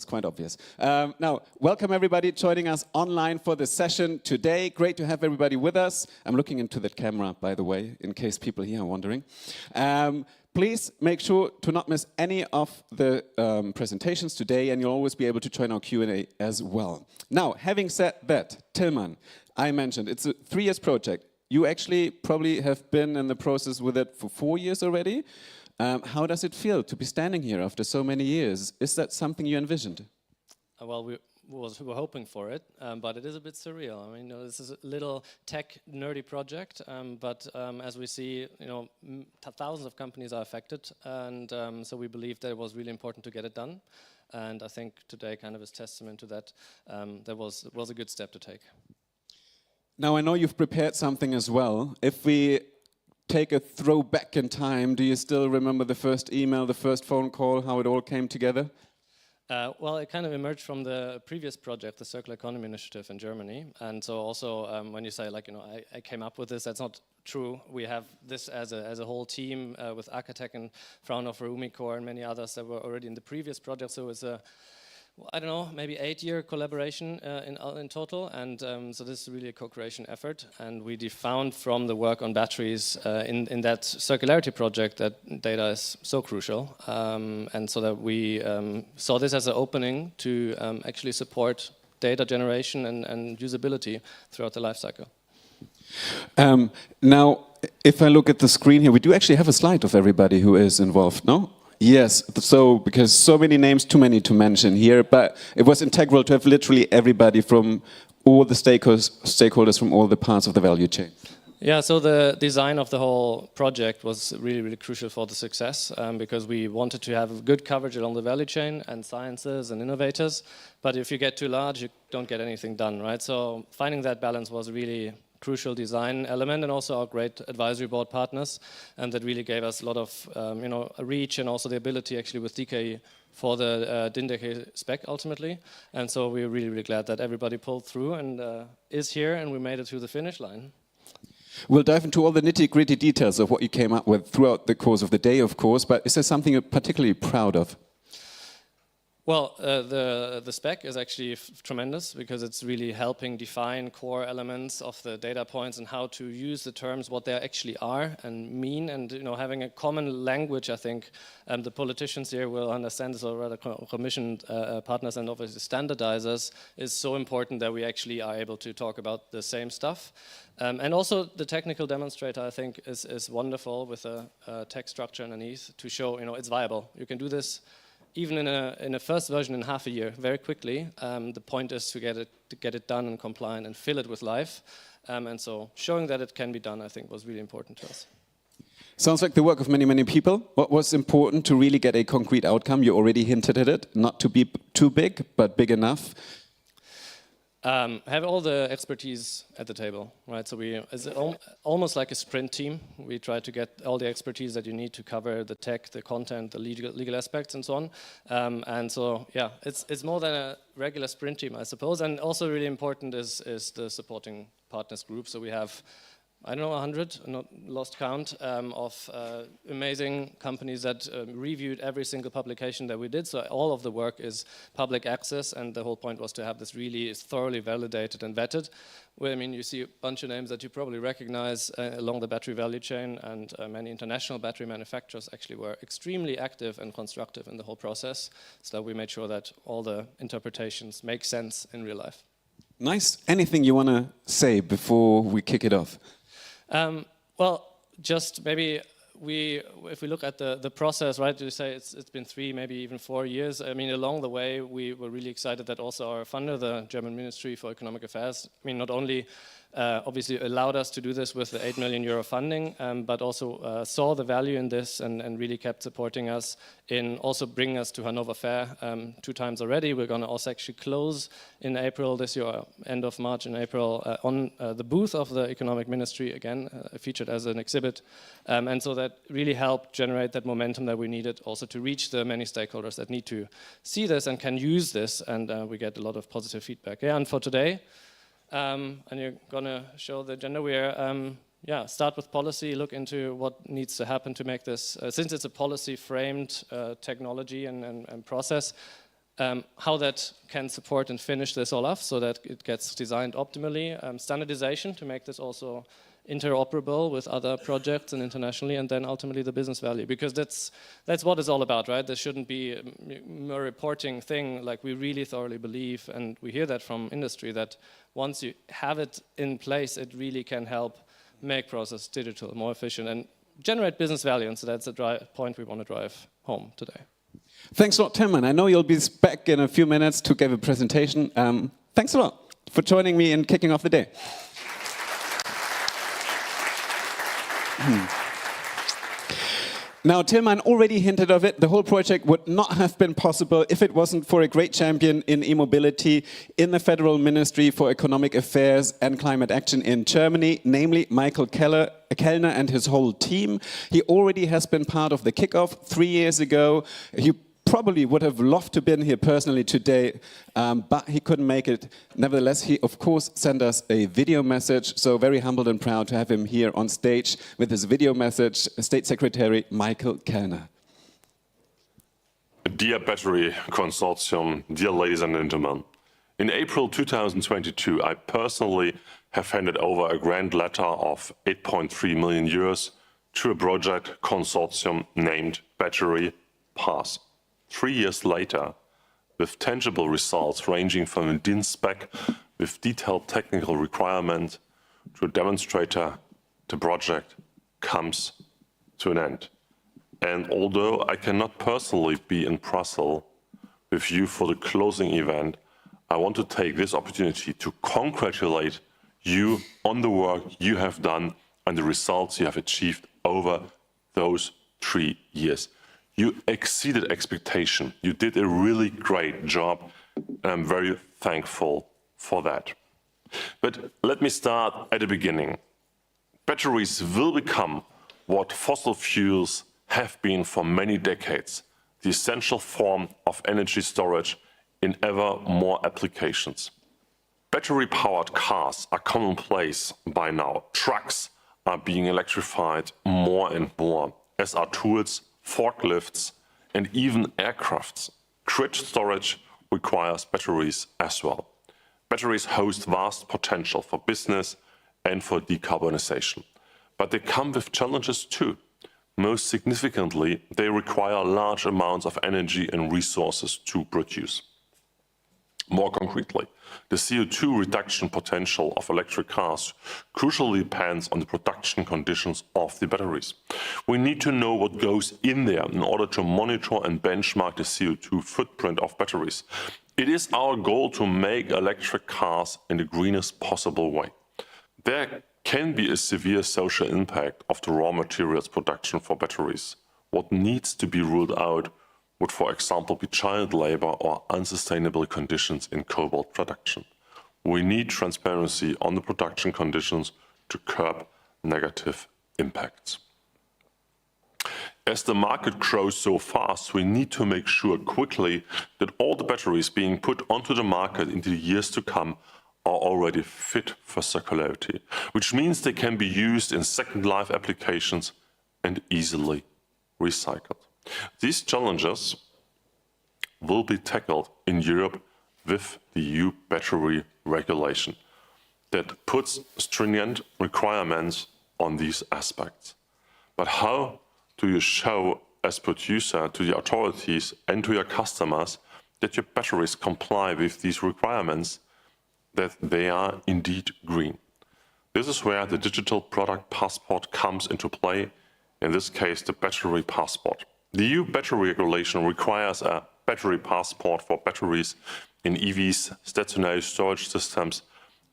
It's quite obvious. Now, welcome everybody joining us online for the session today. Great to have everybody with us. I'm looking into that camera, by the way, in case people here are wondering. Please make sure to not miss any of the presentations today, and you'll always be able to join our Q&A as well. Now, having said that, Tilman, I mentioned it's a 3 years project. You actually probably have been in the process with it for 4 years already. How does it feel to be standing here after so many years? Is that something you envisioned? Well, we were hoping for it, but it is a bit surreal. I mean, this is a little tech nerdy project, but as we see, thousands of companies are affected, and so we believe that it was really important to get it done. And I think today kind of is testament to that. That was a good step to take. Now I know you've prepared something as well. If we take a throwback in time, do you still remember the first email, the first phone call, how it all came together? Well, it kind of emerged from the previous project, the Circular Economy Initiative in Germany. And so also when you say, like, I came up with this, that's not true. We have this as a whole team with Architect and Fraunhofer Umicore and many others that were already in the previous project. So it's a, I don't know, maybe 8-year collaboration in total, and so this is really a co-creation effort. And we found from the work on batteries in that circularity project that data is so crucial, and so that we saw this as an opening to actually support data generation and usability throughout the life cycle. Now, if I look at the screen here, we do actually have a slide of everybody who is involved, no? Yes, so because so many names, too many to mention here, but it was integral to have literally everybody from all the stakeholders from all the parts of the value chain. Yeah, so the design of the whole project was really, really crucial for the success because we wanted to have good coverage along the value chain and sciences and innovators, but if you get too large, you don't get anything done, right? So finding that balance was really crucial design element, and also our great advisory board partners, and that really gave us a lot of a reach and also the ability actually with DKE for the DIN spec ultimately. And so we're really, really glad that everybody pulled through and is here, and we made it to the finish line. We'll dive into all the nitty-gritty details of what you came up with throughout the course of the day, of course, but is there something you're particularly proud of? Well, the spec is actually tremendous because it's really helping define core elements of the data points and how to use the terms, what they actually are and mean, and having a common language. I think the politicians here will understand this, or rather commission partners and obviously standardizers, is so important that we actually are able to talk about the same stuff. And also the technical demonstrator, I think, is wonderful with a text structure underneath to show it's viable. You can do this even in a first version in half a year, very quickly. The point is to get it done and compliant and fill it with life. And so showing that it can be done, I think, was really important to us. Sounds like the work of many, many people. What was important to really get a concrete outcome? You already hinted at it, not to be too big, but big enough. Have all the expertise at the table, right? So it's almost like a sprint team. We try to get all the expertise that you need to cover the tech, the content, the legal aspects, and so on. And so, yeah, it's more than a regular sprint team, I suppose. And also really important is the supporting partners group. So we have, I don't know, 100, not lost count, of amazing companies that reviewed every single publication that we did. So all of the work is public access, and the whole point was to have this really thoroughly validated and vetted. Well, I mean, you see a bunch of names that you probably recognize along the battery value chain, and many international battery manufacturers actually were extremely active and constructive in the whole process, so that we made sure that all the interpretations make sense in real life. Nice. Anything you want to say before we kick it off? Well, just maybe if we look at the process, right, you say it's been 3, maybe even 4 years. I mean, along the way, we were really excited that also our funder, the German Ministry for Economic Affairs, I mean, not only obviously allowed us to do this with the 8 million euro funding, but also saw the value in this and really kept supporting us in also bringing us to Hannover Fair 2 times already. We're going to also actually close in April this year, end of March and April, on the booth of the Economic Ministry, again, featured as an exhibit. And so that really helped generate that momentum that we needed also to reach the many stakeholders that need to see this and can use this, and we get a lot of positive feedback. Yeah, and for today, and you're going to show the agenda. We're start with policy, look into what needs to happen to make this, since it's a policy-framed technology and process, how that can support and finish this all off so that it gets designed optimally. Standardization to make this also interoperable with other projects and internationally, and then ultimately the business value, because that's what it's all about, right? There shouldn't be a reporting thing. Like, we really thoroughly believe, and we hear that from industry, that once you have it in place, it really can help make process digital, more efficient, and generate business value. And so that's a point we want to drive home today. Thanks a lot, Tim, and I know you'll be back in a few minutes to give a presentation. Thanks a lot for joining me in kicking off the day. Now, Tilman already hinted of it. The whole project would not have been possible if it wasn't for a great champion in e-mobility in the Federal Ministry for Economic Affairs and Climate Action in Germany, namely Michael Kellner and his whole team. He already has been part of the kickoff 3 years ago. He probably would have loved to have been here personally today, but he couldn't make it. Nevertheless, he, of course, sent us a video message, so very humbled and proud to have him here on stage with his video message, State Secretary Michael Kellner. Dear Battery Consortium, dear ladies and gentlemen, in April 2022, I personally have handed over a grant letter of 8.3 million euros to a project consortium named Battery Pass. 3 years later, with tangible results ranging from a DIN spec with detailed technical requirements to a demonstrator, the project comes to an end. And although I cannot personally be in Brussels with you for the closing event, I want to take this opportunity to congratulate you on the work you have done and the results you have achieved over those 3 years. You exceeded expectation. You did a really great job, and I'm very thankful for that. But let me start at the beginning. Batteries will become what fossil fuels have been for many decades, the essential form of energy storage in ever more applications. Battery-powered cars are commonplace by now. Trucks are being electrified more and more, as are tools, forklifts, and even aircrafts. Grid storage requires batteries as well. Batteries host vast potential for business and for decarbonization. But they come with challenges too. Most significantly, they require large amounts of energy and resources to produce. More concretely, the CO2 reduction potential of electric cars crucially depends on the production conditions of the batteries. We need to know what goes in there in order to monitor and benchmark the CO2 footprint of batteries. It is our goal to make electric cars in the greenest possible way. There can be a severe social impact of the raw materials production for batteries. What needs to be ruled out would, for example, be child labor or unsustainable conditions in cobalt production. We need transparency on the production conditions to curb negative impacts. As the market grows so fast, we need to make sure quickly that all the batteries being put onto the market in the years to come are already fit for circularity, which means they can be used in second life applications and easily recycled. These challenges will be tackled in Europe with the EU battery regulation that puts stringent requirements on these aspects. But how do you show as producer to the authorities and to your customers that your batteries comply with these requirements, that they are indeed green? This is where the digital product passport comes into play, in this case the battery passport. The EU battery regulation requires a battery passport for batteries in EVs, stationary storage systems,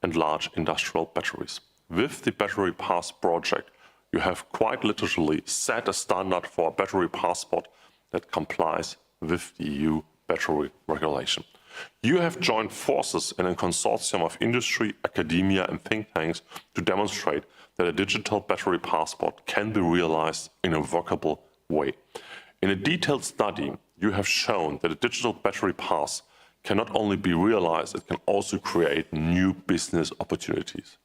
and large industrial batteries. With the Battery Pass project, you have quite literally set a standard for a battery passport that complies with the EU battery regulation. You have joined forces in a consortium of industry, academia, and think tanks to demonstrate that a digital battery passport can be realized in a workable way. In a detailed study, you have shown that a digital battery pass can not only be realized, it can also create new business opportunities.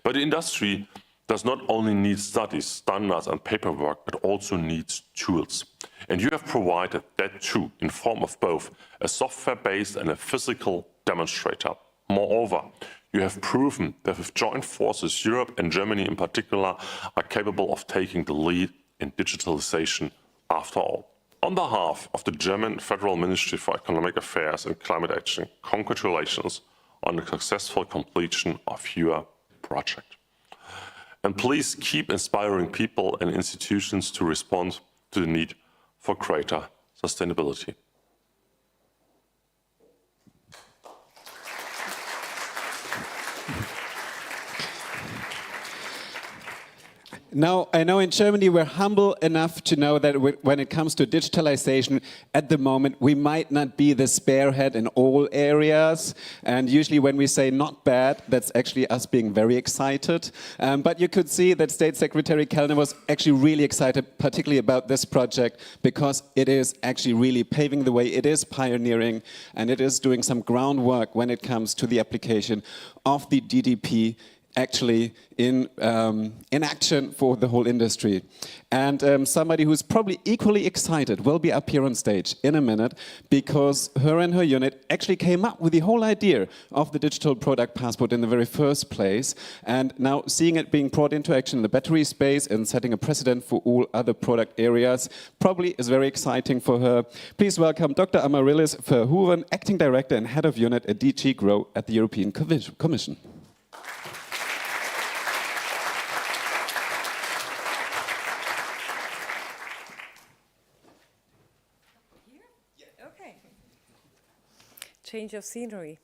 But the industry does not only need studies, standards and paperwork, but also needs tools. And you have provided that too in form of both a software-based and a physical demonstrator. Moreover, you have proven that with joint forces, Europe and Germany in particular are capable of taking the lead in digitalization after all. On behalf of the German Federal Ministry for Economic Affairs and Climate Action, congratulations on the successful completion of your project. And please keep inspiring people and institutions to respond to the need for greater sustainability. Now, I know in Germany we're humble enough to know that when it comes to digitalization, at the moment we might not be the spearhead in all areas. And usually when we say not bad, that's actually us being very excited. But you could see that State Secretary Kellner was actually really excited, particularly about this project, because it is actually really paving the way, it is pioneering, and it is doing some groundwork when it comes to the application of the DDP actually in action for the whole industry. And somebody who's probably equally excited will be up here on stage in a minute, because her and her unit actually came up with the whole idea of the digital product passport in the very first place. And now seeing it being brought into action in the battery space and setting a precedent for all other product areas probably is very exciting for her. Please welcome Dr. Amaryllis Verhoeven, Acting Director and Head of Unit at DG GROW at the European Commission. Change of scenery.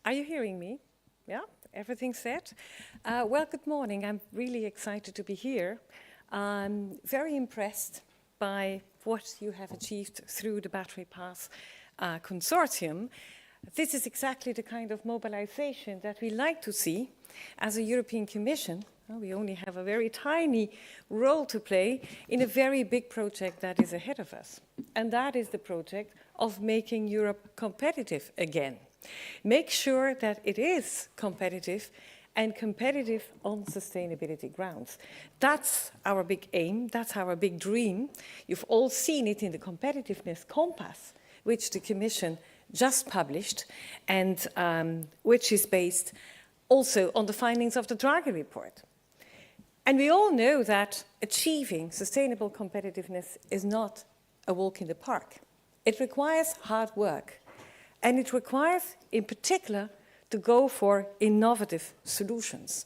Are you hearing me? Yeah, everything set? Well, good morning. I'm really excited to be here. I'm very impressed by what you have achieved through the Battery Pass Consortium. This is exactly the kind of mobilization that we like to see as a European Commission. We only have a very tiny role to play in a very big project that is ahead of us. And that is the project of making Europe competitive again. Make sure that it is competitive and competitive on sustainability grounds. That's our big aim, that's our big dream. You've all seen it in the competitiveness compass, which the Commission just published, and which is based also on the findings of the Draghi report. And we all know that achieving sustainable competitiveness is not a walk in the park. It requires hard work, and it requires, in particular, to go for innovative solutions.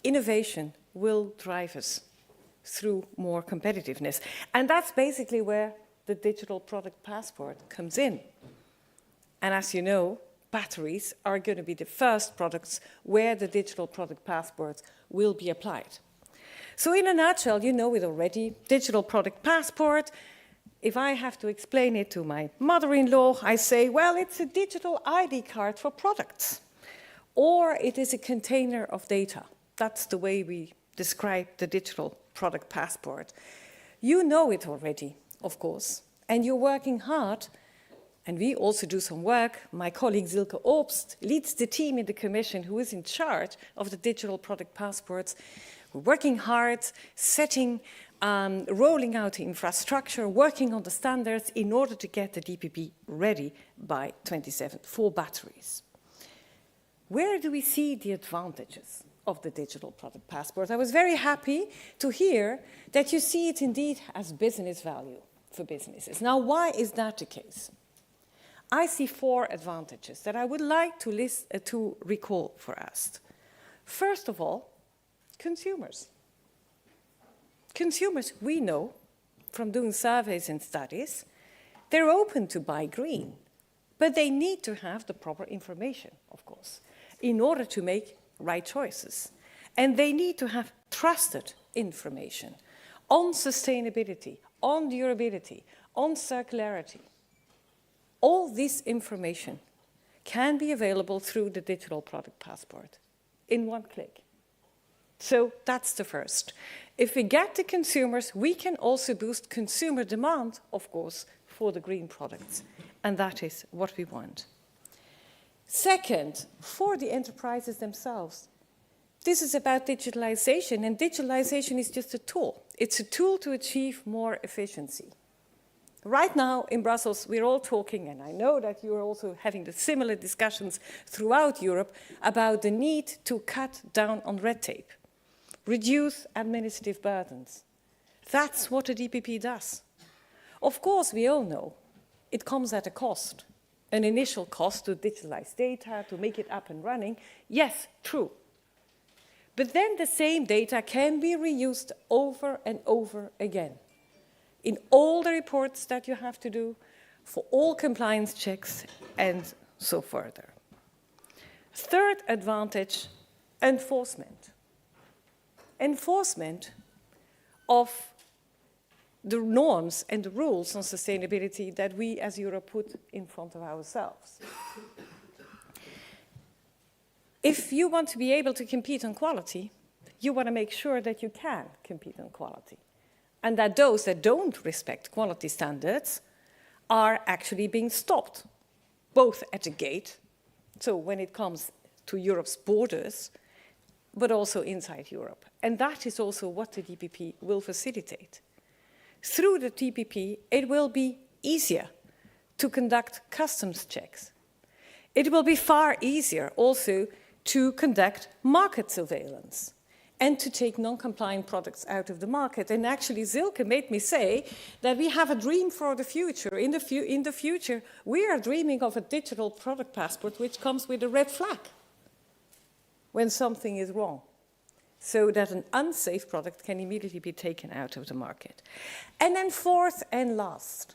Innovation will drive us through more competitiveness, and that's basically where the digital product passport comes in. And as you know, batteries are going to be the first products where the digital product passport will be applied. So in a nutshell, you know it already, digital product passport. If I have to explain it to my mother-in-law, I say, well, it's a digital ID card for products. Or it is a container of data. That's the way we describe the digital product passport. You know it already, of course, and you're working hard. And we also do some work. My colleague Silke Obst leads the team in the Commission who is in charge of the digital product passports. We're working hard, setting, rolling out the infrastructure, working on the standards in order to get the DPP ready by 27 for batteries. Where do we see the advantages of the digital product passport? I was very happy to hear that you see it indeed as business value for businesses. Now, why is that the case? I see 4 advantages that I would like to recall for us. First of all, consumers. Consumers, we know from doing surveys and studies, they're open to buy green, but they need to have the proper information, of course, in order to make right choices. And they need to have trusted information on sustainability, on durability, on circularity. All this information can be available through the digital product passport in one click. So that's the first. If we get the consumers, we can also boost consumer demand, of course, for the green products. And that is what we want. Second, for the enterprises themselves, This is about digitalization, and digitalization is just a tool. It's a tool to achieve more efficiency. Right now in Brussels, we're all talking, and I know that you're also having the similar discussions throughout Europe about the need to cut down on red tape, reduce administrative burdens. That's what the DPP does. Of course, we all know it comes at a cost, an initial cost to digitalize data, to make it up and running. Yes, true. But then the same data can be reused over and over again in all the reports that you have to do, for all compliance checks, and so further. Third advantage, enforcement. Enforcement of the norms and the rules on sustainability that we as Europe put in front of ourselves. If you want to be able to compete on quality, you want to make sure that you can compete on quality, and that those that don't respect quality standards are actually being stopped, both at the gate, so when it comes to Europe's borders, but also inside Europe. And that is also what the DPP will facilitate. Through the TPP, it will be easier to conduct customs checks. It will be far easier also to conduct market surveillance and to take non-compliant products out of the market. And actually, Silke made me say that we have a dream for the future. In the future, we are dreaming of a digital product passport which comes with a red flag when something is wrong, so that an unsafe product can immediately be taken out of the market. And then fourth and last,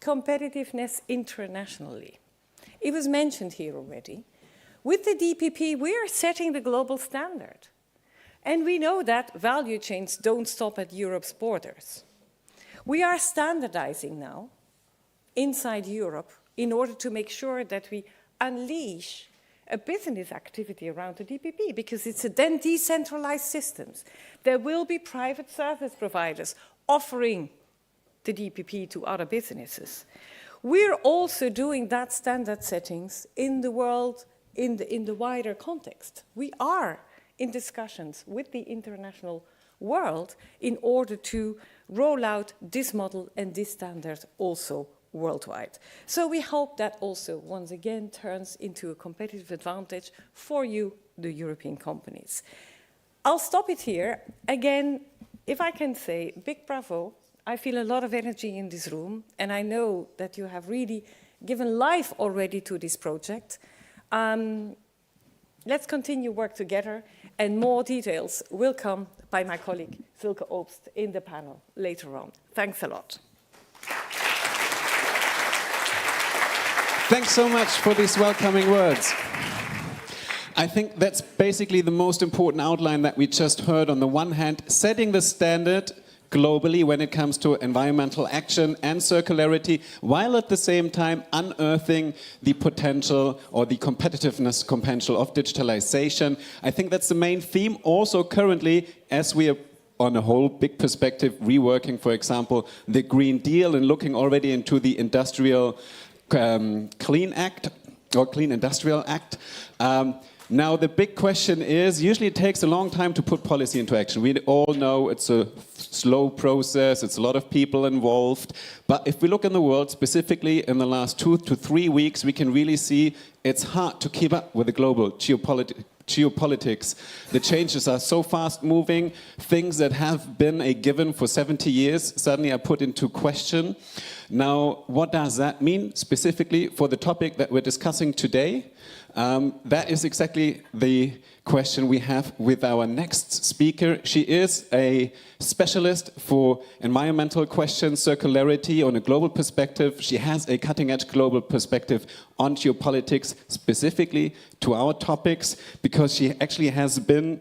competitiveness internationally. It was mentioned here already. With the DPP, we are setting the global standard. And we know that value chains don't stop at Europe's borders. We are standardizing now inside Europe in order to make sure that we unleash a business activity around the DPP, because it's a then decentralized systems. There will be private service providers offering the DPP to other businesses. We're also doing that standard settings in the world, in the wider context. We are in discussions with the international world in order to roll out this model and this standard also worldwide. So we hope that also, once again, turns into a competitive advantage for you, the European companies. I'll stop it here. Again, if I can say, big bravo. I feel a lot of energy in this room, and I know that you have really given life already to this project. Let's continue work together, and more details will come by my colleague Silke Obst in the panel later on. Thanks a lot. Thanks so much for these welcoming words. I think that's basically the most important outline that we just heard. On the one hand, setting the standard globally when it comes to environmental action and circularity, while at the same time unearthing the potential or the competitiveness potential of digitalization. I think that's the main theme also currently, as we are on a whole big perspective reworking, for example, the Green Deal and looking already into the Industrial Clean Act or Clean Industrial Act. Now, the big question is, usually it takes a long time to put policy into action. We all know it's a slow process, it's a lot of people involved. But if we look in the world, specifically in the last 2 to 3 weeks, we can really see it's hard to keep up with the global geopolitics. The changes are so fast moving. Things that have been a given for 70 years suddenly are put into question. Now, what does that mean specifically for the topic that we're discussing today? That is exactly the question we have with our next speaker. She is a specialist for environmental questions, circularity on a global perspective. She has a cutting-edge global perspective on geopolitics, specifically to our topics, because she actually has been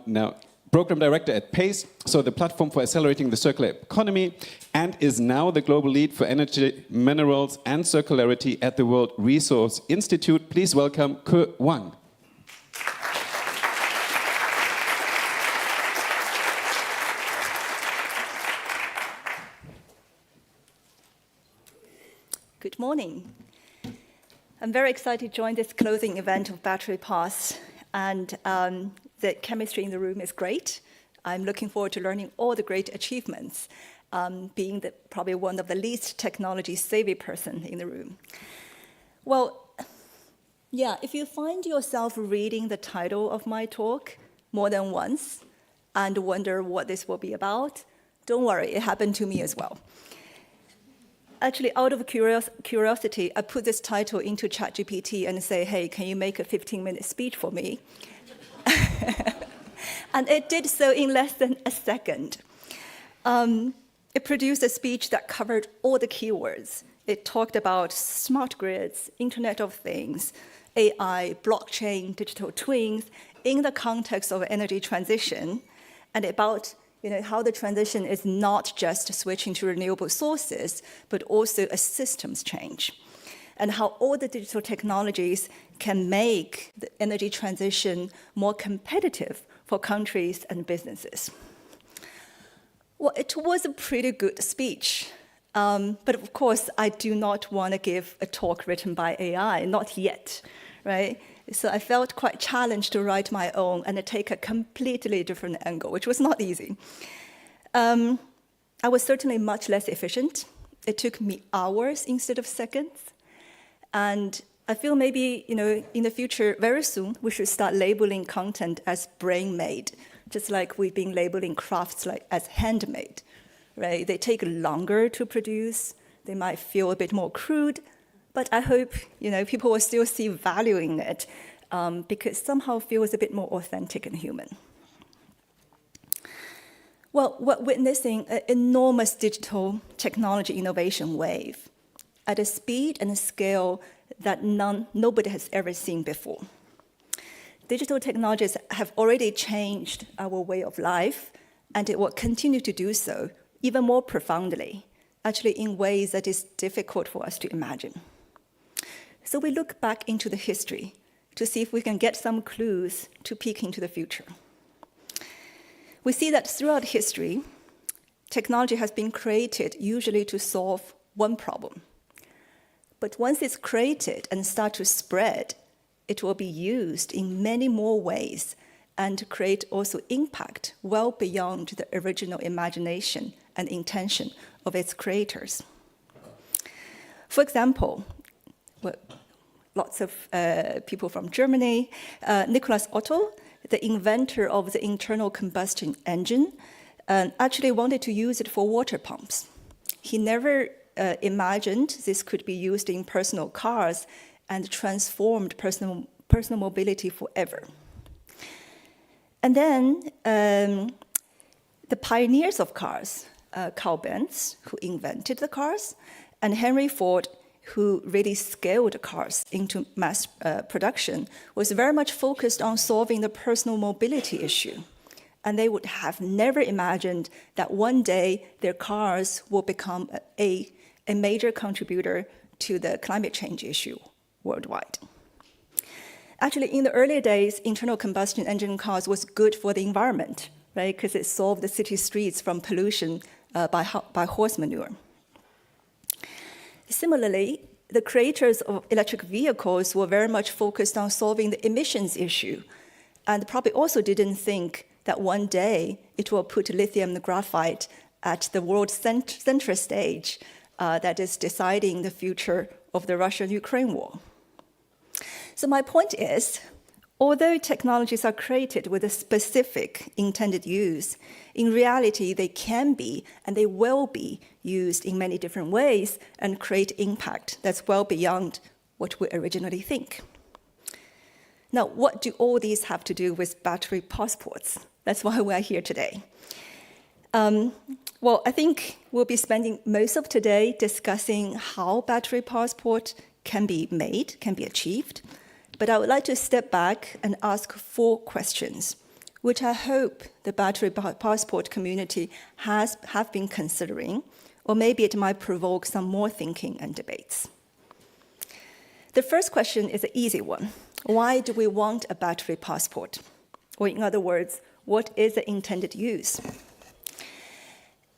now Program Director at PACE, so the platform for accelerating the circular economy, and is now the global lead for energy, minerals, and circularity at the World Resource Institute. Please welcome Ke Wang. Good morning. I'm very excited to join this closing event of Battery Pass. And the chemistry in the room is great. I'm looking forward to learning all the great achievements, being probably one of the least technology-savvy person in the room. Well, yeah, if you find yourself reading the title of my talk more than once and wonder what this will be about, don't worry, it happened to me as well. Actually, out of curiosity, I put this title into ChatGPT and say, hey, can you make a 15-minute speech for me? And it did so in less than a second. It produced a speech that covered all the keywords. It talked about smart grids, Internet of Things, AI, blockchain, digital twins, in the context of energy transition, and about how the transition is not just switching to renewable sources, but also a systems change, and how all the digital technologies can make the energy transition more competitive for countries and businesses. Well, it was a pretty good speech. But of course, I do not want to give a talk written by AI, not yet, right? So I felt quite challenged to write my own and to take a completely different angle, which was not easy. I was certainly much less efficient. It took me hours instead of seconds. And I feel maybe, in the future, very soon, we should start labeling content as brain-made, just like we've been labeling crafts as handmade. Right? They take longer to produce. They might feel a bit more crude, but I hope people will still see value in it because somehow it feels a bit more authentic and human. Well, we're witnessing an enormous digital technology innovation wave at a speed and a scale that nobody has ever seen before. Digital technologies have already changed our way of life, and it will continue to do so even more profoundly, actually in ways that is difficult for us to imagine. So we look back into the history to see if we can get some clues to peek into the future. We see that throughout history, technology has been created usually to solve one problem. But once it's created and start to spread, it will be used in many more ways and create also impact well beyond the original imagination and intention of its creators. For example, lots of people from Germany, Nicholas Otto, the inventor of the internal combustion engine, actually wanted to use it for water pumps. He never imagined this could be used in personal cars and transformed personal mobility forever. And then the pioneers of cars, Carl Benz, who invented the cars, and Henry Ford, who really scaled cars into mass production, was very much focused on solving the personal mobility issue. And they would have never imagined that one day their cars will become a major contributor to the climate change issue worldwide. Actually, in the early days, internal combustion engine cars was good for the environment, right? Because it solved the city streets from pollution by horse manure. Similarly, the creators of electric vehicles were very much focused on solving the emissions issue, and probably also didn't think that one day it will put lithium graphite at the world center stage that is deciding the future of the Russia-Ukraine war. So my point is, although technologies are created with a specific intended use, in reality they can be and they will be used in many different ways and create impact that's well beyond what we originally think. Now, what do all these have to do with battery passports? That's why we're here today. Well, I think we'll be spending most of today discussing how battery passport can be made, can be achieved. But I would like to step back and ask 4 questions, which I hope the battery passport community have been considering, or maybe it might provoke some more thinking and debates. The first question is an easy one. Why do we want a battery passport? Or in other words, what is the intended use?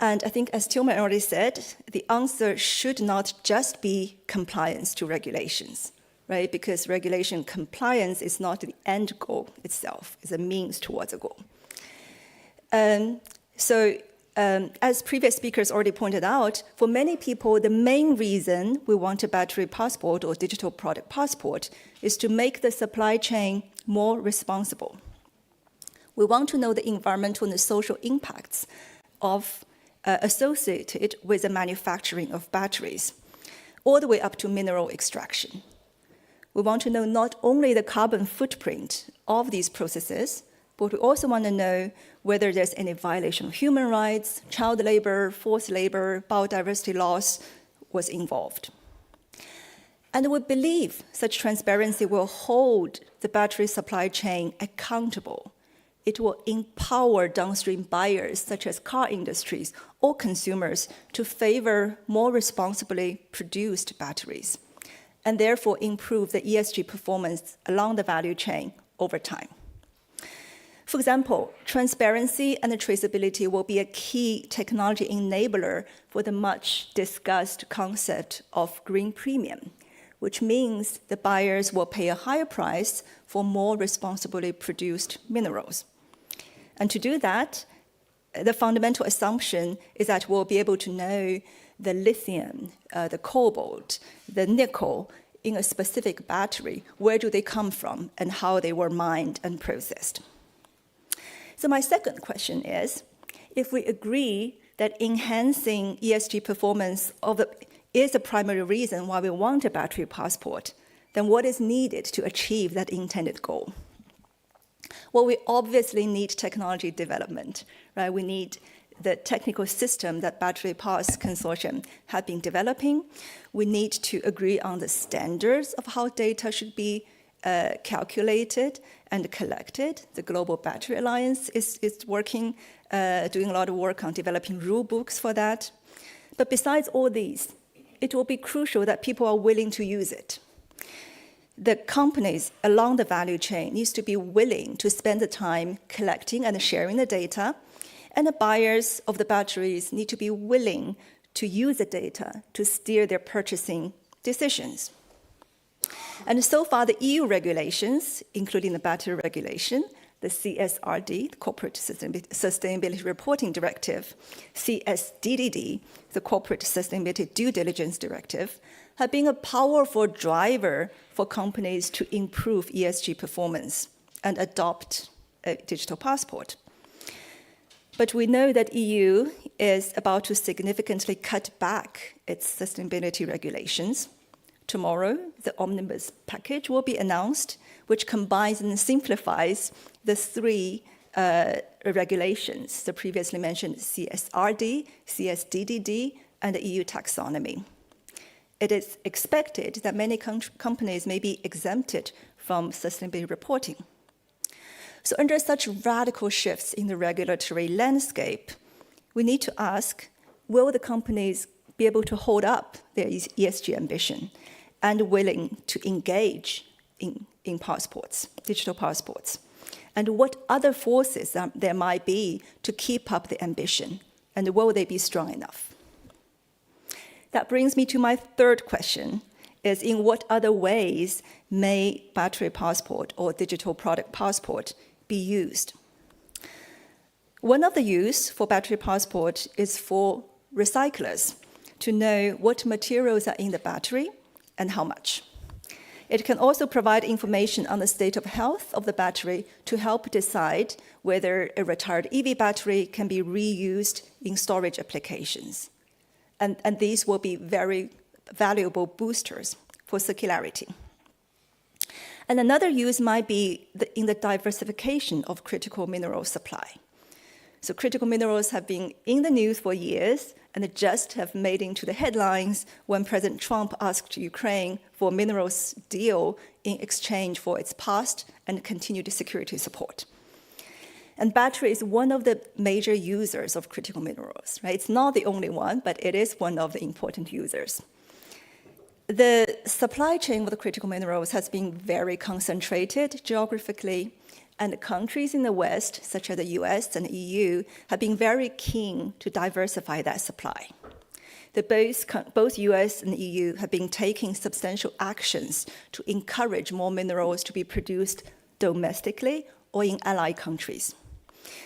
And I think, as Tilman already said, the answer should not just be compliance to regulations, right? Because regulation compliance is not the end goal itself, it's a means towards a goal. As previous speakers already pointed out, for many people, the main reason we want a battery passport or digital product passport is to make the supply chain more responsible. We want to know the environmental and the social impacts associated with the manufacturing of batteries, all the way up to mineral extraction. We want to know not only the carbon footprint of these processes, but we also want to know whether there's any violation of human rights, child labor, forced labor, biodiversity loss was involved. And we believe such transparency will hold the battery supply chain accountable. It will empower downstream buyers, such as car industries or consumers, to favor more responsibly produced batteries, and therefore improve the ESG performance along the value chain over time. For example, transparency and traceability will be a key technology enabler for the much discussed concept of green premium, which means the buyers will pay a higher price for more responsibly produced minerals. And to do that, the fundamental assumption is that we'll be able to know the lithium, the cobalt, the nickel in a specific battery, where do they come from and how they were mined and processed. So my second question is, if we agree that enhancing ESG performance is the primary reason why we want a battery passport, then what is needed to achieve that intended goal? Well, we obviously need technology development, right? We need the technical system that Battery Pass Consortium have been developing. We need to agree on the standards of how data should be calculated and collected. The Global Battery Alliance is working, doing a lot of work on developing rule books for that. But besides all these, it will be crucial that people are willing to use it. The companies along the value chain needs to be willing to spend the time collecting and sharing the data, and the buyers of the batteries need to be willing to use the data to steer their purchasing decisions. And so far, the EU regulations, including the battery regulation, the CSRD, the Corporate Sustainability Reporting Directive, CSDDD, the Corporate Sustainability Due Diligence Directive, have been a powerful driver for companies to improve ESG performance and adopt a digital passport. But we know that EU is about to significantly cut back its sustainability regulations. Tomorrow, the Omnibus package will be announced, which combines and simplifies the three regulations, the previously mentioned CSRD, CSDDD, and the EU taxonomy. It is expected that many companies may be exempted from sustainability reporting. So under such radical shifts in the regulatory landscape, we need to ask, will the companies be able to hold up their ESG ambition and willing to engage in passports, digital passports? And what other forces there might be to keep up the ambition? And will they be strong enough? That brings me to my third question, is in what other ways may battery passport or digital product passport be used? One of the use for battery passport is for recyclers to know what materials are in the battery and how much. It can also provide information on the state of health of the battery to help decide whether a retired EV battery can be reused in storage applications. And these will be very valuable boosters for circularity. And another use might be in the diversification of critical mineral supply. So critical minerals have been in the news for years and just have made into the headlines when President Trump asked Ukraine for a minerals deal in exchange for its past and continued security support. And battery is one of the major users of critical minerals, right? It's not the only one, but it is one of the important users. The supply chain of the critical minerals has been very concentrated geographically, and the countries in the West, such as the US and the EU, have been very keen to diversify that supply. that both US and EU have been taking substantial actions to encourage more minerals to be produced domestically or in allied countries.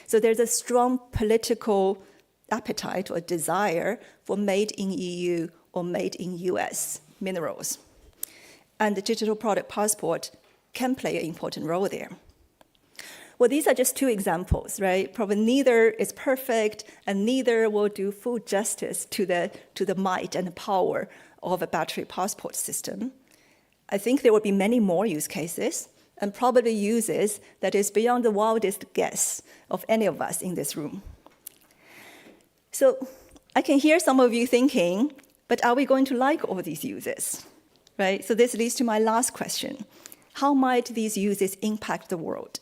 So there's a strong political appetite or desire for made in EU or made in US minerals. And the digital product passport can play an important role there. Well, these are just two examples, right? Probably neither is perfect and neither will do full justice to the might and the power of a battery passport system. I think there will be many more use cases and probably uses that is beyond the wildest guess of any of us in this room. So I can hear some of you thinking, but are we going to like all these uses, right? So this leads to my last question. How might these uses impact the world?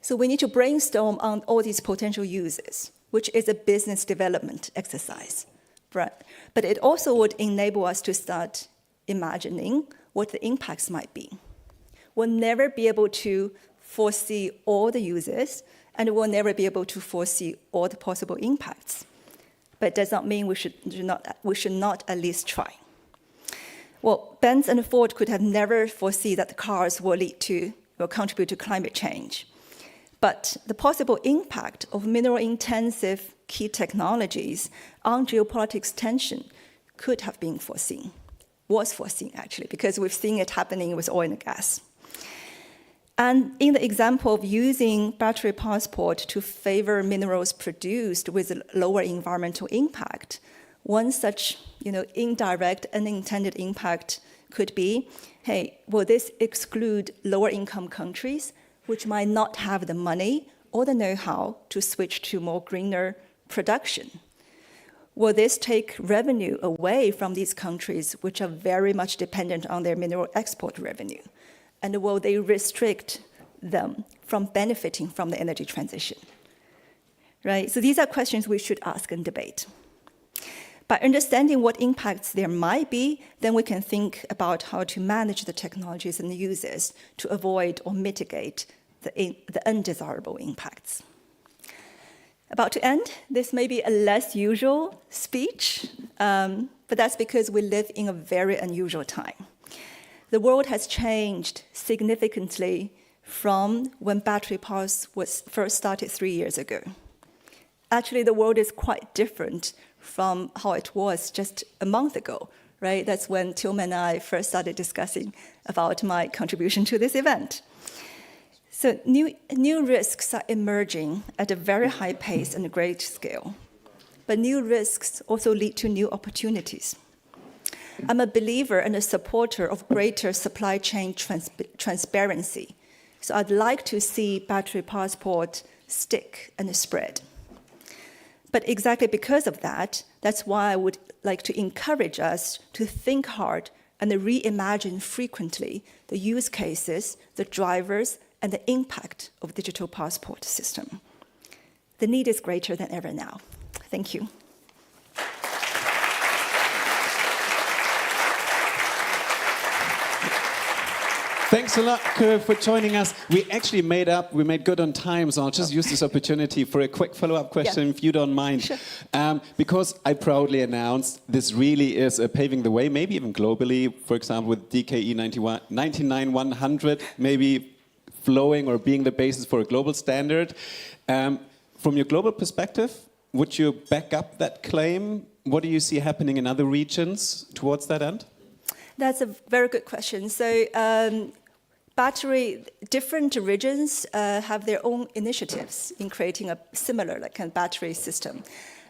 So we need to brainstorm on all these potential uses, which is a business development exercise, right? But it also would enable us to start imagining what the impacts might be. We'll never be able to foresee all the uses, and we'll never be able to foresee all the possible impacts. But it does not mean we should not at least try. Well, Benz and Ford could have never foreseen that the cars will contribute to climate change. But the possible impact of mineral-intensive key technologies on geopolitics tension could have been foreseen, was foreseen actually, because we've seen it happening with oil and gas. And in the example of using battery passport to favor minerals produced with a lower environmental impact, one such indirect, unintended impact could be, hey, will this exclude lower income countries which might not have the money or the know-how to switch to more greener production? Will this take revenue away from these countries which are very much dependent on their mineral export revenue? And will they restrict them from benefiting from the energy transition? Right? So these are questions we should ask and debate. By understanding what impacts there might be, then we can think about how to manage the technologies and the uses to avoid or mitigate the undesirable impacts. About to end, this may be a less usual speech, but that's because we live in a very unusual time. The world has changed significantly from when battery pass was first started 3 years ago. Actually, the world is quite different from how it was just a month ago, right? That's when Tilman and I first started discussing about my contribution to this event. So new risks are emerging at a very high pace and a great scale. But new risks also lead to new opportunities. I'm a believer and a supporter of greater supply chain transparency. So I'd like to see battery passport stick and spread. But exactly because of that, that's why I would like to encourage us to think hard and reimagine frequently the use cases, the drivers, and the impact of digital passport system. The need is greater than ever now. Thank you. Thanks a lot, Ke, for joining us. We made good on time, so I'll just use this opportunity for a quick follow-up question, if you don't mind. Sure. Because I proudly announced this really is paving the way, maybe even globally, for example, with DKE 99100, maybe flowing or being the basis for a global standard. From your global perspective, would you back up that claim? What do you see happening in other regions towards that end? That's a very good question. So different regions have their own initiatives in creating a similar battery system.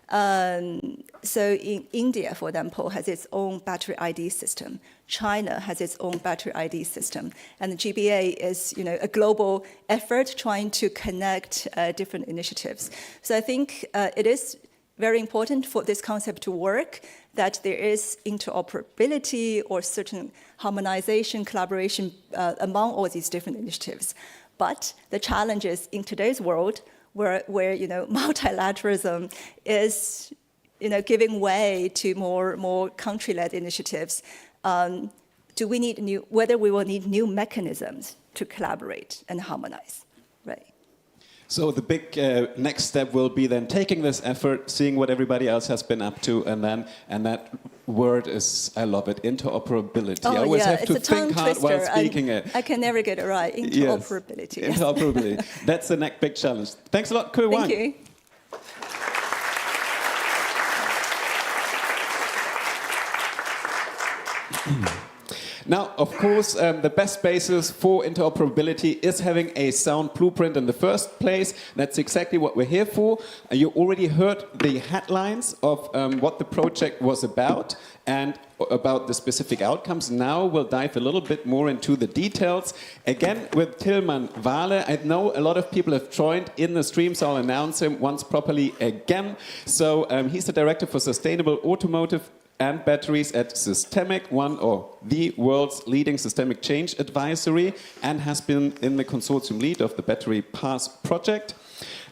So in India, for example, has its own battery ID system. China has its own battery ID system. And the GBA is a global effort trying to connect different initiatives. So I think it is very important for this concept to work, that there is interoperability or certain harmonization, collaboration among all these different initiatives. But the challenge is in today's world, where multilateralism is giving way to more country-led initiatives, whether we will need new mechanisms to collaborate and harmonize, right? So the big next step will be then taking this effort, seeing what everybody else has been up to, and that word is, I love it, interoperability. Oh, I always yeah, have to it's a tongue think hard while twister, speaking it. I can never get it right. Interoperability. Yes. Interoperability. That's the next big challenge. Thanks a lot, Kuh Wang. Thank you. Now, of course, the best basis for interoperability is having a sound blueprint in the first place. That's exactly what we're here for. You already heard the headlines of what the project was about and about the specific outcomes. Now we'll dive a little bit more into the details. Again, with Tilman Wahle, I know a lot of people have joined in the stream, so I'll announce him once properly again. So he's the Director for Sustainable Automotive and Batteries at Systemic, the world's leading systemic change advisory, and has been in the consortium lead of the Battery Pass project.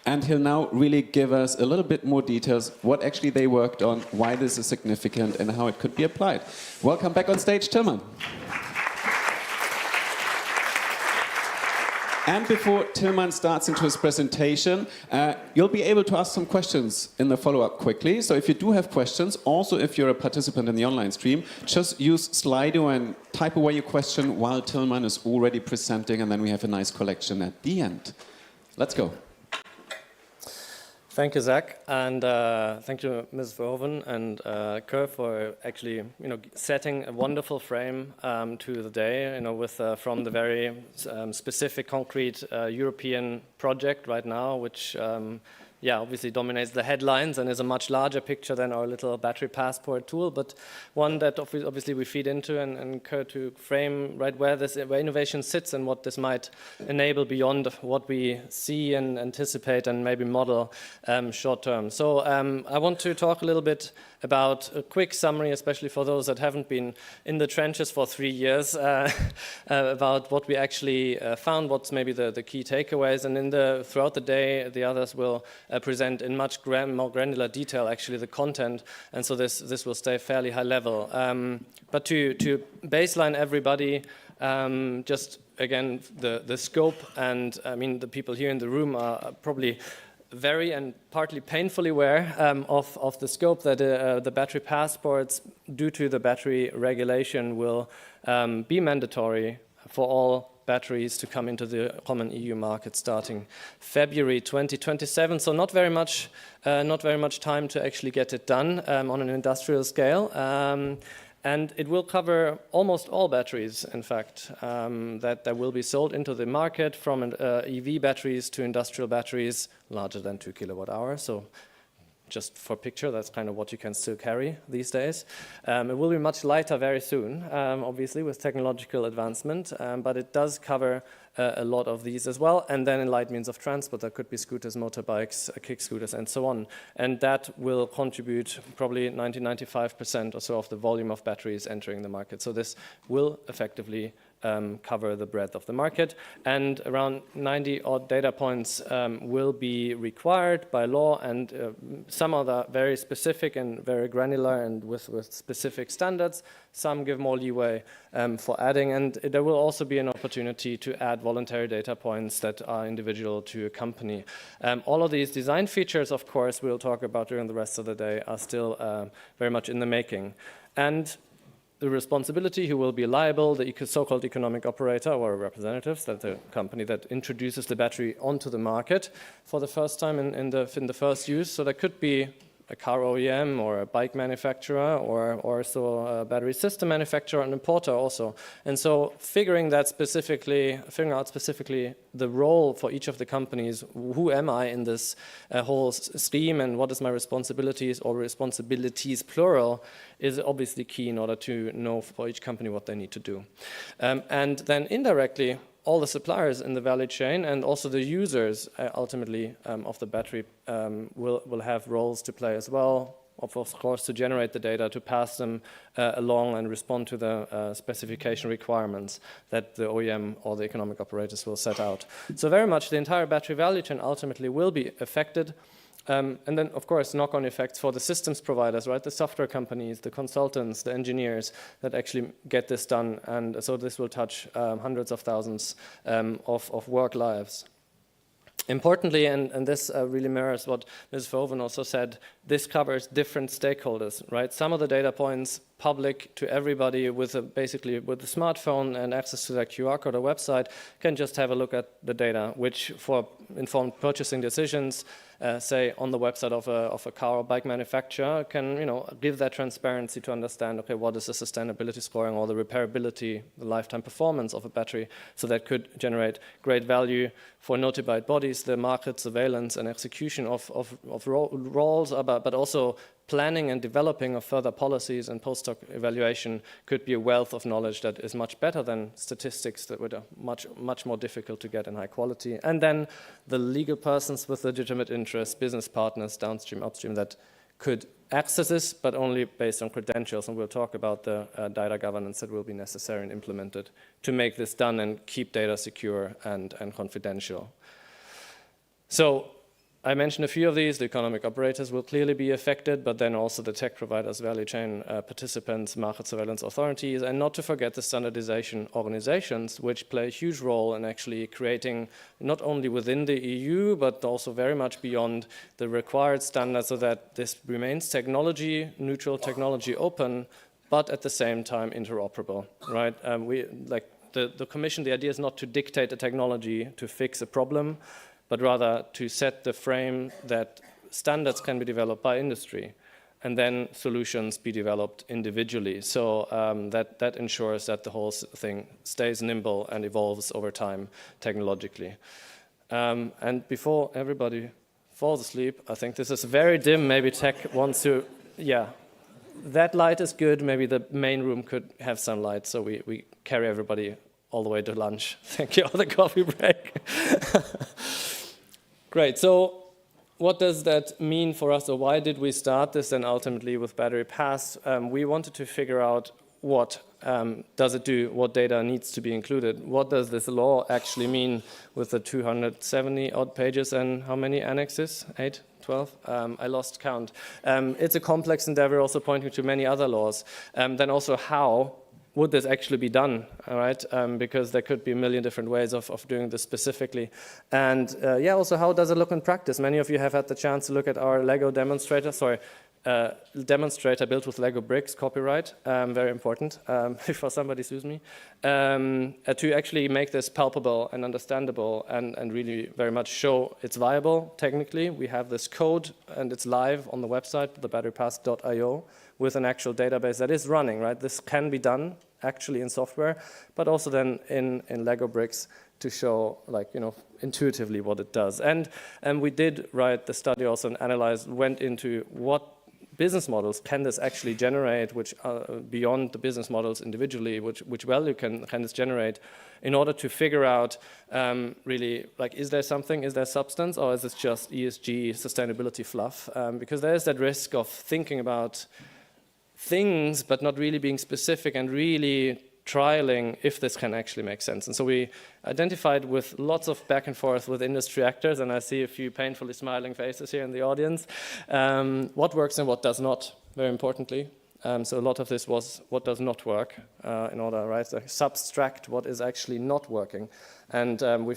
And he'll now really give us a little bit more details, what actually they worked on, why this is significant, and how it could be applied. Welcome back on stage, Tilman. And before Tilman starts into his presentation, you'll be able to ask some questions in the follow-up quickly. So if you do have questions, also if you're a participant in the online stream, just use Slido and type away your question while Tilman is already presenting, and then we have a nice collection at the end. Let's go. Thank you, Zach, and thank you, Ms. Verhoeven and Kerr, for actually, setting a wonderful frame to the day, with from the very specific, concrete European project right now, which obviously dominates the headlines and is a much larger picture than our little battery passport tool, but one that obviously we feed into and Kerr to frame right where innovation sits and what this might enable beyond what we see and anticipate and maybe model short term. So I want to talk a little bit about a quick summary, especially for those that haven't been in the trenches for 3 years, about what we actually found, what's maybe the key takeaways, and throughout the day, the others will present in much more granular detail actually the content, and so this will stay fairly high level. But to baseline everybody, just again the scope, and I mean the people here in the room are probably very and partly painfully aware of the scope that the battery passports, due to the battery regulation, will be mandatory for all batteries to come into the common EU market starting February 2027. So not very much time to actually get it done on an industrial scale. And it will cover almost all batteries, in fact, that will be sold into the market, from EV batteries to industrial batteries larger than 2 kilowatt hours. So just for picture, that's kind of what you can still carry these days. It will be much lighter very soon, obviously, with technological advancement, but it does cover a lot of these as well. And then in light means of transport, that could be scooters, motorbikes, kick scooters, and so on. And that will contribute probably 90–95% or so of the volume of batteries entering the market. So this will effectively cover the breadth of the market, and around 90 odd data points will be required by law, and some are very specific and very granular and with specific standards. Some give more leeway for adding, and there will also be an opportunity to add voluntary data points that are individual to a company. All of these design features, of course, we'll talk about during the rest of the day, are still very much in the making. And the responsibility, who will be liable, the so-called economic operator or representatives, that's the company that introduces the battery onto the market for the first time in the first use. So that could be a car OEM or a bike manufacturer, or so a battery system manufacturer, an importer also. And so figuring out specifically the role for each of the companies, who am I in this whole scheme, and what is my responsibilities, or responsibilities plural, is obviously key in order to know for each company what they need to do. And then indirectly, all the suppliers in the value chain and also the users ultimately of the battery will have roles to play as well, of course, to generate the data, to pass them along and respond to the specification requirements that the OEM or the economic operators will set out. So very much the entire battery value chain ultimately will be affected. And then, of course, knock-on effects for the systems providers, right? The software companies, the consultants, the engineers that actually get this done. And so this will touch hundreds of thousands of work lives. Importantly, and this really mirrors what Ms. Verhoeven also said, this covers different stakeholders, right? Some of the data points public to everybody basically with a smartphone and access to that QR code or website can just have a look at the data, which for informed purchasing decisions, say on the website of a car or bike manufacturer, can give that transparency to understand, okay, what is the sustainability scoring or the repairability, the lifetime performance of a battery. So that could generate great value for notified bodies, the market surveillance and execution of roles, but also planning and developing of further policies and post-hoc evaluation could be a wealth of knowledge that is much better than statistics that were much more difficult to get in high quality. And then the legal persons with legitimate interests, business partners, downstream, upstream, that could access this, but only based on credentials. And we'll talk about the data governance that will be necessary and implemented to make this done and keep data secure and confidential. So I mentioned a few of these. The economic operators will clearly be affected, but then also the tech providers, value chain participants, market surveillance authorities, and not to forget the standardization organizations, which play a huge role in actually creating, not only within the EU, but also very much beyond the required standards, so that this remains technology neutral, technology open, but at the same time interoperable, right? The Commission, the idea is not to dictate a technology to fix a problem, but rather to set the frame that standards can be developed by industry and then solutions be developed individually. So that ensures that the whole thing stays nimble and evolves over time technologically. And before everybody falls asleep, I think this is very dim. Maybe tech wants to, yeah, that light is good. Maybe the main room could have some light, so we carry everybody all the way to lunch. Thank you, or the coffee break. Great, so what does that mean for us, or why did we start this and ultimately with Battery Pass? We wanted to figure out what does it do, what data needs to be included, what does this law actually mean with the 270 odd pages and how many annexes, 8? 12? I lost count. It's a complex endeavor, also pointing to many other laws. Then also how would this actually be done, all right? Because there could be a million different ways of doing this specifically. And yeah, also how does it look in practice? Many of you have had the chance to look at our Lego demonstrator, demonstrator built with Lego bricks, copyright, very important, before somebody sues me, to actually make this palpable and understandable and really very much show it's viable technically. We have this code and it's live on the website, thebatterypass.io, with an actual database that is running, right? This can be done actually in software, but also then in Lego bricks to show, like, intuitively what it does. And we did write the study also and analyze, went into what business models can this actually generate, which beyond the business models individually, which value can this generate, in order to figure out really, like, is there something, is there substance, or is this just ESG sustainability fluff? Because there is that risk of thinking about things, but not really being specific and really trialing if this can actually make sense. And so we identified with lots of back and forth with industry actors, and I see a few painfully smiling faces here in the audience, what works and what does not, very importantly. So a lot of this was what does not work in order, right, to subtract what is actually not working. And we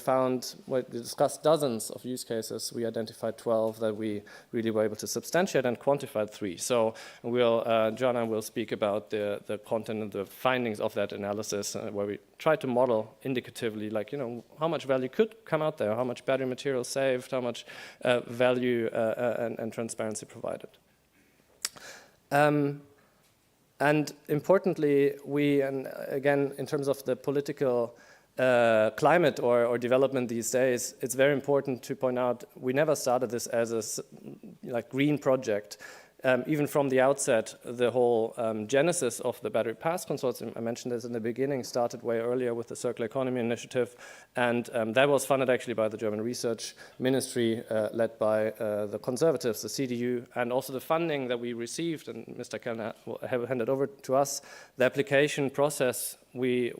discussed dozens of use cases. We identified 12 that we really were able to substantiate and quantified 3. So Joanna will speak about the content and the findings of that analysis, where we try to model indicatively, like, how much value could come out there, how much battery material saved, how much value and transparency provided. And importantly, and again, in terms of the political climate or development these days, it's very important to point out we never started this as a green project. Even from the outset, the whole genesis of the Battery Pass Consortium, I mentioned this in the beginning, started way earlier with the Circular Economy Initiative, and that was funded actually by the German Research Ministry, led by the Conservatives, the CDU, and also the funding that we received, and Mr. Kellner will have handed over to us, the application process we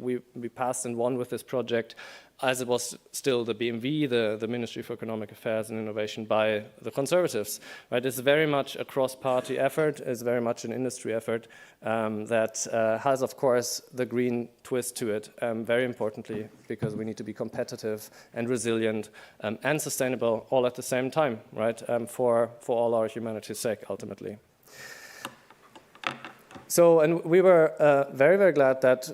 passed and won with this project as it was still the BMV, the Ministry for Economic Affairs and Innovation, by the Conservatives. Right? It's very much a cross-party effort. It's very much an industry effort that has, of course, the green twist to it, very importantly, because we need to be competitive and resilient and sustainable all at the same time, right? For all our humanity's sake, ultimately. So, and we were very, very glad that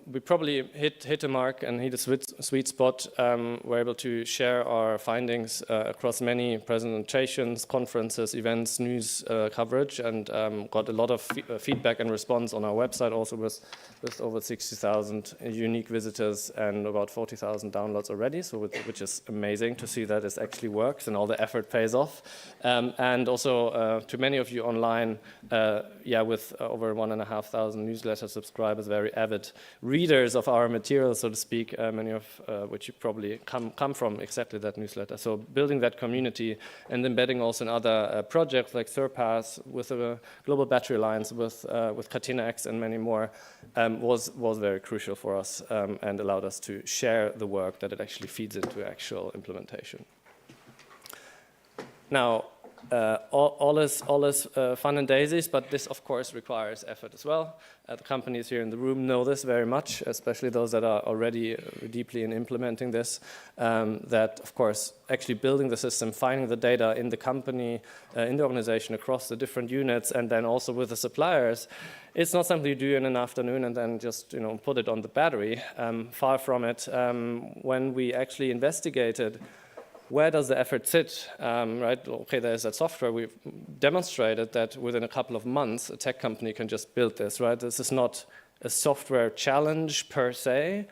we probably hit a mark and hit a sweet spot. We're able to share our findings across many presentations, conferences, events, news coverage, and got a lot of feedback and response on our website, also with over 60,000 unique visitors and about 40,000 downloads already, so which is amazing to see that it actually works and all the effort pays off. And also to many of you online, with over 1,500 newsletter subscribers, very avid readers of our material, so to speak, many of which you probably come from exactly that newsletter. So building that community and embedding also in other projects like Surpass, with the Global Battery Alliance, with Catena X and many more, was very crucial for us and allowed us to share the work that it actually feeds into actual implementation. Now, all is fun and daisies, but this, of course, requires effort as well. The companies here in the room know this very much, especially those that are already deeply in implementing this, that, of course, actually building the system, finding the data in the company, in the organization, across the different units, and then also with the suppliers, it's not something you do in an afternoon and then just put it on the battery. Far from it. When we actually investigated where does the effort sit, right? Okay, there's that software. We've demonstrated that within a couple of months, a tech company can just build this, right? This is not a software challenge per se,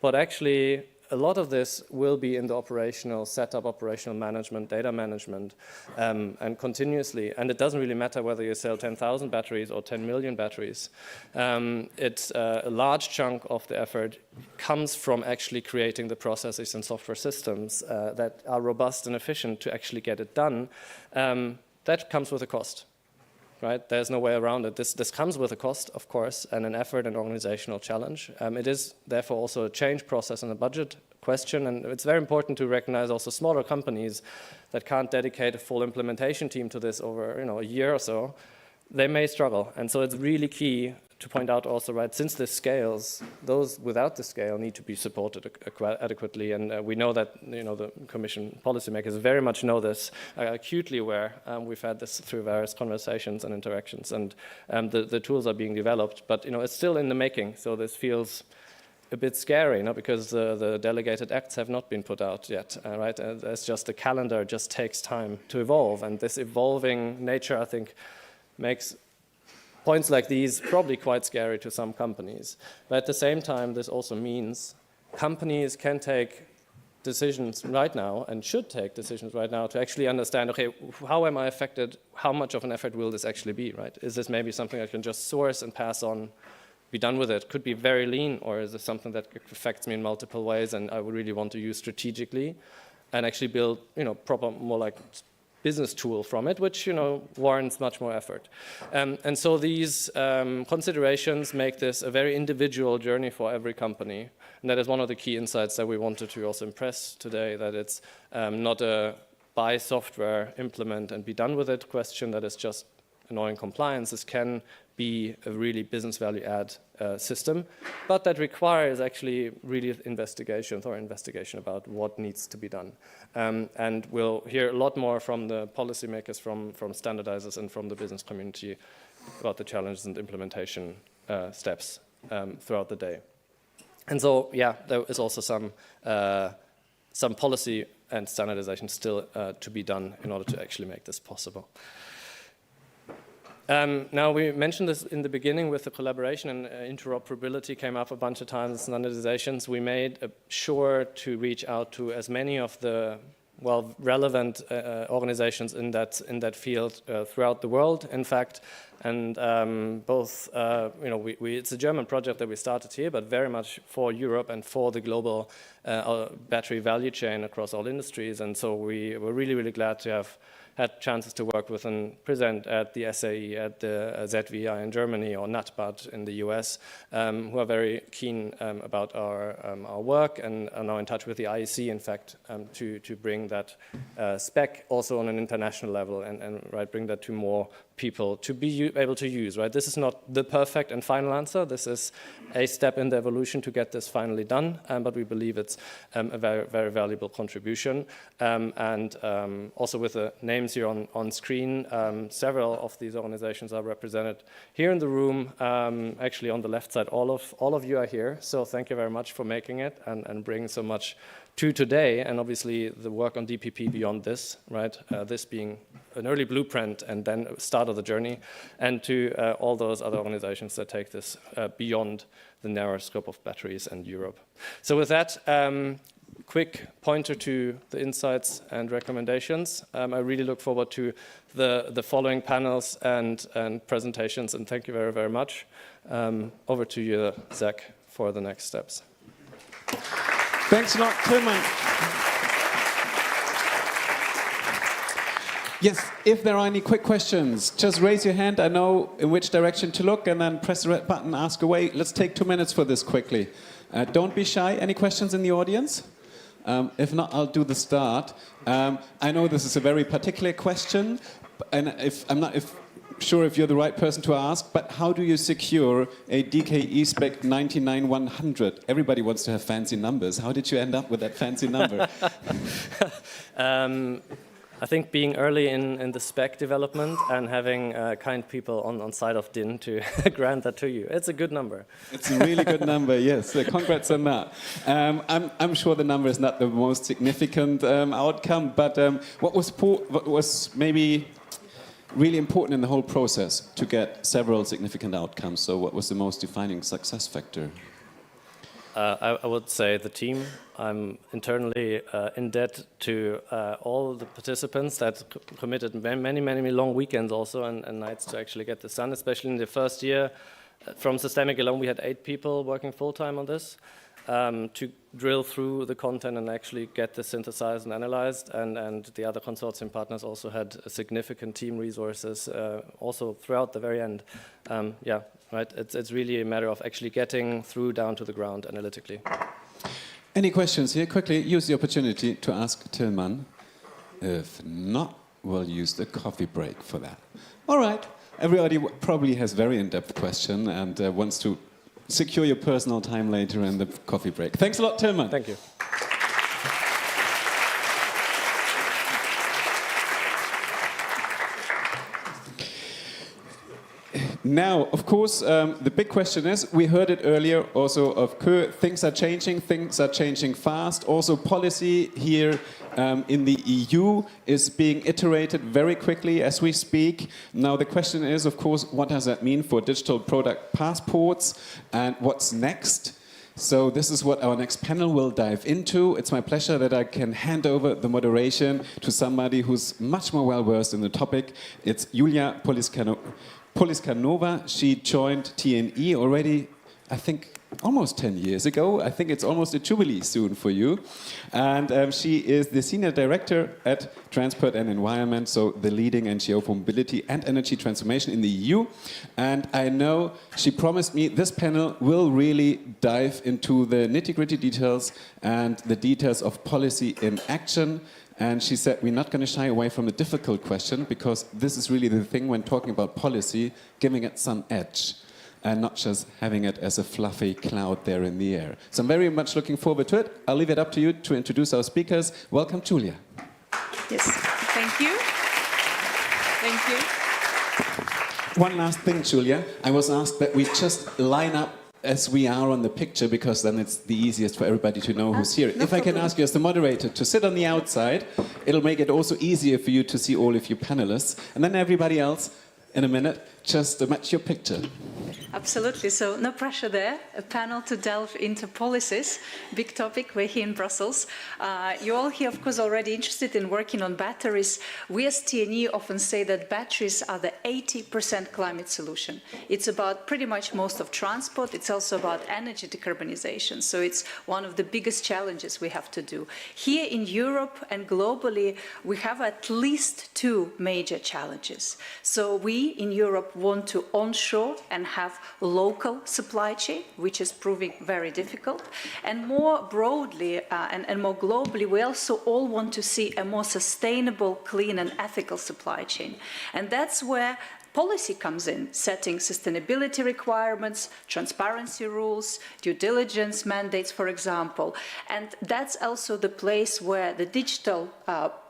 but actually a lot of this will be in the operational setup, operational management, data management, and continuously. And it doesn't really matter whether you sell 10,000 batteries or 10 million batteries. It's a large chunk of the effort comes from actually creating the processes and software systems that are robust and efficient to actually get it done. That comes with a cost. Right? There's no way around it. This comes with a cost, of course, and an effort and organizational challenge. It is therefore also a change process and a budget question, and it's very important to recognize also smaller companies that can't dedicate a full implementation team to this over a year or so. They may struggle, and so it's really key to point out also, right, since this scales, those without the scale need to be supported adequately, and we know that the Commission policymakers very much know this, acutely aware. We've had this through various conversations and interactions, and the tools are being developed, but it's still in the making. So this feels a bit scary, because the delegated acts have not been put out yet, right? It's just the calendar just takes time to evolve, and this evolving nature, I think, makes points like these probably quite scary to some companies. But at the same time, this also means companies can take decisions right now and should take decisions right now to actually understand, okay, how am I affected? How much of an effort will this actually be, right? Is this maybe something I can just source and pass on, be done with it? Could be very lean, or is this something that affects me in multiple ways and I would really want to use strategically and actually build, proper, more like business tool from it, which warrants much more effort. And so these considerations make this a very individual journey for every company. And that is one of the key insights that we wanted to also impress today, that it's not a buy software, implement, and be done with it question that is just annoying compliance. This can be a really business value add system, but that requires actually really investigation about what needs to be done. And we'll hear a lot more from the policymakers, from standardizers, and from the business community about the challenges and implementation steps throughout the day. And so, there is also some policy and standardization still to be done in order to actually make this possible. Now, we mentioned this in the beginning with the collaboration, and interoperability came up a bunch of times in standardizations. We made sure to reach out to as many of the relevant organizations in that field throughout the world, in fact. And it's a German project that we started here, but very much for Europe and for the global battery value chain across all industries. And so we were really, really glad to have had chances to work with and present at the SAE, at the ZVI in Germany, or NatBud in the US, who are very keen about our work and are now in touch with the IEC, in fact, to bring that spec also on an international level and right, bring that to more people to be able to use, right? This is not the perfect and final answer. This is a step in the evolution to get this finally done, but we believe it's a very, very valuable contribution. And also with the names here on screen, several of these organizations are represented here in the room. Actually, on the left side, all of you are here. So thank you very much for making it and bringing so much to today, and obviously the work on DPP beyond this, right? This being an early blueprint and then start of the journey, and to all those other organizations that take this beyond the narrow scope of batteries and Europe. So with that, quick pointer to the insights and recommendations. I really look forward to the following panels and presentations, and thank you very, very much. Over to you, Zach, for the next steps. Thanks a lot, Tilman. Yes, if there are any quick questions, just raise your hand. I know in which direction to look, and then press the red button, ask away. Let's take 2 minutes for this quickly. Don't be shy. Any questions in the audience? If not, I'll do the start. I know this is a very particular question, and I'm not sure if you're the right person to ask, but how do you secure a DKE spec 99100? Everybody wants to have fancy numbers. How did you end up with that fancy number? I think being early in the spec development and having kind people on side of DIN to grant that to you. It's a good number. It's a really good number, yes. Congrats on that. I'm sure the number is not the most significant outcome, but what was maybe really important in the whole process to get several significant outcomes? So what was the most defining success factor? I would say the team. I'm internally in debt to all the participants that committed many long weekends also and nights to actually get this done, especially in the first year. From Systemic alone, we had 8 people working full-time on this to drill through the content and actually get this synthesized and analyzed. And the other consortium partners also had significant team resources also throughout the very end. Yeah, right. It's really a matter of actually getting through down to the ground analytically. Any questions here? Quickly, use the opportunity to ask Tilman. If not, we'll use the coffee break for that. All right. Everybody probably has very in-depth question and wants to secure your personal time later in the coffee break. Thanks a lot, Tilman. Thank you. Now, of course, the big question is, we heard it earlier also of Kö, things are changing fast. Also policy here in the EU is being iterated very quickly as we speak. Now the question is, of course, what does that mean for digital product passports and what's next? So this is what our next panel will dive into. It's my pleasure that I can hand over the moderation to somebody who's much more well-versed in the topic. It's Julia Poliskanova. She joined TNE already, I think, almost 10 years ago. I think it's almost a jubilee soon for you. And she is the Senior Director at Transport and Environment, so the leading NGO for mobility and energy transformation in the EU. And I know she promised me this panel will really dive into the nitty-gritty details and the details of policy in action. And she said, we're not going to shy away from the difficult question, because this is really the thing when talking about policy, giving it some edge and not just having it as a fluffy cloud there in the air. So I'm very much looking forward to it. I'll leave it up to you to introduce our speakers. Welcome, Julia. Yes, thank you. Thank you. One last thing, Julia. I was asked that we just line up as we are on the picture, because then it's the easiest for everybody to know who's here. If I can ask you as the moderator to sit on the outside, it'll make it also easier for you to see all of you panelists. And then everybody else, in a minute, just match your picture. Absolutely. So no pressure there. A panel to delve into policies. Big topic. We're here in Brussels. You're all here, of course, already interested in working on batteries. We as TNE often say that batteries are the 80% climate solution. It's about pretty much most of transport. It's also about energy decarbonization. So it's one of the biggest challenges we have to do. Here in Europe and globally, we have at least two major challenges. So we in Europe want to onshore and have local supply chain, which is proving very difficult. And more broadly and more globally, we also all want to see a more sustainable, clean and ethical supply chain. And that's where policy comes in, setting sustainability requirements, transparency rules, due diligence mandates, for example. And that's also the place where the digital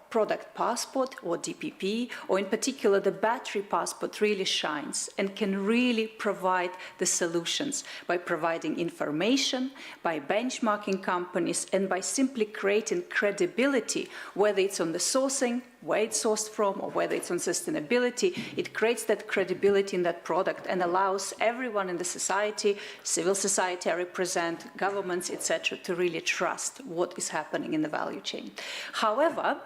product passport, or DPP, or in particular the battery passport really shines and can really provide the solutions by providing information, by benchmarking companies, and by simply creating credibility, whether it's on the sourcing, where it's sourced from, or whether it's on sustainability. It creates that credibility in that product and allows everyone in the society, civil society I represent, governments, etc., to really trust what is happening in the value chain. However,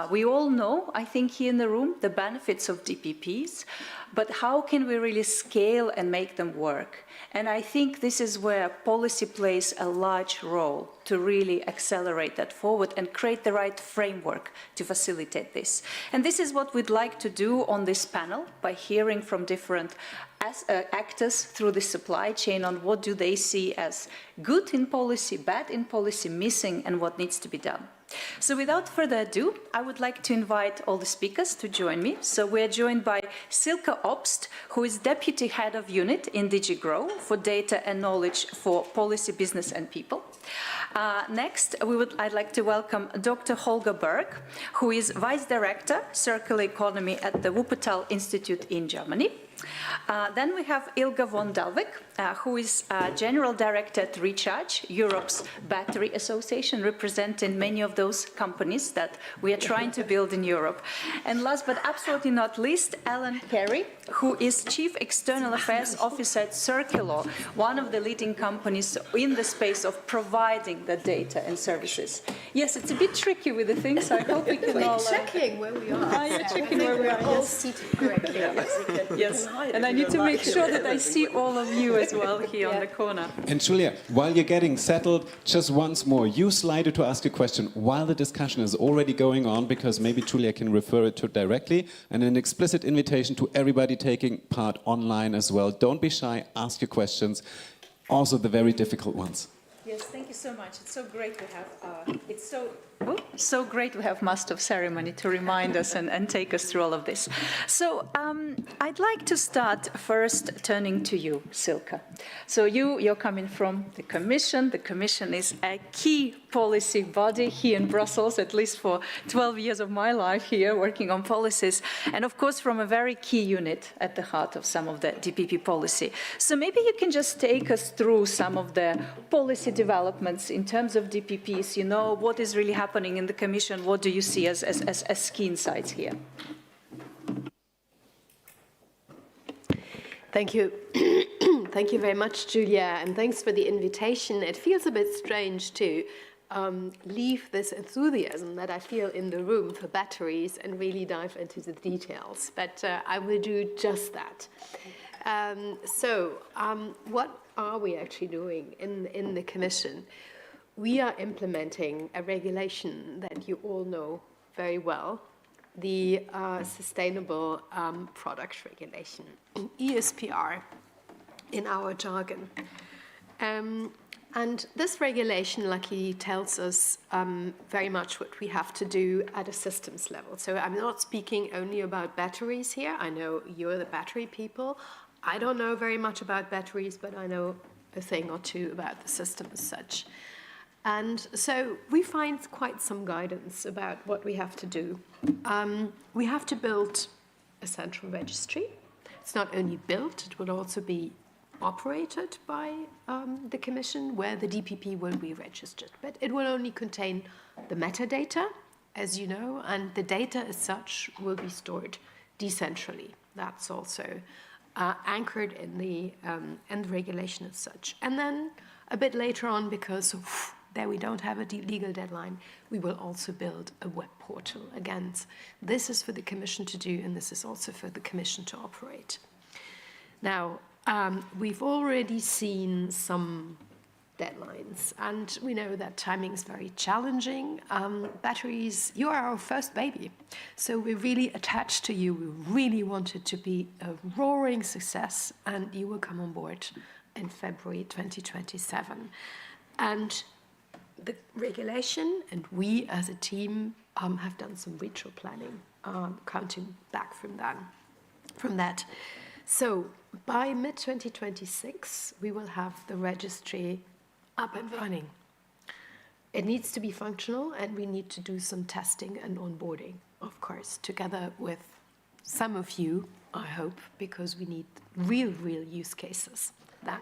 we all know, I think here in the room, the benefits of DPPs, but how can we really scale and make them work? And I think this is where policy plays a large role to really accelerate that forward and create the right framework to facilitate this. And this is what we'd like to do on this panel by hearing from different actors through the supply chain on what do they see as good in policy, bad in policy, missing, and what needs to be done. So without further ado, I would like to invite all the speakers to join me. So we're joined by Silke Obst, who is Deputy Head of Unit in DG Grow for Data and Knowledge for Policy, Business and People. Next, I'd like to welcome Dr. Holger Berg, who is Vice Director, Circular Economy at the Wuppertal Institute in Germany. Then we have Ilga von Dalvik, who is General Director at Recharge, Europe's battery association, representing many of those companies that we are trying to build in Europe. And last but absolutely not least, Alan Carey, who is Chief External Affairs Officer at Circular, one of the leading companies in the space of providing the data and services. Yes, it's a bit tricky with the things, so I hope we can all... checking where we are. You're checking where we are. All seated correctly. Yes. And I need to make sure that I see all of you as well here on the corner. And Julia, while you're getting settled, just once more, use Slido to ask a question while the discussion is already going on, because maybe Julia can refer it to directly, and an explicit invitation to everybody taking part online as well. Don't be shy, ask your questions, also the very difficult ones. Yes, thank you so much. It's so great to have, so great to have Master of Ceremony to remind us and take us through all of this. So I'd like to start first turning to you, Silke. So you're coming from the Commission. The Commission is a key policy body here in Brussels, at least for 12 years of my life here working on policies, and of course from a very key unit at the heart of some of the DPP policy. So maybe you can just take us through some of the policy developments in terms of DPPs, you know, what is really happening in the Commission, what do you see as key insights here? Thank you. Thank you very much, Julia, and thanks for the invitation. It feels a bit strange to leave this enthusiasm that I feel in the room for batteries and really dive into the details, but I will do just that. What are we actually doing in the Commission? We are implementing a regulation that you all know very well, the Sustainable Product Regulation, ESPR in our jargon. And this regulation luckily tells us very much what we have to do at a systems level. So I'm not speaking only about batteries here. I know you're the battery people. I don't know very much about batteries, but I know a thing or two about the system as such. And so we find quite some guidance about what we have to do. We have to build a central registry. It's not only built, it will also be operated by the Commission, where the DPP will be registered. But it will only contain the metadata, as you know, and the data as such will be stored decentrally. That's also anchored in the regulation as such. And then a bit later on, because there we don't have a legal deadline, we will also build a web portal. Again, this is for the Commission to do, and this is also for the Commission to operate. Now, we've already seen some deadlines, and we know that timing is very challenging. Batteries, you are our first baby, so we're really attached to you. We really want it to be a roaring success, and you will come on board in February 2027. And the regulation and we as a team have done some retro planning, counting back from that. So by mid-2026, we will have the registry up and running. It needs to be functional, and we need to do some testing and onboarding, of course, together with some of you, I hope, because we need real use cases then.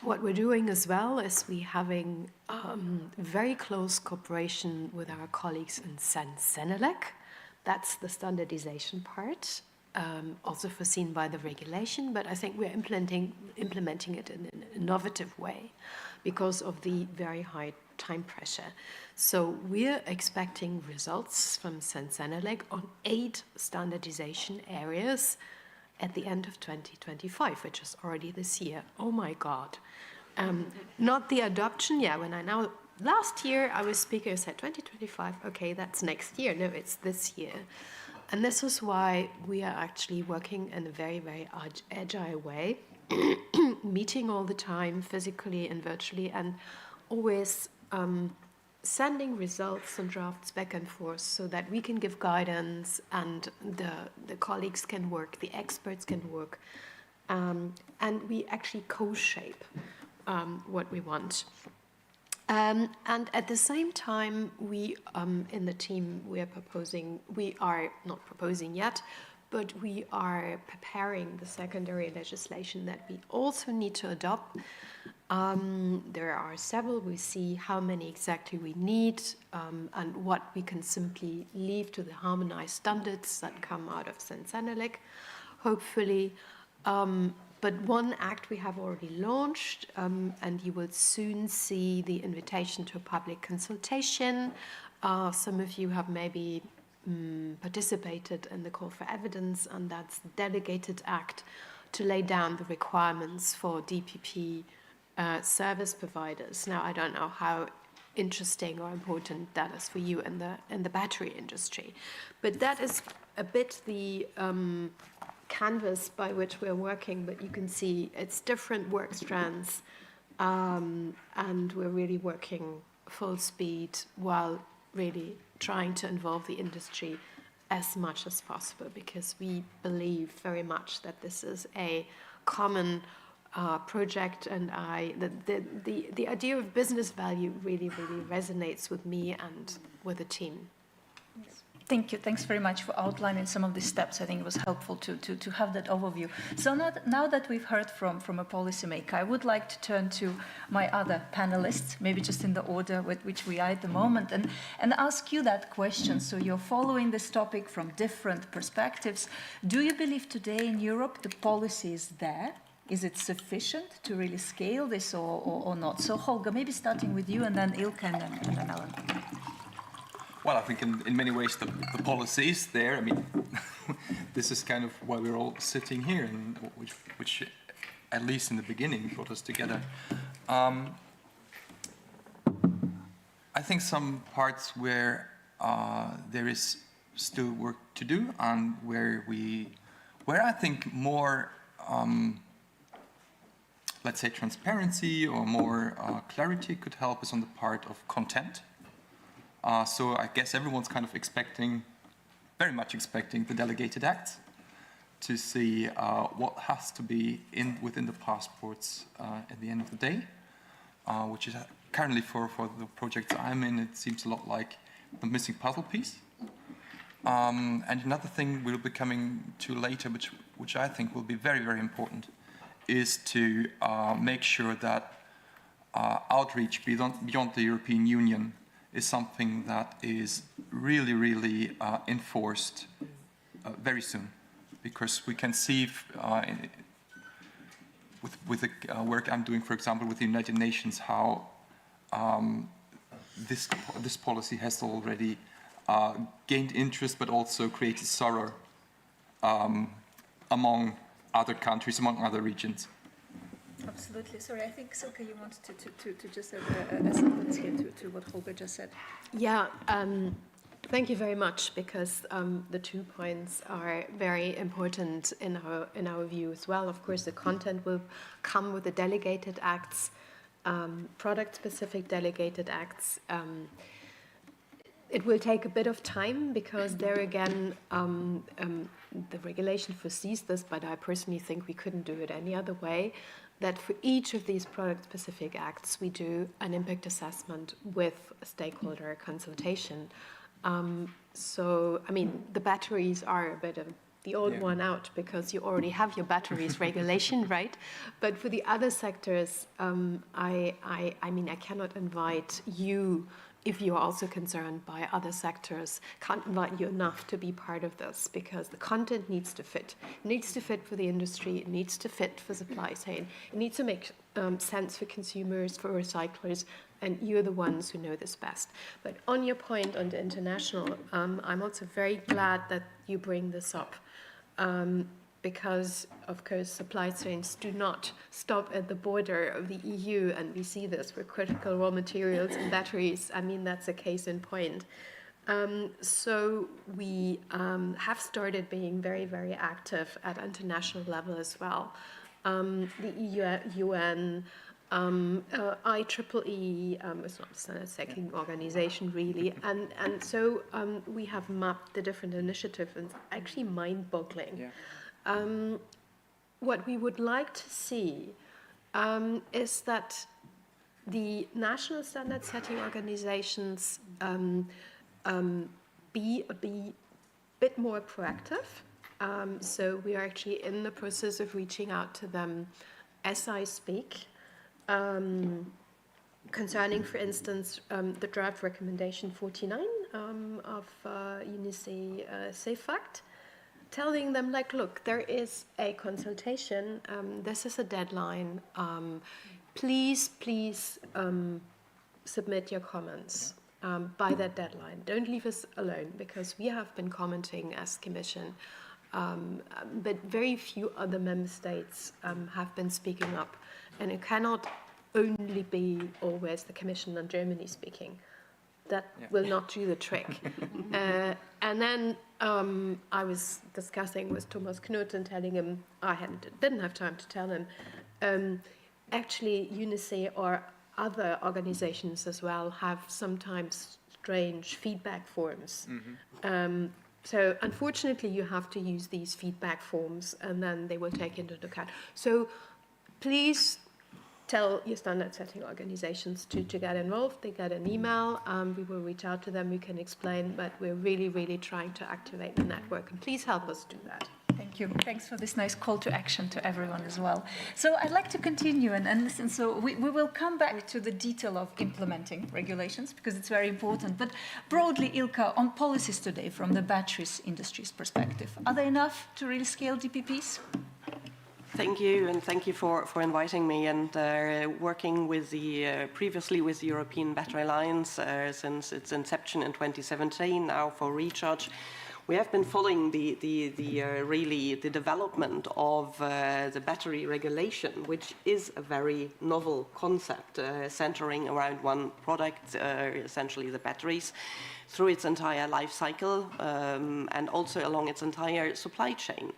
What we're doing as well is we're having very close cooperation with our colleagues in Senelec. That's the standardization part, also foreseen by the regulation, but I think we're implementing it in an innovative way because of the very high time pressure. So we're expecting results from Senelec on 8 standardization areas at the end of 2025, which is already this year. Oh my God. Not the adoption, last year I was speaking, I said 2025, okay, that's next year. No, it's this year. And this is why we are actually working in a very, very agile way, meeting all the time, physically and virtually, and always sending results and drafts back and forth so that we can give guidance and the colleagues can work, the experts can work, and we actually co-shape what we want. And at the same time, we in the team, we are not proposing yet, but we are preparing the secondary legislation that we also need to adopt. There are several. We see how many exactly we need and what we can simply leave to the harmonized standards that come out of Senelec, hopefully. But one act we have already launched, and you will soon see the invitation to a public consultation. Some of you have maybe participated in the call for evidence, and that's the delegated act to lay down the requirements for DPP service providers. Now, I don't know how interesting or important that is for you in the battery industry, but that is a bit the canvas by which we're working. But you can see it's different work strands, and we're really working full speed while really trying to involve the industry as much as possible, because we believe very much that this is a common project, and the idea of business value really resonates with me and with the team. Thank you. Thanks very much for outlining some of the steps. I think it was helpful to have that overview. So now that we've heard from a policymaker, I would like to turn to my other panelists, maybe just in the order with which we are at the moment, and ask you that question. So you're following this topic from different perspectives. Do you believe today in Europe the policy is there? Is it sufficient to really scale this or not? So Holger, maybe starting with you, and then Ilke, and then Alan. Well, I think in many ways the policy is there. I mean, this is kind of why we're all sitting here, and which at least in the beginning brought us together. I think some parts where there is still work to do, and where I think more, let's say, transparency or more clarity could help is on the part of content. So I guess everyone's kind of very much expecting the delegated acts to see what has to be within the passports at the end of the day, which is currently for the projects I'm in, it seems a lot like the missing puzzle piece. And another thing we'll be coming to later, which I think will be very, very important, is to make sure that outreach beyond the European Union is something that is really enforced very soon. because we can see with the work I'm doing, for example, with the United Nations, how this policy has already gained interest, but also created sorrow among other countries, among other regions. Absolutely. Sorry, I think, Silke, you wanted to just add a sentence here to what Holger just said. Yeah, thank you very much, because the 2 points are very important in our view as well. Of course, the content will come with the delegated acts, product-specific delegated acts. It will take a bit of time, because there again, the regulation foresees this, but I personally think we couldn't do it any other way, that for each of these product-specific acts, we do an impact assessment with stakeholder consultation. So, I mean, the batteries are a bit of the old one out, because you already have your batteries regulation, right? But for the other sectors, I mean, I cannot invite you, if you are also concerned by other sectors, can't invite you enough to be part of this, because the content needs to fit. It needs to fit for the industry, it needs to fit for supply chain, it needs to make sense for consumers, for recyclers, and you're the ones who know this best. But on your point on the international, I'm also very glad that you bring this up. Because, of course, supply chains do not stop at the border of the EU, and we see this for critical raw materials and batteries. I mean, that's a case in point. So we have started being very, very active at international level as well. The UN, IEEE, it's not a standard setting organization really, and so we have mapped the different initiatives, and it's actually mind-boggling. Yeah. What we would like to see is that the national standard setting organizations be a bit more proactive. So we are actually in the process of reaching out to them as I speak, concerning, for instance, the draft recommendation 49 of UNICE SafeAct, telling them, like, look, there is a consultation, this is a deadline, please submit your comments by that deadline. Don't leave us alone, because we have been commenting as Commission, but very few other member states have been speaking up, and it cannot only be always the Commission and Germany speaking. That will not do the trick. And then I was discussing with Thomas Knut and telling him, didn't have time to tell him, actually UNICE or other organizations as well have sometimes strange feedback forms. Mm-hmm. So unfortunately you have to use these feedback forms, and then they will take into account. So please tell your standard setting organizations to get involved. They get an email, we will reach out to them, we can explain, but we're really, really trying to activate the network, and please help us do that. Thank you. Thanks for this nice call to action to everyone as well. So I'd like to continue and listen. So we will come back to the detail of implementing regulations, because it's very important. But broadly, Ilka, on policies today from the batteries industry's perspective, are they enough to really scale DPPs? Thank you, and thank you for inviting me, and working with previously with the European Battery Alliance since its inception in 2017, now for Recharge. We have been following the development of the battery regulation, which is a very novel concept, centering around one product, essentially the batteries, through its entire life cycle, and also along its entire supply chain.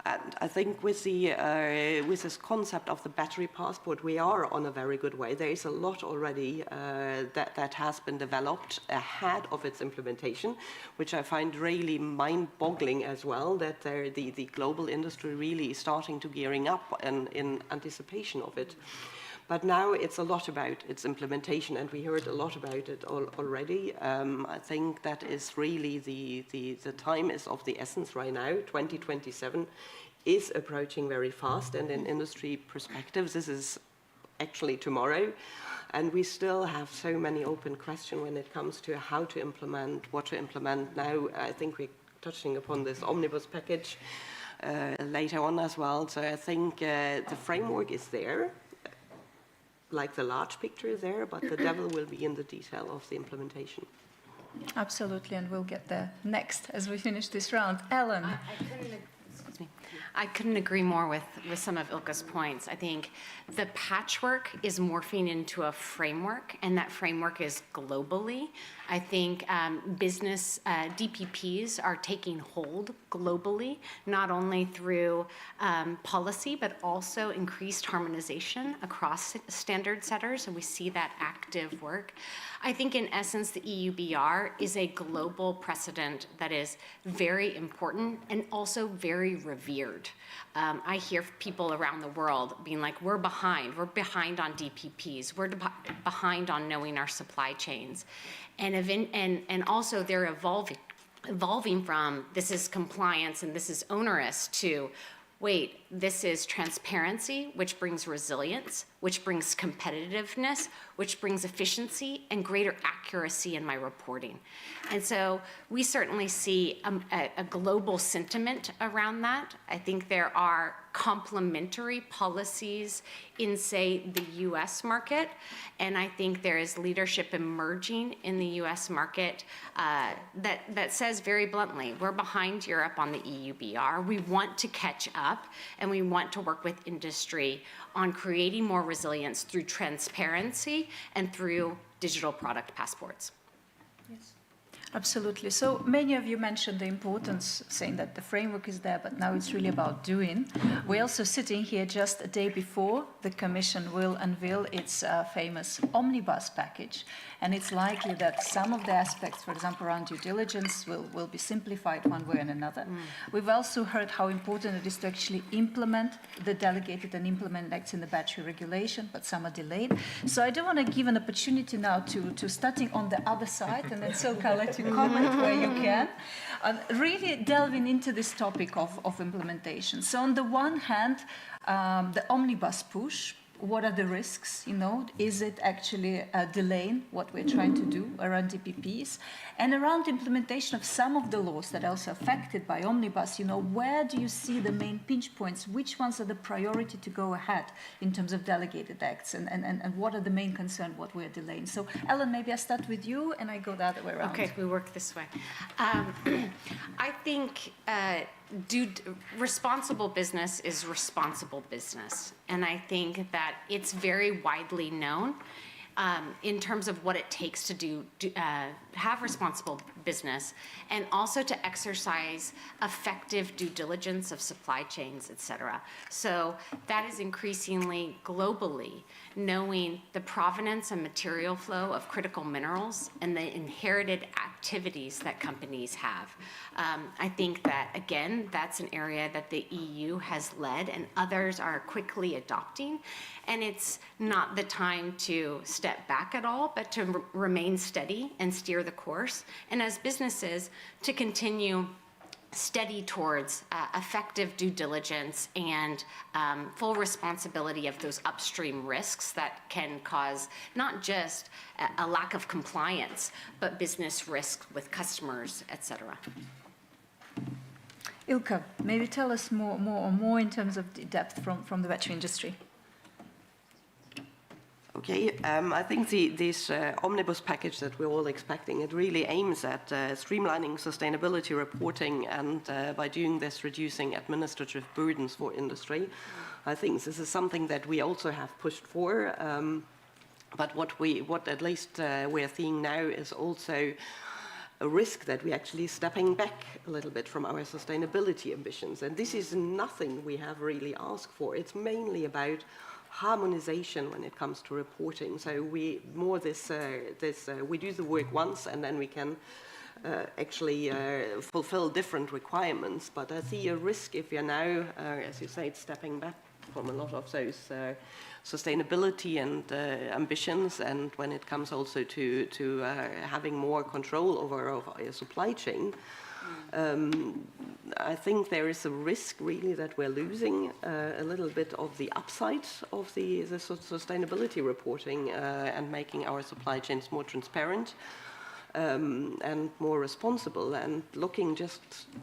And I think with this concept of the battery passport, we are on a very good way. There is a lot already that has been developed ahead of its implementation, which I find really mind-boggling as well, that the global industry really is starting to gearing up in anticipation of it. But now it's a lot about its implementation, and we heard a lot about it already. I think that is really the time is of the essence right now. 2027 is approaching very fast, and in industry perspectives, this is actually tomorrow. And we still have so many open questions when it comes to how to implement, what to implement. Now, I think we're touching upon this omnibus package. later on as well. So I think the framework is there, like the large picture is there, but the devil will be in the detail of the implementation. Absolutely, and we'll get there next as we finish this round. Ellen. I couldn't agree more with some of Ilka's points. I think the patchwork is morphing into a framework, and that framework is globally. I think business DPPs are taking hold globally, not only through policy, but also increased harmonization across standard setters, and we see that active work. I think in essence, the EUBR is a global precedent that is very important and also very revered. I hear people around the world being like, we're behind on DPPs, we're behind on knowing our supply chains. And also they're evolving from this is compliance and this is onerous to, wait, this is transparency, which brings resilience, which brings competitiveness, which brings efficiency and greater accuracy in my reporting. And so we certainly see a global sentiment around that. I think there are complementary policies in, say, the US market, and I think there is leadership emerging in the US market that says very bluntly, we're behind Europe on the EUBR. We want to catch up, and we want to work with industry on creating more resilience through transparency and through digital product passports. Yes. Absolutely. So many of you mentioned the importance, saying that the framework is there, but now it's really about doing. We're also sitting here just a day before the Commission will unveil its famous omnibus package. And it's likely that some of the aspects, for example, around due diligence will be simplified one way or another. We've also heard how important it is to actually implement the delegated and implement acts in the battery regulation, but some are delayed. So I do want to give an opportunity now to starting on the other side, and then Silka, let you comment where you can, really delving into this topic of implementation. So on the one hand, the omnibus push, what are the risks, you know? Is it actually delaying what we're trying to do around DPPs? And around implementation of some of the laws that are also affected by omnibus, you know, where do you see the main pinch points? Which ones are the priority to go ahead in terms of delegated acts? And what are the main concerns, what we're delaying? So Ellen, maybe I start with you and I go the other way around. Okay, we work this way. I think responsible business is responsible business. And I think that it's very widely known in terms of what it takes to have responsible business, and also to exercise effective due diligence of supply chains, et cetera. So that is increasingly globally knowing the provenance and material flow of critical minerals and the inherited activities that companies have. I think that, again, that's an area that the EU has led and others are quickly adopting. And it's not the time to step back at all, but to remain steady and steer the course. And as businesses, to continue steady towards effective due diligence and full responsibility of those upstream risks that can cause not just a lack of compliance, but business risk with customers, et cetera. Ilka, maybe tell us more in terms of the depth from the battery industry. Okay, I think this omnibus package that we're all expecting, it really aims at streamlining sustainability reporting and by doing this, reducing administrative burdens for industry. I think this is something that we also have pushed for, but what at least we're seeing now is also a risk that we're actually stepping back a little bit from our sustainability ambitions. And this is nothing we have really asked for. It's mainly about harmonization when it comes to reporting. So we do the work once and then we can actually fulfill different requirements. But I see a risk if you're now, as you say, stepping back from a lot of those sustainability and ambitions, and when it comes also to having more control over our supply chain. I think there is a risk really that we're losing a little bit of the upside of the sustainability reporting and making our supply chains more transparent. and more responsible, and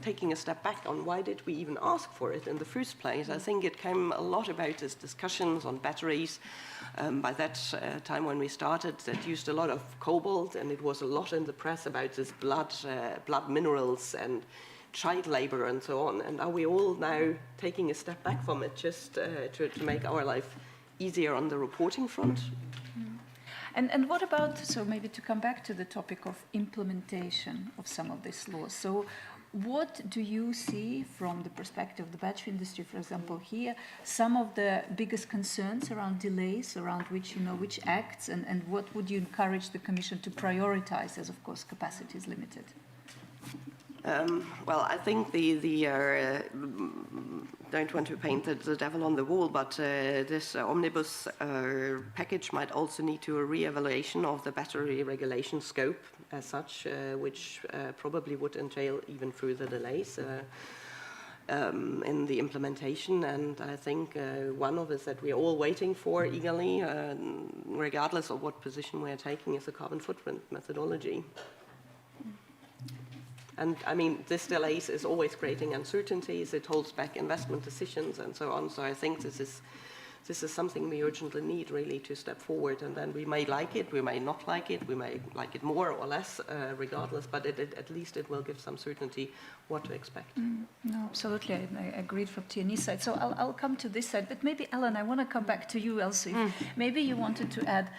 taking a step back on why did we even ask for it in the first place. I think it came a lot about these discussions on batteries. By that time when we started, that used a lot of cobalt, and it was a lot in the press about this blood minerals and child labor and so on. And are we all now taking a step back from it just to make our life easier on the reporting front? And what about, so maybe to come back to the topic of implementation of some of these laws. So what do you see from the perspective of the battery industry, for example, here, some of the biggest concerns around delays, around which, which acts, and what would you encourage the Commission to prioritize as, of course, capacity is limited? Well, I think don't want to paint the devil on the wall, but this omnibus package might also need to a re-evaluation of the battery regulation scope as such, which probably would entail even further delays in the implementation. And I think one of it that we are all waiting for eagerly, regardless of what position we are taking, is the carbon footprint methodology. And I mean, this delays is always creating uncertainties. It holds back investment decisions and so on. So I think this is something we urgently need really to step forward. And then we may like it, we may not like it, we may like it more or less, regardless. But at least it will give some certainty what to expect. No, absolutely. I agreed from TNE's side. So I'll come to this side. But maybe, Ellen, I want to come back to you, Elsie. Maybe you wanted to add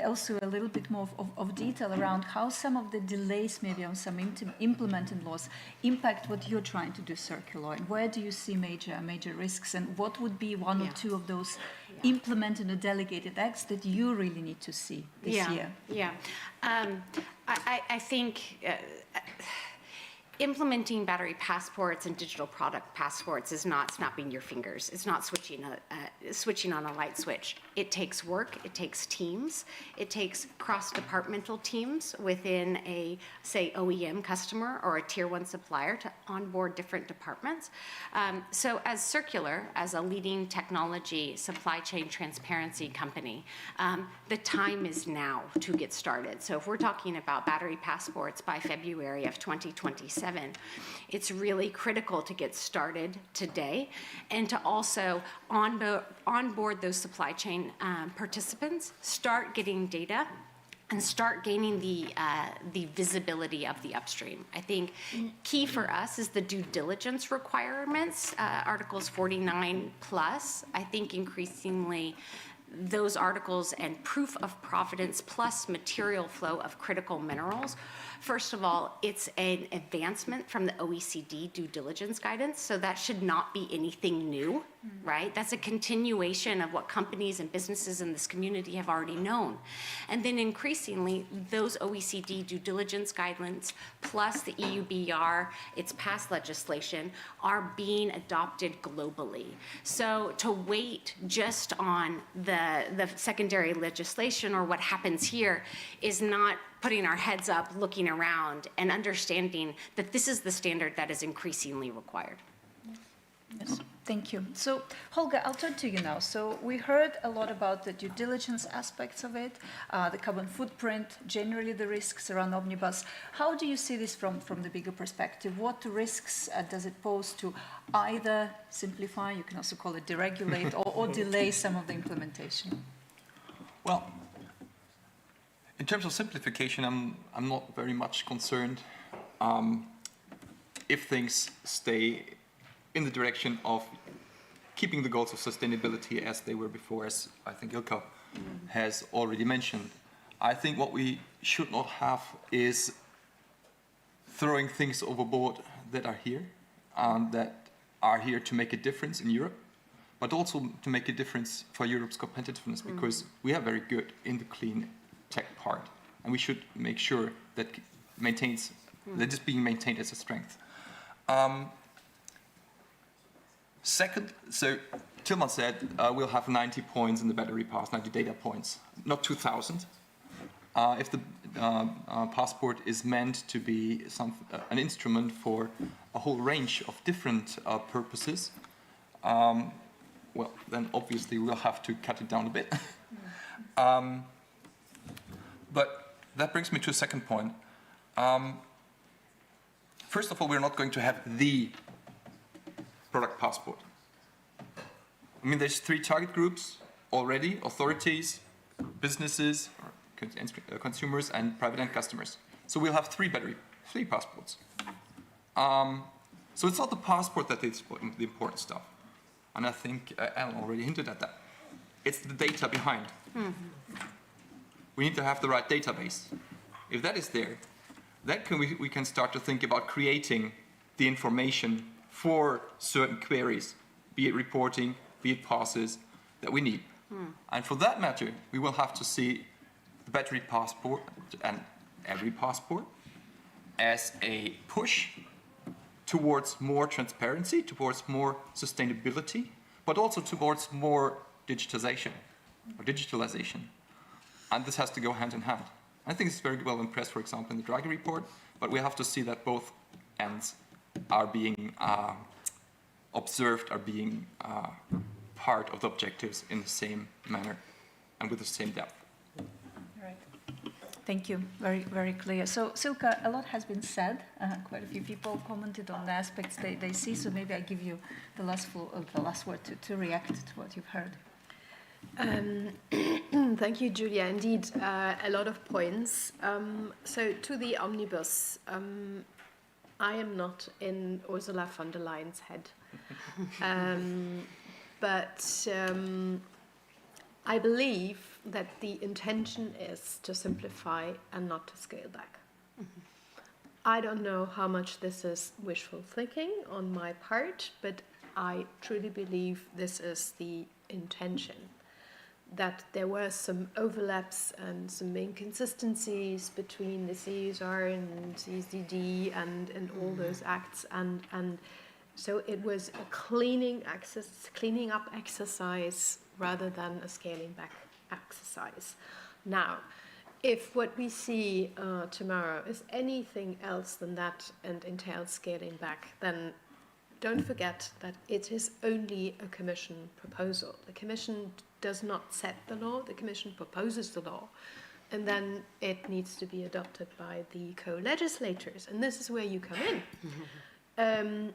also a little bit more of detail around how some of the delays maybe on some implementing laws impact what you're trying to do circular, and where do you see major risks, and what would be one or two of those implemented or delegated acts that you really need to see this year? I think implementing battery passports and digital product passports is not snapping your fingers. It's not switching on a light switch. It takes work, it takes teams, it takes cross-departmental teams within a, say, OEM customer or a tier 1 supplier to onboard different departments. So as Circular, as a leading technology supply chain transparency company, the time is now to get started. So if we're talking about battery passports by February of 2027, it's really critical to get started today and to also onboard those supply chain participants, start getting data, and start gaining the visibility of the upstream. I think key for us is the due diligence requirements, Articles 49 plus. I think increasingly those articles and proof of provenance plus material flow of critical minerals. First of all, it's an advancement from the OECD due diligence guidance, so that should not be anything new, right? That's a continuation of what companies and businesses in this community have already known. And then increasingly, those OECD due diligence guidelines plus the EUBR, its past legislation, are being adopted globally. So to wait just on the secondary legislation or what happens here is not putting our heads up, looking around, and understanding that this is the standard that is increasingly required. Yes, thank you. So, Holger, I'll turn to you now. So we heard a lot about the due diligence aspects of it, the carbon footprint, generally the risks around omnibus. How do you see this from the bigger perspective? What risks does it pose to either simplify, you can also call it deregulate, or delay some of the implementation? Well, in terms of simplification, I'm not very much concerned if things stay in the direction of keeping the goals of sustainability as they were before, as I think Ilka has already mentioned. I think what we should not have is throwing things overboard that are here to make a difference in Europe, but also to make a difference for Europe's competitiveness, because we are very good in the clean tech part, and we should make sure that that is being maintained as a strength. Second, so Tilman said we'll have 90 points in the battery pass, 90 data points, not 2,000. If the passport is meant to be an instrument for a whole range of different purposes, well, then obviously we'll have to cut it down a bit. But that brings me to a second point. First of all, we're not going to have the product passport. I mean, there's 3 target groups already: authorities, businesses, consumers, and private end customers. So we'll have 3 passports. So it's not the passport that is the important stuff. And I think Alan already hinted at that. It's the data behind. We need to have the right database. If that is there, then we can start to think about creating the information for certain queries, be it reporting, be it passes, that we need. And for that matter, we will have to see the battery passport and every passport as a push towards more transparency, towards more sustainability, but also towards more digitization or digitalization. And this has to go hand in hand. I think it's very well impressed, for example, in the Draghi report, but we have to see that both ends are being observed, are being part of the objectives in the same manner and with the same depth. Right. Thank you. Very, very clear. So, Silke, a lot has been said. Quite a few people commented on the aspects they see. So maybe I give you the last word to react to what you've heard. Thank you, Julia. Indeed, a lot of points. So to the omnibus, I am not in Ursula von der Leyen's head. But I believe that the intention is to simplify and not to scale back. I don't know how much this is wishful thinking on my part, but I truly believe this is the intention. That there were some overlaps and some inconsistencies between the CSR and CSDD and all those acts, and so it was a cleaning up exercise rather than a scaling back exercise. Now, if what we see tomorrow is anything else than that and entails scaling back, then don't forget that it is only a Commission proposal. The Commission does not set the law, the Commission proposes the law, and then it needs to be adopted by the co-legislators. And this is where you come in.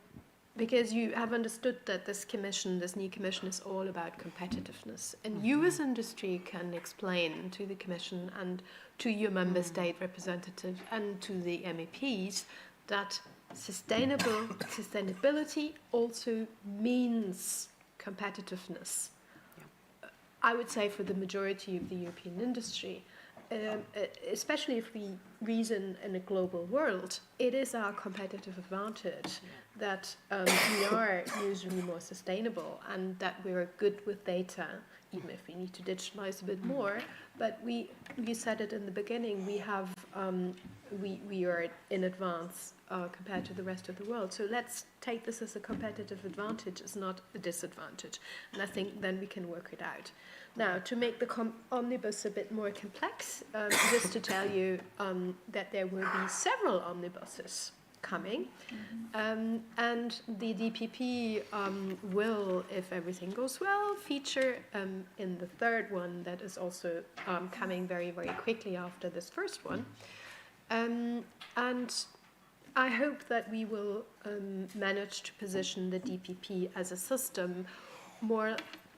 Because you have understood that this new commission is all about competitiveness. And you as industry can explain to the Commission and to your member state representatives and to the MEPs that sustainability also means competitiveness. I would say for the majority of the European industry, especially if we reason in a global world, it is our competitive advantage that we are usually more sustainable and that we are good with data, even if we need to digitalize a bit more. But you said it in the beginning, we have we are in advance compared to the rest of the world. So let's take this as a competitive advantage, it's not a disadvantage. And I think then we can work it out. Now, to make the omnibus a bit more complex, just to tell you that there will be several omnibuses coming, and the DPP will, if everything goes well, feature in the third one that is also coming very, very quickly after this first one. And I hope that we will manage to position the DPP as a system more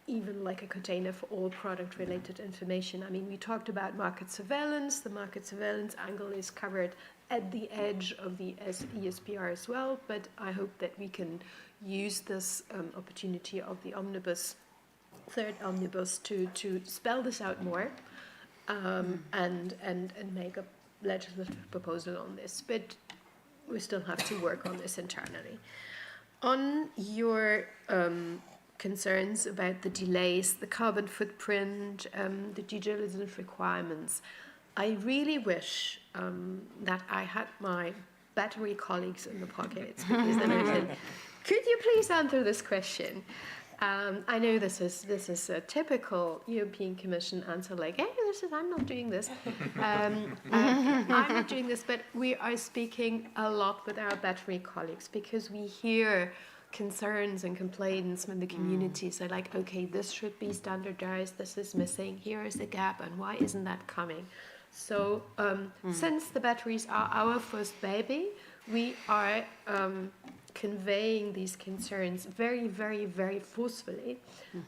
even like a container for all product-related information. I mean, we talked about market surveillance. The market surveillance angle is covered at the edge of the ESPR as well, but I hope that we can use this opportunity of the omnibus, third omnibus, to spell this out more and make a legislative proposal on this. But we still have to work on this internally. On your concerns about the delays, the carbon footprint, the due diligence requirements, I really wish that I had my battery colleagues in the pockets, because then I said, could you please answer this question? I know this is a typical European Commission answer, like, hey, I'm not doing this. I'm not doing this, but we are speaking a lot with our battery colleagues because we hear concerns and complaints when the communities are like, okay, this should be standardized, this is missing, here is the gap, and why isn't that coming? So since the batteries are our first baby, we are conveying these concerns very, very, very forcefully.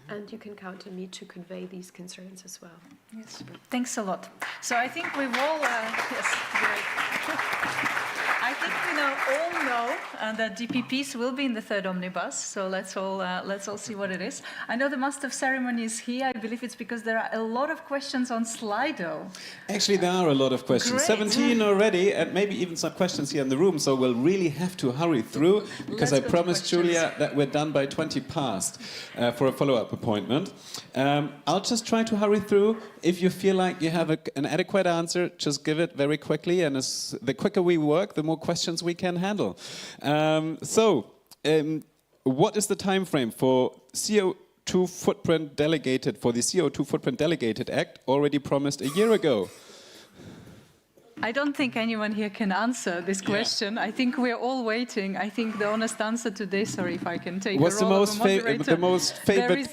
And you can count on me to convey these concerns as well. Yes, thanks a lot. So I think we've all, yes, great. I think we all know that DPPs will be in the third omnibus, so let's all see what it is. I know the Master of Ceremony is here. I believe it's because there are a lot of questions on Slido. Actually, there are a lot of questions. Great. 17 already, and maybe even some questions here in the room, so we'll really have to hurry through, because I promised Julia that we're done by 20 past for a follow-up appointment. I'll just try to hurry through. If you feel like you have an adequate answer, just give it very quickly, and the quicker we work, the more questions we can handle. What is the time frame for CO2 footprint delegated, for the CO2 footprint delegated act already promised a year ago? I don't think anyone here can answer this question. I think we're all waiting. I think the honest answer today, sorry if I can take What's the role of a moderator. the most favorite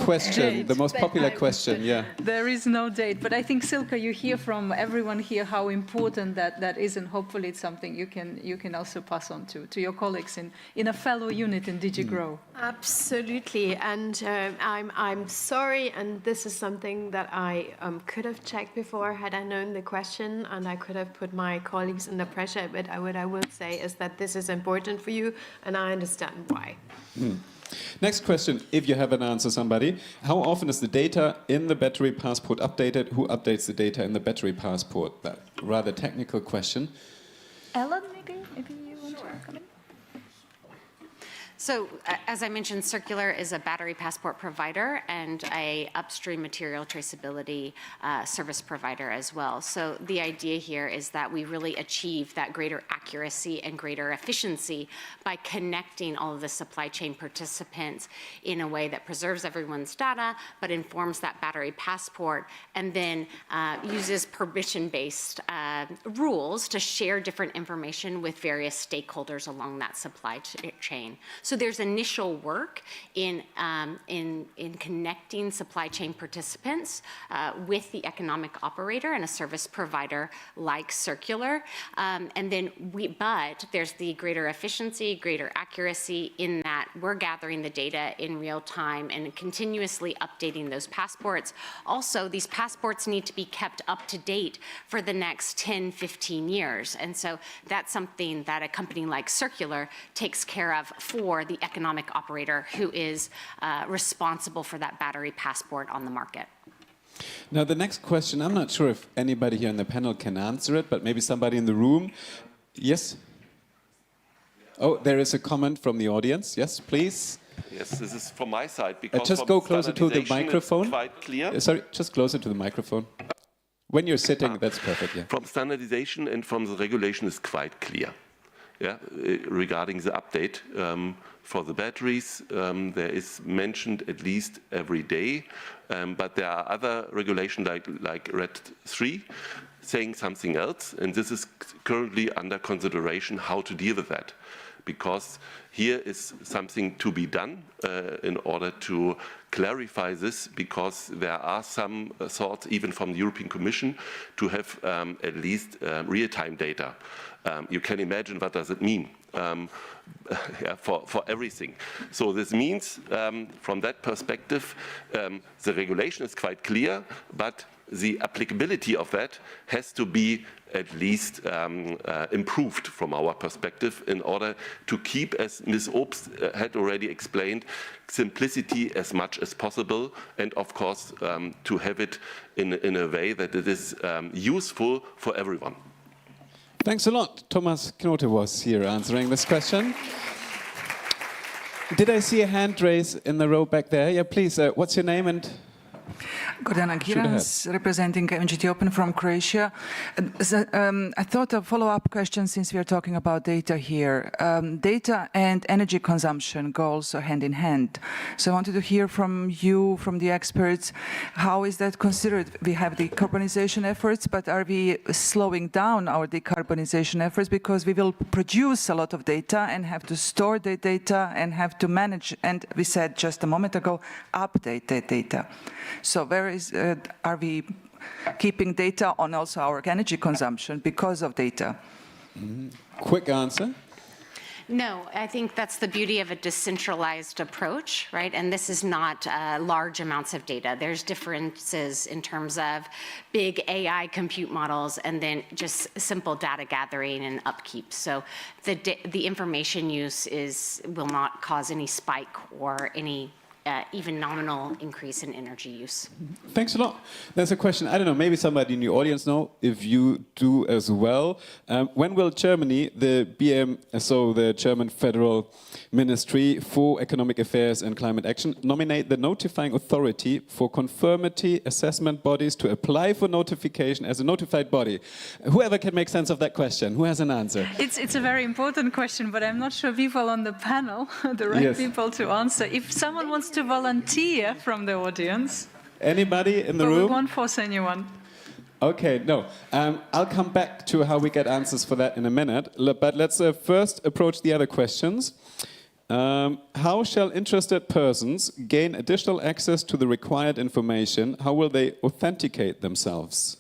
question, date. the most popular question, yeah. There is no date, but I think, Silke, you hear from everyone here how important that is, and hopefully it's something you can also pass on to your colleagues in a fellow unit in DG Grow. Absolutely, and I'm sorry, and this is something that I could have checked before had I known the question, and I could have put my colleagues under pressure, but what I will say is that this is important for you, and I understand why. Next question, if you have an answer, somebody. How often is the data in the battery passport updated? Who updates the data in the battery passport? That rather technical question. Ellen, maybe you want to come in? So, as I mentioned, Circular is a battery passport provider and a upstream material traceability service provider as well. So the idea here is that we really achieve that greater accuracy and greater efficiency by connecting all of the supply chain participants in a way that preserves everyone's data, but informs that battery passport, and then uses permission-based rules to share different information with various stakeholders along that supply chain. So there's initial work in connecting supply chain participants with the economic operator and a service provider like Circular. And then but there's the greater efficiency, greater accuracy in that we're gathering the data in real time and continuously updating those passports. Also, these passports need to be kept up to date for the next 10, 15 years. And so that's something that a company like Circular takes care of for the economic operator who is responsible for that battery passport on the market. Now, the next question, I'm not sure if anybody here on the panel can answer it, but maybe somebody in the room. Yes? Oh, there is a comment from the audience. Yes, please. Yes, this is from my side. Because just go closer to the microphone. It's quite clear. Sorry, just closer to the microphone. When you're sitting, that's perfect, yeah. From standardization and from the regulation is quite clear. Yeah, regarding the update for the batteries, there is mentioned at least every day, but there are other regulations like RED 3 saying something else, and this is currently under consideration how to deal with that, because here is something to be done in order to clarify this, because there are some thoughts even from the European Commission to have at least real-time data. You can imagine what does it mean for everything. So this means, from that perspective, the regulation is quite clear, but the applicability of that has to be at least improved from our perspective in order to keep, as Ms. Obst had already explained, simplicity as much as possible, and of course to have it in a way that it is useful for everyone. Thanks a lot. Thomas Knote was here answering this question. Did I see a hand raise in the row back there? Yeah, please. What's your name and... Gordana Girans, representing MGT Open from Croatia. I thought a follow-up question, since we are talking about data here. Data and energy consumption go also hand in hand. So I wanted to hear from you, from the experts, how is that considered? We have decarbonization efforts, but are we slowing down our decarbonization efforts because we will produce a lot of data and have to store the data and have to manage, and we said just a moment ago, update that data. So are we keeping data on also our energy consumption because of data? Quick answer. No, I think that's the beauty of a decentralized approach, right? And this is not large amounts of data. There's differences in terms of big AI compute models and then just simple data gathering and upkeep. So the information use will not cause any spike or any even nominal increase in energy use. Thanks a lot. There's a question. I don't know, maybe somebody in the audience know if you do as well. When will Germany, the German Federal Ministry for Economic Affairs and Climate Action, nominate the notifying authority for conformity assessment bodies to apply for notification as a notified body? Whoever can make sense of that question, who has an answer? It's a very important question, but I'm not sure people on the panel, the right people to answer. If someone wants to volunteer from the audience. Anybody in the room? room? We won't force anyone. Okay, no. I'll come back to how we get answers for that in a minute. But let's first approach the other questions. How shall interested persons gain additional access to the required information? How will they authenticate themselves?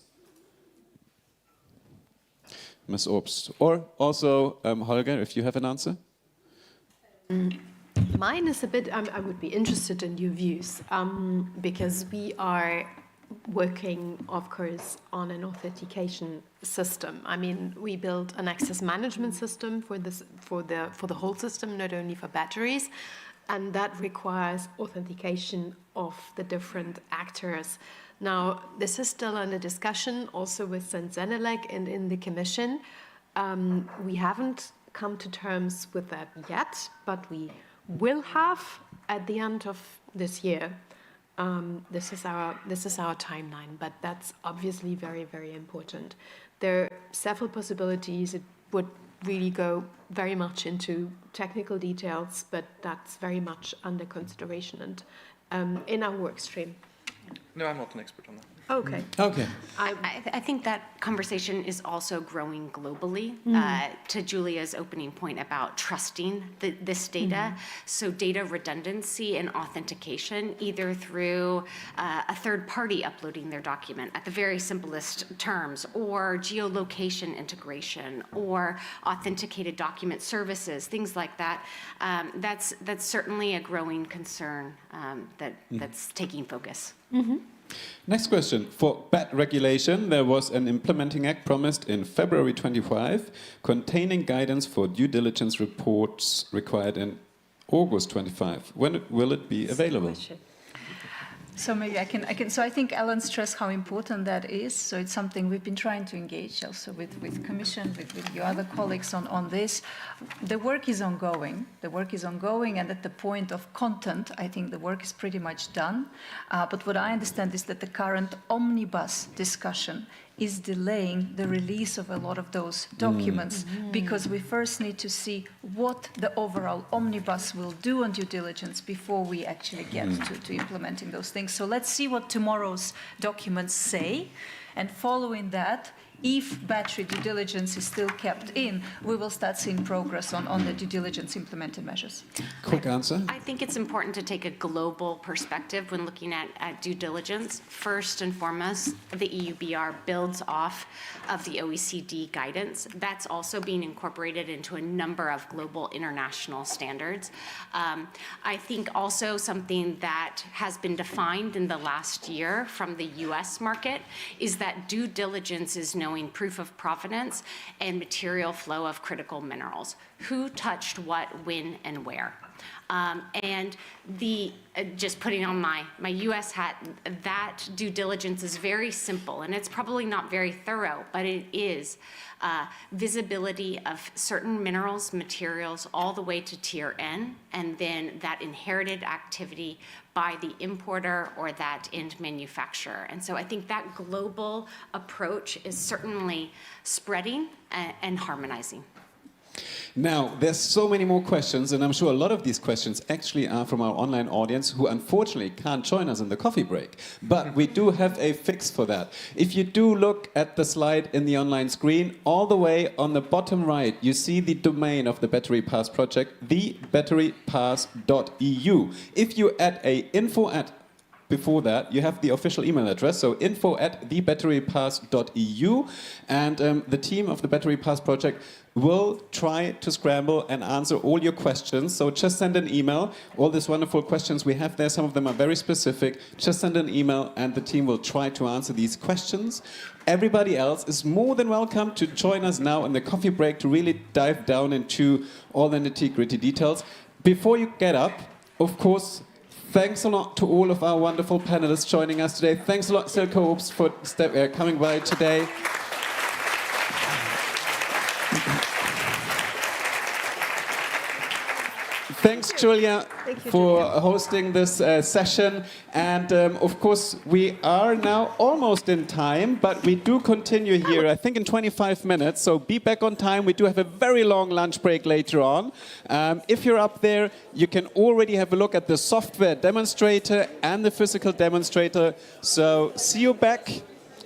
Ms. Obst. Or also, Holger, if you have an answer? Mine is a bit, I would be interested in your views, because we are working, of course, on an authentication system. I mean, we built an access management system for the whole system, not only for batteries, and that requires authentication of the different actors. Now, this is still under discussion, also with Sensenelec and in the Commission. We haven't come to terms with that yet, but we will have at the end of this year. This is our timeline, but that's obviously very, very important. There are several possibilities. It would really go very much into technical details, but that's very much under consideration and in our work stream. No, I'm not an expert on that. Okay. Okay. I think that conversation is also growing globally. To Julia's opening point about trusting this data, so data redundancy and authentication, either through a third party uploading their document at the very simplest terms, or geolocation integration, or authenticated document services, things like that. That's certainly a growing concern that's taking focus. Next question. For BAT regulation, there was an implementing act promised in February 25, containing guidance for due diligence reports required in August 25. When will it be available? So maybe I can. So I think Alan stressed how important that is. So it's something we've been trying to engage also with Commission, with your other colleagues on this. The work is ongoing. And at the point of content, I think the work is pretty much done. But what I understand is that the current omnibus discussion is delaying the release of a lot of those documents because we first need to see what the overall omnibus will do on due diligence before we actually get to implementing those things. So let's see what tomorrow's documents say, and following that, if battery due diligence is still kept in, we will start seeing progress on the due diligence implemented measures. Quick answer. I think it's important to take a global perspective when looking at due diligence. First and foremost, the EUBR builds off of the OECD guidance. That's also being incorporated into a number of global international standards. I think also something that has been defined in the last year from the US market is that due diligence is knowing proof of provenance and material flow of critical minerals. Who touched what, when, and where? And just putting on my US hat, that due diligence is very simple, and it's probably not very thorough, but it is visibility of certain minerals, materials, all the way to tier N, and then that inherited activity by the importer or that end manufacturer. And so I think that global approach is certainly spreading and harmonizing. Now, there's so many more questions, and I'm sure a lot of these questions actually are from our online audience who unfortunately can't join us in the coffee break. But we do have a fix for that. If you do look at the slide in the online screen, all the way on the bottom right, you see the domain of the Battery Pass project, thebatterypass.eu. If you add a info@ before that, you have the official email address, so info@thebatterypass.eu, and the team of the Battery Pass project will try to scramble and answer all your questions. So just send an email. All these wonderful questions we have there, some of them are very specific. Just send an email and the team will try to answer these questions. Everybody else is more than welcome to join us now in the coffee break to really dive down into all the nitty-gritty details. Before you get up, of course, thanks a lot to all of our wonderful panelists joining us today. Thanks a lot, Silke Obst, for coming by today. Thanks, Julia, for hosting this session. And of course, we are now almost in time, but we do continue here, I think in 25 minutes. So be back on time. We do have a very long lunch break later on. If you're up there, you can already have a look at the software demonstrator and the physical demonstrator. So see you back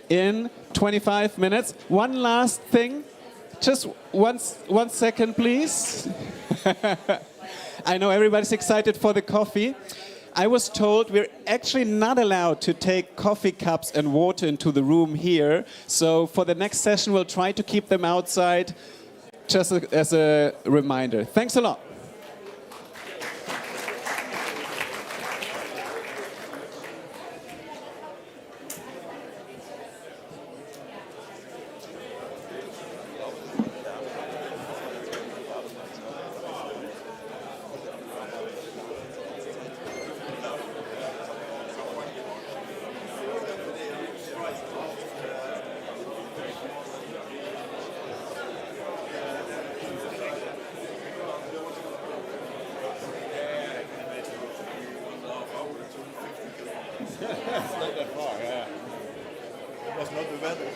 in 25 minutes. One last thing. Just one second, please. I know everybody's excited for the coffee. I was told we're actually not allowed to take coffee cups and water into the room here. So for the next session, we'll try to keep them outside, just as a reminder. Thanks a lot. It's not that far, yeah. It was not the weather.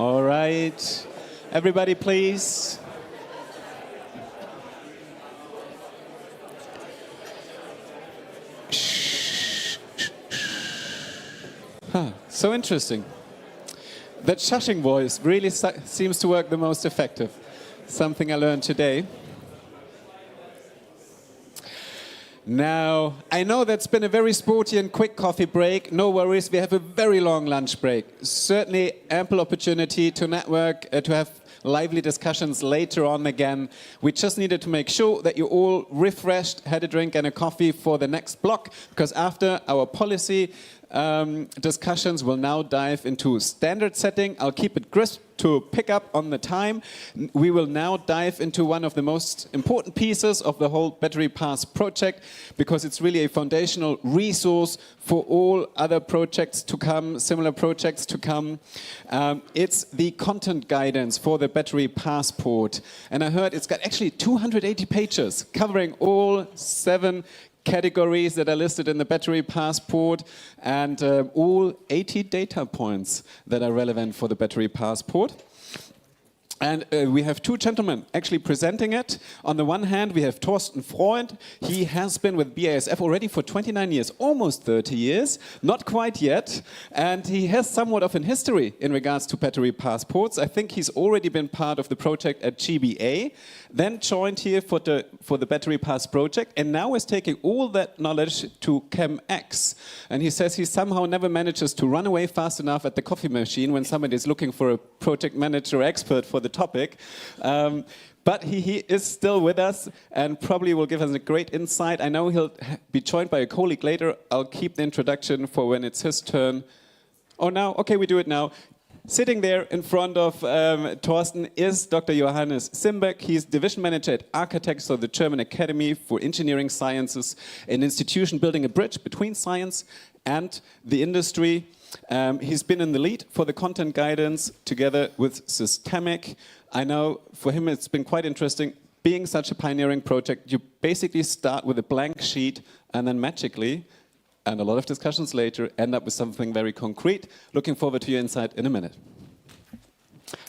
All right. Everybody, please. So interesting. That shushing voice really seems to work the most effective. Something I learned today. Now, I know that's been a very sporty and quick coffee break. No worries, we have a very long lunch break. Certainly ample opportunity to network, to have lively discussions later on again. We just needed to make sure that you all refreshed, had a drink and a coffee for the next block, because after our policy discussions, we'll now dive into standard setting. I'll keep it crisp to pick up on the time. We will now dive into one of the most important pieces of the whole Battery Pass project, because it's really a foundational resource for all other projects to come, similar projects to come. It's the content guidance for the Battery Passport. And I heard it's got actually 280 pages covering all 7 categories that are listed in the Battery Passport, and all 80 data points that are relevant for the Battery Passport. And we have 2 gentlemen actually presenting it. On the one hand, we have Thorsten Freund. He has been with BASF already for 29 years, almost 30 years, not quite yet. And he has somewhat of an history in regards to battery passports. I think he's already been part of the project at GBA, then joined here for the Battery Pass project, and now is taking all that knowledge to ChemX. And he says he somehow never manages to run away fast enough at the coffee machine when somebody is looking for a project manager expert for the topic. But he is still with us and probably will give us a great insight. I know he'll be joined by a colleague later. I'll keep the introduction for when it's his turn. Oh, now? Okay, we do it now. Sitting there in front of Thorsten is Dr. Johannes Simbeck. He's division manager at Architects of the German Academy for Engineering Sciences, an institution building a bridge between science and the industry. He's been in the lead for the content guidance together with Systemic. I know for him it's been quite interesting. Being such a pioneering project, you basically start with a blank sheet and then magically, and a lot of discussions later, end up with something very concrete. Looking forward to your insight in a minute.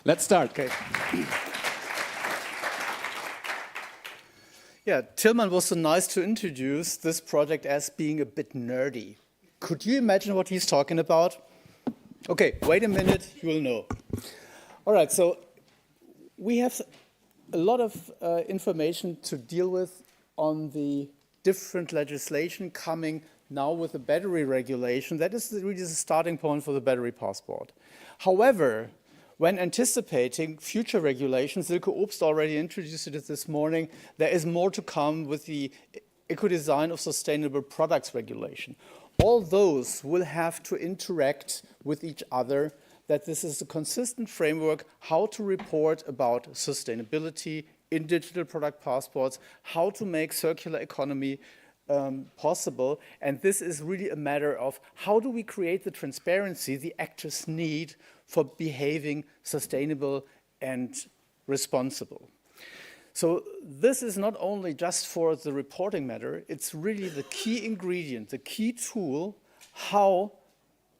Let's start. Okay. Yeah, Tilman was so nice to introduce this project as being a bit nerdy. Could you imagine what he's talking about? Okay, wait a minute, you will know. All right, so we have a lot of information to deal with on the different legislation coming now with the battery regulation. That is really the starting point for the battery passport. However, when anticipating future regulations, Silke Obst already introduced it this morning, there is more to come with the eco-design of sustainable products regulation. All those will have to interact with each other, that this is a consistent framework, how to report about sustainability in digital product passports, how to make circular economy possible. And this is really a matter of how do we create the transparency the actors need for behaving sustainable and responsible. So this is not only just for the reporting matter, it's really the key ingredient, the key tool, how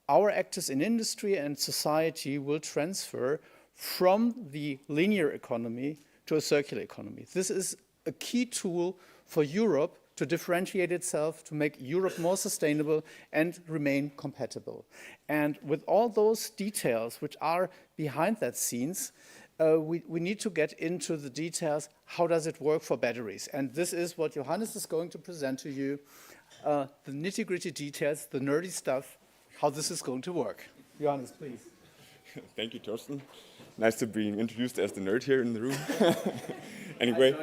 our actors in industry and society will transfer from the linear economy to a circular economy. This is a key tool for Europe to differentiate itself, to make Europe more sustainable and remain compatible. And with all those details which are behind that scenes, we need to get into the details. How does it work for batteries? And this is what Johannes is going to present to you, the nitty-gritty details, the nerdy stuff, how this is going to work. Johannes, please. Thank you, Thorsten. Nice to be introduced as the nerd here in the room. Anyway.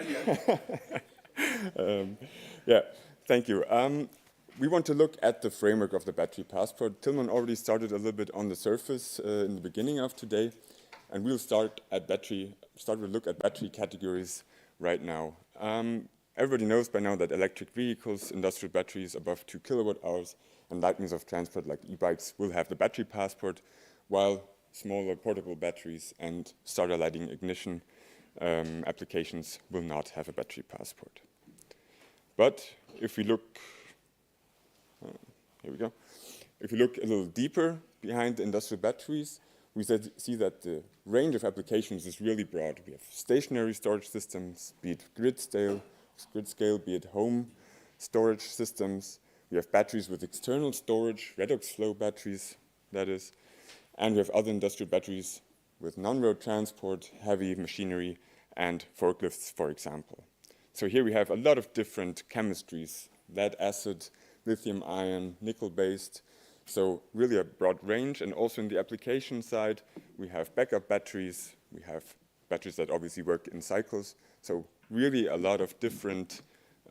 Yeah, thank you. We want to look at the framework of the battery passport. Tilman already started a little bit on the surface in the beginning of today, and we'll start with a look at battery categories right now. Everybody knows by now that electric vehicles, industrial batteries above 2 kilowatt hours, and light means of transport like e-bikes will have the battery passport, while smaller portable batteries and starter lighting ignition applications will not have a battery passport. But if we look, here we go. If we look a little deeper behind the industrial batteries, we see that the range of applications is really broad. We have stationary storage systems, be it grid scale, be it home storage systems. We have batteries with external storage, redox flow batteries, that is. And we have other industrial batteries with non-road transport, heavy machinery, and forklifts, for example. So here we have a lot of different chemistries, lead acid, lithium ion, nickel-based. So really a broad range. And also in the application side, we have backup batteries. We have batteries that obviously work in cycles. So really a lot of different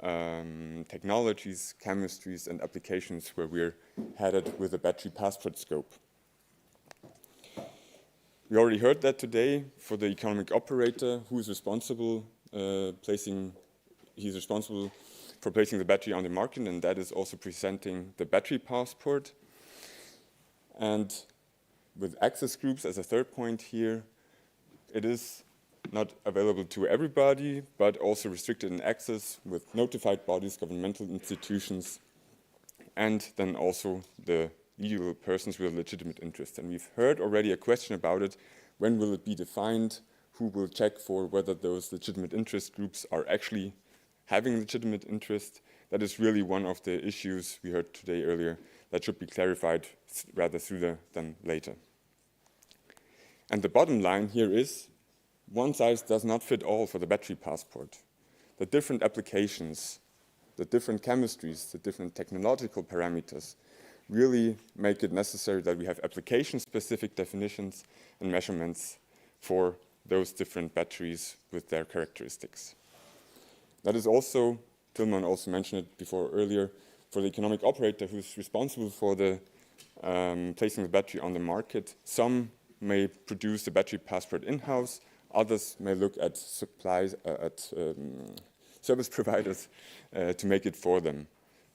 technologies, chemistries, and applications where we're headed with a battery passport scope. We already heard that today for the economic operator who's responsible he's responsible for placing the battery on the market, and that is also presenting the battery passport. And with access groups as a third point here, it is not available to everybody, but also restricted in access with notified bodies, governmental institutions, and then also the legal persons with a legitimate interest. And we've heard already a question about it. When will it be defined? Who will check for whether those legitimate interest groups are actually having legitimate interest? That is really one of the issues we heard today earlier that should be clarified rather sooner than later. And the bottom line here is, one size does not fit all for the battery passport. The different applications, the different chemistries, the different technological parameters really make it necessary that we have application-specific definitions and measurements for those different batteries with their characteristics. That is also, Tilman also mentioned it before earlier, for the economic operator who's responsible for the placing the battery on the market. Some may produce the battery passport in-house. Others may look at service providers to make it for them,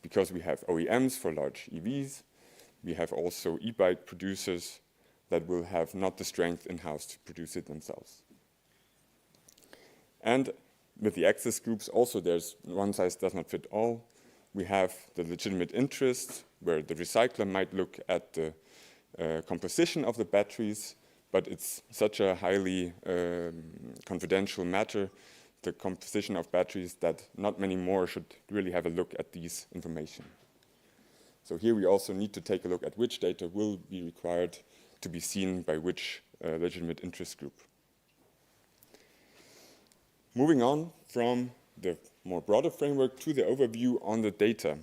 because we have OEMs for large EVs. We have also e-bike producers that will have not the strength in-house to produce it themselves. And with the access groups, also there's one size does not fit all. We have the legitimate interest, where the recycler might look at the composition of the batteries, but it's such a highly confidential matter, the composition of batteries, that not many more should really have a look at these information. So here we also need to take a look at which data will be required to be seen by which legitimate interest group. Moving on from the more broader framework to the overview on the data.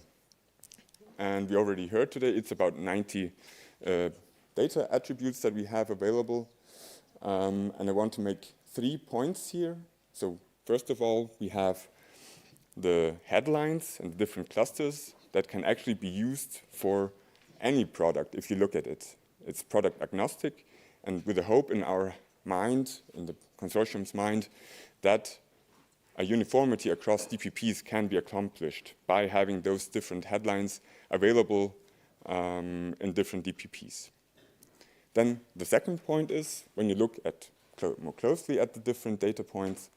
And we already heard today it's about 90 data attributes that we have available. And I want to make 3 points here. So first of all, we have the headlines and the different clusters that can actually be used for any product if you look at it. It's product agnostic, and with a hope in our mind, in the consortium's mind, that a uniformity across DPPs can be accomplished by having those different headlines available in different DPPs. Then the second point is, when you look at more closely at the different data points,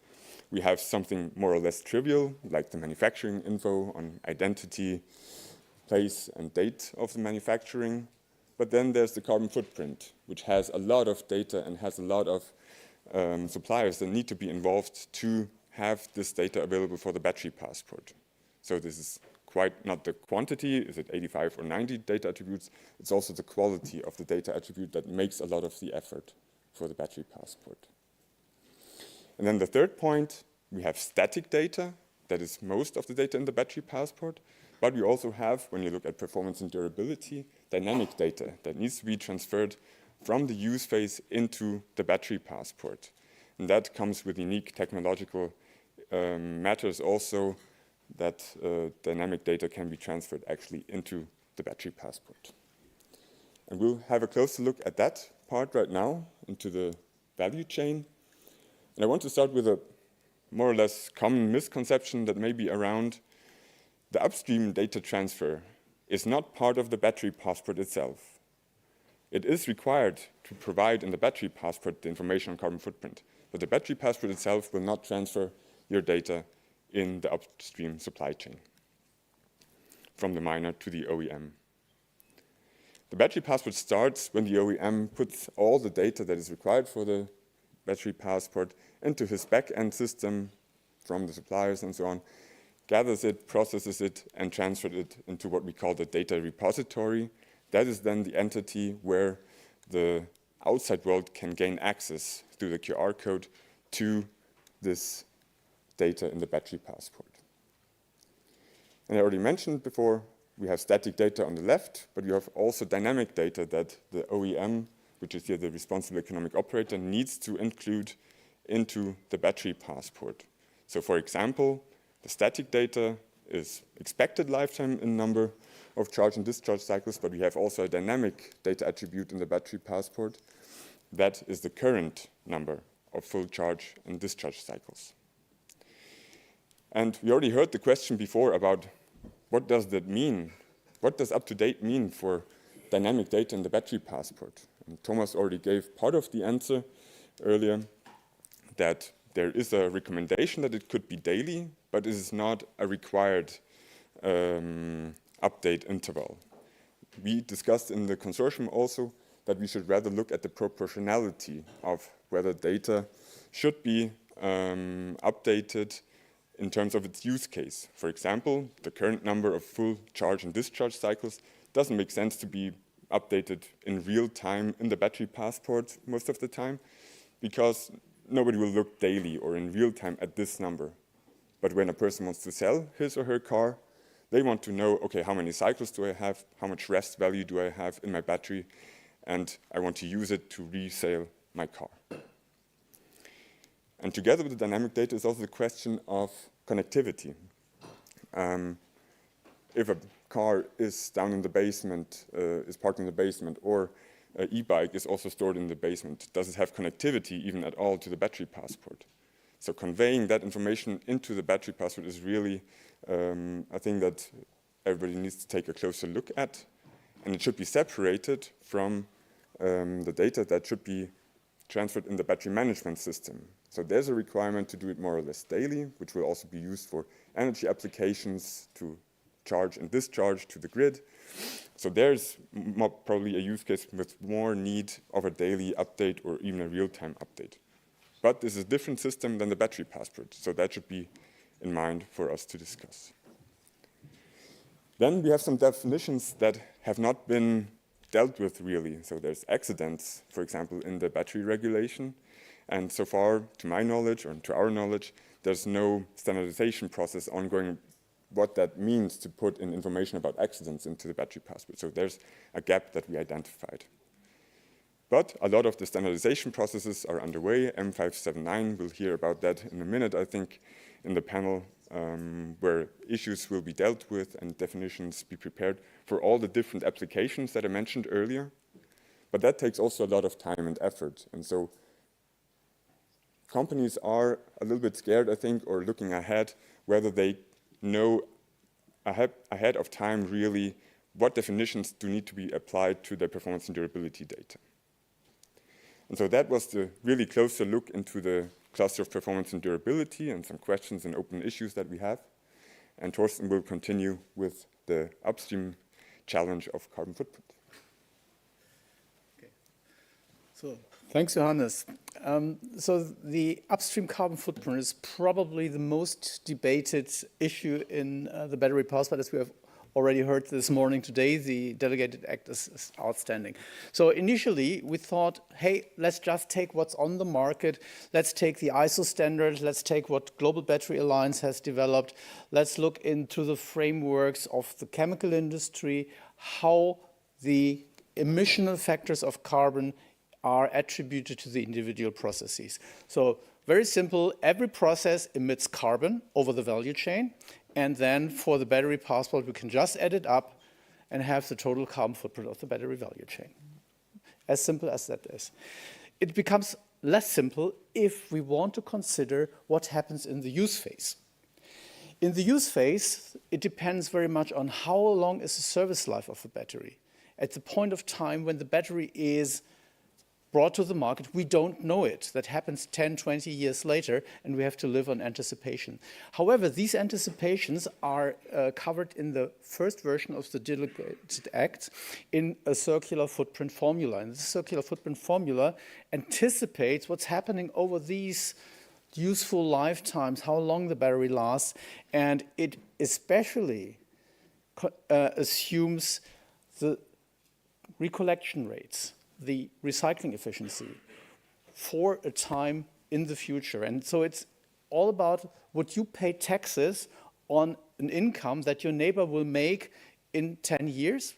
we have something more or less trivial, like the manufacturing info on identity, place, and date of the manufacturing. But then there's the carbon footprint, which has a lot of data and has a lot of suppliers that need to be involved to have this data available for the battery passport. So this is quite not the quantity, is it 85 or 90 data attributes, it's also the quality of the data attribute that makes a lot of the effort for the battery passport. And then the third point, we have static data, that is most of the data in the battery passport, but we also have, when you look at performance and durability, dynamic data that needs to be transferred from the use phase into the battery passport. And that comes with unique technological matters also, that dynamic data can be transferred actually into the battery passport. And we'll have a closer look at that part right now, into the value chain. And I want to start with a more or less common misconception that may be around the upstream data transfer is not part of the battery passport itself. It is required to provide in the battery passport the information on carbon footprint, but the battery passport itself will not transfer your data in the upstream supply chain from the miner to the OEM. The battery passport starts when the OEM puts all the data that is required for the battery passport into his back-end system from the suppliers and so on, gathers it, processes it, and transfers it into what we call the data repository. That is then the entity where the outside world can gain access through the QR code to this data in the battery passport. And I already mentioned before, we have static data on the left, but you have also dynamic data that the OEM, which is here the responsible economic operator, needs to include into the battery passport. So for example, the static data is expected lifetime in number of charge and discharge cycles, but we have also a dynamic data attribute in the battery passport. That is the current number of full charge and discharge cycles. And we already heard the question before about what does that mean? What does up-to-date mean for dynamic data in the battery passport? And Thomas already gave part of the answer earlier, that there is a recommendation that it could be daily, but it is not a required update interval. We discussed in the consortium also that we should rather look at the proportionality of whether data should be updated in terms of its use case. For example, the current number of full charge and discharge cycles doesn't make sense to be updated in real time in the battery passport most of the time, because nobody will look daily or in real time at this number. But when a person wants to sell his or her car, they want to know, okay, how many cycles do I have? How much rest value do I have in my battery? And I want to use it to resell my car. And together with the dynamic data is also the question of connectivity. If a car is down in the basement, is parked in the basement, or an e-bike is also stored in the basement, does it have connectivity even at all to the battery passport? So conveying that information into the battery passport is really a thing that everybody needs to take a closer look at. And it should be separated from the data that should be transferred in the battery management system. So there's a requirement to do it more or less daily, which will also be used for energy applications to charge and discharge to the grid. So there's probably a use case with more need of a daily update or even a real-time update. But this is a different system than the battery passport, so that should be in mind for us to discuss. Then we have some definitions that have not been dealt with really. So there's accidents, for example, in the battery regulation. And so far, to my knowledge, or to our knowledge, there's no standardization process ongoing what that means to put in information about accidents into the battery passport. So there's a gap that we identified. But a lot of the standardization processes are underway. M579, we'll hear about that in a minute, I think, in the panel, where issues will be dealt with and definitions be prepared for all the different applications that I mentioned earlier. But that takes also a lot of time and effort. And so companies are a little bit scared, I think, or looking ahead, whether they know ahead of time really what definitions do need to be applied to their performance and durability data. And so that was the really closer look into the cluster of performance and durability and some questions and open issues that we have. And Torsten will continue with the upstream challenge of carbon footprint. Okay. So thanks, Johannes. So the upstream carbon footprint is probably the most debated issue in the battery passport, as we have already heard this morning today. The delegated act is outstanding. So initially we thought, hey, let's just take what's on the market. Let's take the ISO standard. Let's take what Global Battery Alliance has developed. Let's look into the frameworks of the chemical industry, how the emission factors of carbon are attributed to the individual processes. So very simple, every process emits carbon over the value chain. And then for the battery passport, we can just add it up and have the total carbon footprint of the battery value chain. As simple as that is. It becomes less simple if we want to consider what happens in the use phase. In the use phase, it depends very much on how long is the service life of the battery. At the point of time when the battery is brought to the market, we don't know it. That happens 10, 20 years later, and we have to live on anticipation. However, these anticipations are covered in the first version of the Delegated Act in a circular footprint formula. And this circular footprint formula anticipates what's happening over these useful lifetimes, how long the battery lasts, and it especially assumes the recollection rates, the recycling efficiency for a time in the future. And so it's all about what you pay taxes on an income that your neighbor will make in 10 years.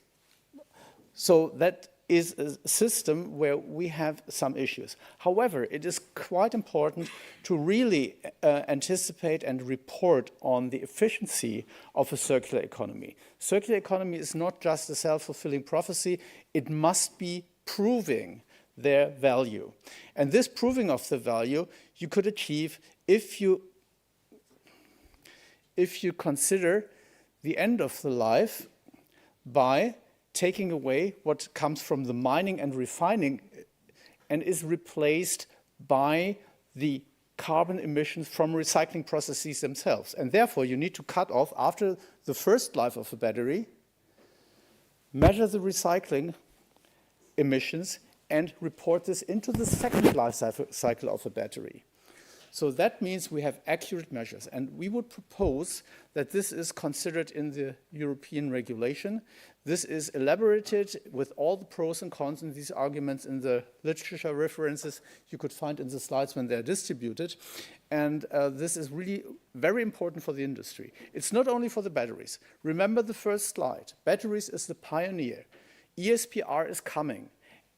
So that is a system where we have some issues. However, it is quite important to really anticipate and report on the efficiency of a circular economy. Circular economy is not just a self-fulfilling prophecy, it must be proving their value. And this proving of the value you could achieve if you consider the end of the life by taking away what comes from the mining and refining and is replaced by the carbon emissions from recycling processes themselves. And therefore, you need to cut off, after the first life of a battery, measure the recycling emissions and report this into the second life cycle of a battery. So that means we have accurate measures, and we would propose that this is considered in the European regulation. This is elaborated with all the pros and cons and these arguments in the literature references you could find in the slides when they're distributed. And this is really very important for the industry. It's not only for the batteries. Remember the first slide. Batteries is the pioneer. ESPR is coming.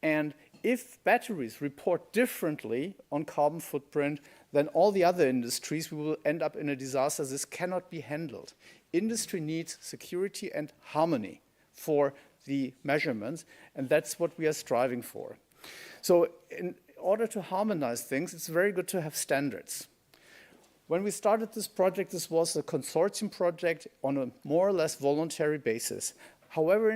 And if batteries report differently on carbon footprint than all the other industries, we will end up in a disaster. This cannot be handled. Industry needs security and harmony for the measurements, and that's what we are striving for. So in order to harmonize things, it's very good to have standards. When we started this project, this was a consortium project on a more or less voluntary basis. However,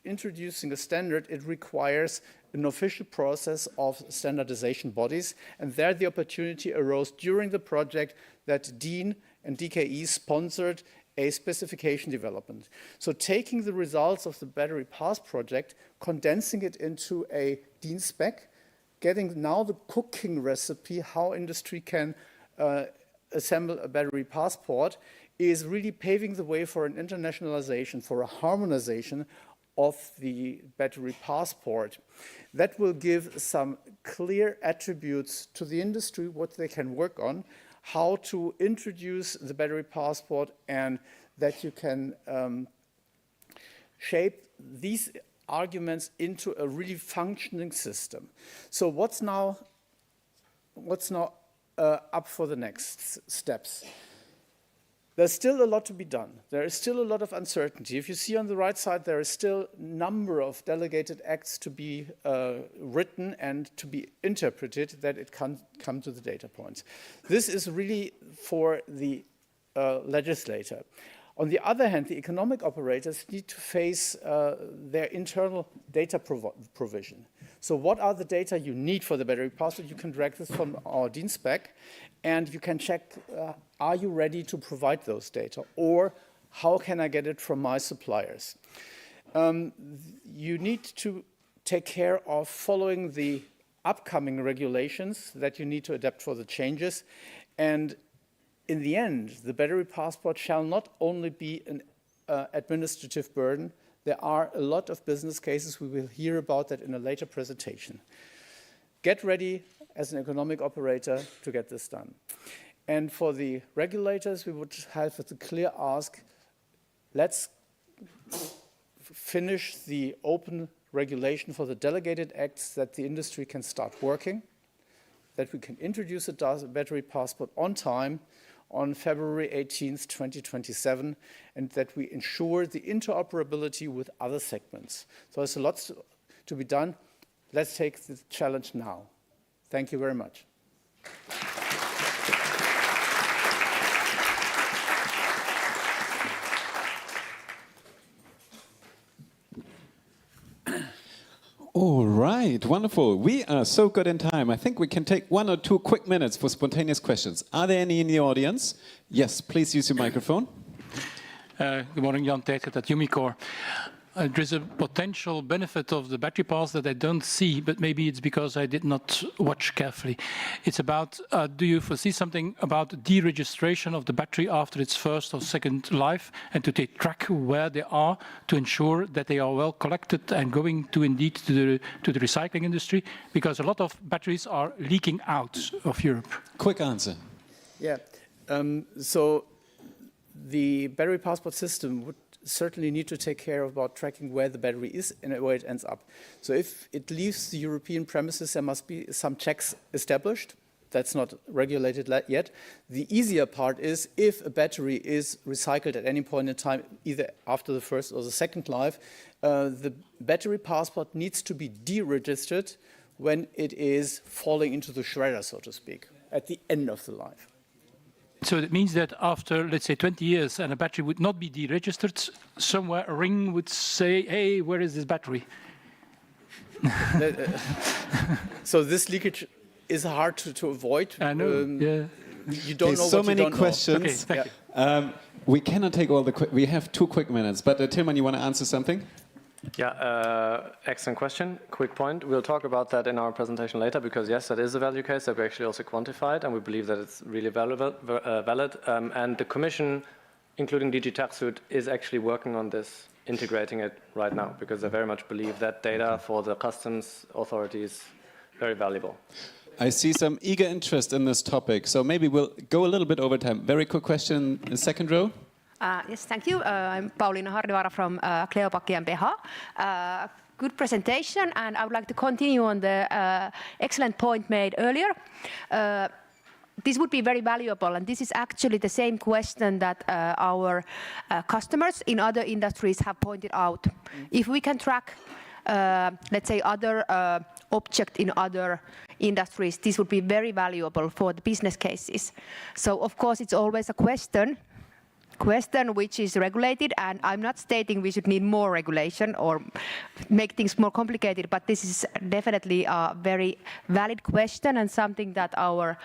introducing a standard, it requires an official process of standardization bodies, and there the opportunity arose during the project that DIN and DKE sponsored a specification development. So taking the results of the battery pass project, condensing it into a DIN spec, getting now the cooking recipe how industry can assemble a battery passport, is really paving the way for an internationalization, for a harmonization of the battery passport. That will give some clear attributes to the industry, what they can work on, how to introduce the battery passport, and that you can shape these arguments into a really functioning system. So what's now up for the next steps? There's still a lot to be done. There is still a lot of uncertainty. If you see on the right side, there is still a number of delegated acts to be written and to be interpreted that it can come to the data points. This is really for the legislator. On the other hand, the economic operators need to face their internal data provision. So what are the data you need for the battery passport? You can drag this from our DIN spec, and you can check, are you ready to provide those data? Or how can I get it from my suppliers? You need to take care of following the upcoming regulations that you need to adapt for the changes. And in the end, the battery passport shall not only be an administrative burden. There are a lot of business cases. We will hear about that in a later presentation. Get ready as an economic operator to get this done. And for the regulators, we would have the clear ask, let's finish the open regulation for the delegated acts that the industry can start working, that we can introduce a battery passport on time on February 18th, 2027, and that we ensure the interoperability with other segments. So there's a lot to be done. Let's take the challenge now. Thank you very much. All right, wonderful. We are so good in time. I think we can take 1 or 2 quick minutes for spontaneous questions. Are there any in the audience? Yes, please use your microphone. Good morning, Jan Terkert at Umicore. There's a potential benefit of the battery pass that I don't see, but maybe it's because I did not watch carefully. It's about, do you foresee something about deregistration of the battery after its first or second life, and to take track where they are to ensure that they are well collected and going to indeed to the recycling industry? Because a lot of batteries are leaking out of Europe. Quick answer. Yeah. So the battery passport system would certainly need to take care about tracking where the battery is and where it ends up. So if it leaves the European premises, there must be some checks established. That's not regulated yet. The easier part is if a battery is recycled at any point in time, either after the first or the second life, the battery passport needs to be deregistered when it is falling into the shredder, so to speak, at the end of the life. So it means that after, let's say, 20 years and a battery would not be deregistered, somewhere a ring would say, hey, where is this battery? So this leakage is hard to avoid. I know, yeah. You don't know so what you many don't questions. know. Okay, thank you. We cannot take all the we have 2 quick minutes, but Tilman, you want to answer something? Yeah, excellent question. Quick point. We'll talk about that in our presentation later because, yes, that is a value case that we actually also quantified, and we believe that it's really valid. And the Commission, including DG TechSuit, is actually working on this, integrating it right now because they very much believe that data for the customs authorities is very valuable. I see some eager interest in this topic, so maybe we'll go a little bit over time. Very quick question in the second row. Yes, thank you. I'm Pauliina Hardivaara from Cleopac GmbH. Good presentation, and I would like to continue on the excellent point made earlier. This would be very valuable, and this is actually the same question that our customers in other industries have pointed out. If we can track, let's say, other objects in other industries, this would be very valuable for the business cases. So, of course, it's always a question which is regulated, and I'm not stating we should need more regulation or make things more complicated, but this is definitely a very valid question and something that our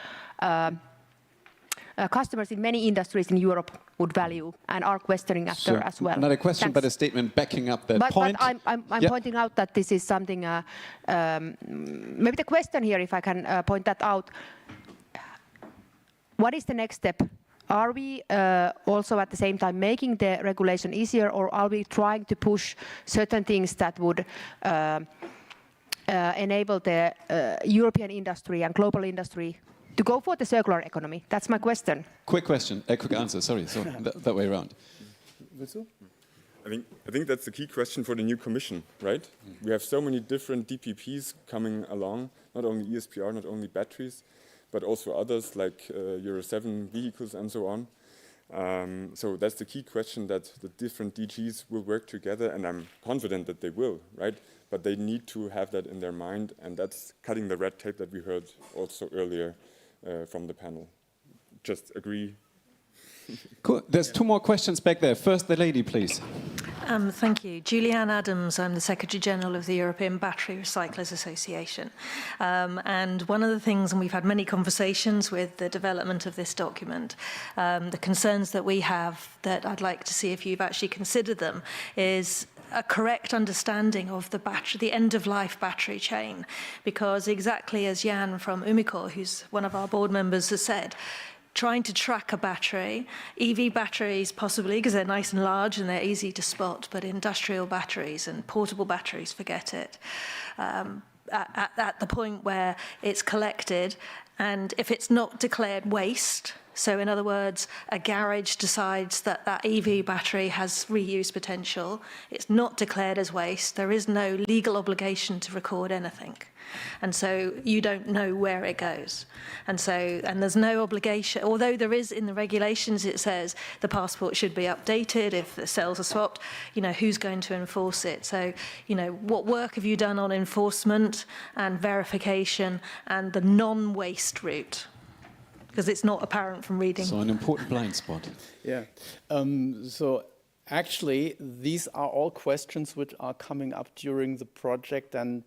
customers in many industries in Europe would value and are questioning after as well. Not a question, Thanks. but a statement backing up that point. But I'm pointing out that this is something, maybe the question here, if I can point that out, what is the next step? Are we also at the same time making the regulation easier, or are we trying to push certain things that would enable the European industry and global industry to go for the circular economy? That's my question. Quick question, quick answer, sorry, so that way around. I think that's the key question for the new Commission, right? We have so many different DPPs coming along, not only ESPR, not only batteries, but also others like Euro 7 vehicles and so on. So that's the key question, that the different DGs will work together, and I'm confident that they will, right? But they need to have that in their mind, and that's cutting the red tape that we heard also earlier from the panel. Just agree. Cool. There's 2 more questions back there. First, the lady, please. Thank you. Julianne Adams, I'm the Secretary General of the European Battery Recyclers Association. And one of the things, and we've had many conversations with the development of this document, the concerns that we have that I'd like to see if you've actually considered them is a correct understanding of the battery, the end-of-life battery chain. Because exactly as Jan from Umicore, who's one of our board members, has said, trying to track a battery, EV batteries possibly, because they're nice and large and they're easy to spot, but industrial batteries and portable batteries, forget it. At the point where it's collected, and if it's not declared waste, so in other words, a garage decides that that EV battery has reuse potential, it's not declared as waste, there is no legal obligation to record anything. And so you don't know where it goes. And there's no obligation, although there is in the regulations, it says the passport should be updated if the cells are swapped, who's going to enforce it? So, what work have you done on enforcement and verification and the non-waste route? Because it's not apparent from reading. So an important blind spot. Yeah. So Actually, these are all questions which are coming up during the project, and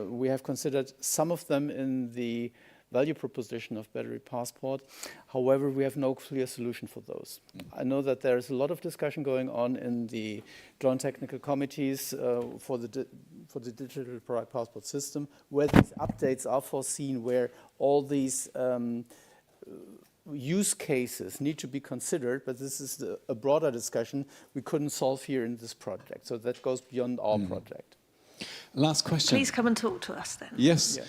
we have considered some of them in the value proposition of Battery Passport. However, we have no clear solution for those. I know that there is a lot of discussion going on in the joint technical committees for the digital product passport system, where these updates are foreseen, where all these use cases need to be considered, but this is a broader discussion we couldn't solve here in this project. So that goes beyond our project. Last question. Please come and talk to us then. Yes. Yeah.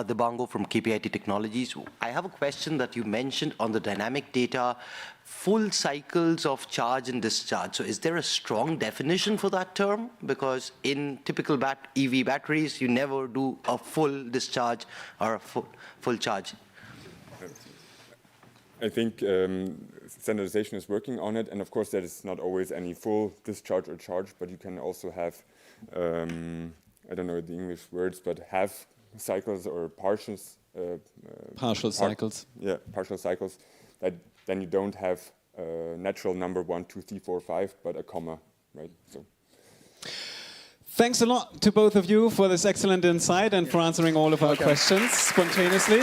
The Bongo from KPIT Technologies. I have a question that you mentioned on the dynamic data, full cycles of charge and discharge. So is there a strong definition for that term? Because in typical EV batteries, you never do a full discharge or a full charge. I think standardization is working on it, and of course there is not always any full discharge or charge, but you can also have I don't know the English words, but half cycles or partial cycles. Yeah, partial cycles. That then you don't have a natural number 1, 2, 3, 4, 5, but a comma, right? So. Thanks a lot to both of you for this excellent insight and for answering all of our questions spontaneously.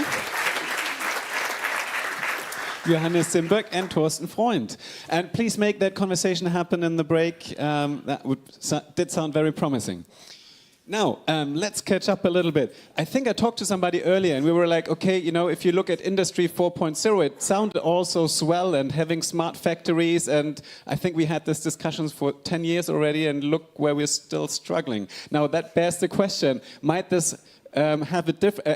Johannes Simberg and Thorsten Freund. And please make that conversation happen in the break. That did sound very promising. Now, let's catch up a little bit. I think I talked to somebody earlier and we were like, okay, you know, if you look at Industry 4.0, it sounded also swell and having smart factories. And I think we had these discussions for 10 years already and look where we're still struggling. Now, that bears the question, might this have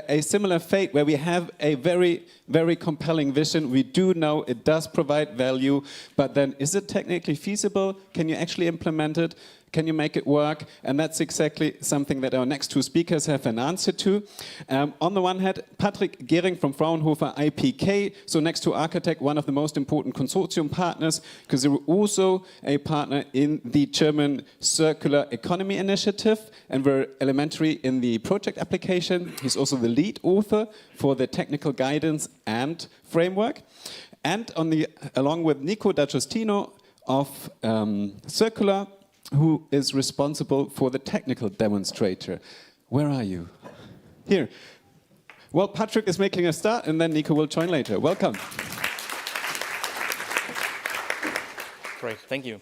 a similar fate where we have a very, very compelling vision. We do know it does provide value, but then is it technically feasible? Can you actually implement it? Can you make it work? And that's exactly something that our next two speakers have an answer to. On the one hand, Patrick Gehring from Fraunhofer IPK, so next to Architect, one of the most important consortium partners, because they were also a partner in the German Circular Economy Initiative and were elementary in the project application. He's also the lead author for the technical guidance and framework. And along with Nico D'Agostino of Circular, who is responsible for the technical demonstrator. Where are you? Here. Well, Patrick is making a start, and then Nico will join later. Welcome. Great, thank you.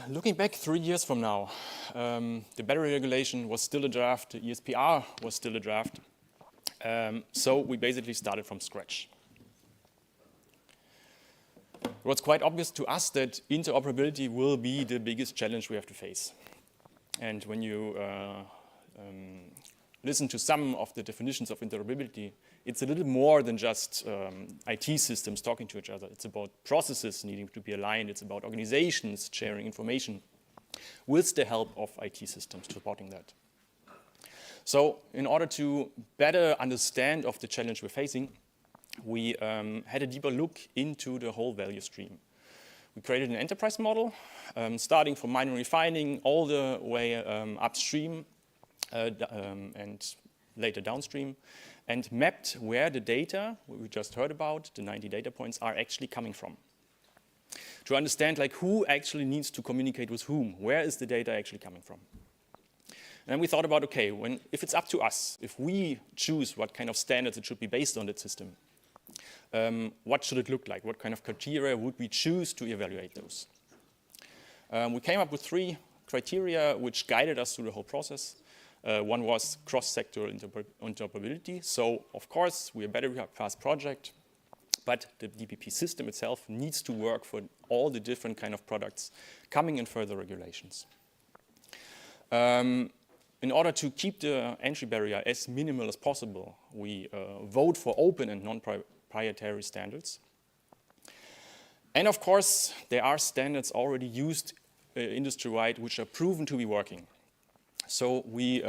Looking back 3 years from now, the battery regulation was still a draft, the ESPR was still a draft, so we basically started from scratch. It was quite obvious to us that interoperability will be the biggest challenge we have to face. And when you listen to some of the definitions of interoperability, it's a little more than just IT systems talking to each other. It's about processes needing to be aligned. It's about organizations sharing information with the help of IT systems supporting that. So in order to better understand of the challenge we're facing, we had a deeper look into the whole value stream. We created an enterprise model, starting from mining refining all the way upstream and later downstream, and mapped where the data we just heard about, the 90 data points, are actually coming from. To understand like who actually needs to communicate with whom, where is the data actually coming from. And then we thought about, okay, if it's up to us, if we choose what kind of standards it should be based on that system, what should it look like? What kind of criteria would we choose to evaluate those? We came up with 3 criteria which guided us through the whole process. One was cross-sector interoperability. So, of course, we're a battery pass project, but the DPP system itself needs to work for all the different kind of products coming in further regulations. In order to keep the entry barrier as minimal as possible, we vote for open and non-proprietary standards. And of course, there are standards already used industry-wide which are proven to be working. So we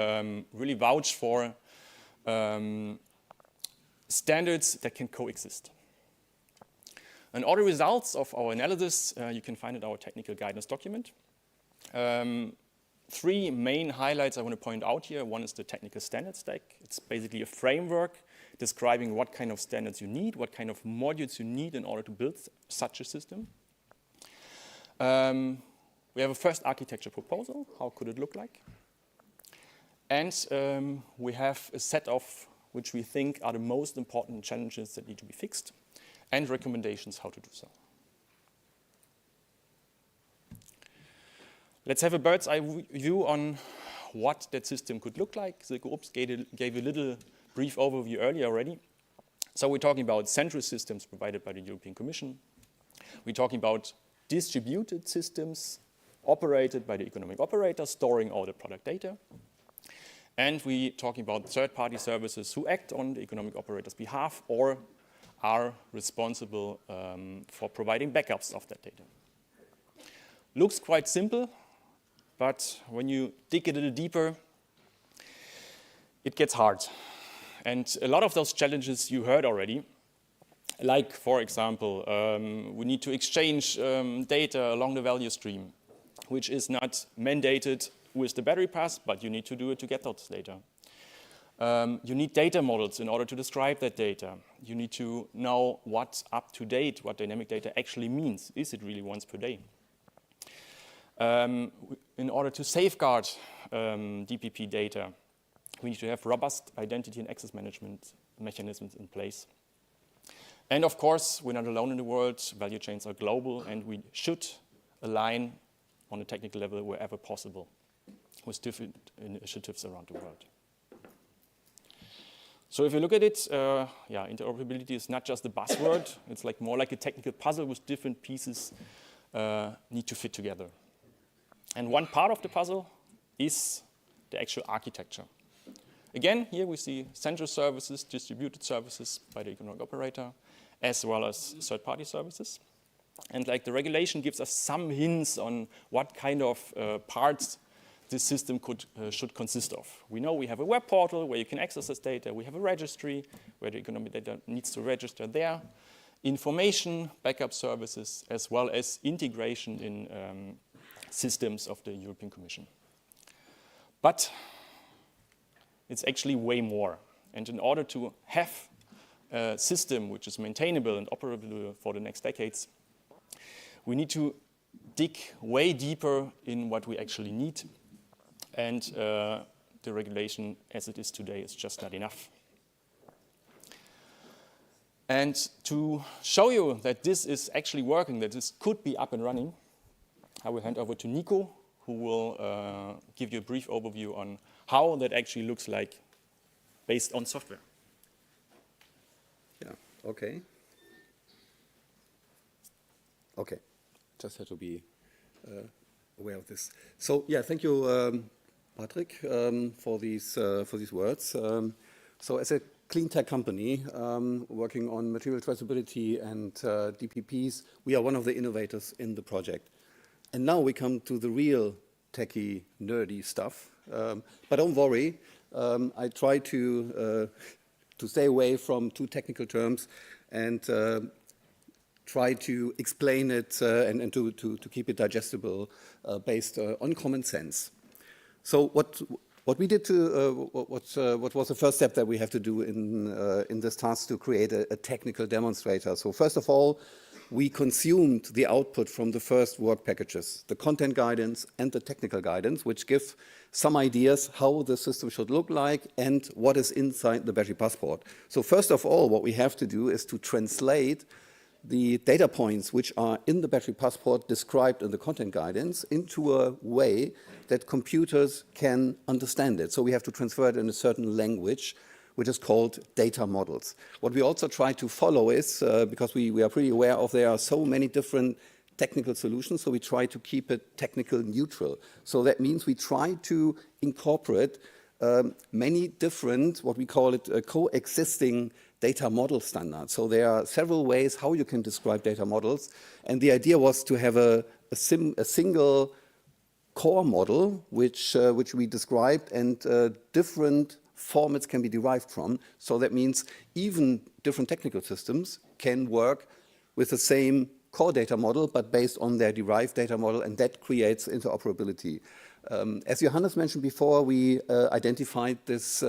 really vouch for standards that can coexist. And all the results of our analysis, you can find in our technical guidance document. three main highlights I want to point out here. One is the technical standard stack. It's basically a framework describing what kind of standards you need, what kind of modules you need in order to build such a system. We have a first architecture proposal. How could it look like? And we have a set of which we think are the most important challenges that need to be fixed, and recommendations how to do so. Let's have a bird's eye view on what that system could look like. Silke Obst gave a little brief overview earlier already. So we're talking about central systems provided by the European Commission. We're talking about distributed systems operated by the economic operator, storing all the product data. And we're talking about third-party services who act on the economic operator's behalf or are responsible for providing backups of that data. Looks quite simple, but when you dig a little deeper, it gets hard. And a lot of those challenges you heard already, like, for example, we need to exchange data along the value stream, which is not mandated with the battery pass, but you need to do it to get those data. You need data models in order to describe that data. You need to know what's up to date, what dynamic data actually means. Is it really once per day? In order to safeguard DPP data, we need to have robust identity and access management mechanisms in place. And of course, we're not alone in the world. Value chains are global, and we should align on a technical level wherever possible with different initiatives around the world. So if you look at it, interoperability is not just a buzzword. It's like more like a technical puzzle with different pieces need to fit together. And one part of the puzzle is the actual architecture. Again, here we see central services, distributed services by the economic operator, as well as third-party services. And like the regulation gives us some hints on what kind of parts this system should consist of. We know we have a web portal where you can access this data. We have a registry where the economic data needs to register there. Information, backup services, as well as integration in systems of the European Commission. But it's actually way more. And in order to have a system which is maintainable and operable for the next decades, we need to dig way deeper in what we actually need. And the regulation as it is today is just not enough. And to show you that this is actually working, that this could be up and running, I will hand over to Nico, who will give you a brief overview on how that actually looks like based on software. Yeah, okay. Okay, just had to be aware of this. So, yeah, thank you, Patrick, for these words. So as a clean tech company working on material traceability and DPPs, we are one of the innovators in the project. And now we come to the real techie, nerdy stuff. But don't worry, I try to stay away from too technical terms and try to explain it and to keep it digestible based on common sense. So what we did what was the first step that we have to do in this task to create a technical demonstrator? So first of all, we consumed the output from the first work packages, the content guidance and the technical guidance, which give some ideas how the system should look like and what is inside the battery passport. So first of all, what we have to do is to translate the data points which are in the battery passport described in the content guidance into a way that computers can understand it. So we have to transfer it in a certain language, which is called data models. What we also try to follow is, because we are pretty aware of there are so many different technical solutions, so we try to keep it technical neutral. So that means we try to incorporate many different, what we call it, coexisting data model standards. So there are several ways how you can describe data models. And the idea was to have a single core model, which we described, and different formats can be derived from. So that means even different technical systems can work with the same core data model, but based on their derived data model, and that creates interoperability As Johannes mentioned before, we identified this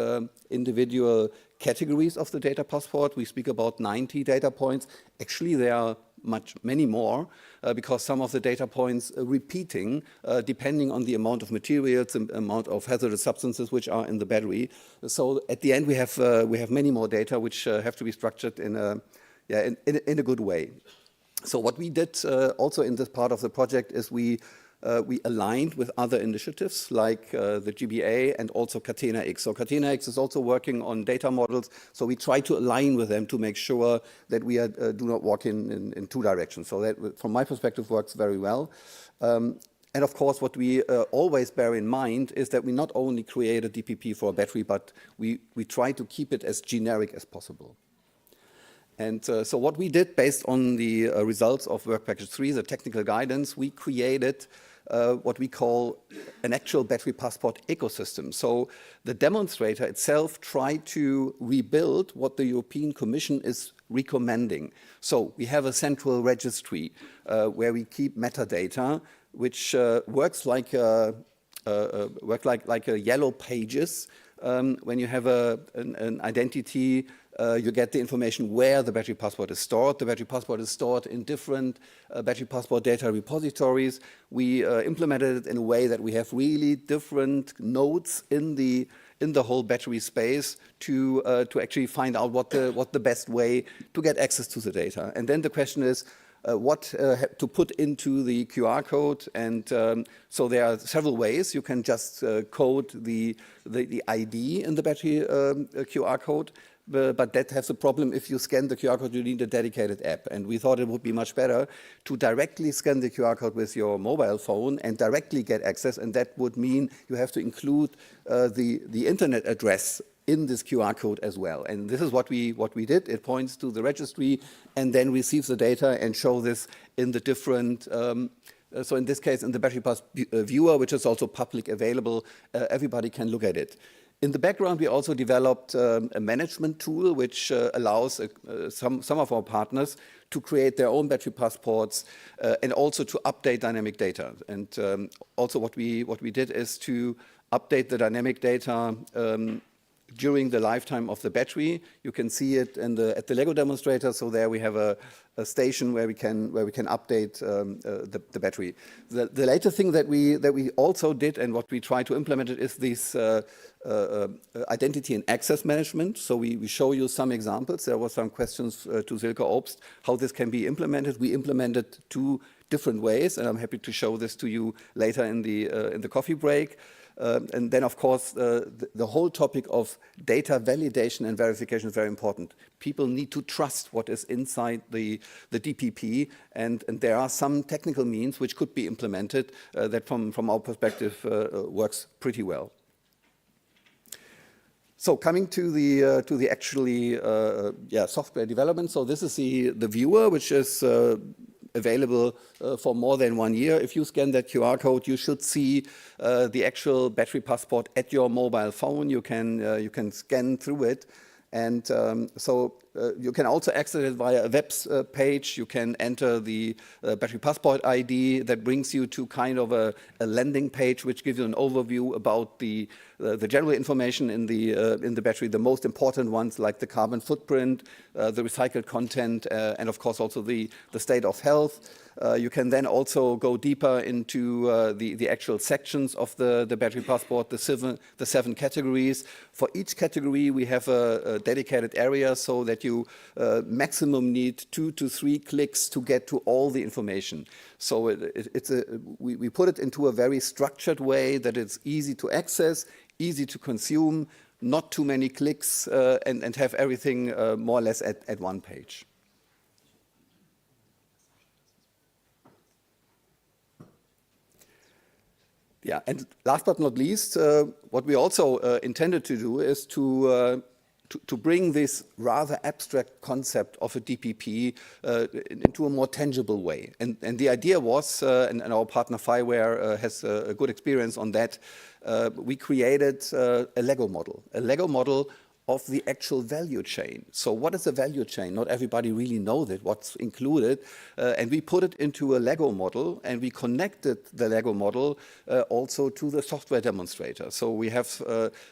individual categories of the data passport. We speak about 90 data points. Actually, there are many more because some of the data points are repeating depending on the amount of materials, the amount of hazardous substances which are in the battery. So at the end, we have many more data which have to be structured in a good way. So what we did also in this part of the project is we aligned with other initiatives like the GBA and also Catena-X. So Catena-X is also working on data models, so we try to align with them to make sure that we do not walk in two directions. So that, from my perspective, works very well. And of course, what we always bear in mind is that we not only create a DPP for a battery, but we try to keep it as generic as possible. And so what we did based on the results of Work Package 3, the technical guidance, we created what we call an actual battery passport ecosystem. So the demonstrator itself tried to rebuild what the European Commission is recommending. So we have a central registry where we keep metadata, which works like a yellow pages. When you have an identity, you get the information where the battery passport is stored. The battery passport is stored in different battery passport data repositories. We implemented it in a way that we have really different nodes in the whole battery space to actually find out what the best way to get access to the data. And then the question is, what to put into the QR code, and so there are several ways. You can just code the ID in the battery QR code, but that has a problem. If you scan the QR code, you need a dedicated app, and we thought it would be much better to directly scan the QR code with your mobile phone and directly get access, and that would mean you have to include the internet address in this QR code as well. And this is what we did. It points to the registry and then receives the data and show this in the different, so in this case, in the Battery Pass viewer, which is also public available, everybody can look at it. In the background, we also developed a management tool which allows some of our partners to create their own battery passports and also to update dynamic data. And also what we did is to update the dynamic data during the lifetime of the battery. You can see it at the Lego demonstrator. So there we have a station where we can update the battery. The later thing that we also did and what we try to implement it is this identity and access management. So we show you some examples. There were some questions to Silke Obst how this can be implemented. We implemented two different ways, and I'm happy to show this to you later in the coffee break. And then, of course, the whole topic of data validation and verification is very important. People need to trust what is inside the DPP, and there are some technical means which could be implemented that, from our perspective, works pretty well. So coming to the actually software development. So this is the viewer, which is available for more than 1 year. If you scan that QR code, you should see the actual battery passport at your mobile phone. You can scan through it, and so you can also access it via a web page. You can enter the battery passport ID that brings you to kind of a landing page, which gives you an overview about the general information in the battery, the most important ones like the carbon footprint, the recycled content, and of course also the state of health. You can then also go deeper into the actual sections of the battery passport, the seven categories. For each category, we have a dedicated area so that you maximum need 2 to 3 clicks to get to all the information. So we put it into a very structured way that it's easy to access, easy to consume, not too many clicks, and have everything more or less at one page. Yeah, and last but not least, what we also intended to do is to bring this rather abstract concept of a DPP into a more tangible way. And the idea was, and our partner Fireware has a good experience on that, we created a Lego model of the actual value chain. So what is a value chain? Not everybody really knows it, what's included. And we put it into a Lego model, and we connected the Lego model also to the software demonstrator. So we have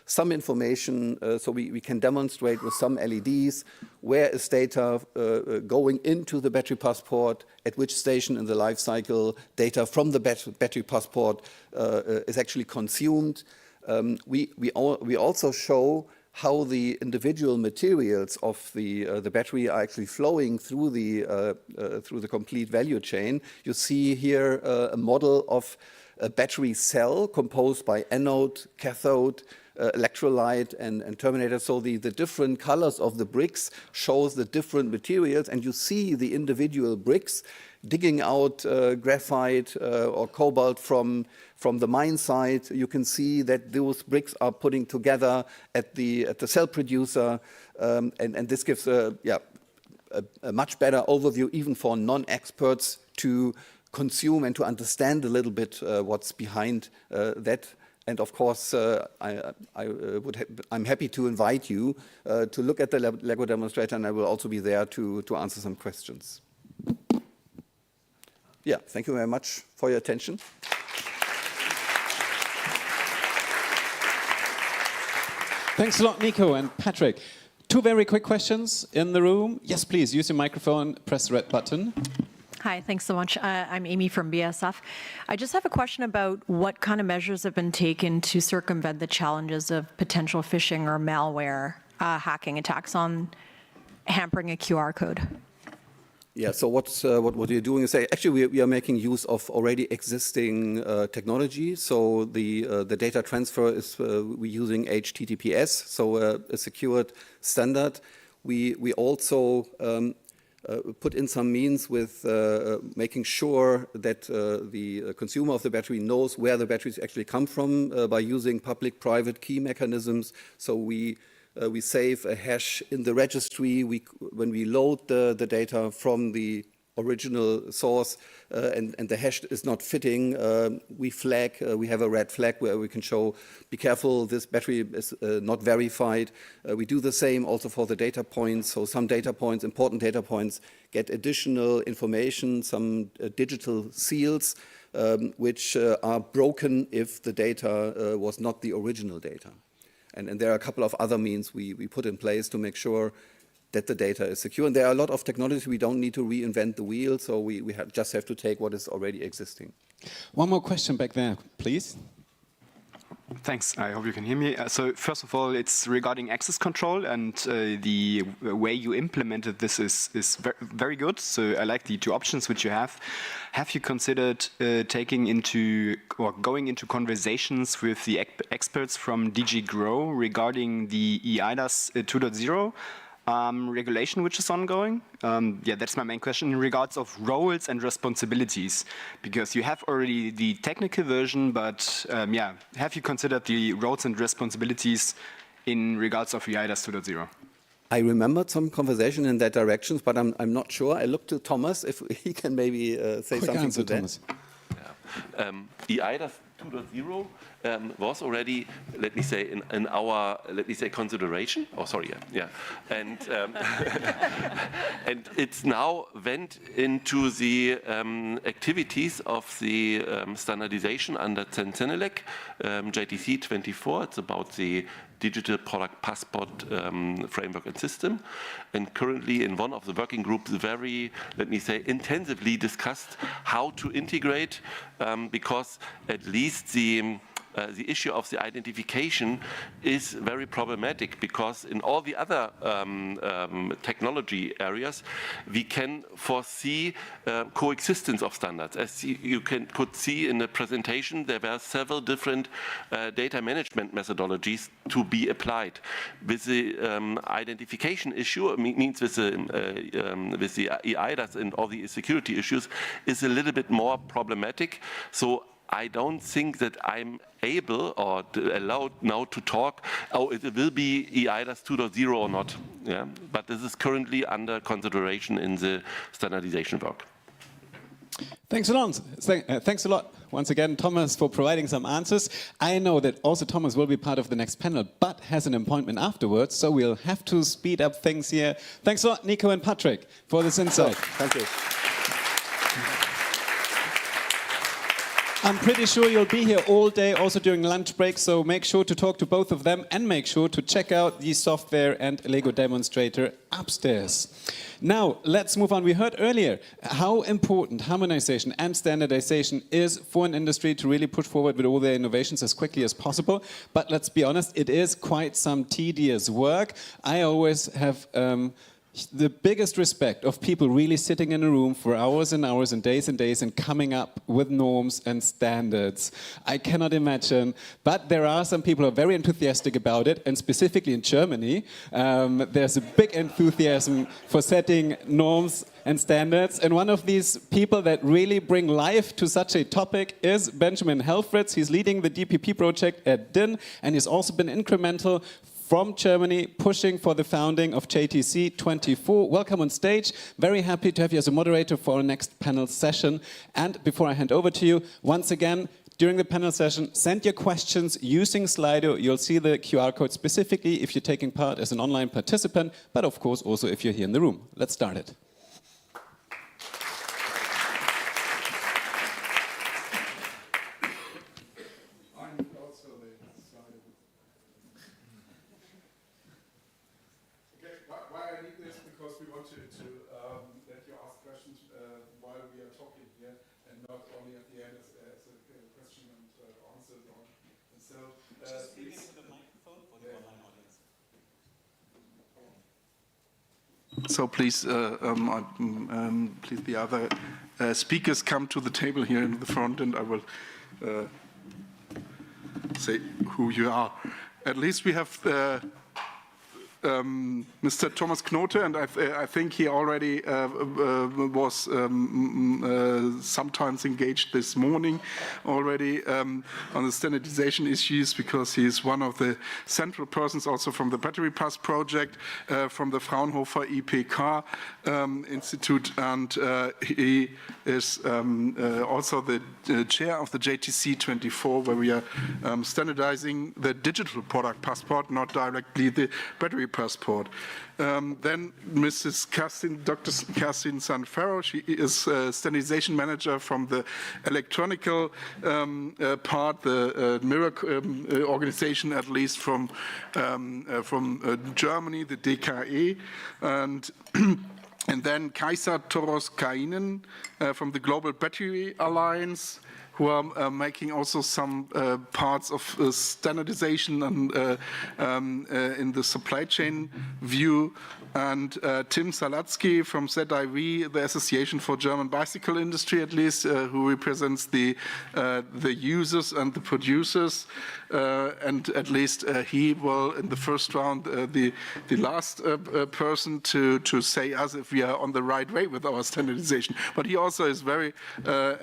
some information, so we can demonstrate with some LEDs where is data going into the battery passport, at which station in the life cycle data from the battery passport is actually consumed. We also show how the individual materials of the battery are actually flowing through the complete value chain. You see here a model of a battery cell composed by anode, cathode, electrolyte and terminator. So the different colors of the bricks shows the different materials, and you see the individual bricks digging out graphite or cobalt from the mine site. You can see that those bricks are putting together at the cell producer, and this gives a much better overview even for non-experts to consume and to understand a little bit what's behind that. And of course, I'm happy to invite you to look at the Lego demonstrator, and I will also be there to answer some questions. Yeah, thank you very much for your attention. Thanks a lot, Nico and Patrick. Two very quick questions in the room. Yes, please, use your microphone, press the red button. Hi, thanks so much. I'm Amy from BSF. I just have a question about what kind of measures have been taken to circumvent the challenges of potential phishing or malware hacking attacks on hampering a QR code. Yeah, so what you're doing is actually we are making use of already existing technology. So the data transfer is we're using HTTPS, so a secured standard. We also put in some means with making sure that the consumer of the battery knows where the batteries actually come from by using public-private key mechanisms. So we save a hash in the registry. When we load the data from the original source and the hash is not fitting, we flag. We have a red flag where we can show, be careful, this battery is not verified. We do the same also for the data points. So some data points, important data points, get additional information, some digital seals, which are broken if the data was not the original data. And there are a couple of other means we put in place to make sure that the data is secure. And there are a lot of technologies. We don't need to reinvent the wheel, so we just have to take what is already existing. One more question back there, please. Thanks. I hope you can hear me. So first of all, it's regarding access control, and the way you implemented this is very good. So I like the two options which you have. Have you considered taking into or going into conversations with the experts from DG Grow regarding the EIDAS 2.0? Regulation which is ongoing? Yeah, that's my main question in regards of roles and responsibilities, because you have already the technical version, but yeah, have you considered the roles and responsibilities in regards of EIDAS 2.0? I remembered some conversation in that direction, but I'm not sure. I look to Thomas if he can maybe say Quick something answer, to that. Thomas. EIDAS 2.0 was already, let me say, in our, let me say, consideration. Oh, sorry, yeah. And and it's now went into the activities of the standardization under CENELEC, JTC 24. It's about the digital product passport framework and system. And currently in one of the working groups, very, let me say, intensively discussed how to integrate, because at least the issue of the identification is very problematic, because in all the other technology areas, we can foresee coexistence of standards. As you could see in the presentation, there were several different data management methodologies to be applied. With the identification issue, it means with the EIDAS and all the security issues, is a little bit more problematic. So I don't think that I'm able or allowed now to talk, oh, it will be EIDAS 2.0 or not. Yeah? But this is currently under consideration in the standardization work. Thanks a lot. Thanks a lot. once again, Thomas, for providing some answers. I know that also Thomas will be part of the next panel, but has an appointment afterwards, so we'll have to speed up things here. Thanks a lot, Nico and Patrick, for this insight. Thank you. I'm pretty sure you'll be here all day, also during lunch break, so make sure to talk to both of them and make sure to check out the software and Lego demonstrator upstairs. Now, let's move on. We heard earlier how important harmonization and standardization is for an industry to really push forward with all their innovations as quickly as possible. But let's be honest, it is quite some tedious work. I always have the biggest respect of people really sitting in a room for hours and hours and days and coming up with norms and standards. I cannot imagine, but there are some people who are very enthusiastic about it, and specifically in Germany, there's a big enthusiasm for setting norms and standards, and one of these people that really bring life to such a topic is Benjamin Helfritz. He's leading the DPP project at DIN, and he's also been incremental from Germany, pushing for the founding of JTC 24. Welcome on stage. Very happy to have you as a moderator for our next panel session. And before I hand over to you, once again, during the panel session, send your questions using Slido. You'll see the QR code specifically if you're taking part as an online participant, but of course also if you're here in the room. Let's start it. So please, please the other speakers come to the table here in the front, and I will say who you are. At least we have Mr. Thomas Knote, and I think he already was sometimes engaged this morning already on the standardization issues, because he is one of the central persons also from the Battery Pass project, from the Fraunhofer IPK Institute, and he is also the chair of the JTC 24, where we are standardizing the digital product passport, not directly the battery passport. Then Mrs. Dr. Kerstin Sanferro, she is standardization manager from the electronical part, the mirror organization, at least from Germany, the DKE, and then Kaisa Toros-Kainen from the Global Battery Alliance, who are making also some parts of standardization and in the supply chain view, and Tim Salatsky from ZIV, the Association for German Bicycle Industry, at least, who represents the users and the producers, and at least he will, in the first round, the last person to say us if we are on the right way with our standardization. But he also is very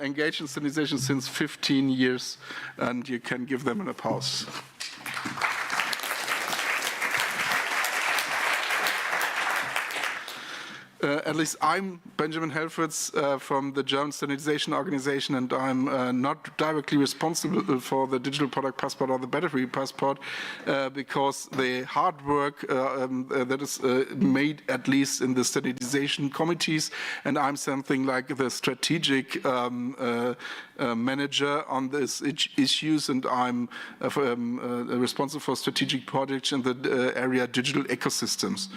engaged in standardization since 15 years, and you can give them an applause. At least I'm Benjamin Helfritz from the German Standardization Organization, and I'm not directly responsible for the digital product passport or the battery passport, because the hard work that is made at least in the standardization committees, and I'm something like the strategic manager on these issues, and I'm responsible for strategic projects in the area digital ecosystems.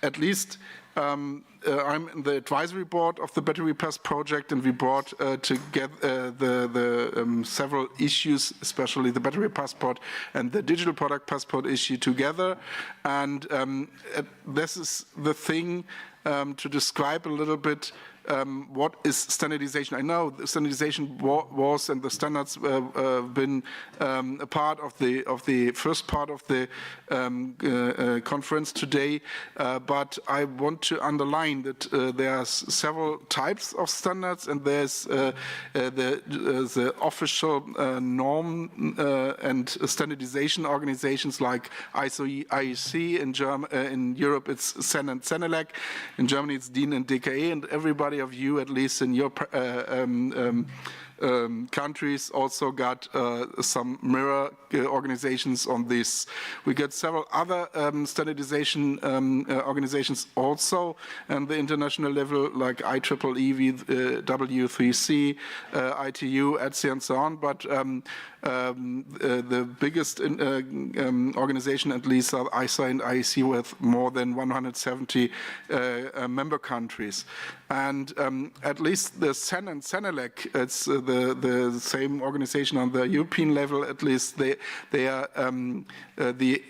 At least I'm in the advisory board of the Battery Pass project, and we brought together the several issues, especially the battery passport and the digital product passport issue together. And this is the thing to describe a little bit what is standardization. I know standardization was and the standards been a part of the first part of the conference today, but I want to underline that there are several types of standards, and there's the official norm and standardization organizations like ISO, IEC in Europe it's CEN and CENELEC, in Germany it's DIN and DKE, and everybody of you, at least in your countries also got some mirror organizations on this. We got several other standardization organizations also on the international level, like IEEE, W3C, ITU, ETSI, and so on. But the biggest organization, at least, are ISA and IEC, with more than 170 member countries. And at least the CEN and CENELEC, it's the same organization on the European level, at least they are the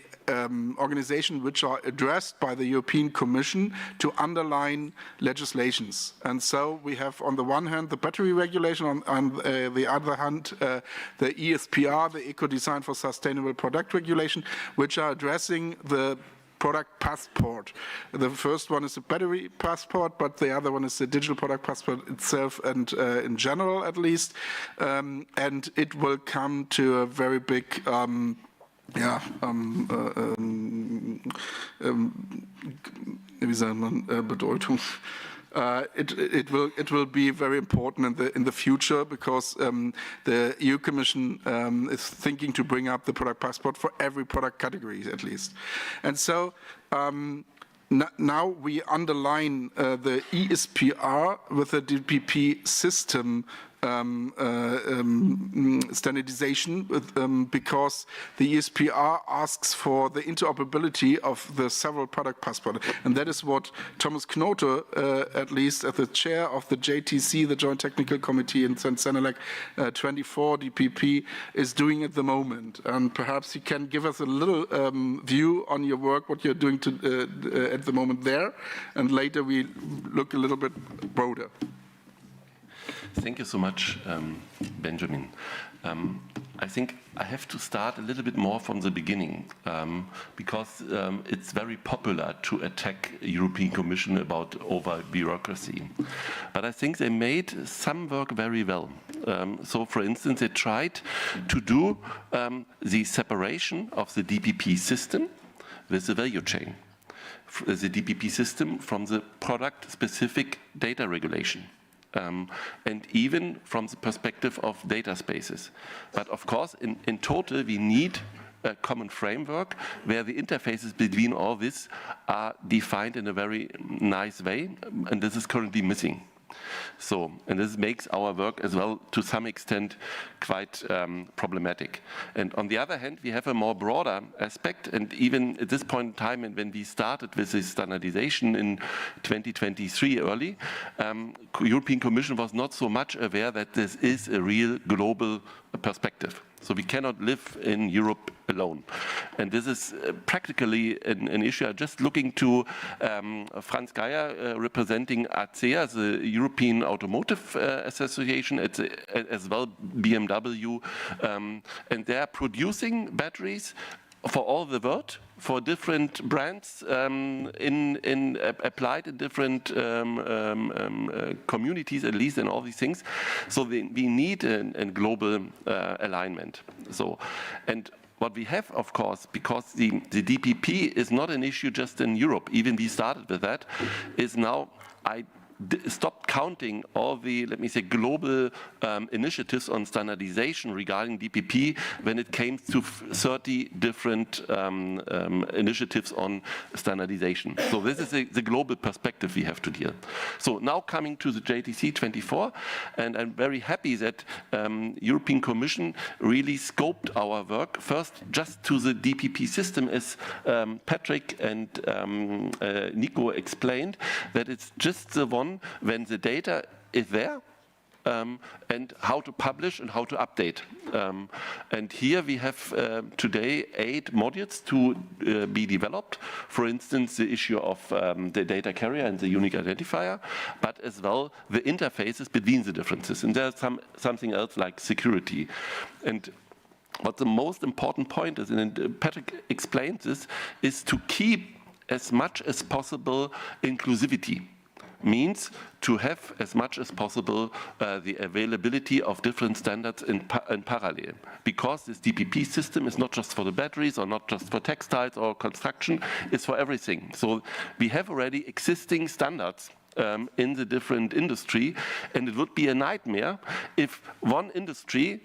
organizations which are addressed by the European Commission to underline legislations. And so we have, on the one hand, the battery regulation, on the other hand, the ESPR, the Eco Design for Sustainable Product Regulation, which are addressing the product passport. The first one is a battery passport, but the other one is the digital product passport itself, and in general at least. And it will come to a very big wie sagt man, Bedeutung. It will be very important in the future, because the EU Commission is thinking to bring up the product passport for every product category at least. And so now we underline the ESPR with the DPP system standardization, because the ESPR asks for the interoperability of the several product passports. And that is what Thomas Knote, at least as the chair of the JTC, the Joint Technical Committee in CENELEC 24 DPP, is doing at the moment. And perhaps he can give us a little view on your work, what you're doing at the moment there, and later we look a little bit broader. Thank you so much, Benjamin. I think I have to start a little bit more from the beginning, because it's very popular to attack European Commission about over bureaucracy. But I think they made some work very well. So, for instance, they tried to do the separation of the DPP system with the value chain, the DPP system from the product-specific data regulation. And even from the perspective of data spaces. But of course, in total, we need a common framework where the interfaces between all this are defined in a very nice way, and this is currently missing. So, and this makes our work as well, to some extent, quite problematic. And on the other hand, we have a more broader aspect, and even at this point in time, and when we started with this standardization in 2023 early, European Commission was not so much aware that this is a real global perspective. So we cannot live in Europe alone. And this is practically an issue. Just looking to Franz Geier representing ACEA, the European Automotive Association, as well BMW, and they are producing batteries for all the world, for different brands, applied in different communities, at least, and all these things. So we need a global alignment. So, and what we have, of course, because the DPP is not an issue just in Europe, even we started with that, is now I stopped counting all the, let me say, global initiatives on standardization regarding DPP when it came to 30 different initiatives on standardization. So this is the global perspective we have to deal. So now coming to the JTC 24, and I'm very happy that European Commission really scoped our work first just to the DPP system, as Patrick and Nico explained, that it's just the one when the data is there, and how to publish and how to update. And here we have today 8 modules to be developed. For instance, the issue of the data carrier and the unique identifier, but as well the interfaces between the differences. And there's something else like security. And what the most important point is, and Patrick explained this, is to keep as much as possible inclusivity. Means to have as much as possible the availability of different standards in parallel. Because this DPP system is not just for the batteries or not just for textiles or construction, it's for everything. So we have already existing standards in the different industry, and it would be a nightmare if one industry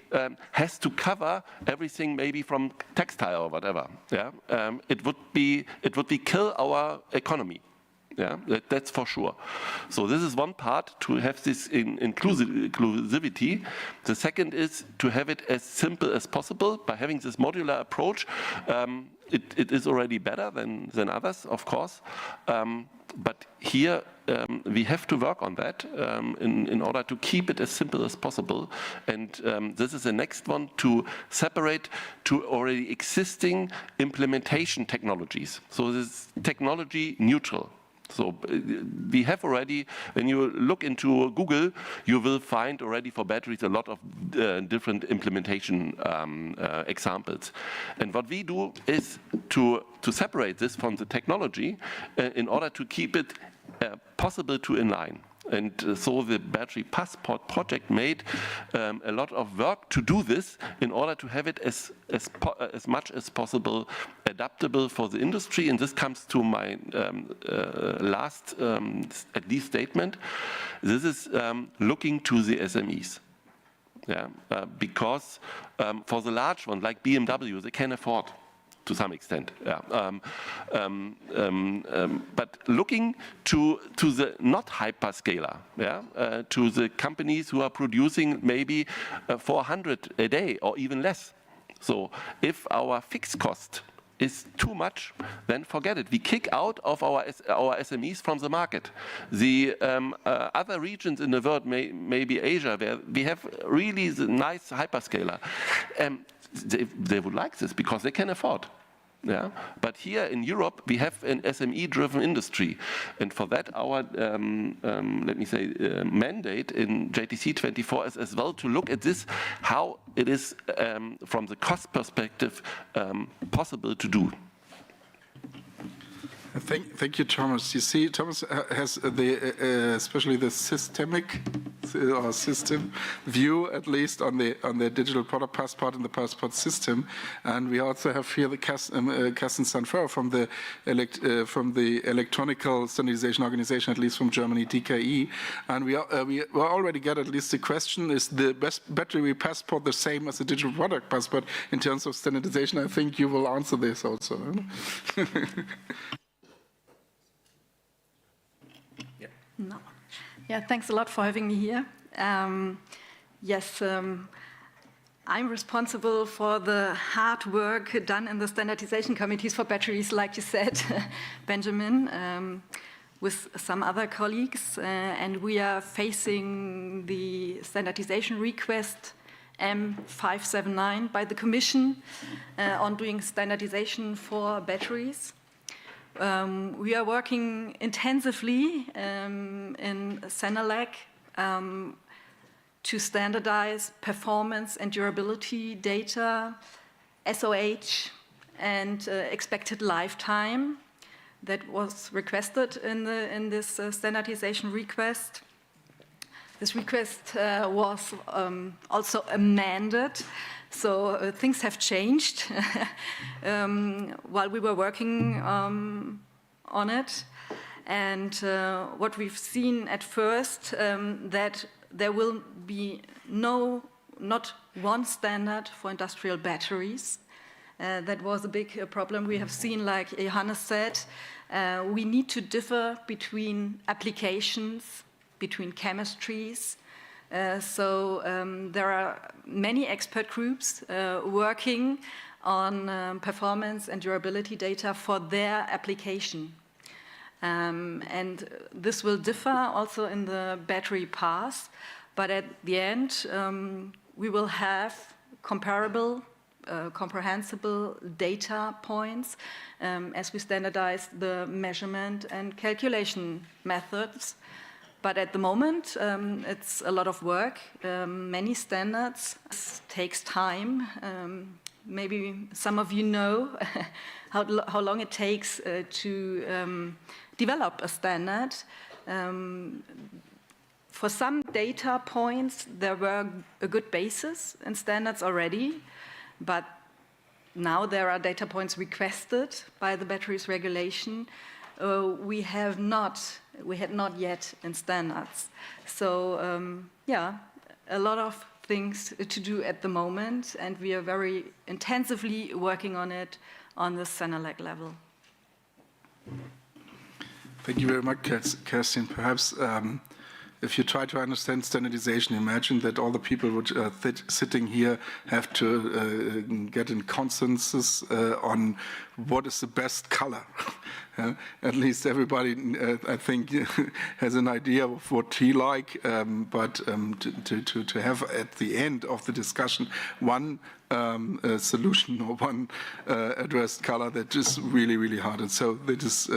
has to cover everything, maybe from textile or whatever. Yeah, it would kill our economy. Yeah, that's for sure. So this is one part, to have this inclusivity. The second is to have it as simple as possible. By having this modular approach, it is already better than others, of course. But here we have to work on that in order to keep it as simple as possible. And this is the next one, to separate to already existing implementation technologies. So this is technology neutral. So we have already, when you look into Google, you will find already for batteries a lot of different implementation examples. And what we do is to separate this from the technology in order to keep it possible to inline. And so the battery passport project made a lot of work to do this in order to have it as much as possible adaptable for the industry. And this comes to my last, at least, statement. This is looking to the SMEs. Yeah, because for the large one, like BMW, they can afford to some extent. Yeah. But looking to the not hyperscaler, yeah, to the companies who are producing maybe 400 a day or even less. So if our fixed cost is too much, then forget it. We kick out of our SMEs from the market. The other regions in the world, maybe Asia, where we have really the nice hyperscaler, they would like this because they can afford. Yeah, but here in Europe we have an SME-driven industry, and for that our let me say mandate in JTC 24 is as well to look at this, how it is from the cost perspective possible to do. Thank you, Thomas. You see, Thomas has especially the systemic or system view, at least on the digital product passport and the passport system. And we also have here the Carsten Sanfer from the Electronical Standardization Organization, at least from Germany, DKE. And we already get at least the question: is the best battery passport the same as the digital product passport in terms of standardization? I think you will answer this also. No. Yeah, thanks a lot for having me here. Yes, I'm responsible for the hard work done in the standardization committees for batteries, like you said, Benjamin, with some other colleagues. And we are facing the standardization request M579 by the Commission on doing standardization for batteries. We are working intensively in Senelec to standardize performance and durability data, SOH, and expected lifetime that was requested in this standardization request. This request was also amended. So things have changed while we were working on it. And what we've seen at first, that there will be not one standard for industrial batteries. That was a big problem. We have seen, like Johannes said, we need to differ between applications, between chemistries. So there are many expert groups working on performance and durability data for their application. And this will differ also in the battery path, but at the end we will have comparable, comprehensible data points as we standardize the measurement and calculation methods. But at the moment, it's a lot of work, many standards. It takes time. Maybe some of you know how long it takes to develop a standard. For some data points, there were a good basis in standards already, but now there are data points requested by the batteries regulation. we had not yet in standards. So yeah, a lot of things to do at the moment, and we are very intensively working on it on the Senelec level. Thank you very much, Kerstin. Perhaps if you try to understand standardization, imagine that all the people which are sitting here have to get in consensus on what is the best color. At least everybody, I think, has an idea of what he like, but to have at the end of the discussion one solution or one addressed color, that is really, really hard. And so that is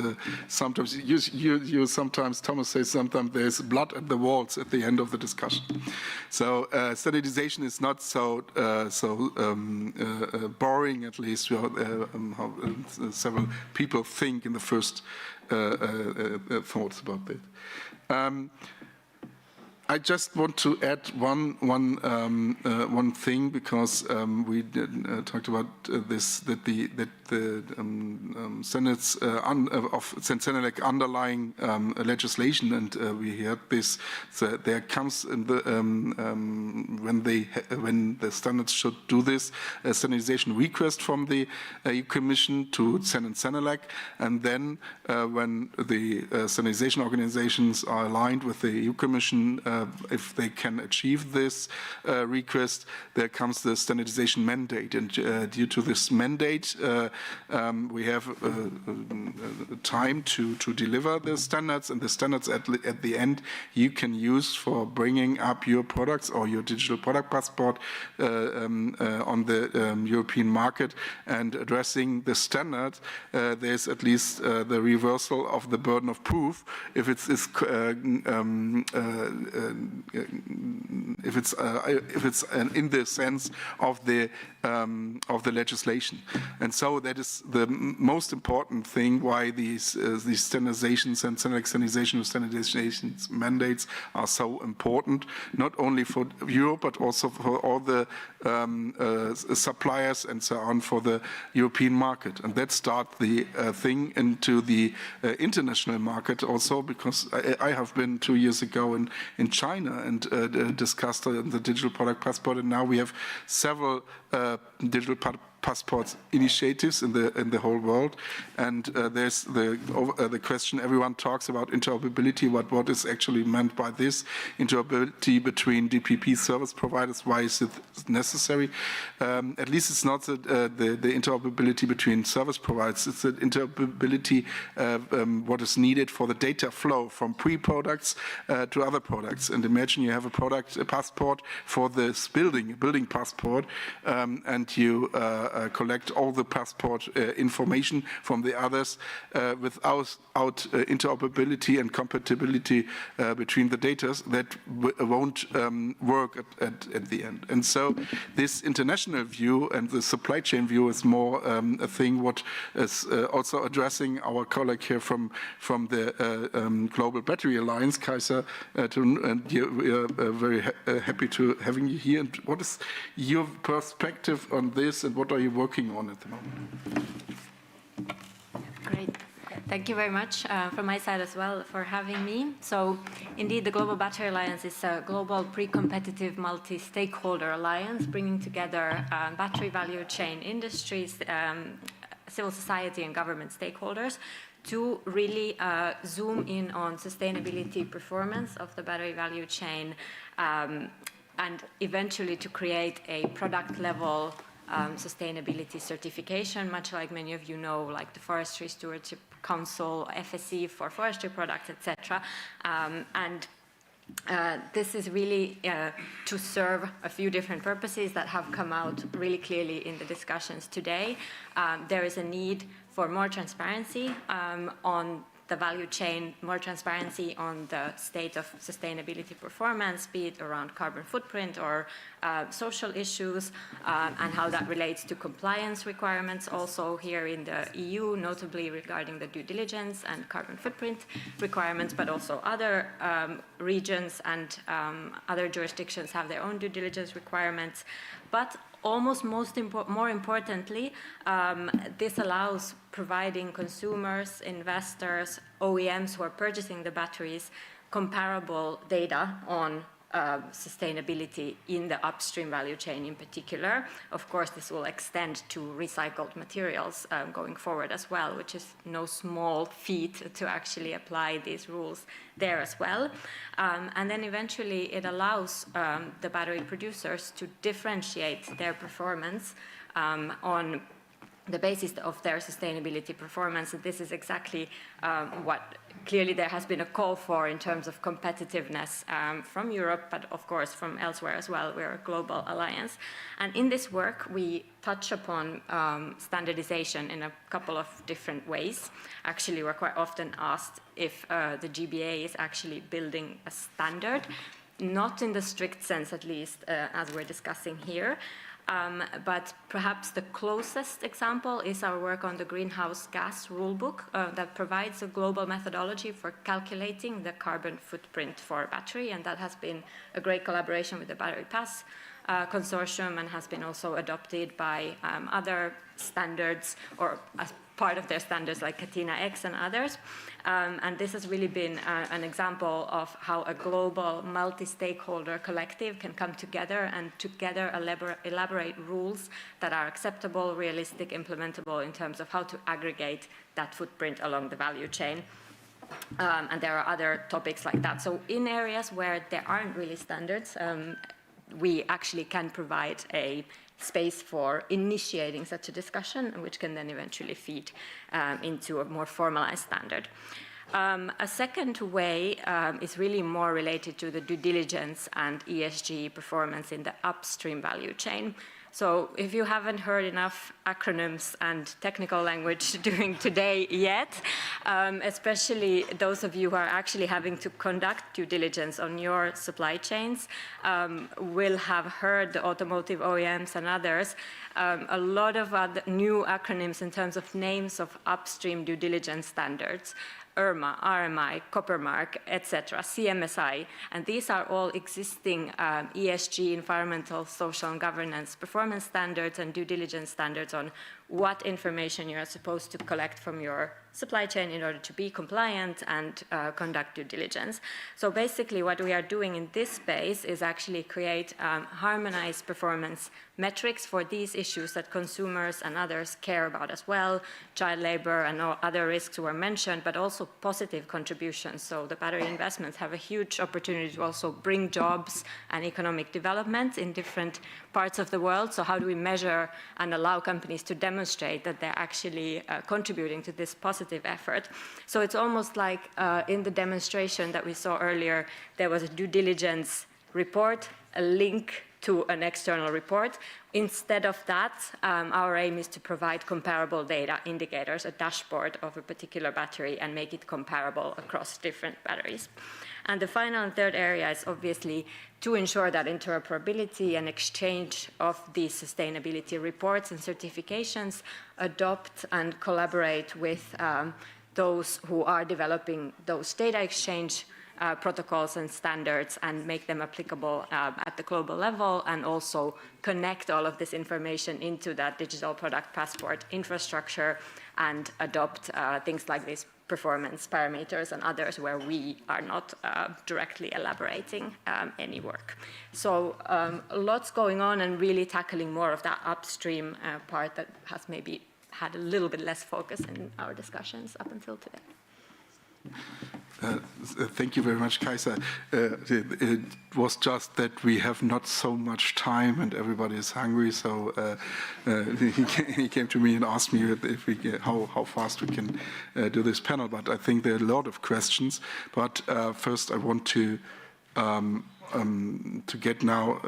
sometimes, you sometimes, Thomas says sometimes there's blood at the walls at the end of the discussion. So standardization is not so boring, at least how several people think in the first thoughts about that. I just want to add one thing, because we talked about this, that the Senate's of Senelec underlying legislation, and we heard this. So there comes in the when the standards should do this, a standardization request from the EU Commission to Senelec, and then when the standardization organizations are aligned with the EU Commission, if they can achieve this request, there comes the standardization mandate. And due to this mandate, we have time to deliver the standards, and the standards at the end you can use for bringing up your products or your digital product passport on the European market and addressing the standard. There's at least the reversal of the burden of proof if it's in the sense of the legislation. And so that is the most important thing why these standardizations and standardization mandates are so important, not only for Europe but also for all the suppliers and so on for the European market. And that starts the thing into the international market also, because I have been 2 years ago in China and discussed the digital product passport, and now we have several digital passports initiatives in the whole world, and there's the question everyone talks about, interoperability. What is actually meant by this interoperability between DPP service providers? Why is it necessary? At least it's not the interoperability between service providers. It's the interoperability what is needed for the data flow from pre-products to other products. And imagine you have a passport for this building passport, and you collect all the passport information from the others without interoperability and compatibility between the data. That won't work at the end. And so this international view and the supply chain view is more a thing what is also addressing our colleague here from the Global Battery Alliance, Kaiser, and we are very happy to having you here. And what is your perspective on this, and what are you working on at the moment? Great. Thank you very much from my side as well for having me. So indeed, the Global Battery Alliance is a global pre-competitive multi-stakeholder alliance bringing together battery value chain industries, civil society and government stakeholders to really zoom in on sustainability performance of the battery value chain, and eventually to create a product level sustainability certification, much like many of you know, like the Forestry Stewardship Council, FSC for forestry products, etc. This is really to serve a few different purposes that have come out really clearly in the discussions today. There is a need for more transparency on the value chain, more transparency on the state of sustainability performance, be it around carbon footprint or social issues, and how that relates to compliance requirements also here in the EU, notably regarding the due diligence and carbon footprint requirements, but also other regions and other jurisdictions have their own due diligence requirements. But almost more importantly, this allows providing consumers, investors, OEMs who are purchasing the batteries comparable data on sustainability in the upstream value chain in particular. Of course, this will extend to recycled materials going forward as well, which is no small feat to actually apply these rules there as well. And then eventually it allows the battery producers to differentiate their performance on the basis of their sustainability performance. And this is exactly what clearly there has been a call for in terms of competitiveness from Europe, but of course from elsewhere as well. We're a global alliance. And in this work, we touch upon standardization in a couple of different ways. Actually, we're quite often asked if the GBA is actually building a standard, not in the strict sense, at least, as we're discussing here. But perhaps the closest example is our work on the greenhouse gas rulebook that provides a global methodology for calculating the carbon footprint for a battery, and that has been a great collaboration with the Battery Pass consortium and has been also adopted by other standards or as part of their standards like Catena X and others. And this has really been an example of how a global multi-stakeholder collective can come together and together elaborate rules that are acceptable, realistic, implementable in terms of how to aggregate that footprint along the value chain. And there are other topics like that. So in areas where there aren't really standards, we actually can provide a space for initiating such a discussion, which can then eventually feed into a more formalized standard. A second way is really more related to the due diligence and ESG performance in the upstream value chain. So if you haven't heard enough acronyms and technical language during today yet, especially those of you who are actually having to conduct due diligence on your supply chains, will have heard the automotive OEMs and others, a lot of other new acronyms in terms of names of upstream due diligence standards. IRMA, RMI, Coppermark, etc., CMSI, and these are all existing ESG, environmental, social, and governance performance standards and due diligence standards on what information you are supposed to collect from your supply chain in order to be compliant and conduct due diligence. So basically what we are doing in this space is actually create harmonized performance metrics for these issues that consumers and others care about as well, child labor and all other risks were mentioned, but also positive contributions. So the battery investments have a huge opportunity to also bring jobs and economic development in different parts of the world. So how do we measure and allow companies to demonstrate that they're actually contributing to this positive effort? So it's almost like in the demonstration that we saw earlier, there was a due diligence report, a link to an external report. Instead of that, our aim is to provide comparable data indicators, a dashboard of a particular battery, and make it comparable across different batteries. And the final and third area is obviously to ensure that interoperability and exchange of these sustainability reports and certifications adopt and collaborate with those who are developing those data exchange protocols and standards and make them applicable at the global level, and also connect all of this information into that digital product passport infrastructure and adopt things like these performance parameters and others where we are not directly elaborating any work. So lots going on and really tackling more of that upstream part that has maybe had a little bit less focus in our discussions up until today. Thank you very much, Kaisa. It was just that we have not so much time and everybody is hungry, so he came to me and asked me if we how fast we can do this panel. But I think there are a lot of questions. But first, I want to get now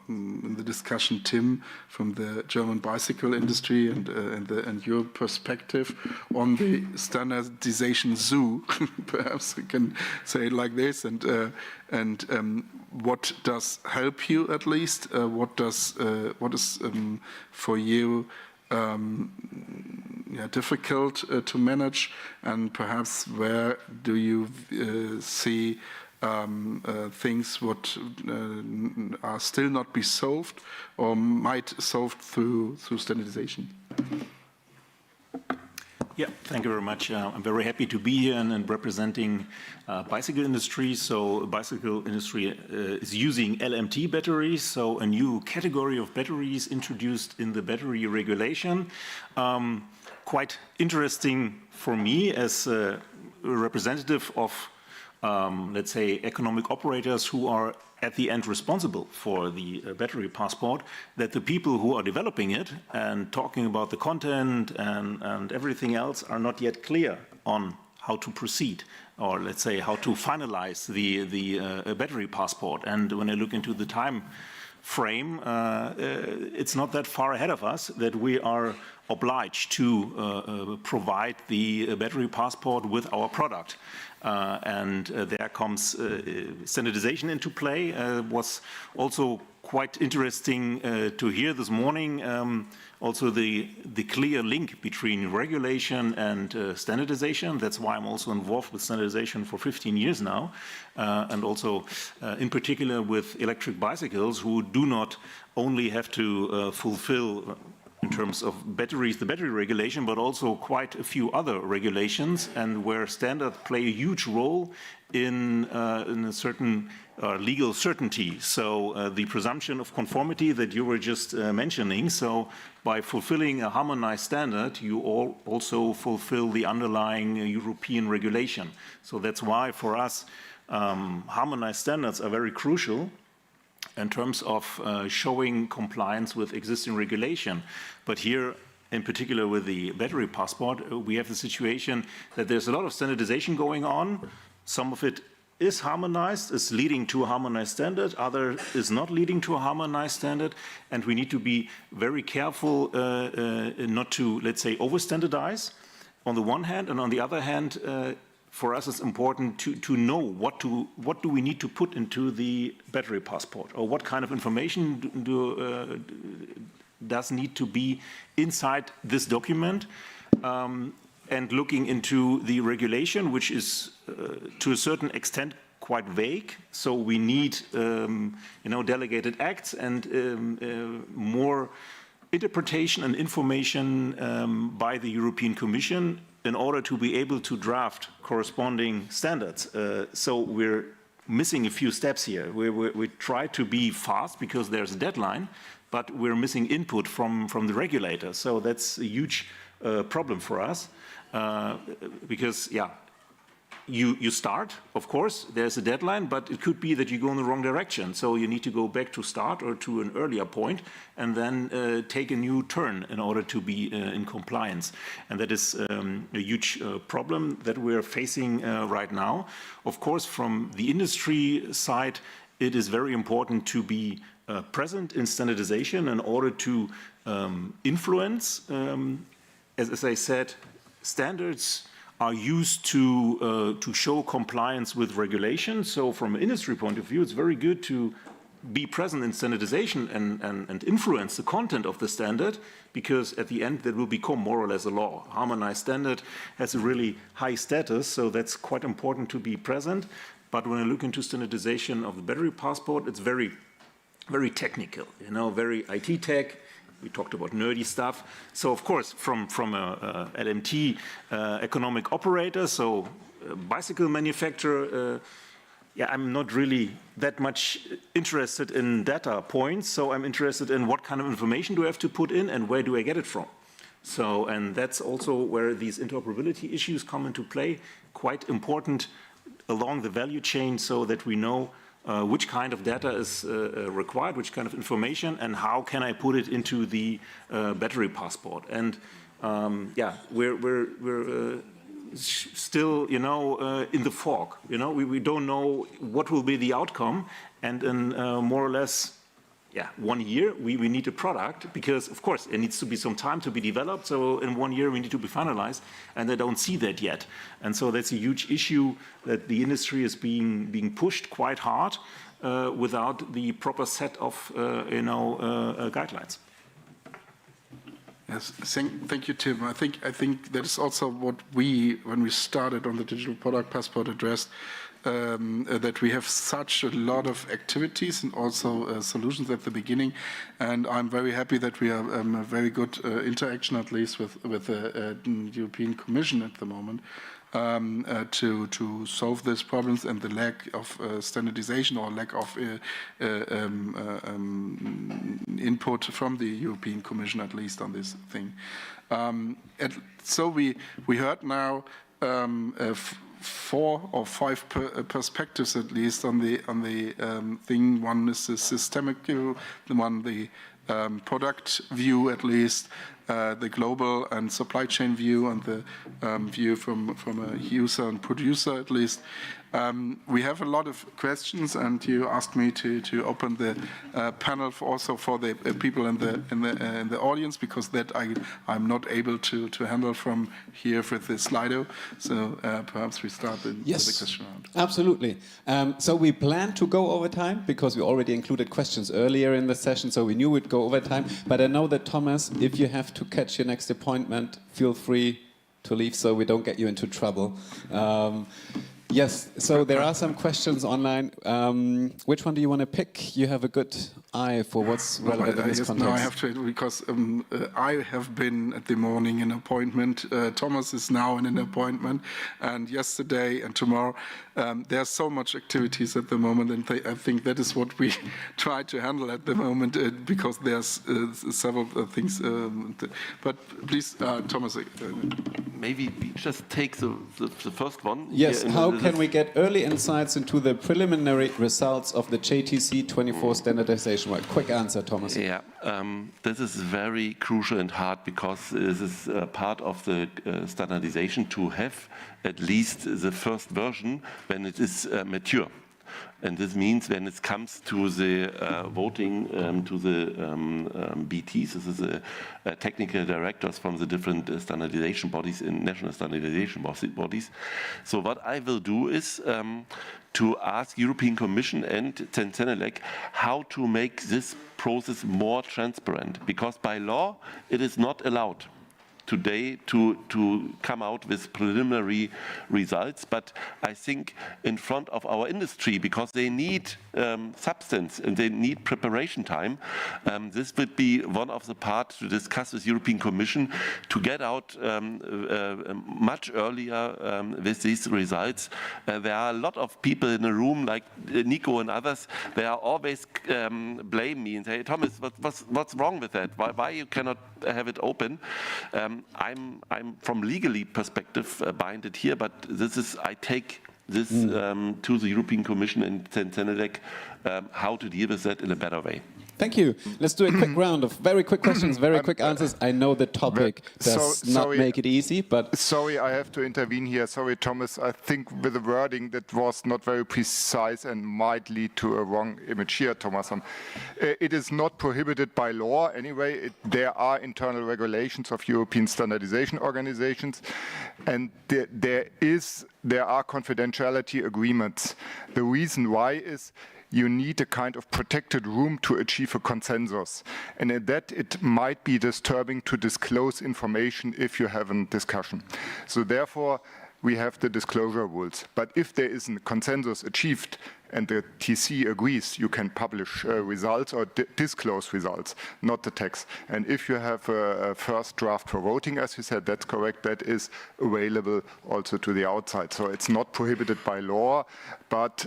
in the discussion Tim from the German bicycle industry and your perspective on the standardization zoo. Perhaps we can say it like this, and what does help you at least? What is for you difficult to manage, and perhaps where do you see things what are still not be solved or might solved through standardization? Yeah, thank you very much. I'm very happy to be here and representing bicycle industry. So bicycle industry is using LMT batteries, so a new category of batteries introduced in the battery regulation. Quite interesting for me as a representative of, let's say, economic operators who are at the end responsible for the battery passport, that the people who are developing it and talking about the content and everything else are not yet clear on how to proceed, or let's say how to finalize the battery passport. And when I look into the time frame, it's not that far ahead of us that we are obliged to provide the battery passport with our product. And there comes standardization into play. Was also quite interesting to hear this morning also the clear link between regulation and standardization. That's why I'm also involved with standardization for 15 years now, and also in particular with electric bicycles, who do not only have to fulfill in terms of batteries, the battery regulation, but also quite a few other regulations, and where standards play a huge role in a certain legal certainty. So the presumption of conformity that you were just mentioning, so by fulfilling a harmonized standard, you also fulfill the underlying European regulation. So that's why for us, harmonized standards are very crucial in terms of showing compliance with existing regulation. But here, in particular with the battery passport, we have the situation that there's a lot of standardization going on. Some of it is harmonized, is leading to a harmonized standard, other is not leading to a harmonized standard, and we need to be very careful not to, let's say, over-standardize on the one hand, and on the other hand, for us, it's important to know what do we need to put into the battery passport, or what kind of information does need to be inside this document, and looking into the regulation, which is to a certain extent quite vague. So we need, delegated acts and more interpretation and information by the European Commission in order to be able to draft corresponding standards. So we're missing a few steps here. We try to be fast because there's a deadline, but we're missing input from the regulator. So that's a huge problem for us because, yeah, you start, of course, there's a deadline, but it could be that you go in the wrong direction. So you need to go back to start or to an earlier point and then take a new turn in order to be in compliance. And that is a huge problem that we're facing right now. Of course, from the industry side, it is very important to be present in standardization in order to influence, as I said, standards are used to show compliance with regulation. So from an industry point of view, it's very good to be present in standardization and influence the content of the standard, because at the end that will become more or less a law. Harmonized standard has a really high status, so that's quite important to be present. But when I look into standardization of the battery passport, it's very, very technical, very IT tech. We talked about nerdy stuff. So of course, from a LMT economic operator, so a bicycle manufacturer, I'm not really that much interested in data points. So I'm interested in what kind of information do I have to put in and where do I get it from. So, and that's also where these interoperability issues come into play, quite important along the value chain, so that we know which kind of data is required, which kind of information, and how can I put it into the battery passport. And we're still, in the fog. We don't know what will be the outcome, and in more or less 1 year, we need a product, because, of course, it needs to be some time to be developed. So in 1 year, we need to be finalized, and they don't see that yet. And so that's a huge issue that the industry is being pushed quite hard without the proper set of, guidelines. Yes, thank you, Tim. I think that is also what we, when we started on the digital product passport, addressed. that we have such a lot of activities and also solutions at the beginning. And I'm very happy that we have a very good interaction, at least with the European Commission at the moment, to solve these problems and the lack of standardization or lack of input from the European Commission, at least on this thing. So we heard now 4 or 5 perspectives at least on the thing. One is the systemic view, the one the product view at least, the global and supply chain view, and the view from a user and producer at least. We have a lot of questions, and you asked me to open the panel also for the people in the audience, because that I'm not able to handle from here with the Slido. So perhaps we start with the question round. Absolutely. So we plan to go over time because we already included questions earlier in the session, so we knew we'd go over time. But I know that, Thomas, if you have to catch your next appointment, feel free to leave so we don't get you into trouble. Yes, so there are some questions online. Which one do you want to pick? You have a good eye for what's relevant in this context. No, I have to, because I have been at the morning in appointment. Thomas is now in an appointment, and yesterday and tomorrow. There's so much activities at the moment, and I think that is what we try to handle at the moment, because there's several things. But please, Thomas. Maybe we just take the first one. Yes, how can we get early insights into the preliminary results of the JTC 24 standardization? Well, quick answer, Thomas. Yeah, this is very crucial and hard, because this is part of the standardization to have at least the first version when it is mature. And this means when it comes to the voting to the BTs, this is the technical directors from the different standardization bodies in national standardization bodies. So what I will do is to ask European Commission and CENELEC how to make this process more transparent, because by law it is not allowed today to come out with preliminary results. But I think in front of our industry, because they need substance and they need preparation time, this would be one of the parts to discuss with European Commission to get out much earlier with these results. There are a lot of people in the room, like Nico and others. They are always blame me and say, Thomas, what's wrong with that? Why you cannot have it open? I'm from legally perspective binded here, but this is I take this to the European Commission and CENELEC how to deal with that in a better way. Thank you. Let's do a quick round of very quick questions, very quick answers. I know the topic does not make it easy, but... Sorry, I have to intervene here. Sorry, Thomas. I think with the wording that was not very precise and might lead to a wrong image here, Thomas. It is not prohibited by law anyway. There are internal regulations of European standardization organizations, and there are confidentiality agreements. The reason why is you need a kind of protected room to achieve a consensus. And in that, it might be disturbing to disclose information if you have a discussion. So therefore, we have the disclosure rules. But if there is a consensus achieved and the TC agrees, you can publish results or disclose results, not the text. And if you have a first draft for voting, as you said, that's correct, that is available also to the outside. So it's not prohibited by law, but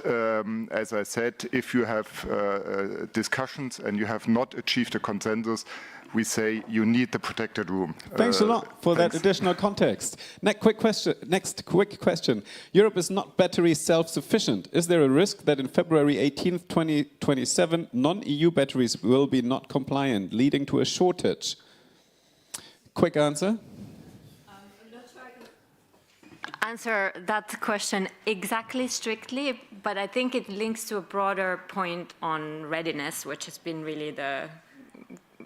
as I said, if you have discussions and you have not achieved a consensus, we say you need the protected room. Thanks a lot for that additional context. Next quick question. Europe is not battery self-sufficient. Is there a risk that in February 18th, 2027, non-EU batteries will be not compliant, leading to a shortage? Quick answer. I'm not sure I can answer that question exactly strictly, but I think it links to a broader point on readiness, which has been really the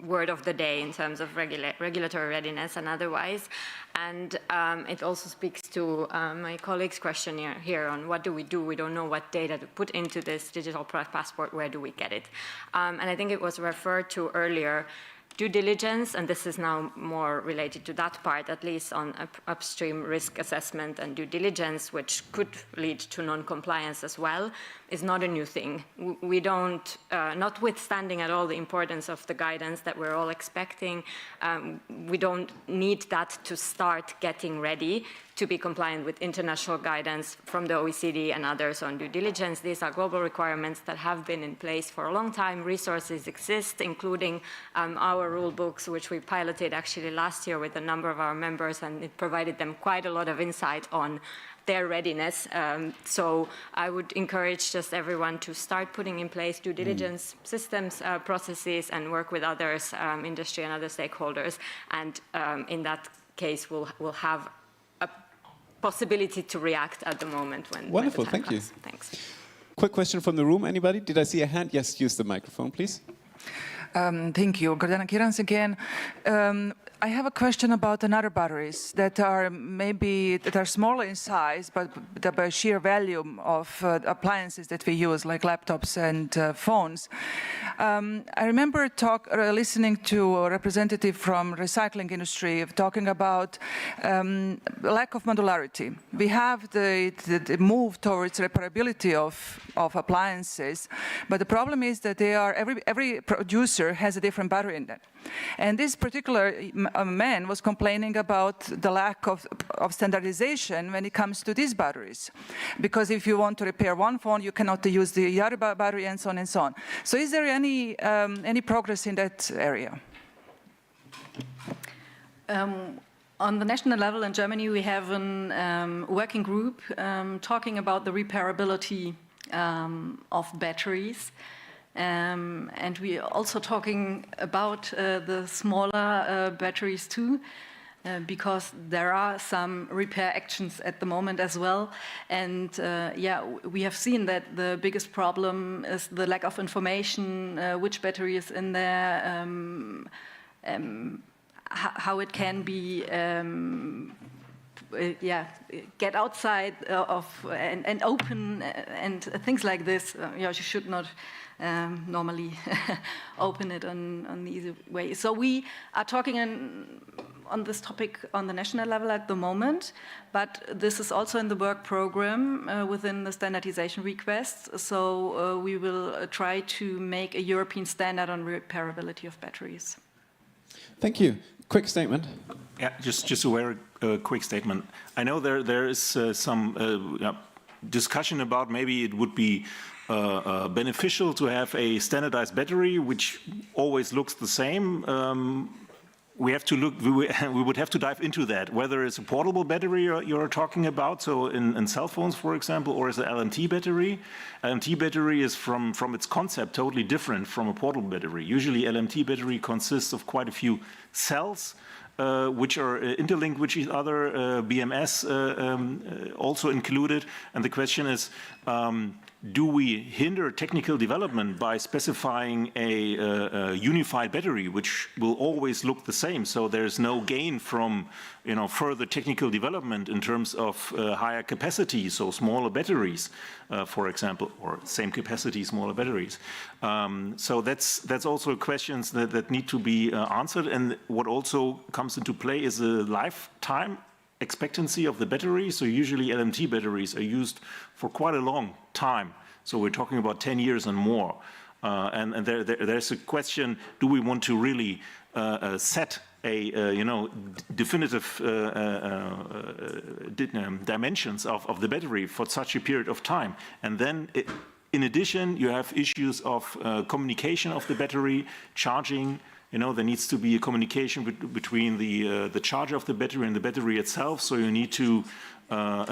word of the day in terms of regulatory readiness and otherwise. And it also speaks to my colleague's question here on what do? We don't know what data to put into this digital passport. Where do we get it? And I think it was referred to earlier. due diligence, and this is now more related to that part, at least on upstream risk assessment and due diligence, which could lead to non-compliance as well, is not a new thing. We don't, notwithstanding at all the importance of the guidance that we're all expecting, we don't need that to start getting ready to be compliant with international guidance from the OECD and others on due diligence. These are global requirements that have been in place for a long time. Resources exist, including our rule books, which we piloted actually last year with a number of our members, and it provided them quite a lot of insight on their readiness. So I would encourage just everyone to start putting in place due diligence systems, processes, and work with others, industry and other stakeholders. And in that case, we'll have a possibility to react at the moment when Wonderful, when the time thank you. comes. Thanks. Quick question from the room, anybody? Did I see a hand? Yes, use the microphone, please. Thank you. Gordana Kirans again. I have a question about another batteries that are smaller in size, but by sheer volume of appliances that we use, like laptops and phones. I remember listening to a representative from recycling industry talking about lack of modularity. We have the move towards repairability of appliances, but the problem is that every producer has a different battery in that. And this particular man was complaining about the lack of standardization when it comes to these batteries. Because if you want to repair one phone, you cannot use the other battery, and so on and so on. So is there any progress in that area? On the national level in Germany, we have a working group talking about the repairability of batteries. And we are also talking about the smaller batteries too, because there are some repair actions at the moment as well. And yeah, we have seen that the biggest problem is the lack of information, which battery is in there, how it can be get outside and open and things like this. You should not normally open it on the easy way. So we are talking on this topic on the national level at the moment, but this is also in the work program within the standardization requests. So we will try to make a European standard on repairability of batteries. Thank you. Quick statement. Yeah, just a very quick statement. I know there is some discussion about maybe it would be beneficial to have a standardized battery which always looks the same. We have to look. We would have to dive into that. Whether it's a portable battery you're talking about, so in cell phones, for example, or is it LMT battery? LMT battery is from its concept totally different from a portable battery. Usually, LMT battery consists of quite a few cells, which are interlinked with each other. BMS also included, and the question is. Do we hinder technical development by specifying a unified battery, which will always look the same? So there's no gain from further technical development in terms of higher capacity, so smaller batteries, for example, or same capacity, smaller batteries. So that's also questions that need to be answered. And what also comes into play is a lifetime expectancy of the battery. So usually LMT batteries are used for quite a long time. So we're talking about 10 years and more. And there's a question, do we want to really set a definitive dimensions of the battery for such a period of time? And then in addition, you have issues of communication of the battery, charging. There needs to be a communication between the charger of the battery and the battery itself. So you need to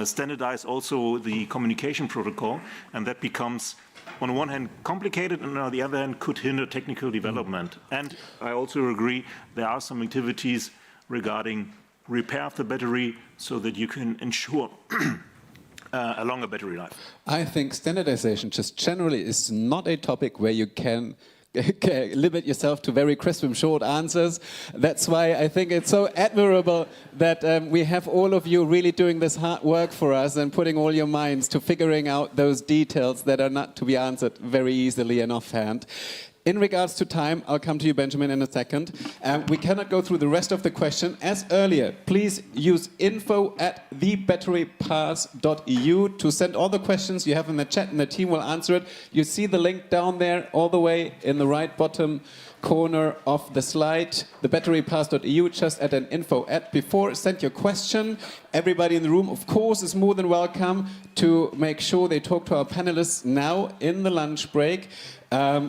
standardize also the communication protocol, and that becomes, on the one hand, complicated, and on the other hand, could hinder technical development. And I also agree there are some activities regarding repair of the battery so that you can ensure a longer battery life. I think standardization just generally is not a topic where you can limit yourself to very crisp and short answers. That's why I think it's so admirable that we have all of you really doing this hard work for us and putting all your minds to figuring out those details that are not to be answered very easily and offhand. in regards to time, I'll come to you, Benjamin, in a second. We cannot go through the rest of the question. As earlier, please use info@thebatterypass.eu to send all the questions you have in the chat, and the team will answer it. You see the link down there, all the way in the right bottom corner of the slide, thebatterypass.eu, just add an info at before. Send your question. Everybody in the room, of course, is more than welcome to make sure they talk to our panelists now in the lunch break,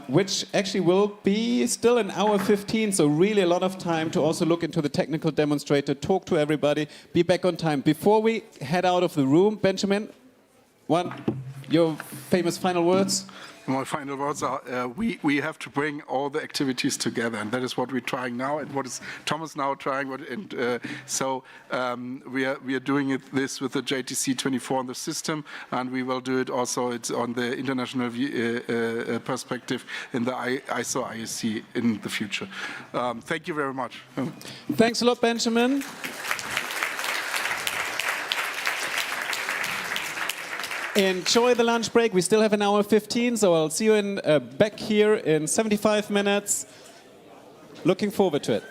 which actually will be still an hour 15, so really a lot of time to also look into the technical demonstrator, talk to everybody, be back on time. Before we head out of the room, Benjamin, your famous final words? My final words are, we have to bring all the activities together, and that is what we're trying now, and what is Thomas now trying. We are doing this with the JTC 24 on the system, and we will do it also. It's on the international perspective in the ISO ISC in the future. Thank you very much. Thanks a lot, Benjamin. Enjoy the lunch break. We still have an hour 15, so I'll see you back here in 75 minutes. Looking forward to it.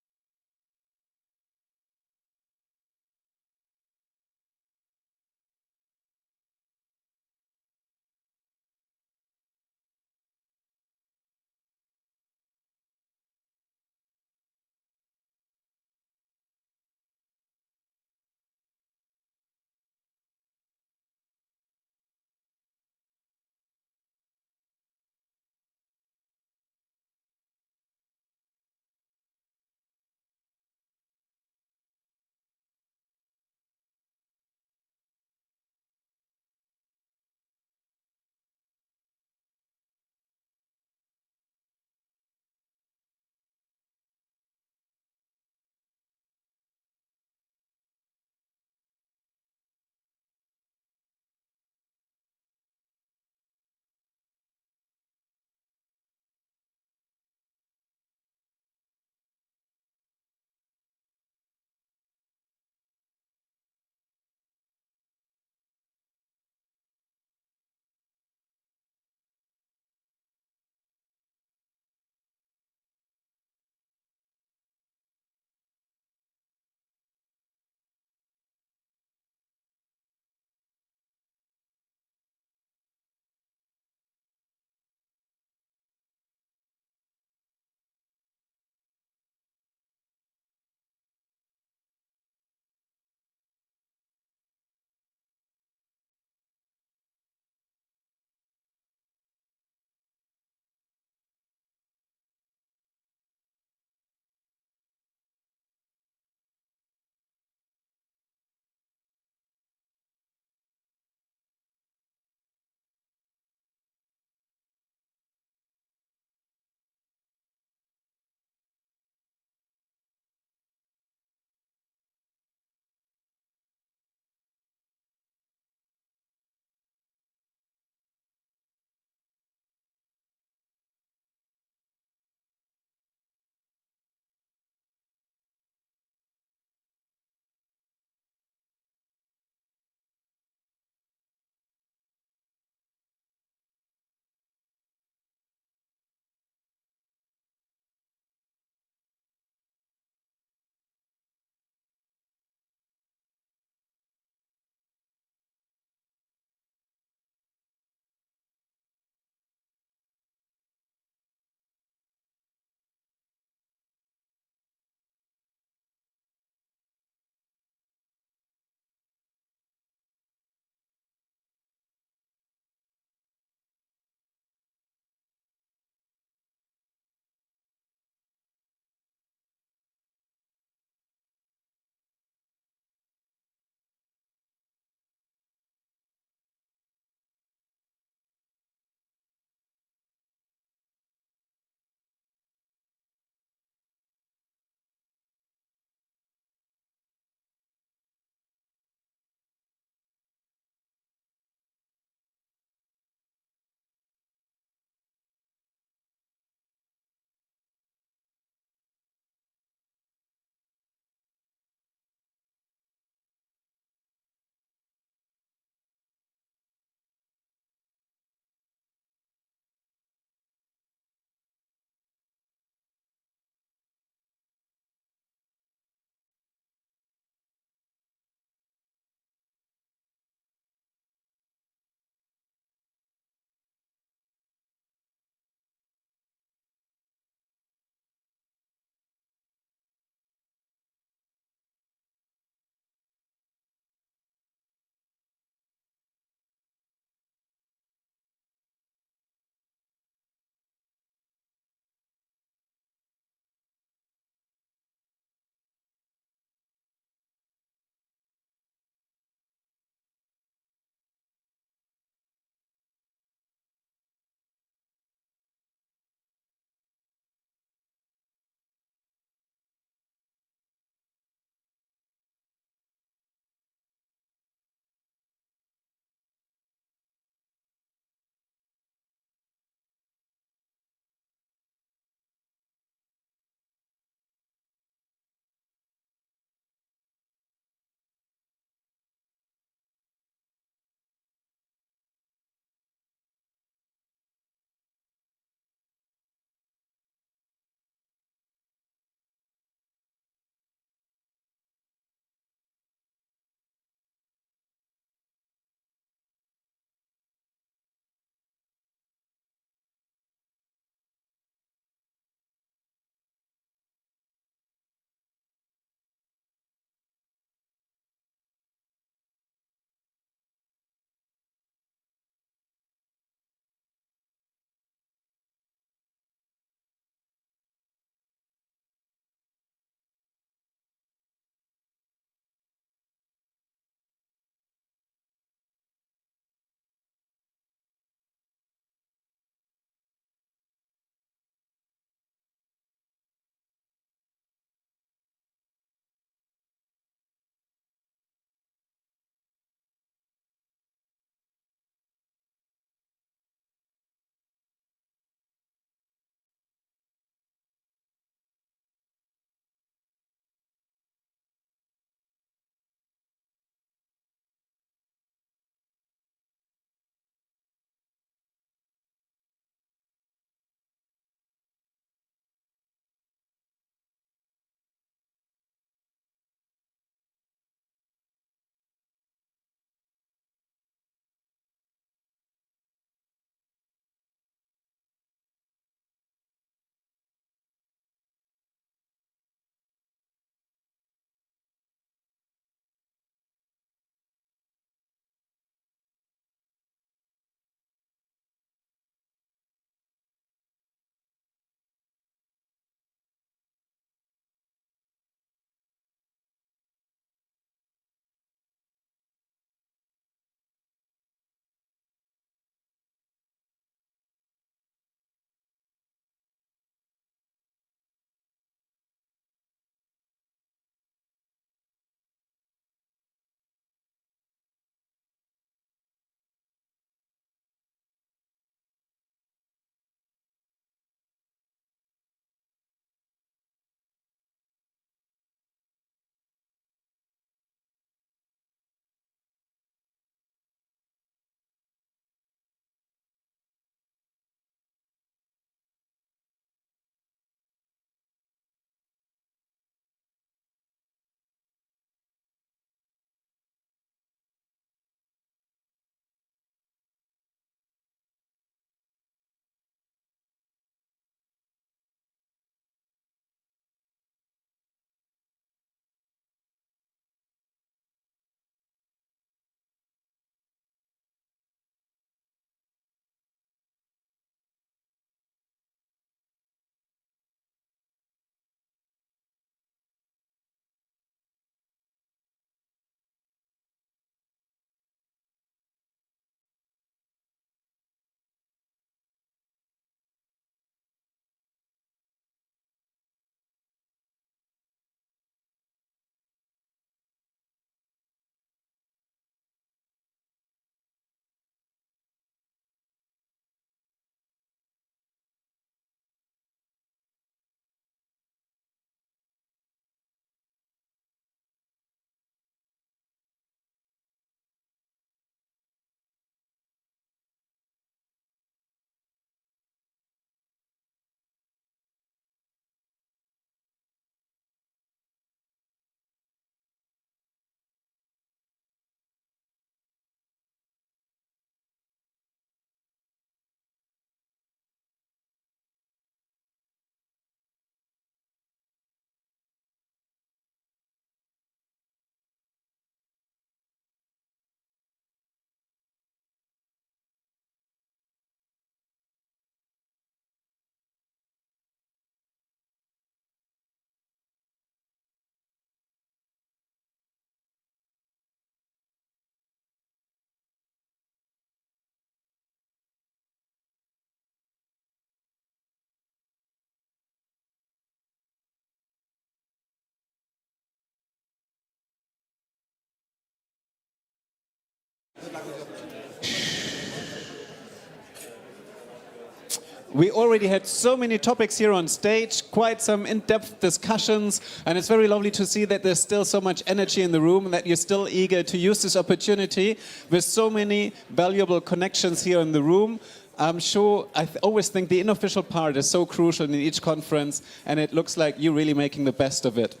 We already had so many topics here on stage, quite some in-depth discussions, and it's very lovely to see that there's still so much energy in the room and that you're still eager to use this opportunity with so many valuable connections here in the room. I'm sure, always think the unofficial part is so crucial in each conference, and it looks like you're really making the best of it.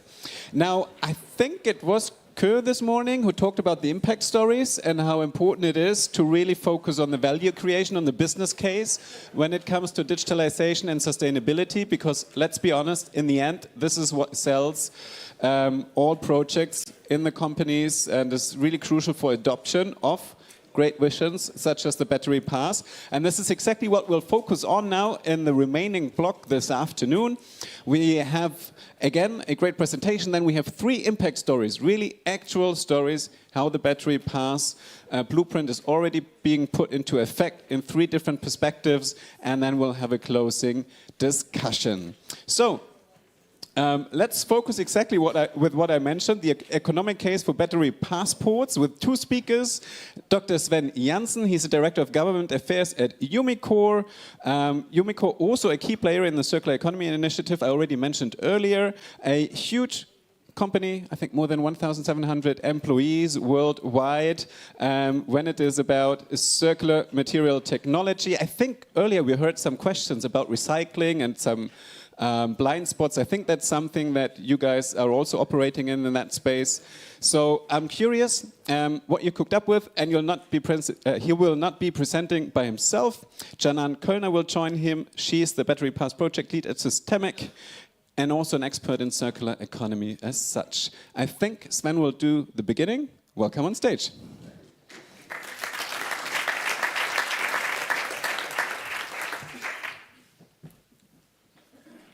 Now, I think it was Kerr this morning who talked about the impact stories and how important it is to really focus on the value creation, on the business case when it comes to digitalization and sustainability, because let's be honest, in the end, this is what sells all projects in the companies and is really crucial for adoption of great visions such as the battery pass. And this is exactly what we'll focus on now in the remaining block this afternoon. We have, again, a great presentation. Then we have 3 impact stories, really actual stories, how the battery pass blueprint is already being put into effect in 3 different perspectives. And then we'll have a closing discussion. So, let's focus exactly with what I mentioned, the economic case for battery passports with 2 speakers. Dr. Sven Jansen, he's the Director of Government Affairs at Umicore. Umicore also a key player in the Circular Economy Initiative I already mentioned earlier. A huge company, I think more than 1,700 employees worldwide when it is about circular material technology. I think earlier we heard some questions about recycling and some blind spots. I think that's something that you guys are also operating in that space. So I'm curious what you cooked up with, and he will not be presenting by himself. Janan Kölner will join him. She's the Battery Pass project lead at Systemic and also an expert in circular economy as such. I think Sven will do the beginning. Welcome on stage.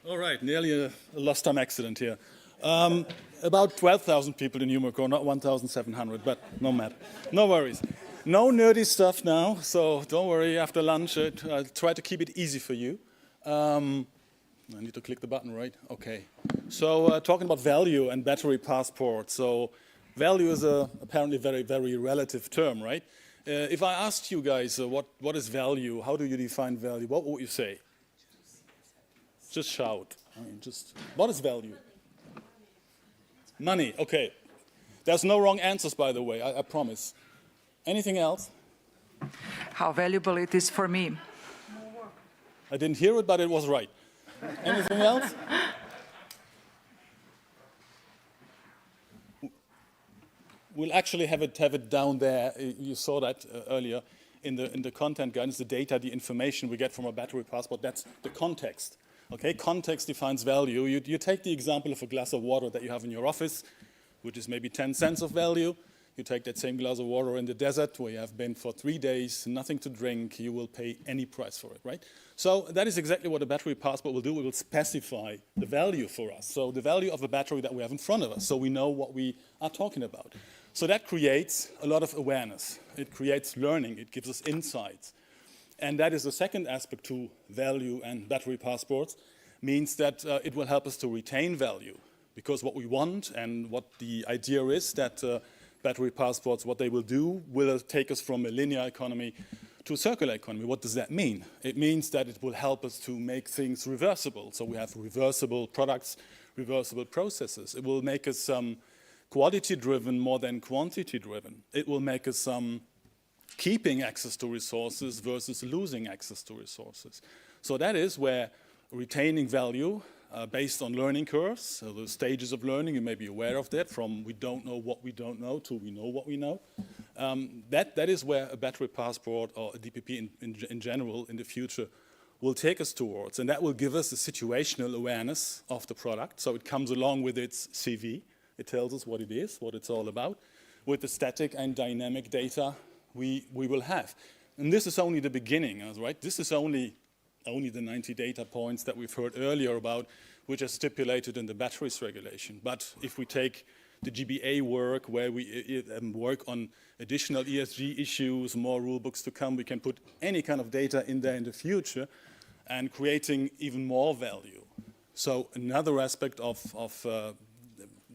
All right, nearly a lost time accident here. About 12,000 people in Umicore, not 1,700, but no matter. No worries. No nerdy stuff now, so don't worry, after lunch, I'll try to keep it easy for you. I need to click the button, right? Okay. So talking about value and battery passport. So value is apparently very, very relative term, right? If I asked you guys what is value, how do you define value, what would you say? Just shout. I mean, what is value? Money, okay. There's no wrong answers, by the way, I promise. Anything else? How valuable it is for me. I didn't hear it, but it was right. Anything else? We'll actually have it down there. You saw that earlier in the content guidance, the data, the information we get from a battery passport. That's the context. Okay, context defines value. You take the example of a glass of water that you have in your office, which is maybe 10 cents of value. You take that same glass of water in the desert where you have been for 3 days, nothing to drink, you will pay any price for it, right? So that is exactly what a battery passport will do. It will specify the value for us. So the value of the battery that we have in front of us, so we know what we are talking about. So that creates a lot of awareness. It creates learning. It gives us insights. And that is the second aspect to value and battery passports, means that it will help us to retain value. Because what we want and what the idea is that battery passports, what they will do, will take us from a linear economy to a circular economy. What does that mean? It means that it will help us to make things reversible. So we have reversible products, reversible processes. It will make us quality-driven more than quantity-driven. It will make us keeping access to resources versus losing access to resources. So that is where retaining value based on learning curves, so the stages of learning, you may be aware of that, from we don't know what we don't know to we know what we know. That is where a battery passport or a DPP in general in the future will take us towards. And that will give us a situational awareness of the product. So it comes along with its CV. It tells us what it is, what it's all about. With the static and dynamic data we will have. And this is only the beginning, right? This is only the 90 data points that we've heard earlier about, which are stipulated in the batteries regulation. But if we take the GBA work, where we work on additional ESG issues, more rule books to come, we can put any kind of data in there in the future and creating even more value. So another aspect of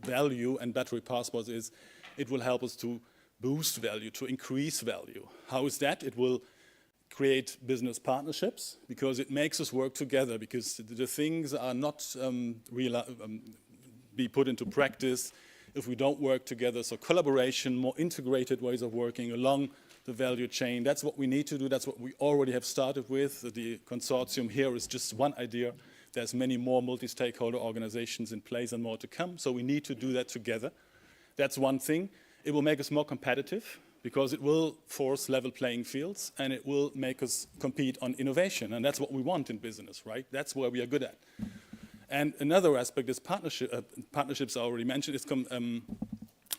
value and battery passports is it will help us to boost value, to increase value. How is that? It will create business partnerships because it makes us work together, because the things are not be put into practice if we don't work together. So collaboration, more integrated ways of working along the value chain, that's what we need to do. That's what we already have started with. The consortium here is just one idea. There's many more multi-stakeholder organizations in place and more to come. So we need to do that together. That's one thing. It will make us more competitive because it will force level playing fields, and it will make us compete on innovation. And that's what we want in business, right? That's where we are good at. And another aspect is partnerships I already mentioned, is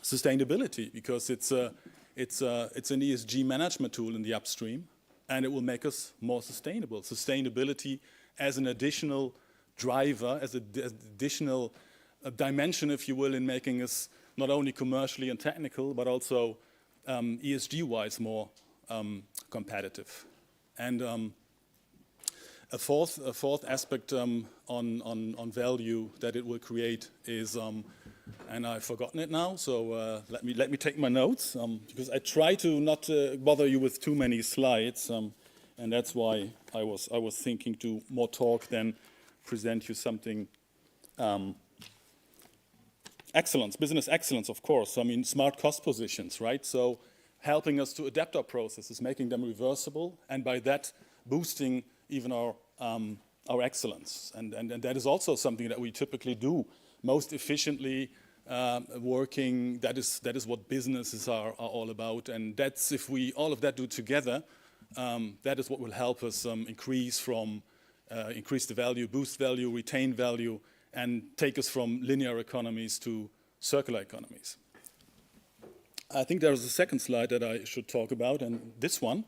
sustainability, because it's an ESG management tool in the upstream, and it will make us more sustainable. Sustainability as an additional driver, as an additional dimension, if you will, in making us not only commercially and technical, but also ESG-wise more competitive. And a fourth aspect on value that it will create is, and I've forgotten it now, so let me take my notes, because I try to not bother you with too many slides, and that's why I was thinking to more talk than present you something. Excellence, business excellence, of course. I mean, smart cost positions, right? So helping us to adapt our processes, making them reversible, and by that boosting even our excellence. And that is also something that we typically do most efficiently, working. That is what businesses are all about. And that's, if we all of that do together, that is what will help us increase the value, boost value, retain value, and take us from linear economies to circular economies. I think there is a second slide that I should talk about, and this one.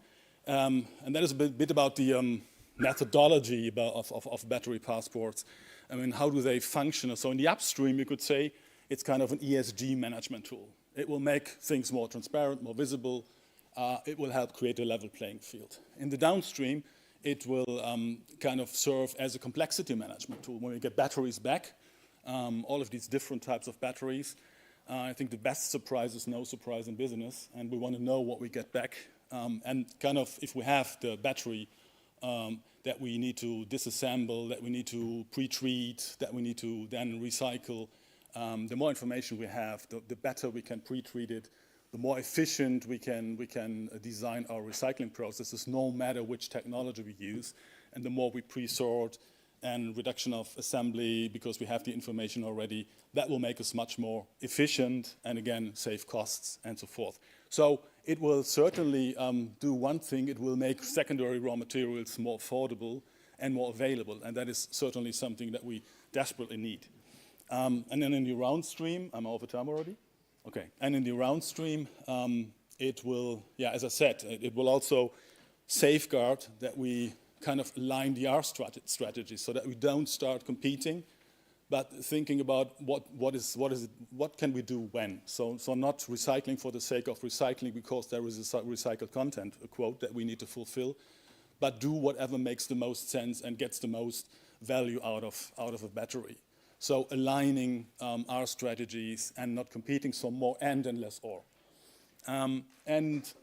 And that is a bit about the methodology of battery passports. I mean, how do they function? So in the upstream, you could say it's kind of an ESG management tool. It will make things more transparent, more visible. It will help create a level playing field. In the downstream, it will kind of serve as a complexity management tool. When we get batteries back, all of these different types of batteries, I think the best surprise is no surprise in business, and we want to know what we get back. And kind of, if we have the battery that we need to disassemble, that we need to pre-treat, that we need to then recycle, the more information we have, the better we can pre-treat it, the more efficient we can design our recycling processes, no matter which technology we use, and the more we pre-sort and reduction of assembly, because we have the information already, that will make us much more efficient and, again, save costs and so forth. So it will certainly do one thing. It will make secondary raw materials more affordable and more available, and that is certainly something that we desperately need. And then in the round stream, I'm over time already? Okay, and in the round stream, it will, as I said, it will also safeguard that we kind of align the R strategy so that we don't start competing, but thinking about what can we do when. So not recycling for the sake of recycling because there is a recycled content, a quote that we need to fulfill, but do whatever makes the most sense and gets the most value out of a battery. So aligning our strategies and not competing, so more and less or. And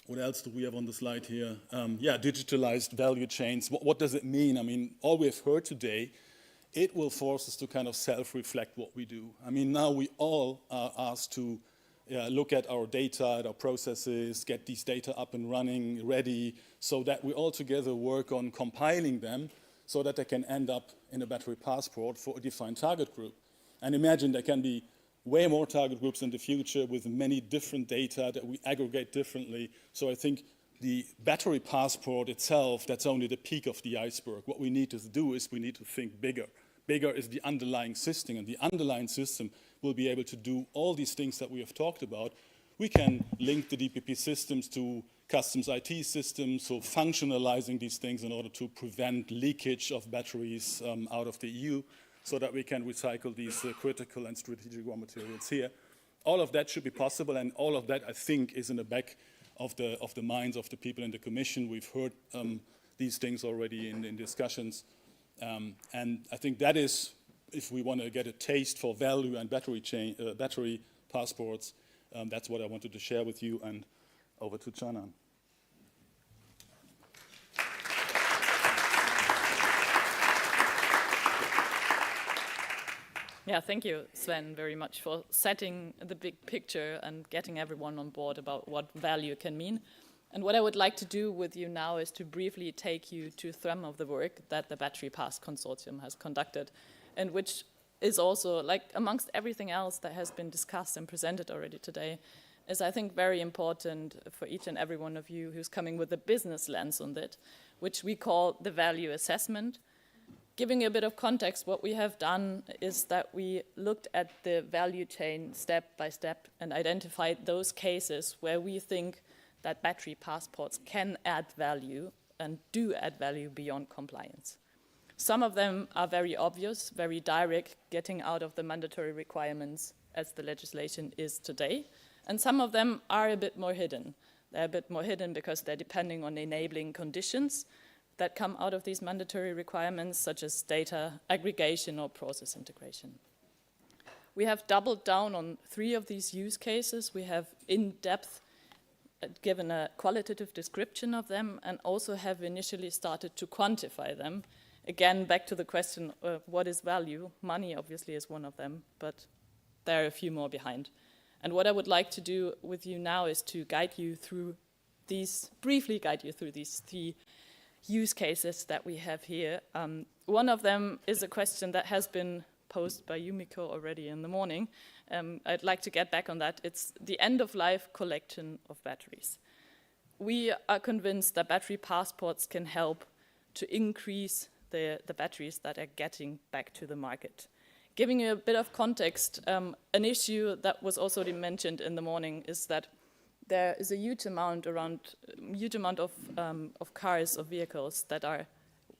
what else do we have on the slide here? Digitalized value chains. What does it mean? I mean, all we have heard today, it will force us to kind of self-reflect what we do. I mean, now we all are asked to look at our data, at our processes, get these data up and running, ready, so that we all together work on compiling them so that they can end up in a battery passport for a defined target group. And imagine there can be way more target groups in the future with many different data that we aggregate differently. So I think the battery passport itself, that's only the peak of the iceberg. What we need to do is we need to think bigger. Bigger is the underlying system, and the underlying system will be able to do all these things that we have talked about. We can link the DPP systems to customs IT systems, so functionalizing these things in order to prevent leakage of batteries out of the EU, so that we can recycle these critical and strategic raw materials here. All of that should be possible, and all of that, I think, is in the back of the minds of the people in the Commission. We've heard these things already in discussions. And I think that is, if we want to get a taste for value and battery passports, That's what I wanted to share with you, and over to Canan. Yeah, thank you, Sven, very much for setting the big picture and getting everyone on board about what value can mean. And what I would like to do with you now is to briefly take you to some of the work that the Battery Pass Consortium has conducted, and which is also, like amongst everything else that has been discussed and presented already today, is I think very important for each and every one of you who's coming with a business lens on it, which we call the value assessment. Giving you a bit of context, what we have done is that we looked at the value chain step by step and identified those cases where we think that battery passports can add value and do add value beyond compliance. Some of them are very obvious, very direct, getting out of the mandatory requirements as the legislation is today. And some of them are a bit more hidden. They're a bit more hidden because they're depending on enabling conditions that come out of these mandatory requirements, such as data aggregation or process integration. We have doubled down on 3 of these use cases. We have in-depth given a qualitative description of them and also have initially started to quantify them. Again, back to the question of what is value. Money obviously is one of them, but there are a few more behind. And what I would like to do with you now is to guide you through these, briefly guide you through these 3 use cases that we have here. One of them is a question that has been posed by Yumiko already in the morning. I'd like to get back on that. It's the end-of-life collection of batteries. We are convinced that battery passports can help to increase the batteries that are getting back to the market. Giving you a bit of context, an issue that was also mentioned in the morning is that there is a huge amount of cars, of vehicles that are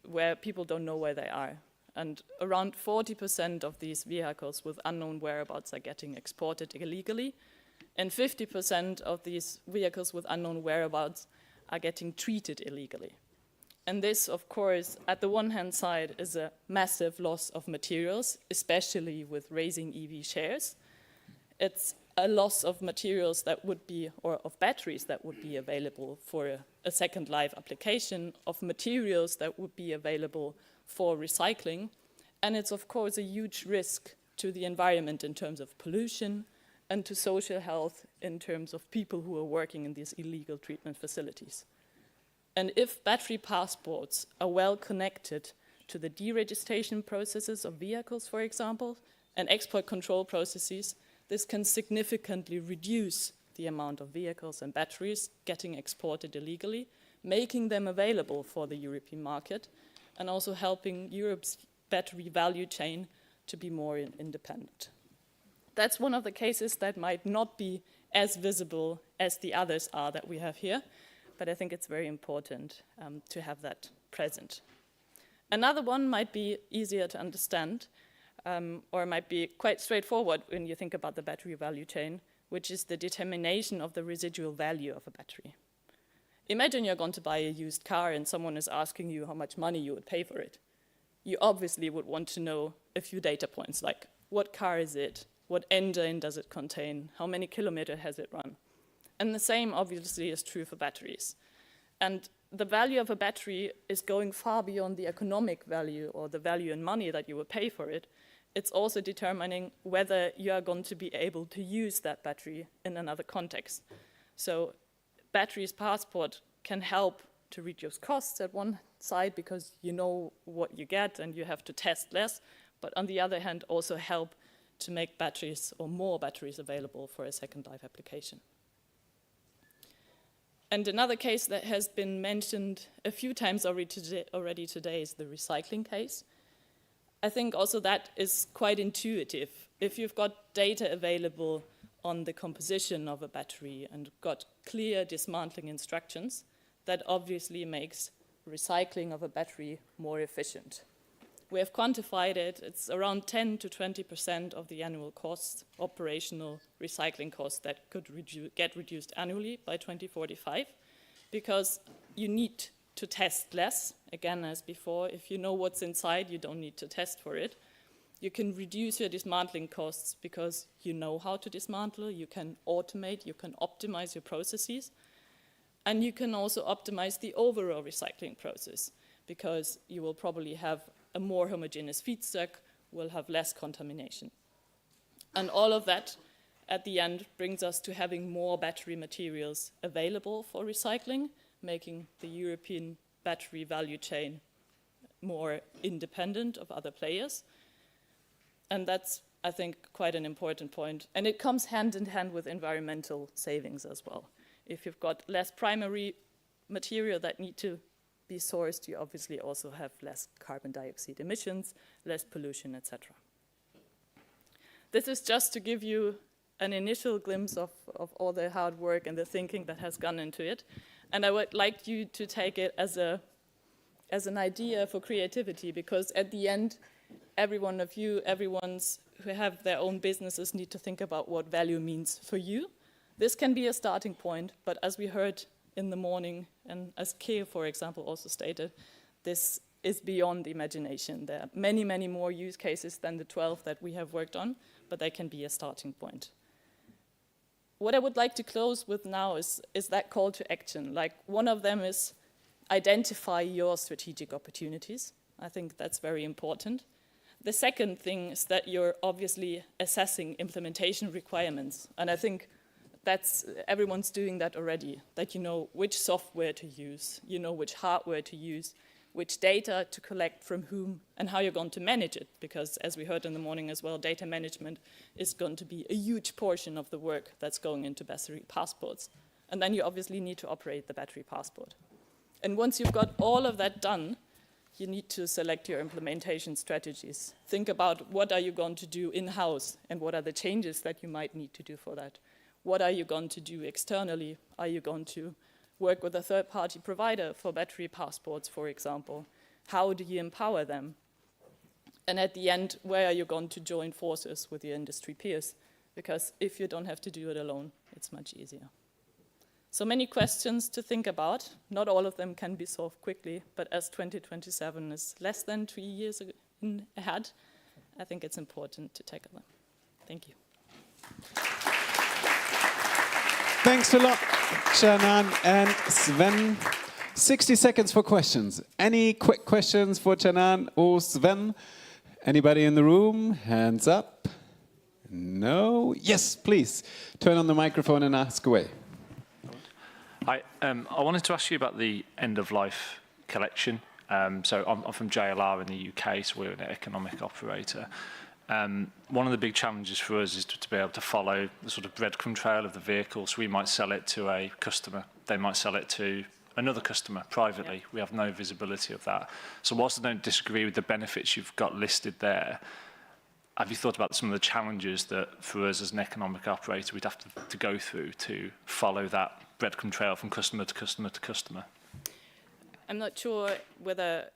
where people don't know where they are. And around 40% of these vehicles with unknown whereabouts are getting exported illegally. And 50% of these vehicles with unknown whereabouts are getting treated illegally. And this, of course, at the one hand side is a massive loss of materials, especially with raising EV shares. It's a loss of materials that would be, or of batteries that would be available for a second life application, of materials that would be available for recycling. And it's, of course, a huge risk to the environment in terms of pollution and to social health in terms of people who are working in these illegal treatment facilities. And if battery passports are well connected to the deregistration processes of vehicles, for example, and export control processes, this can significantly reduce the amount of vehicles and batteries getting exported illegally, making them available for the European market, and also helping Europe's battery value chain to be more independent. That's one of the cases that might not be as visible as the others are that we have here, but I think it's very important to have that present. Another one might be easier to understand, or might be quite straightforward when you think about the battery value chain, which is the determination of the residual value of a battery. Imagine you're going to buy a used car and someone is asking you how much money you would pay for it. You obviously would want to know a few data points, like what car is it, what engine does it contain, how many kilometers has it run. And the same obviously is true for batteries. And the value of a battery is going far beyond the economic value or the value in money that you would pay for it. It's also determining whether you are going to be able to use that battery in another context. So batteries passport can help to reduce costs at one side because you know what you get and you have to test less, but on the other hand also help to make batteries or more batteries available for a second life application. And another case that has been mentioned a few times already today is the recycling case. I think also that is quite intuitive. If you've got data available on the composition of a battery and got clear dismantling instructions, that obviously makes recycling of a battery more efficient. We have quantified it. It's around 10 to 20% of the annual cost, operational recycling costs that could get reduced annually by 2045, because you need to test less. Again, as before, if you know what's inside, you don't need to test for it. You can reduce your dismantling costs because you know how to dismantle, you can automate, you can optimize your processes, and you can also optimize the overall recycling process because you will probably have a more homogeneous feedstock, will have less contamination. And all of that, at the end, brings us to having more battery materials available for recycling, making the European battery value chain more independent of other players. And that's, I think, quite an important point. And it comes hand in hand with environmental savings as well. If you've got less primary material that need to be sourced, you obviously also have less carbon dioxide emissions, less pollution, etc. This is just to give you an initial glimpse of all the hard work and the thinking that has gone into it. And I would like you to take it as an idea for creativity, because at the end, every one of you, everyone's who have their own businesses need to think about what value means for you. This can be a starting point, but as we heard in the morning, and as Keo, for example, also stated, this is beyond imagination. There are many, many more use cases than the 12 that we have worked on, but they can be a starting point. What I would like to close with now is that call to action. Like, one of them is identify your strategic opportunities. I think that's very important. The second thing is that you're obviously assessing implementation requirements. And I think everyone's doing that already, that you know which software to use, you know which hardware to use, which data to collect from whom, and how you're going to manage it. Because as we heard in the morning as well, data management is going to be a huge portion of the work that's going into battery passports. And then you obviously need to operate the battery passport. And once you've got all of that done, you need to select your implementation strategies. Think about what are you going to do in-house and what are the changes that you might need to do for that. What are you going to do externally? Are you going to work with a third-party provider for battery passports, for example? How do you empower them? And at the end, where are you going to join forces with your industry peers? Because if you don't have to do it alone, it's much easier. So many questions to think about. Not all of them can be solved quickly, but as 2027 is less than 3 years ahead, I think it's important to tackle them. Thank you. Thanks a lot, Canan and Sven. 60 seconds for questions. Any quick questions for Canan or Sven? Anybody in the room? Hands up. No? Yes, please. Turn on the microphone and ask away. Hi, I wanted to ask you about the end-of-life collection. So I'm from JLR in the UK, so we're an economic operator. One of the big challenges for us is to be able to follow the sort of breadcrumb trail of the vehicle. So we might sell it to a customer. They might sell it to another customer privately. Yeah. We have no visibility of that. So whilst I don't disagree with the benefits you've got listed there, have you thought about some of the challenges that for us as an economic operator we'd have to go through to follow that breadcrumb trail from customer to customer to customer? I'm not sure whether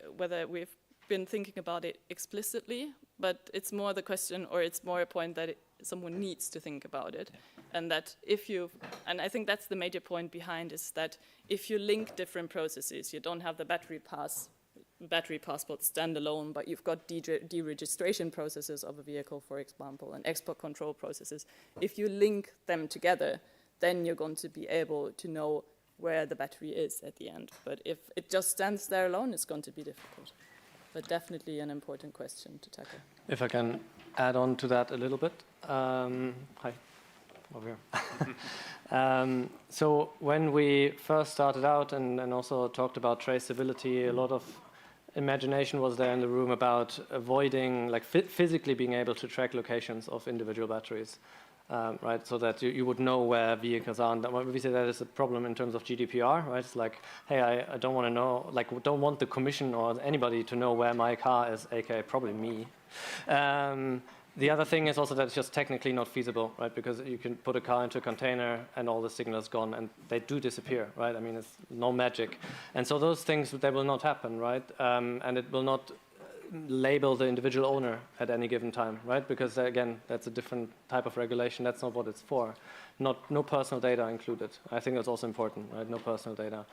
we've been thinking about it explicitly, but it's more the question, or it's more a point that someone needs to think about it. And that and I think that's the major point behind, is that if you link different processes, you don't have the battery passport standalone, but you've got deregistration processes of a vehicle, for example, and export control processes. If you link them together, then you're going to be able to know where the battery is at the end. But if it just stands there alone, it's going to be difficult. But definitely an important question to tackle. If I can add on to that a little bit. Hi, over here. So when we first started out and also talked about traceability, a lot of imagination was there in the room about avoiding, like physically being able to track locations of individual batteries. Right, so that you would know where vehicles are. And we say that is a problem in terms of GDPR, right? It's like, hey, I don't want to know, like, don't want the commission or anybody to know where my car is, aka probably me. The other thing is also that it's just technically not feasible, right? Because you can put a car into a container and all the signals gone, and they do disappear, right? I mean, it's no magic. And so those things, they will not happen, right? And it will not label the individual owner at any given time, right? Because again, that's a different type of regulation. That's not what it's for. No personal data included. I think that's also important, right? No personal data.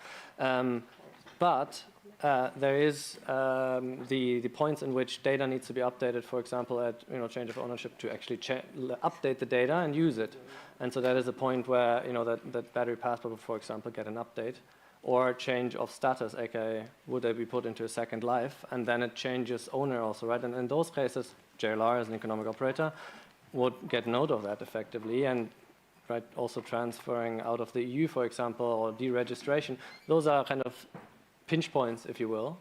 But there is the points in which data needs to be updated, for example, at change of ownership to actually update the data and use it. And so that is a point where that battery passport will, for example, get an update, or change of status, aka would they be put into a second life, and then it changes owner also, right? And in those cases, JLR as an economic operator would get note of that effectively, and right, also transferring out of the EU, for example, or deregistration. Those are kind of pinch points, if you will,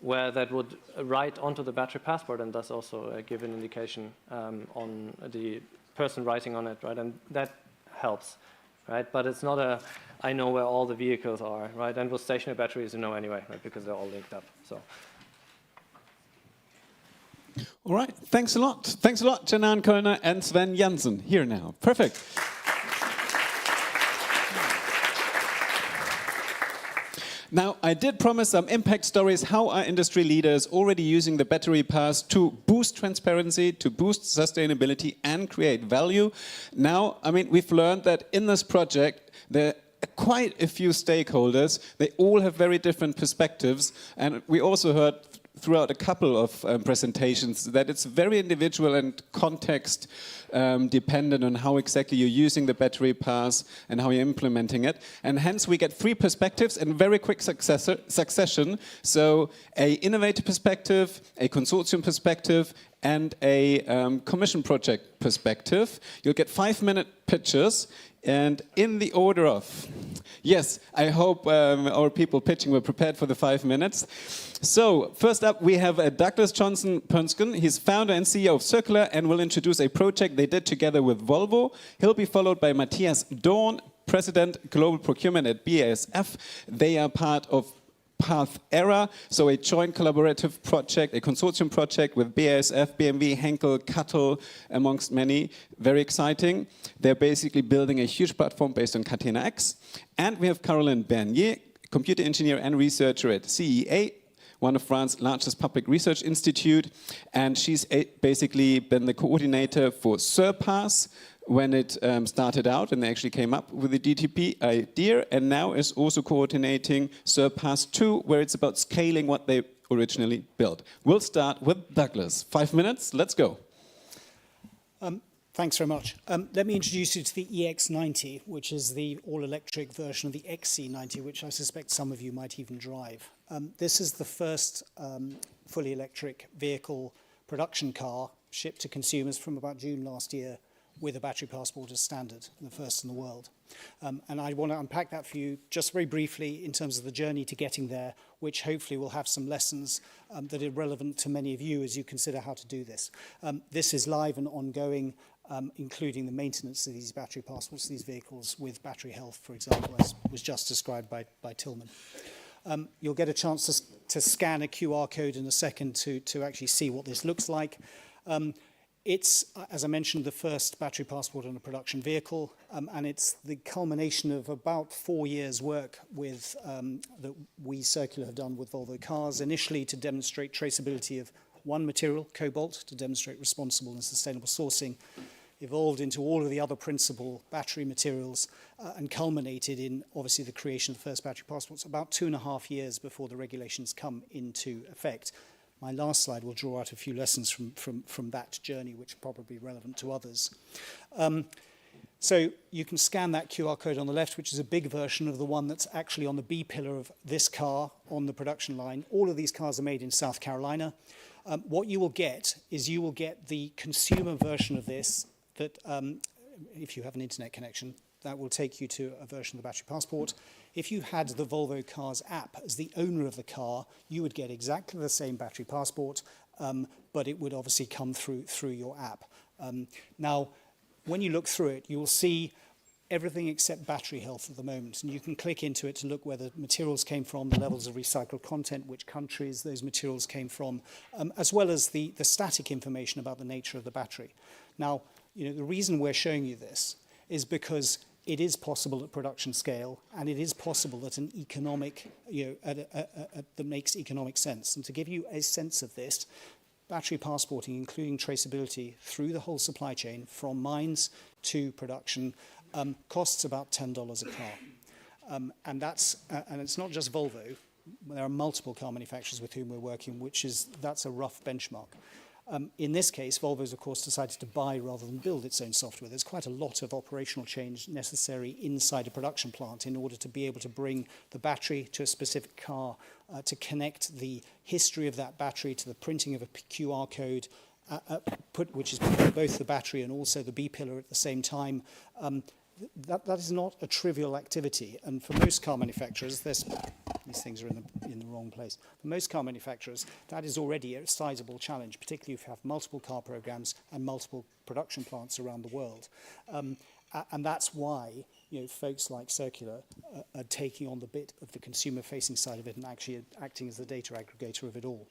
where that would write onto the battery passport and thus also give an indication on the person writing on it, right? And that helps, right? But it's not a, I know where all the vehicles are, right? And with stationary batteries, you know anyway, right? Because they're all linked up, so. All right, thanks a lot. Thanks a lot, Janan Kölner and Sven Jansen, here now. Perfect. Now, I did promise some impact stories. How are industry leaders already using the battery pass to boost transparency, to boost sustainability and create value? Now, I mean, we've learned that in this project, there are quite a few stakeholders. They all have very different perspectives. And we also heard throughout a couple of presentations that it's very individual and context dependent on how exactly you're using the battery pass and how you're implementing it. And hence we get 3 perspectives in very quick succession. So a innovator perspective, a consortium perspective, and a commission project perspective. You'll get 5-minute pitches. And in the order of, yes, I hope our people pitching were prepared for the 5 minutes. So first up, we have Douglas Johnson-Ponskin. He's founder and CEO of Circular and will introduce a project they did together with Volvo. He'll be followed by Matthias Dorn, President Global Procurement at BASF. They are part of Path Era, so a joint collaborative project, a consortium project with BASF, BMW, Henkel, Cuttle, amongst many. Very exciting. They're basically building a huge platform based on Catena X. And we have Caroline Bernier, computer engineer and researcher at CEA, one of France's largest public research institute. And she's basically been the coordinator for Surpass, when it started out and they actually came up with the DTP idea, and now is also coordinating Surpass 2, where it's about scaling what they originally built. We'll start with Douglas. 5 minutes, let's go. Thanks very much. Let me introduce you to the EX90, which is the all-electric version of the XC90, which I suspect some of you might even drive. This is the first fully electric vehicle production car shipped to consumers from about June last year, with a battery passport as standard, the first in the world. And I want to unpack that for you just very briefly in terms of the journey to getting there, which hopefully will have some lessons that are relevant to many of you as you consider how to do this. This is live and ongoing, including the maintenance of these battery passports, these vehicles with battery health, for example, as was just described by Tillman. You'll get a chance to scan a QR code in a second to actually see what this looks like. It's, as I mentioned, the first battery passport on a production vehicle, and it's the culmination of about 4 years' work with that we Circular have done with Volvo Cars, initially to demonstrate traceability of one material, cobalt, to demonstrate responsible and sustainable sourcing, evolved into all of the other principal battery materials, and culminated in, obviously, the creation of the first battery passports about 2.5 years before the regulations come into effect. My last slide will draw out a few lessons from that journey, which are probably relevant to others. So you can scan that QR code on the left, which is a big version of the one that's actually on the B pillar of this car on the production line. All of these cars are made in South Carolina. What you will get is you will get the consumer version of this that, if you have an internet connection, that will take you to a version of the battery passport. If you had the Volvo Cars app as the owner of the car, you would get exactly the same battery passport, but it would obviously come through your app. Now, when you look through it, you will see everything except battery health at the moment. And you can click into it to look where the materials came from, the levels of recycled content, which countries those materials came from, as well as the static information about the nature of the battery. Now, the reason we're showing you this is because it is possible at production scale, and it is possible at an economic, that makes economic sense. And to give you a sense of this, battery passporting, including traceability through the whole supply chain, from mines to production, costs about $10 a car. And it's not just Volvo. there are multiple car manufacturers with whom we're working, that's a rough benchmark. In this case, Volvo's, of course, decided to buy rather than build its own software. There's quite a lot of operational change necessary inside a production plant in order to be able to bring the battery to a specific car, to connect the history of that battery to the printing of a QR code, which is both the battery and also the B pillar at the same time. That is not a trivial activity, and for most car manufacturers, these things are in the wrong place. For most car manufacturers, that is already a sizable challenge, particularly if you have multiple car programs and multiple production plants around the world. And that's why folks like Circular are taking on the bit of the consumer-facing side of it and actually acting as the data aggregator of it all.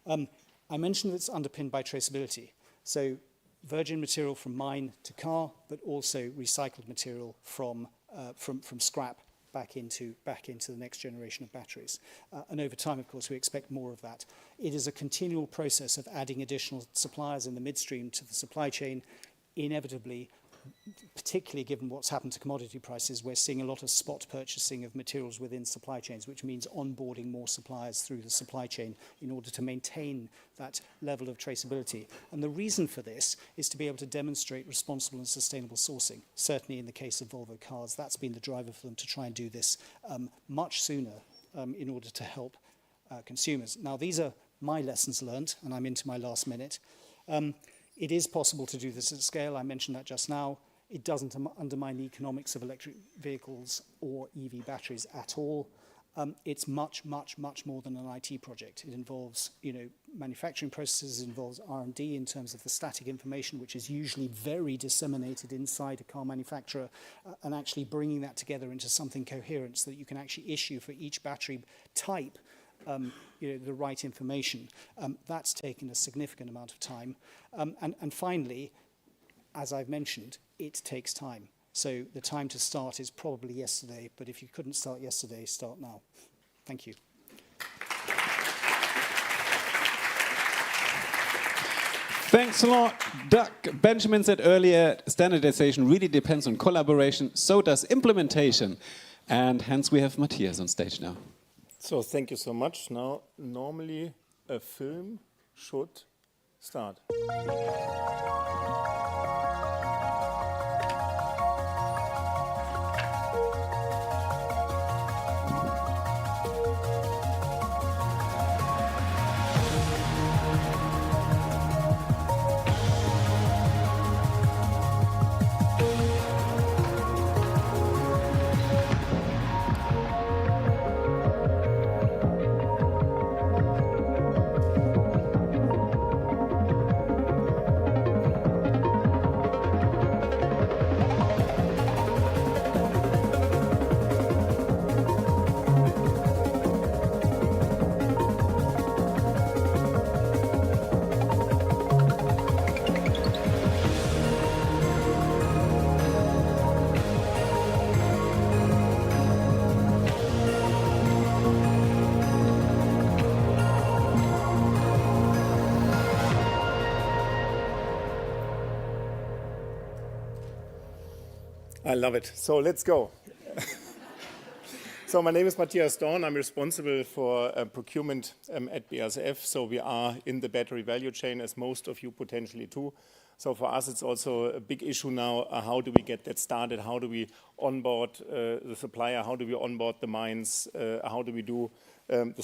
I mentioned that it's underpinned by traceability. So virgin material from mine to car, but also recycled material from scrap back into the next generation of batteries. And over time, of course, we expect more of that. It is a continual process of adding additional suppliers in the midstream to the supply chain. Inevitably, particularly given what's happened to commodity prices, we're seeing a lot of spot purchasing of materials within supply chains, which means onboarding more suppliers through the supply chain in order to maintain that level of traceability. And the reason for this is to be able to demonstrate responsible and sustainable sourcing. Certainly in the case of Volvo Cars, that's been the driver for them to try and do this much sooner in order to help consumers. Now, these are my lessons learned, and I'm into my last minute. It is possible to do this at scale. I mentioned that just now. It doesn't undermine the economics of electric vehicles or EV batteries at all. It's much, much, much more than an IT project. It involves, manufacturing processes, it involves R&D in terms of the static information, which is usually very disseminated inside a car manufacturer, and actually bringing that together into something coherent so that you can actually issue for each battery type the right information. That's taken a significant amount of time. And finally, as I've mentioned, it takes time. So the time to start is probably yesterday, but if you couldn't start yesterday, start now. Thank you. Thanks a lot, Doug. Benjamin said earlier, standardization really depends on collaboration, so does implementation. And hence we have Matthias on stage now. So thank you so much. Now, normally a film should start. I love it. So let's go. So my name is Matthias Dorn. I'm responsible for procurement at BASF. So we are in the battery value chain, as most of you potentially do. So for us, it's also a big issue now. How do we get that started? How do we onboard the supplier? How do we onboard the mines? How do we do the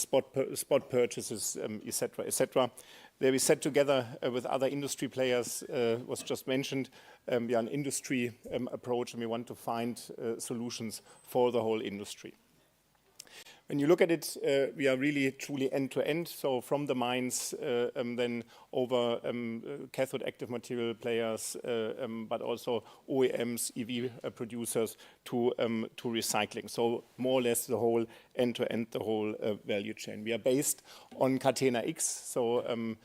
spot purchases, et cetera, et cetera. There we sat together with other industry players, was just mentioned. We are an industry approach, and we want to find solutions for the whole industry. When you look at it, we are really truly end-to-end, so from the mines, then over cathode active material players, but also OEMs, EV producers, to recycling. So more or less the whole end-to-end, the whole value chain. We are based on Catena X, so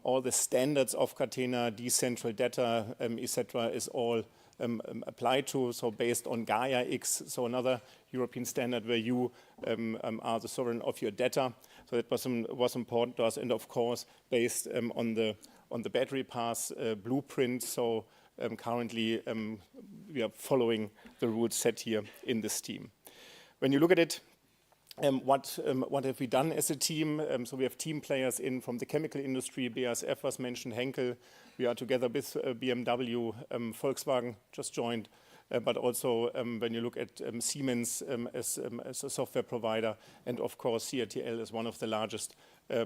all the standards of Catena, decentral data, etc., is all applied to, so based on Gaia X, so another European standard where you are the sovereign of your data. So that was important to us, and of course based on the battery path blueprint. So currently we are following the rules set here in this team. When you look at it, What have we done as a team? So we have team players in from the chemical industry. BASF was mentioned, Henkel. We are together with BMW, Volkswagen just joined, but also when you look at Siemens as a software provider, and of course CATL is one of the largest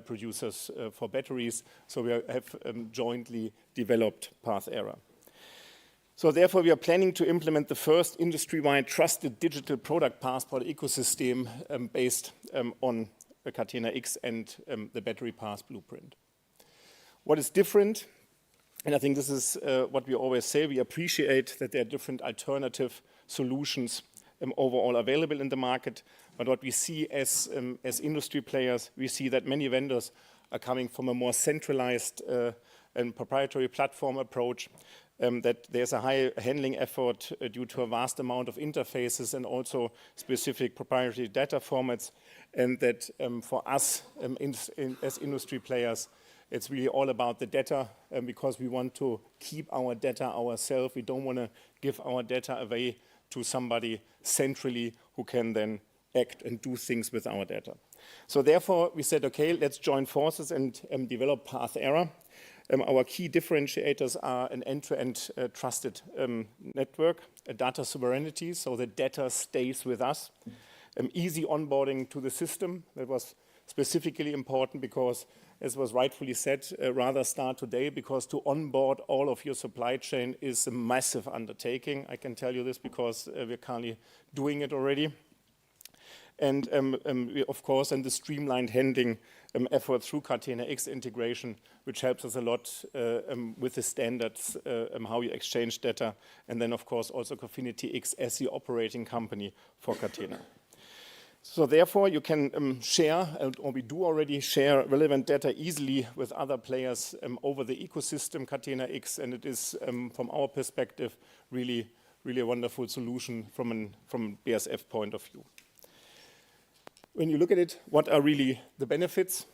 producers for batteries. So we have jointly developed Path Era. So therefore, we are planning to implement the first industry-wide trusted digital product passport ecosystem based on Catena X and the battery path blueprint. What is different, and I think this is what we always say, we appreciate that there are different alternative solutions overall available in the market, but what we see as industry players, we see that many vendors are coming from a more centralized and proprietary platform approach, that there's a high handling effort due to a vast amount of interfaces and also specific proprietary data formats, and that for us as industry players, it's really all about the data because we want to keep our data ourselves. We don't want to give our data away to somebody centrally who can then act and do things with our data. So therefore, we said, okay, let's join forces and develop Path Era. Our key differentiators are an end-to-end trusted network, a data sovereignty, so the data stays with us, easy onboarding to the system. That was specifically important because, as was rightfully said, rather start today, because to onboard all of your supply chain is a massive undertaking. I can tell you this because we're currently doing it already. And of course, and the streamlined handling effort through Catena X integration, which helps us a lot with the standards, how you exchange data, and then of course also Cofinity X as the operating company for Catena. So therefore, you can share, or we do already share relevant data easily with other players over the ecosystem Catena X, and it is, from our perspective, really a wonderful solution from a BASF point of view. When you look at it, what are really the benefits?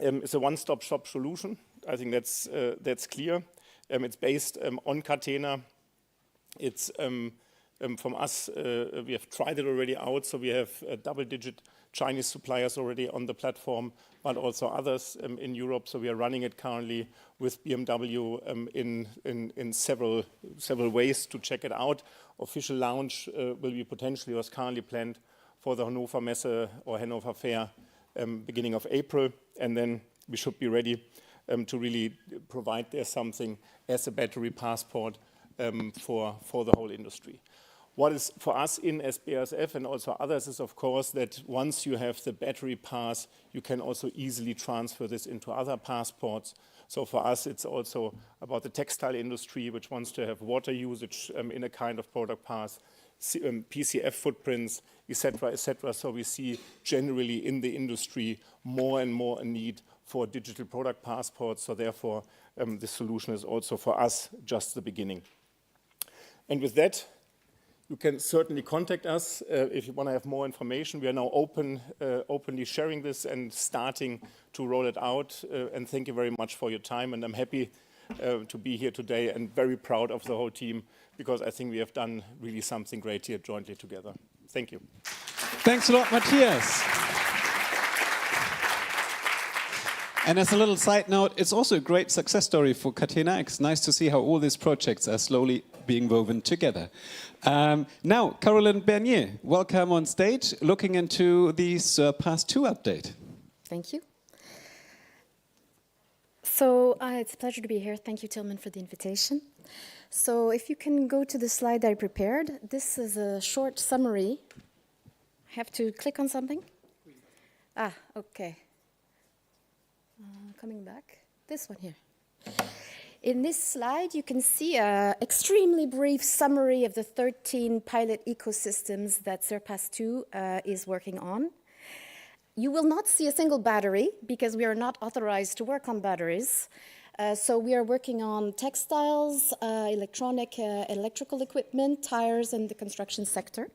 It's a one-stop shop solution. I think that's clear. It's based on Catena. It's from us, we have tried it already out, so we have double-digit Chinese suppliers already on the platform, but also others in Europe. So we are running it currently with BMW in several ways to check it out. Official launch will be potentially, was currently planned for the Hannover Messe or Hannover Fair beginning of April, and then we should be ready to really provide there something as a battery passport for the whole industry. What is for us in as BASF and also others is, of course, that once you have the battery pass, you can also easily transfer this into other passports. So for us, it's also about the textile industry, which wants to have water usage in a kind of product pass, PCF footprints, etc., etc. So we see generally in the industry more and more a need for digital product passports. So therefore, this solution is also for us just the beginning. And with that, you can certainly contact us if you want to have more information. We are now openly sharing this and starting to roll it out. And thank you very much for your time. And I'm happy to be here today and very proud of the whole team, because I think we have done really something great here jointly together. Thank you. Thanks a lot, Matthias. And as a little side note, it's also a great success story for Catena X. Nice to see how all these projects are slowly being woven together. Now, Caroline Bernier, welcome on stage, looking into this Path 2 update. Thank you. So it's a pleasure to be here. Thank you, Tillman, for the invitation. So if you can go to the slide that I prepared, this is a short summary. I have to click on something? Okay. Coming back, this one here. In this slide, you can see an extremely brief summary of the 13 pilot ecosystems that Surpass 2 is working on. You will not see a single battery because we are not authorized to work on batteries. So we are working on textiles, electrical equipment, tires, and the construction sector.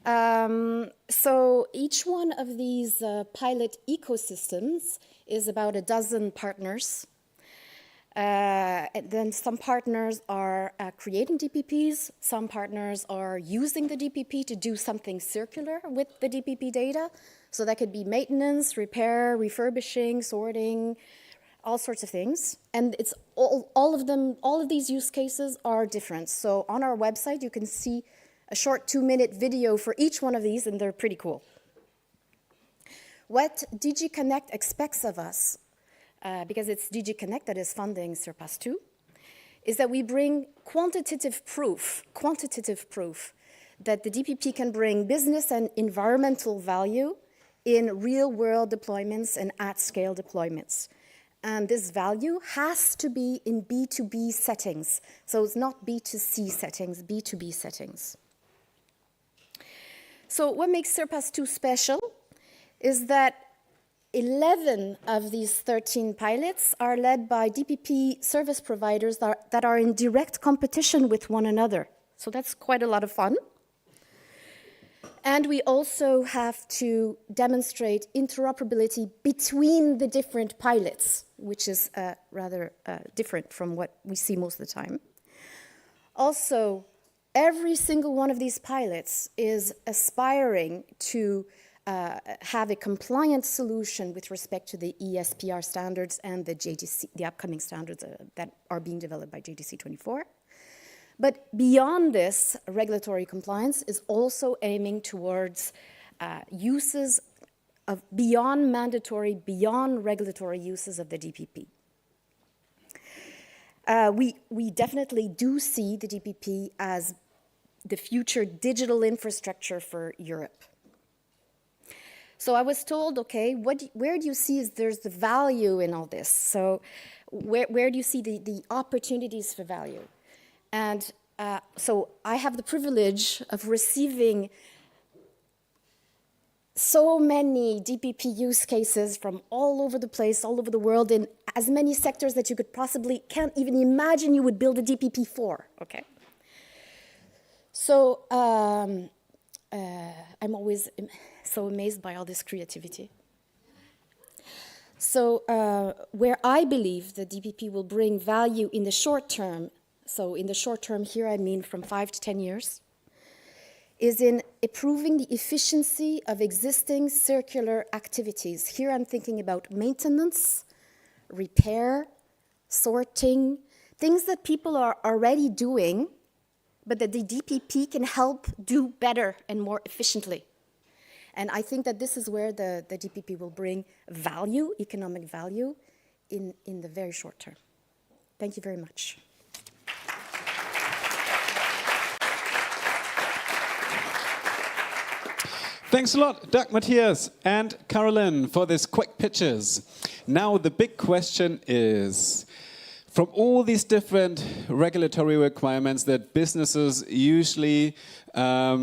So each one of these pilot ecosystems is about a dozen partners. And then some partners are creating DPPs. Some partners are using the DPP to do something circular with the DPP data. So that could be maintenance, repair, refurbishing, sorting, all sorts of things. And it's all of these use cases are different. So on our website, you can see a short 2-minute video for each one of these, and they're pretty cool. What DG Connect expects of us, because it's DG Connect that is funding Surpass 2, is that we bring quantitative proof that the DPP can bring business and environmental value in real-world deployments and at-scale deployments. And this value has to be in B2B settings. So it's not B2C settings, B2B settings. So what makes Surpass 2 special is that 11 of these 13 pilots are led by DPP service providers that are in direct competition with one another. So that's quite a lot of fun. And we also have to demonstrate interoperability between the different pilots, which is rather different from what we see most of the time. Also, every single one of these pilots is aspiring to have a compliant solution with respect to the ESPR standards and the JDC, the upcoming standards that are being developed by JDC 24. But beyond this, regulatory compliance is also aiming towards uses of beyond mandatory, beyond regulatory uses of the DPP. We definitely do see the DPP as the future digital infrastructure for Europe. So I was told, okay, where do you see there's the value in all this? So where do you see the opportunities for value? And so I have the privilege of receiving so many DPP use cases from all over the place, all over the world, in as many sectors that you can't even imagine you would build a DPP for, okay? So I'm always so amazed by all this creativity. So where I believe the DPP will bring value in the short term, so in the short term here I mean from 5 to 10 years, is in improving the efficiency of existing circular activities. Here I'm thinking about maintenance, repair, sorting, things that people are already doing, but that the DPP can help do better and more efficiently. And I think that this is where the DPP will bring value, economic value, in the very short term. Thank you very much. Thanks a lot, Doug, Matthias, and Carolyn, for these quick pitches. Now the big question is, from all these different regulatory requirements that businesses usually are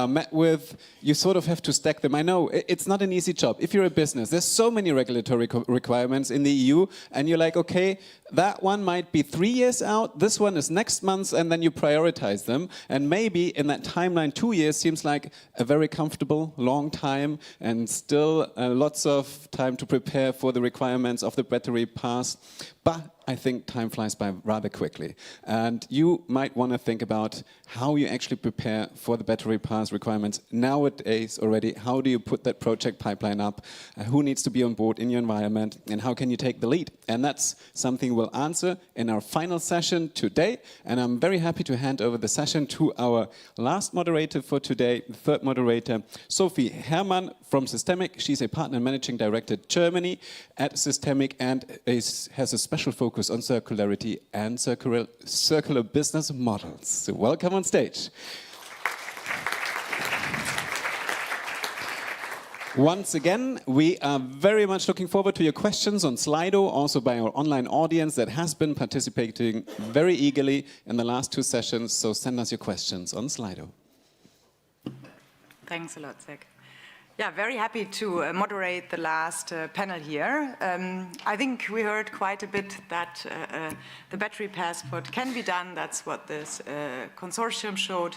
met with, you sort of have to stack them. I know it's not an easy job. If you're a business, there's so many regulatory requirements in the EU, and you're like, okay, that one might be 3 years out, this one is next month, and then you prioritize them. And maybe in that timeline, 2 years seems like a very comfortable, long time, and still lots of time to prepare for the requirements of the battery pass. But I think time flies by rather quickly. And you might want to think about how you actually prepare for the battery pass requirements nowadays already. How do you put that project pipeline up? Who needs to be on board in your environment? And how can you take the lead? And that's something we'll answer in our final session today. And I'm very happy to hand over the session to our last moderator for today, the third moderator, Sophie Herrmann from Systemic. She's a partner and managing director Germany at Systemic and has a special focus on circularity and circular business models. So welcome on stage. Once again, we are very much looking forward to your questions on Slido, also by our online audience that has been participating very eagerly in the last 2 sessions. So send us your questions on Slido. Thanks a lot, Zach. Yeah, very happy to moderate the last panel here. I think we heard quite a bit that the battery passport can be done. That's what this consortium showed.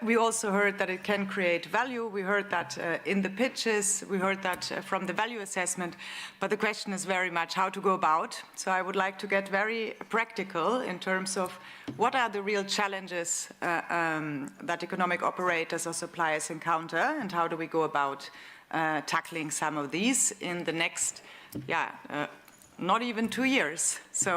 We also heard that it can create value. We heard that in the pitches. We heard that from the value assessment. But the question is very much how to go about. So I would like to get very practical in terms of what are the real challenges that economic operators or suppliers encounter, and how do we go about tackling some of these in the next, not even 2 years. So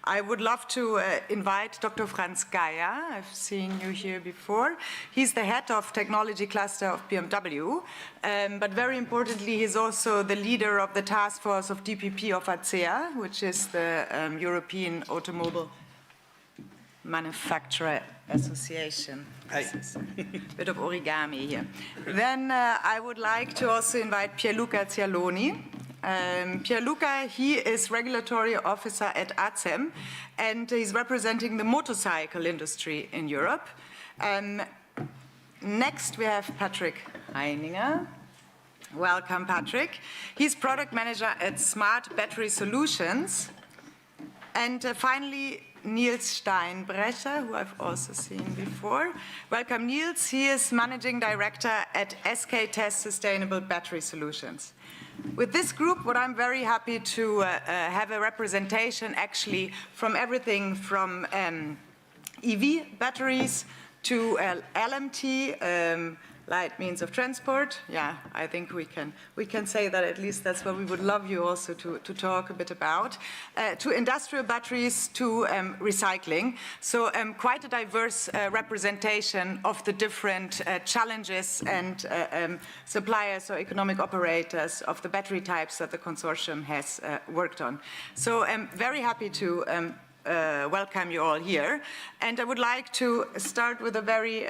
I would love to invite Dr. Franz Geier. I've seen you here before. He's the head of technology cluster of BMW, but very importantly, he's also the leader of the task force of DPP of ACEA, which is the European Automobile Manufacturer Association. This is a bit of origami here. Then I would like to also invite Pierluca Cialoni. Pierluca, he is regulatory officer at ACEM, and he's representing the motorcycle industry in Europe. Next, we have Patrick Heininger. Welcome, Patrick. He's product manager at Smart Battery Solutions. And finally, Niels Steinbrecher, who I've also seen before. Welcome, Niels. He is Managing Director at SK Test Sustainable Battery Solutions. With this group, what I'm very happy to have a representation actually from everything from EV batteries to LMT, light means of transport. Yeah, I think we can say that at least that's what we would love you also to talk a bit about. To industrial batteries, to recycling. So quite a diverse representation of the different challenges and suppliers or economic operators of the battery types that the consortium has worked on. So I'm very happy to welcome you all here. And I would like to start with a very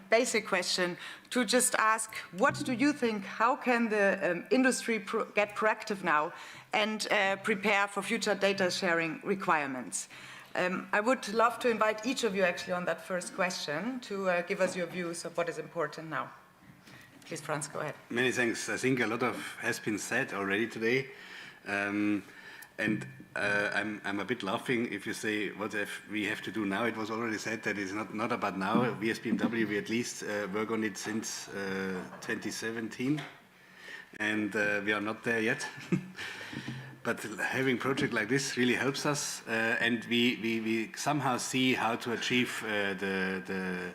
basic question to just ask, what do you think, how can the industry get proactive now and prepare for future data sharing requirements? I would love to invite each of you actually on that first question to give us your views of what is important now. Please, Franz, go ahead. Many thanks. I think a lot has been said already today. And I'm a bit laughing if you say what we have to do now. It was already said that it's not about now. We as BMW, we at least work on it since 2017, and we are not there yet. But having a project like this really helps us, and we somehow see how to achieve the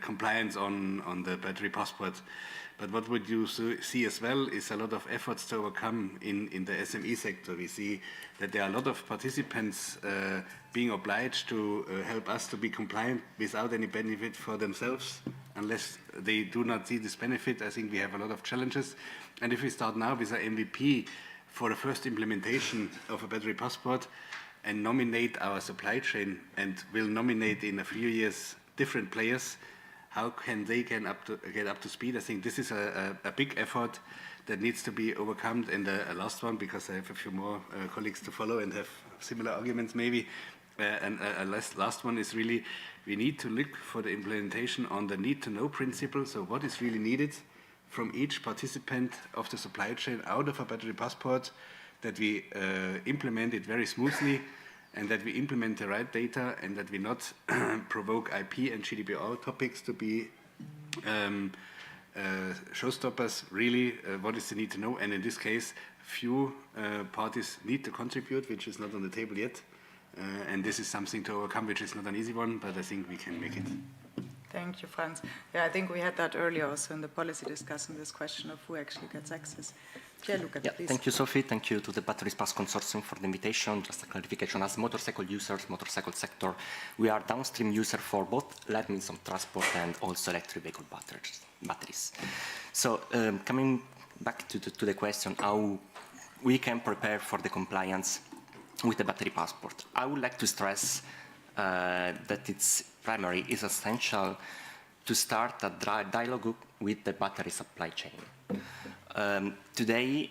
compliance on the battery passport. But what would you see as well is a lot of efforts to overcome in the SME sector. We see that there are a lot of participants being obliged to help us to be compliant without any benefit for themselves. Unless they do not see this benefit, I think we have a lot of challenges. And if we start now with an MVP for the first implementation of a battery passport and nominate our supply chain and will nominate in a few years different players, how can they get up to speed? I think this is a big effort that needs to be overcome. And a last one, because I have a few more colleagues to follow and have similar arguments maybe. And a last one is really, we need to look for the implementation on the need-to-know principle. So what is really needed from each participant of the supply chain out of a battery passport, that we implement it very smoothly, and that we implement the right data, and that we not provoke IP and GDPR topics to be showstoppers. Really, what is the need to know? And in this case, few parties need to contribute, which is not on the table yet. And this is something to overcome, which is not an easy one, but I think we can make it. Thank you, Franz. Yeah, I think we had that earlier also in the policy discussion, this question of who actually gets access. Pierluca, please. Thank you, Sophie. Thank you to the Battery Pass Consortium for the invitation. Just a clarification, as motorcycle users, motorcycle sector, we are downstream user for both light means of transport and also electric vehicle batteries. So coming back to the question, how we can prepare for the compliance with the battery passport. I would like to stress that it's primary, is essential to start a dialogue with the battery supply chain. Today,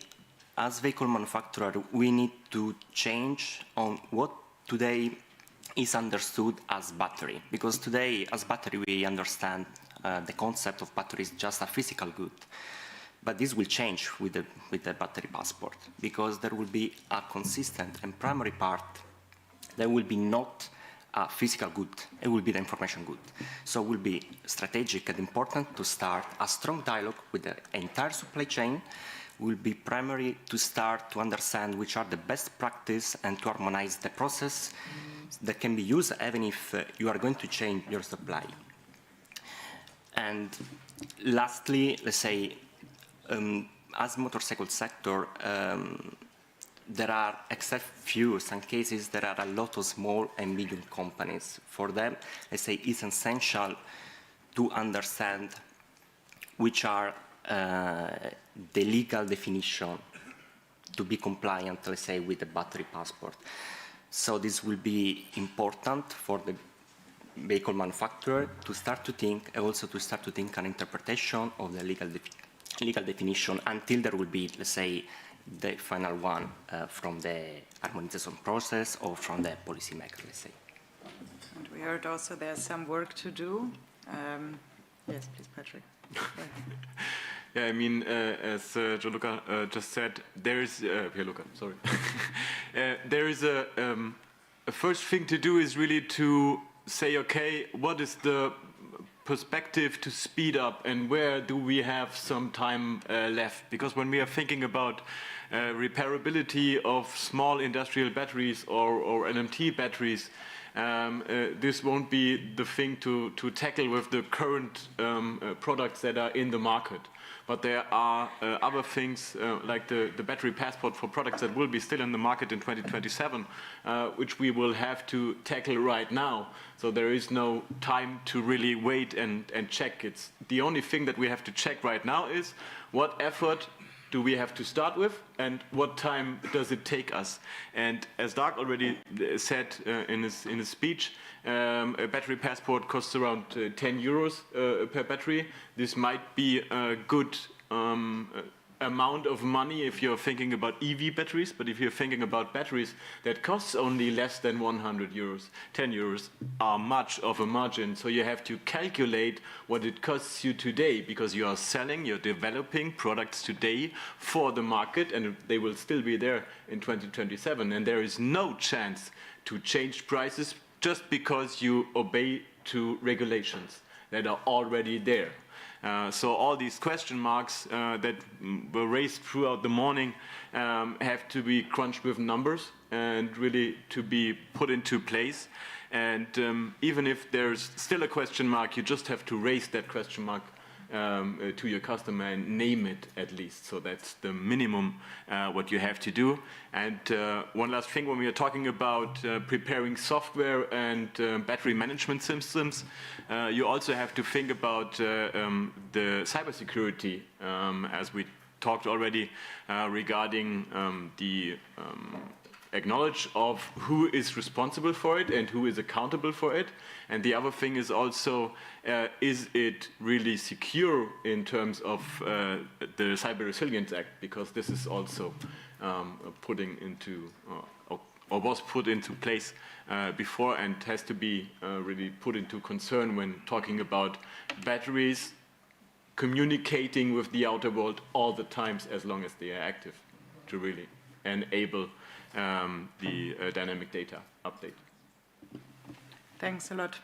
as vehicle manufacturer, we need to change on what today is understood as battery. Because today, as battery, we understand the concept of battery is just a physical good. But this will change with the battery passport, because there will be a consistent and primary part that will be not a physical good, it will be the information good. So it will be strategic and important to start a strong dialogue with the entire supply chain. Will be primary to start to understand which are the best practice and to harmonize the process that can be used even if you are going to change your supply. And lastly, let's say, as motorcycle sector, there are, except some cases, there are a lot of small and medium companies. For them, let's say, it's essential to understand which are the legal definition to be compliant, let's say, with the battery passport. So this will be important for the vehicle manufacturer to start to think, and also to start to think an interpretation of the legal definition until there will be, let's say, the final one from the harmonization process or from the policymaker, let's say. And we heard also there's some work to do. Yes, please, Patrick. Yeah, I mean, as Gianluca just said, there is Gianluca, sorry. There is a first thing to do is really to say, okay, what is the perspective to speed up, and where do we have some time left? Because when we are thinking about repairability of small industrial batteries or LMT batteries, this won't be the thing to tackle with the current products that are in the market. But there are other things like the battery passport for products that will be still in the market in 2027, which we will have to tackle right now. So there is no time to really wait and check. It's the only thing that we have to check right now is what effort do we have to start with, and what time does it take us? And as Dark already said in his speech, a battery passport costs around 10 euros per battery. This might be a good amount of money if you're thinking about EV batteries, but if you're thinking about batteries that costs only less than 100 euros, 10 euros are much of a margin. So you have to calculate what it costs you today, because you are selling, you're developing products today for the market, and they will still be there in 2027. And there is no chance to change prices just because you obey to regulations that are already there. So all these question marks that were raised throughout the morning have to be crunched with numbers and really to be put into place. And even if there's still a question mark, you just have to raise that question mark to your customer and name it at least. So that's the minimum what you have to do. And one last thing, when we are talking about preparing software and battery management systems, you also have to think about the cybersecurity, as we talked already regarding the acknowledge of who is responsible for it and who is accountable for it. And the other thing is also, is it really secure in terms of the Cyber Resilience Act? Because this is also putting into, or was put into place before, and has to be really put into concern when talking about batteries communicating with the outer world all the times as long as they are active, to really enable the dynamic data update. Thanks a lot.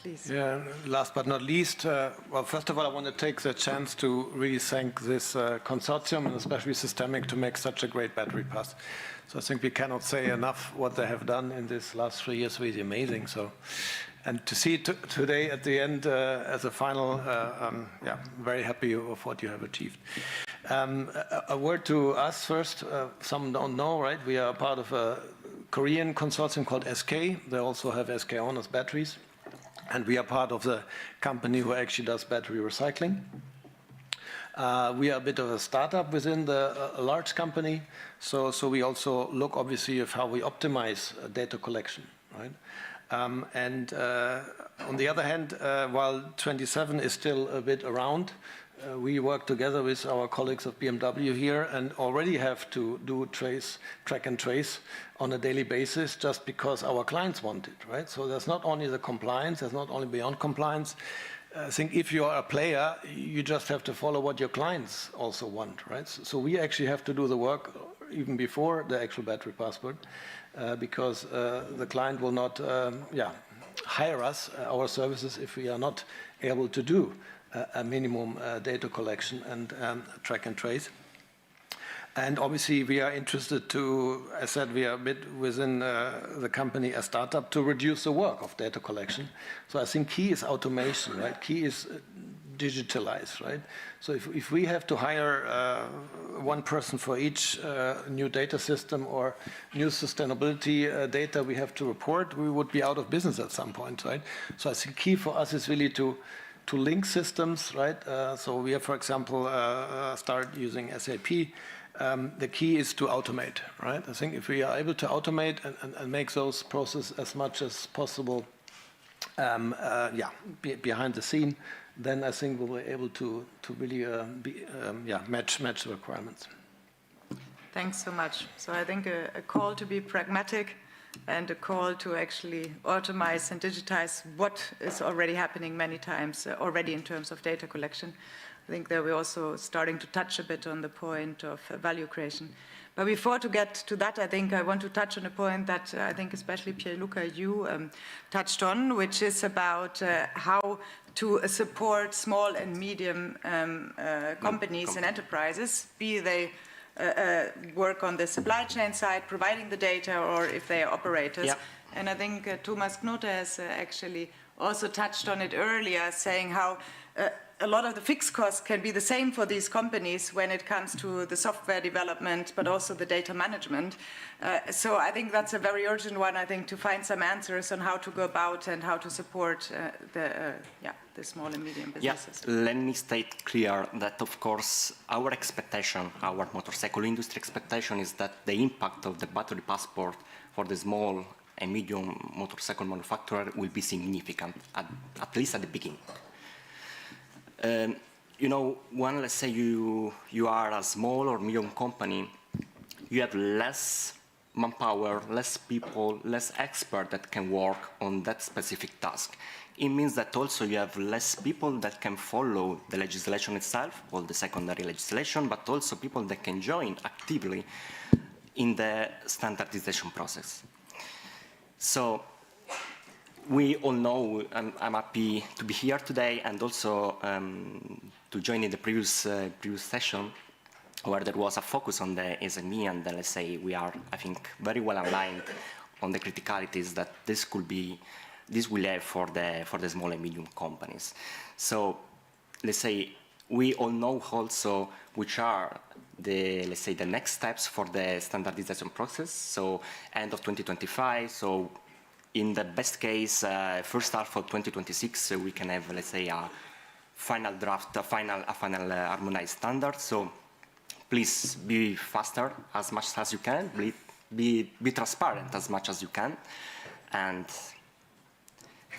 Please. Yeah, last but not least, well, first of all, I want to take the chance to really thank this consortium, and especially Systemic, to make such a great battery pass. So I think we cannot say enough what they have done in this last 3 years, really amazing. So, and to see it today at the end as a final, yeah, very happy of what you have achieved. A word to us first. Some don't know, right? We are part of a Korean consortium called SK. They also have SK Honors batteries. And we are part of the company who actually does battery recycling. We are a bit of a startup within a large company. So we also look, obviously, at how we optimize data collection, right? And on the other hand, while 27 is still a bit around, we work together with our colleagues of BMW here and already have to do track and trace on a daily basis just because our clients want it, right? So there's not only the compliance, there's not only beyond compliance. I think if you are a player, you just have to follow what your clients also want, right? So we actually have to do the work even before the actual battery passport because the client will not hire us, our services, if we are not able to do a minimum data collection and track and trace. And obviously we are interested to, as I said, we are a bit within the company, a startup, to reduce the work of data collection. So I think key is automation, right? Key is digitalize, right? So if we have to hire one person for each new data system or new sustainability data we have to report, we would be out of business at some point, right? So I think key for us is really to link systems, right? So we have, for example, started using SAP. The key is to automate, right? I think if we are able to automate and make those processes as much as possible behind the scene, then I think we'll be able to really match the requirements. Thanks so much. So I think a call to be pragmatic and a call to actually automate and digitize what is already happening many times already in terms of data collection. I think that we're also starting to touch a bit on the point of value creation. But before to get to that, I think I want to touch on a point that I think especially Pierluca, you touched on, which is about how to support small and medium companies and enterprises, be they work on the supply chain side, providing the data, or if they are operators. Yeah. And I think Thomas Knote has actually also touched on it earlier, saying how a lot of the fixed costs can be the same for these companies when it comes to the software development, but also the data management. So I think that's a very urgent one, I think, to find some answers on how to go about and how to support the small and medium businesses. Yeah, let me state clear that, of course, our expectation, our motorcycle industry expectation is that the impact of the battery passport for the small and medium motorcycle manufacturer will be significant, at least at the beginning. You know, when, let's say, you are a small or medium company, you have less manpower, less people, less experts that can work on that specific task. It means that also you have less people that can follow the legislation itself, all the secondary legislation, but also people that can join actively in the standardization process. So we all know, I'm happy to be here today and also to join in the previous session where there was a focus on the SME and let's say we are, I think, very well aligned on the criticalities that this will have for the small and medium companies. So let's say we all know also which are the next steps for the standardization process. So end of 2025. So in the best case, first half of 2026, we can have, let's say, a final draft, a final harmonized standard. So please be faster as much as you can. Be transparent as much as you can, and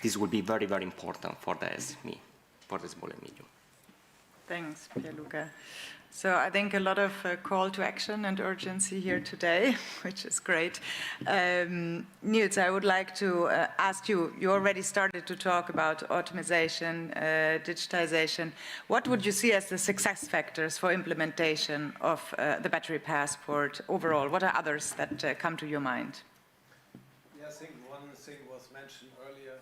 this will be very, very important for the SME, for the small and medium. Thanks, Pierluca. So I think a lot of call to action and urgency here today, which is great. Niels, I would like to ask you, you already started to talk about automation, digitization. What would you see as the success factors for implementation of the battery passport overall? What are others that come to your mind? Yeah, I think one thing was mentioned earlier.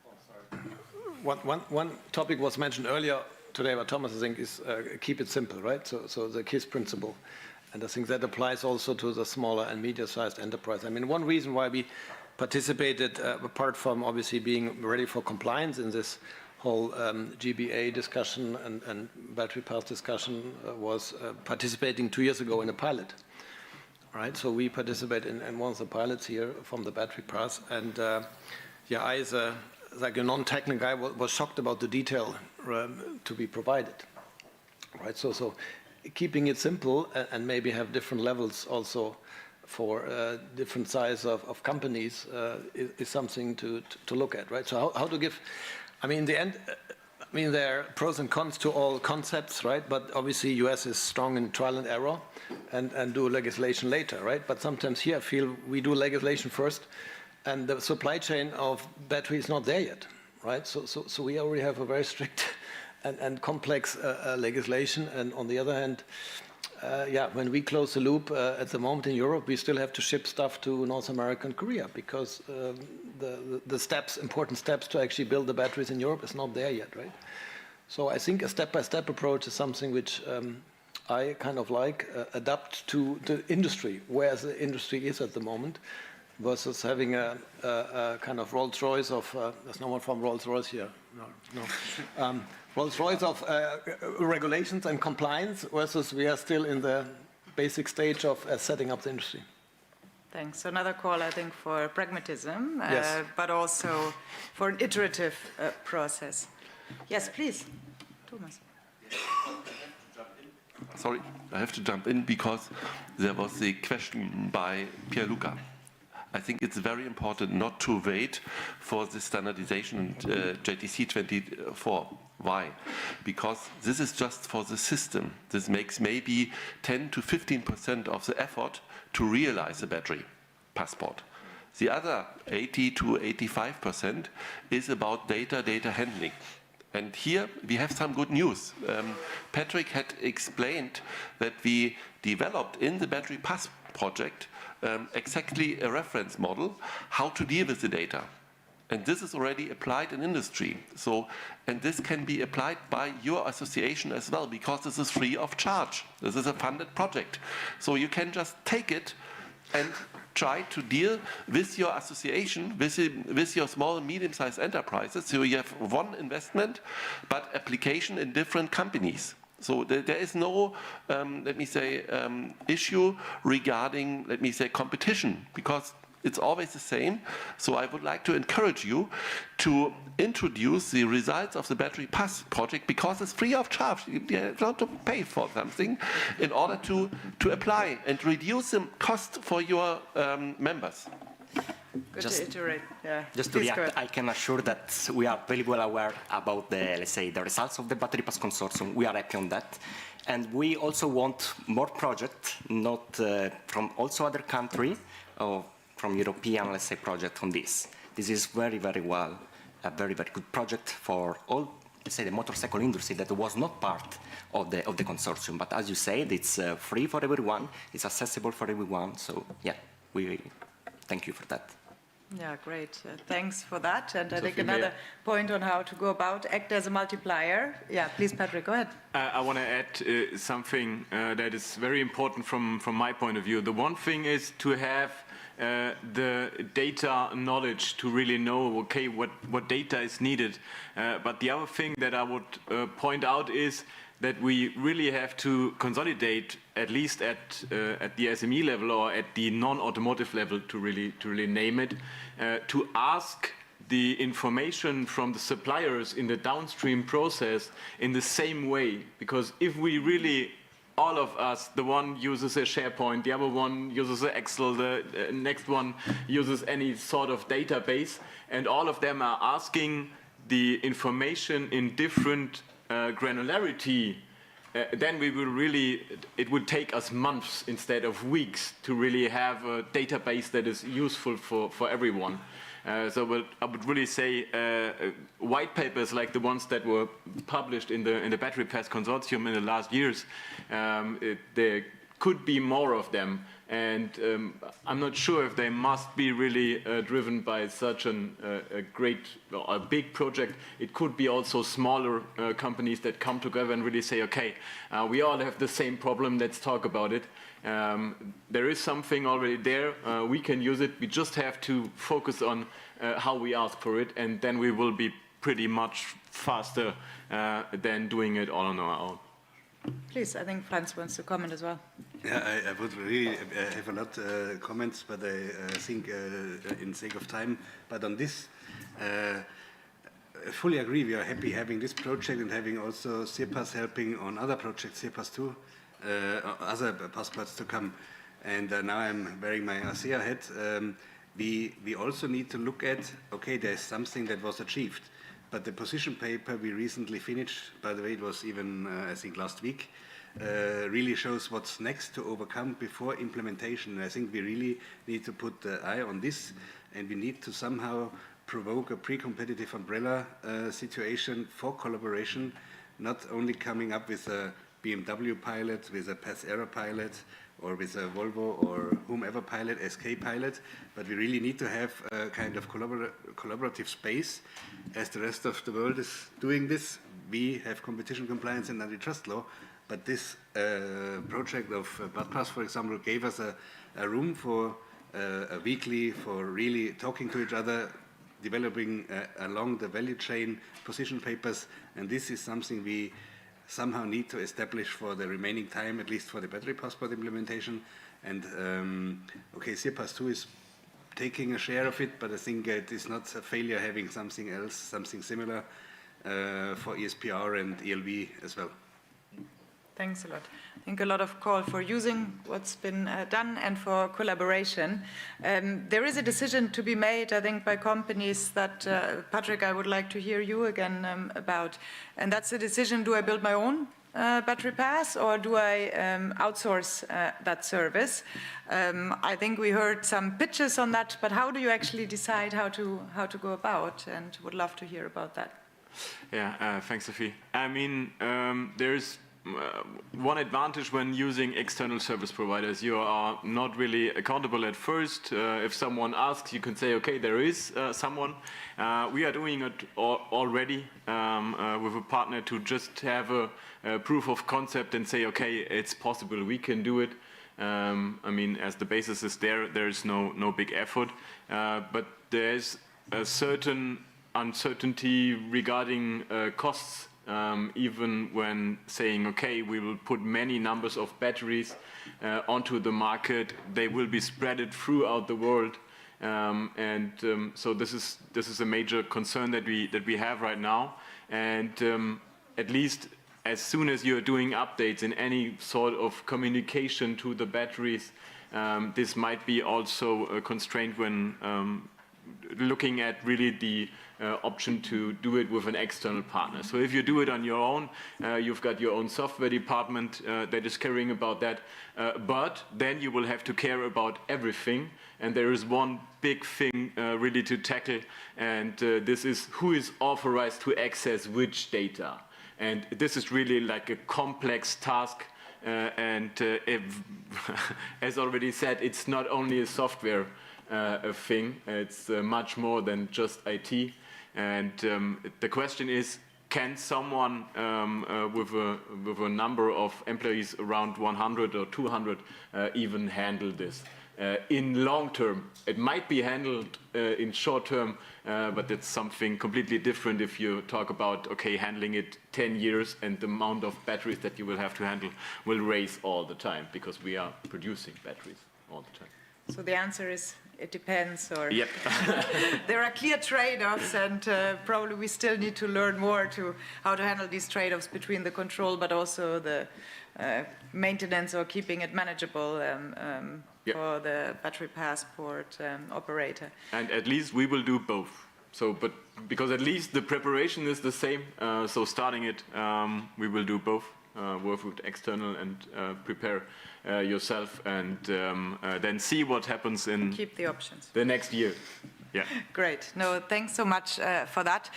Oh, sorry. One topic was mentioned earlier today by Thomas, I think, is keep it simple, right? So the KISS principle. And I think that applies also to the smaller and medium-sized enterprise. I mean, one reason why we participated, apart from obviously being ready for compliance in this whole GBA discussion and battery pass discussion, was participating 2 years ago in a pilot. Right? So we participated in one of the pilots here from the battery pass. And I, as like a non-technical guy, was shocked about the detail to be provided, right? So keeping it simple and maybe have different levels also for different size of companies is something to look at, right? So how to give, I mean, in the end, I mean, there are pros and cons to all concepts, right? But obviously, US is strong in trial and error and do legislation later, right? But sometimes here I feel we do legislation first, and the supply chain of battery is not there yet, right? So we already have a very strict and complex legislation. And on the other hand, when we close the loop at the moment in Europe, we still have to ship stuff to North America and Korea because the important steps to actually build the batteries in Europe is not there yet, right? So I think a step-by-step approach is something which I kind of like, adapt to the industry, where the industry is at the moment, versus having a kind of Rolls-Royce of, there's no one from Rolls-Royce here, no. Rolls-Royce of regulations and compliance versus we are still in the basic stage of setting up the industry. Thanks. So another call, I think, for pragmatism, Yes. but also for an iterative process. Yes, please. Thomas. Sorry, I have to jump in because there was a question by Pierluca. I think it's very important not to wait for the standardization JTC 24. Why? Because this is just for the system. This makes maybe 10 to 15% of the effort to realize a battery passport. The other 80 to 85% is about data handling. And here we have some good news. Patrick had explained that we developed in the Battery Pass project exactly a reference model, how to deal with the data. And this is already applied in industry. And this can be applied by your association as well, because this is free of charge. This is a funded project. So you can just take it and try to deal with your association, with your small and medium-sized enterprises. So you have one investment, but application in different companies. So there is no, issue regarding, competition, because it's always the same. So I would like to encourage you to introduce the results of the Battery Pass project, because it's free of charge. You don't have to pay for something in order to apply and reduce the cost for your members. Good to iterate. Yeah. Just to react, I can assure that we are very well aware about the, the results of the Battery Pass Consortium. We are happy on that. And we also want more projects, not from also other countries, or from European, project on this. This is very, very well, a very, very good project for all, the motorcycle industry that was not part of the consortium. But as you said, it's free for everyone, it's accessible for everyone. So yeah, we thank you for that. Yeah, great. Thanks for that. And I think another point on how to go about, act as a multiplier. Yeah, please, Patrick, go ahead. I want to add something that is very important from my point of view. The one thing is to have the data knowledge to really know, okay, what data is needed. But the other thing that I would point out is that we really have to consolidate, at least at the SME level or at the non-automotive level, to really name it, to ask the information from the suppliers in the downstream process in the same way. Because if we really, all of us, the one uses a SharePoint, the other one uses an Excel, the next one uses any sort of database, and all of them are asking the information in different granularity, then we will really, it would take us months instead of weeks to really have a database that is useful for everyone. So I would really say white papers like the ones that were published in the Battery Pass Consortium in the last years, there could be more of them. And I'm not sure if they must be really driven by such a big project. It could be also smaller companies that come together and really say, okay, we all have the same problem, let's talk about it. There is something already there, we can use it, we just have to focus on how we ask for it, and then we will be pretty much faster than doing it all on our own. Please, I think Franz wants to comment as well. Yeah, I would really have a lot of comments, but I think in sake of time. But on this, I fully agree. We are happy having this project and having also CEPAS helping on other projects, CEPAS 2, other passports to come. And now I'm wearing my ASEA hat. We also need to look at, okay, there's something that was achieved. But the position paper we recently finished, by the way, it was even, I think, last week, really shows what's next to overcome before implementation. And I think we really need to put the eye on this, and we need to somehow provoke a pre-competitive umbrella situation for collaboration, not only coming up with a BMW pilot, with a pass-error pilot, or with a Volvo or whomever pilot, SK pilot, but we really need to have a kind of collaborative space as the rest of the world is doing this. We have competition compliance and antitrust law, but this project of BudPass, for example, gave us a room for a weekly for really talking to each other, developing along the value chain position papers, and this is something we somehow need to establish for the remaining time, at least for the battery passport implementation. And okay, CIRPAS 2 is taking a share of it, but I think it is not a failure having something else, something similar for ESPR and ELV as well. Thanks a lot. I think a lot of call for using what's been done and for collaboration. There is a decision to be made, I think, by companies that, Patrick, I would like to hear you again about. And that's the decision, do I build my own battery pass or do I outsource that service? I think we heard some pitches on that, but how do you actually decide how to go about? And would love to hear about that. Yeah, thanks, Sophie. I mean, there's one advantage when using external service providers. You are not really accountable at first. If someone asks, you can say, okay, there is someone. We are doing it already with a partner to just have a proof of concept and say, okay, it's possible, we can do it. I mean, as the basis is there is no big effort. But there's a certain uncertainty regarding costs. Even when saying, okay, we will put many numbers of batteries onto the market, they will be spread throughout the world, so this is a major concern that we have right now. And at least as soon as you are doing updates in any sort of communication to the batteries, this might be also a constraint when looking at really the option to do it with an external partner. So if you do it on your own, you've got your own software department that is caring about that, but then you will have to care about everything, and there is one big thing really to tackle, and this is who is authorized to access which data. And this is really like a complex task, as already said, it's not only a software thing, it's much more than just IT. And the question is, can someone with a number of employees around 100 or 200 even handle this? In long term, it might be handled in short term, but it's something completely different if you talk about, okay, handling it 10 years and the amount of batteries that you will have to handle will raise all the time because we are producing batteries all the time. So the answer is, it depends, or yep. There are clear trade-offs, and probably we still need to learn more to how to handle these trade-offs between the control, but also the maintenance or keeping it manageable yep. for the battery passport operator. And at least we will do both. So, but because at least the preparation is the same, so starting it, we will do both. Work with external and prepare yourself, and then see what happens in keep the options the next year. Yeah. Great. No, thanks so much for that.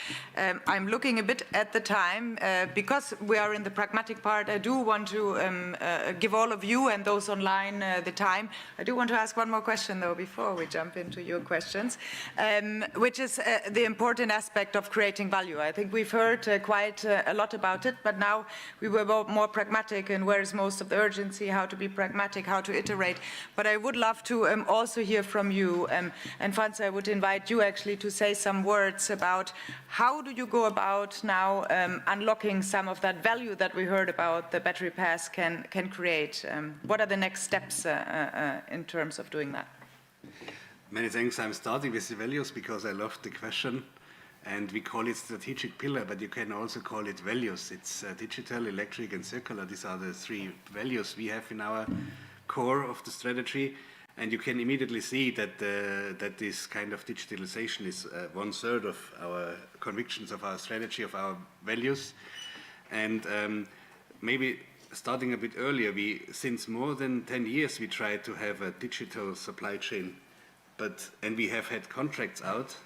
I'm looking a bit at the time. Because we are in the pragmatic part, I do want to give all of you and those online the time. I do want to ask one more question, though, before we jump into your questions, which is the important aspect of creating value. I think we've heard quite a lot about it, but now we were more pragmatic, and where is most of the urgency, how to be pragmatic, how to iterate. But I would love to also hear from you, and Franz, I would invite you actually to say some words about how do you go about now unlocking some of that value that we heard about the battery pass can create. What are the next steps in terms of doing that? Many thanks. I'm starting with the values because I love the question, and we call it strategic pillar, but you can also call it values. It's digital, electric, and circular. These are the three values we have in our core of the strategy. And you can immediately see that that this kind of digitalization is 1/3 of our convictions, of our strategy, of our values. And maybe starting a bit earlier, since more than 10 years, we tried to have a digital supply chain, and we have had contracts out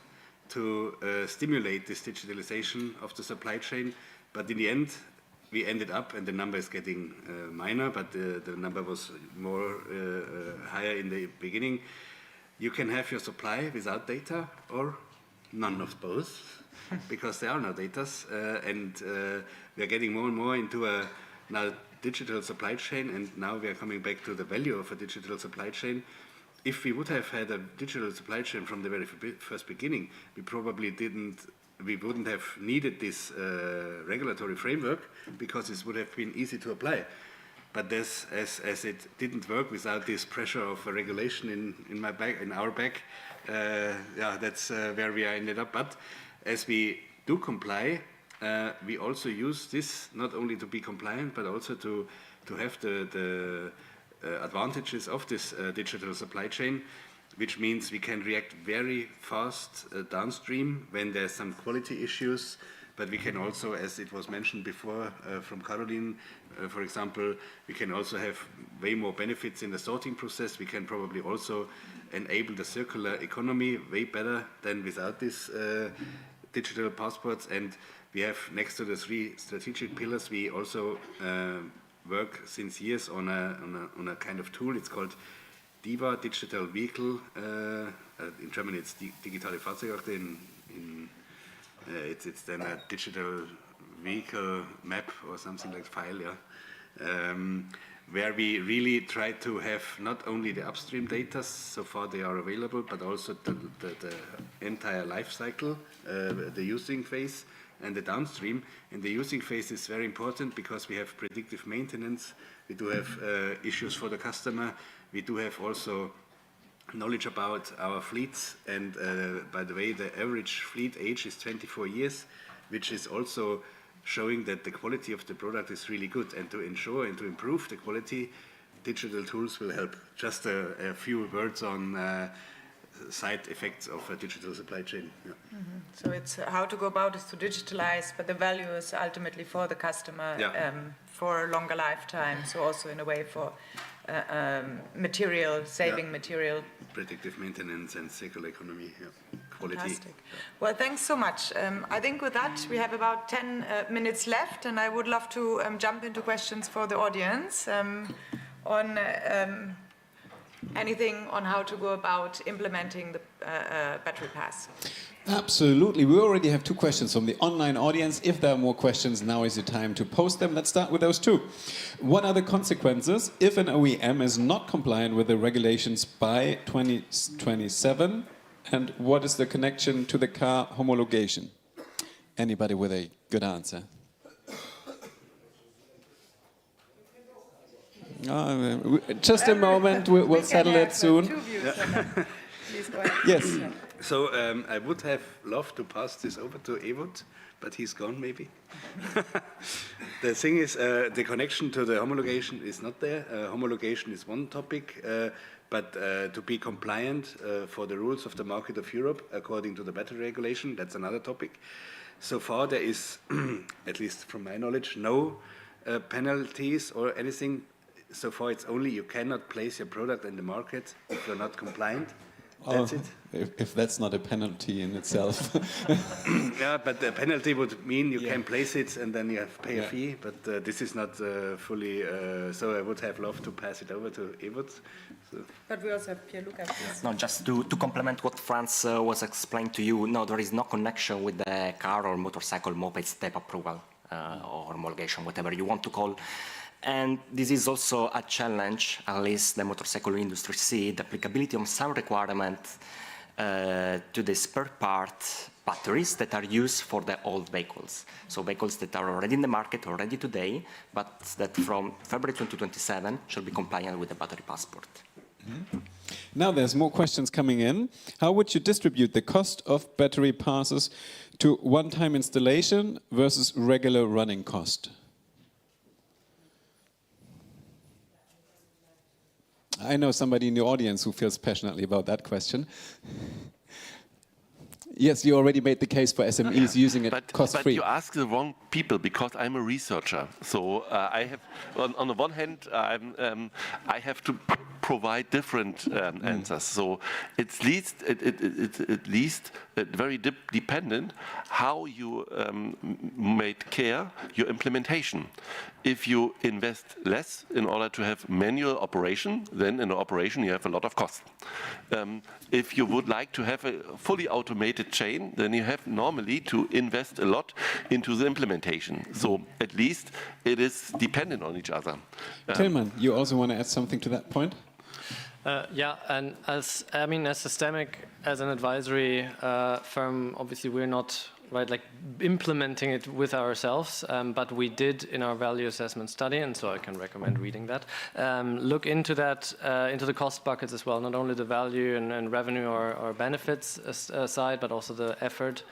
to stimulate this digitalization of the supply chain. But in the end, we ended up, and the number is getting minor, but the number was more higher in the beginning. You can have your supply without data or none of both, because there are no data, and we are getting more and more into a now digital supply chain, and now we are coming back to the value of a digital supply chain. If we would have had a digital supply chain from the very first beginning, we probably wouldn't have needed this regulatory framework, because it would have been easy to apply. But as it didn't work without this pressure of a regulation in our back, that's where we ended up. But as we do comply, we also use this not only to be compliant, but also to have the advantages of this digital supply chain, which means we can react very fast downstream when there's some quality issues. But we can also, as it was mentioned before from Caroline, for example, we can also have way more benefits in the sorting process. We can probably also enable the circular economy way better than without these digital passports. And we have, next to the 3 strategic pillars, we also work since years on a kind of tool. It's called DIVA, Digital Vehicle. In German, it's digitale Fahrzeugakte. It's then a digital vehicle map or something like file, where we really try to have not only the upstream data, so far they are available, but also the entire life cycle, the using phase, and the downstream. And the using phase is very important because we have predictive maintenance. We do have issues for the customer. We do have also knowledge about our fleets. And by the way, the average fleet age is 24 years, which is also showing that the quality of the product is really good. And to ensure and to improve the quality, digital tools will help. Just a few words on side effects of a digital supply chain. Yeah. Mm-hmm. So it's how to go about is to digitalize, but the value is ultimately for the customer, for a longer lifetime. So also in a way for material, saving material. Predictive maintenance and circular economy, quality. Fantastic. Well, thanks so much. I think with that, we have about 10 minutes left, and I would love to jump into questions for the audience on anything on how to go about implementing the battery pass. Absolutely. We already have 2 questions from the online audience. If there are more questions, now is the time to post them. Let's start with those 2. What are the consequences if an OEM is not compliant with the regulations by 2027? And what is the connection to the car homologation? Anybody with a good answer? Just a moment, we'll settle it soon. Please go ahead. Yes. So I would have loved to pass this over to Evert, but he's gone maybe. The thing is, the connection to the homologation is not there. Homologation is one topic, but to be compliant for the rules of the market of Europe according to the battery regulation, that's another topic. So far there is, at least from my knowledge, no penalties or anything. So far it's only you cannot place your product in the market if you're not compliant. That's it. If that's not a penalty in itself. Yeah, but the penalty would mean you can place it and then you have to pay a fee. But this is not fully. So I would have loved to pass it over to Evert. So. But we also have Pierluca. No, just to complement what Franz was explaining to you. No, there is no connection with the car or motorcycle moped step approval or homologation, whatever you want to call. And this is also a challenge, at least the motorcycle industry see, the applicability of some requirements to the spare part batteries that are used for the old vehicles. So vehicles that are already in the market already today, but that from February 2027 shall be compliant with the battery passport. Mm-hmm. Now there's more questions coming in. How would you distribute the cost of battery passes to one-time installation versus regular running cost? I know somebody in the audience who feels passionately about that question. Yes, you already made the case for SMEs using it cost-free. But you ask the wrong people, because I'm a researcher. So I have, on the one hand, I have to provide different answers. So it's at least very dependent how you made care your implementation. If you invest less in order to have manual operation, then in the operation you have a lot of cost. If you would like to have a fully automated chain, then you have normally to invest a lot into the implementation. So at least it is dependent on each other. Tilman, you also want to add something to that point? Yeah, and as Systemic, as an advisory firm, obviously we're not implementing it with ourselves, but we did in our value assessment study, and so I can recommend reading that. Look into that, into the cost buckets as well, not only the value and revenue or benefits side, but also the effort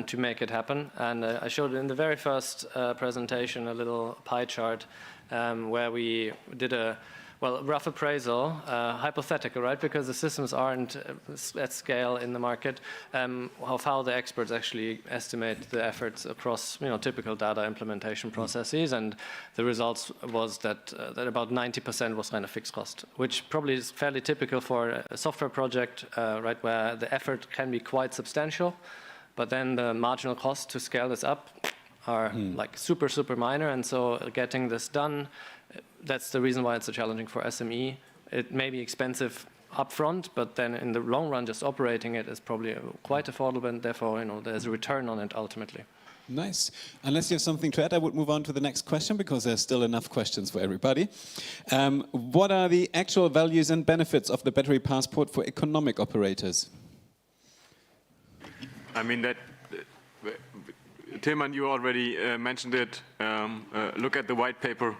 to make it happen. And I showed in the very first presentation a little pie chart where we did a rough appraisal, hypothetical, right? Because the systems aren't at scale in the market, of how the experts actually estimate the efforts across, typical data implementation processes, and the results was that about 90% was kind of fixed cost, which probably is fairly typical for a software project, right, where the effort can be quite substantial, but then the marginal cost to scale this up are super, super minor, and so getting this done, that's the reason why it's so challenging for SME. It may be expensive upfront, but then in the long run, just operating it is probably quite affordable, and therefore, there's a return on it ultimately. Nice. Unless you have something to add, I would move on to the next question, because there's still enough questions for everybody. What are the actual values and benefits of the battery passport for economic operators? I mean, that Tilman, you already mentioned it. Look at the white paper.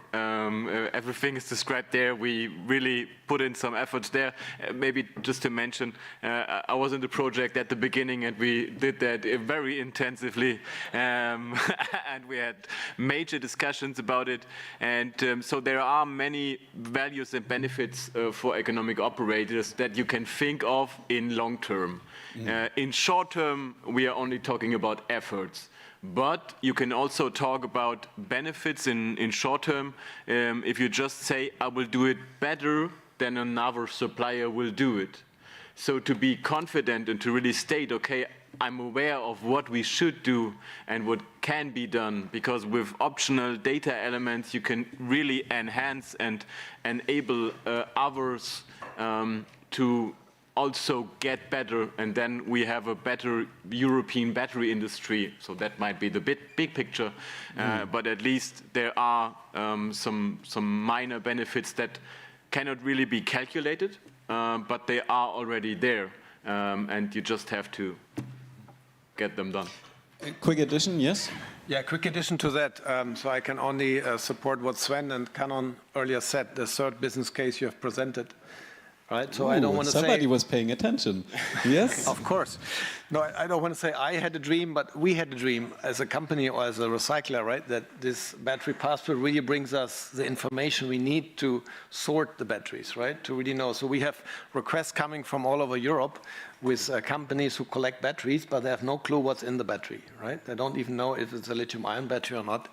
Everything is described there. We really put in some efforts there. Maybe just to mention, I was in the project at the beginning, and we did that very intensively. And we had major discussions about it. And so there are many values and benefits for economic operators that you can think of in long term. In short term, we are only talking about efforts. But you can also talk about benefits in short term if you just say, I will do it better than another supplier will do it. So to be confident and to really state, okay, I'm aware of what we should do and what can be done, because with optional data elements, you can really enhance and enable others to also get better, and then we have a better European battery industry. So that might be the big picture, but at least there are some minor benefits that cannot really be calculated, but they are already there, and you just have to get them done. A quick addition, yes? Yeah, quick addition to that. So I can only support what Sven and Canon earlier said, the third business case you have presented. Right, so I don't want to say somebody was paying attention. Yes, of course. No, I don't want to say I had a dream, but we had a dream as a company or as a recycler, right? That this battery passport really brings us the information we need to sort the batteries, right? To really know. So we have requests coming from all over Europe with companies who collect batteries, but they have no clue what's in the battery, right? They don't even know if it's a lithium-ion battery or not.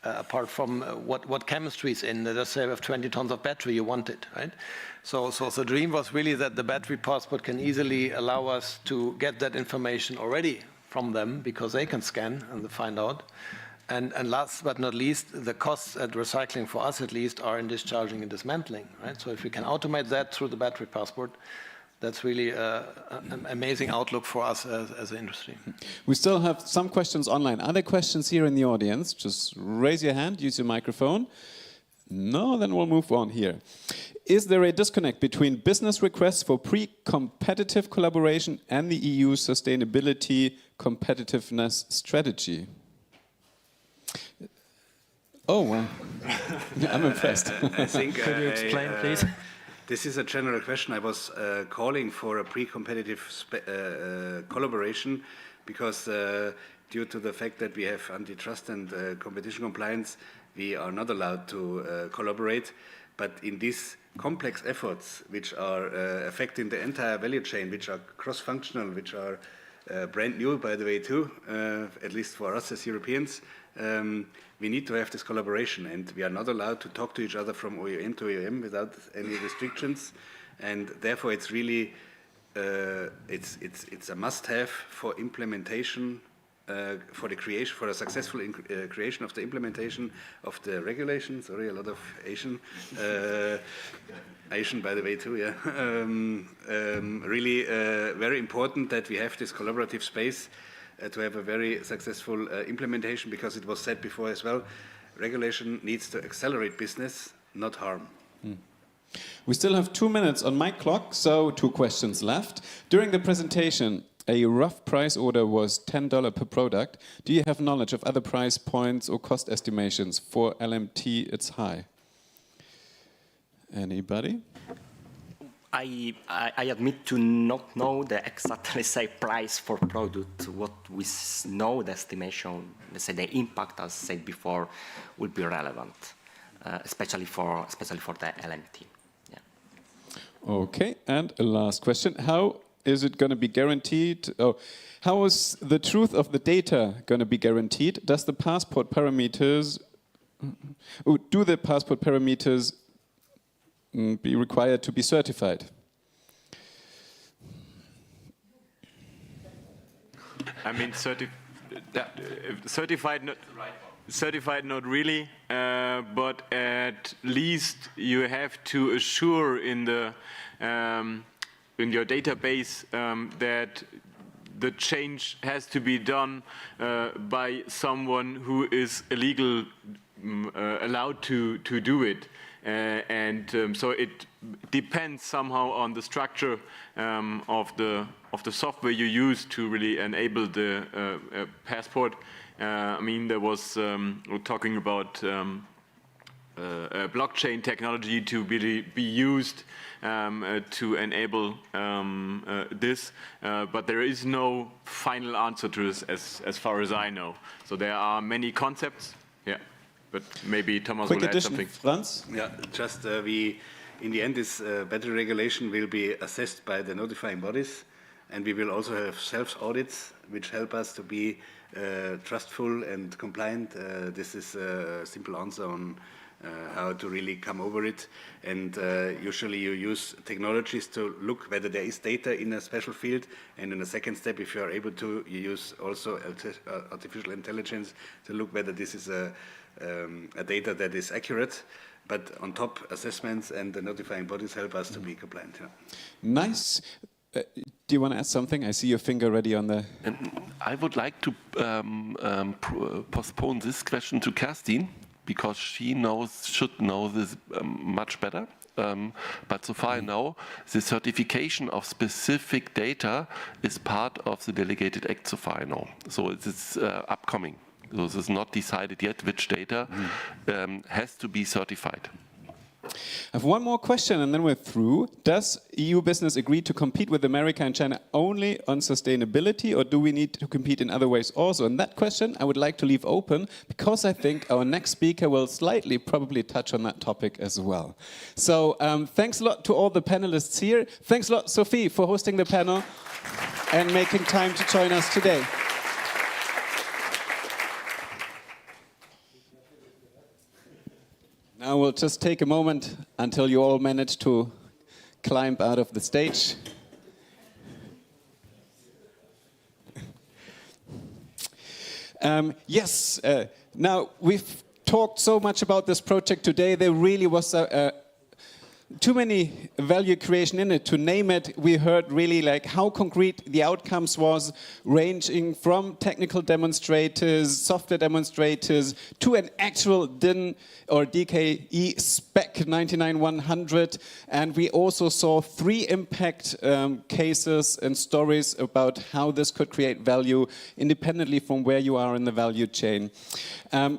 Apart from what chemistry is in, let's say we have 20 tons of battery, you want it, right? So the dream was really that the battery passport can easily allow us to get that information already from them, because they can scan and find out. And last but not least, the costs at recycling for us at least are in discharging and dismantling, right? So if we can automate that through the battery passport, that's really an amazing outlook for us as an industry. We still have some questions online. Are there questions here in the audience? Just raise your hand, use your microphone. No, then we'll move on here. Is there a disconnect between business requests for pre-competitive collaboration and the EU sustainability competitiveness strategy? Oh, well, I'm impressed. I think, could you explain, please? This is a general question. I was calling for a pre-competitive collaboration because due to the fact that we have antitrust and competition compliance, we are not allowed to collaborate. But in this complex efforts which are affecting the entire value chain, which are cross-functional, which are brand new, by the way, too, at least for us as Europeans, we need to have this collaboration, and we are not allowed to talk to each other from OEM to OEM without any restrictions, and therefore it's really it's a must-have for implementation, for the successful creation of the implementation of the regulation. Sorry, a lot of Asian, Asian by the way too. Yeah, really very important that we have this collaborative space to have a very successful implementation, because it was said before as well, regulation needs to accelerate business, not harm. We still have 2 minutes on my clock, so 2 questions left. During the presentation, a rough price order was $10 per product. Do you have knowledge of other price points or cost estimations? For LMT, it's high. Anybody? I admit to not know the exact, let's say, price for product. What we know, the estimation, let's say, the impact, as said before, will be relevant, especially for the LMT. Yeah. Okay, and a last question: how is it going to be guaranteed? Oh, how is the truth of the data going to be guaranteed? Does the passport parameters? Do the passport parameters be required to be certified? I mean, certified not really, but at least you have to assure in the in your database that the change has to be done by someone who is allowed to do it. So it depends somehow on the structure of the software you use to really enable the passport. I mean, there was we're talking about blockchain technology to be used to enable this, but there is no final answer to this as far as I know. So there are many concepts. Yeah. But maybe Thomas will add something. Franz? Yeah, just in the end, this battery regulation will be assessed by the notifying bodies, and we will also have self-audits which help us to be trustful and compliant. This is a simple answer on how to really come over it. And usually you use technologies to look whether there is data in a special field, and in the second step, if you are able to, you use also artificial intelligence to look whether this is a data that is accurate, but on top, assessments and the notifying bodies help us to be compliant. Yeah. Nice. Do you want to add something? I see your finger ready on the... I would like to postpone this question to Kerstin, because she should know this much better. But so far I know, the certification of specific data is part of the delegated act, so far I know. So it's upcoming. So this is not decided yet which data has to be certified. I have one more question and then we're through. Does EU business agree to compete with America and China only on sustainability, or do we need to compete in other ways also? And that question I would like to leave open, because I think our next speaker will probably touch on that topic as well. So thanks a lot to all the panelists here. Thanks a lot, Sophie, for hosting the panel and making time to join us today. Now we'll just take a moment until you all manage to climb out of the stage. Yes, now we've talked so much about this project today. There really was too many value creation in it. To name it, we heard really like how concrete the outcomes was, ranging from technical demonstrators, software demonstrators, to an actual DIN or DKE spec 99100. And we also saw 3 impact cases and stories about how this could create value independently from where you are in the value chain.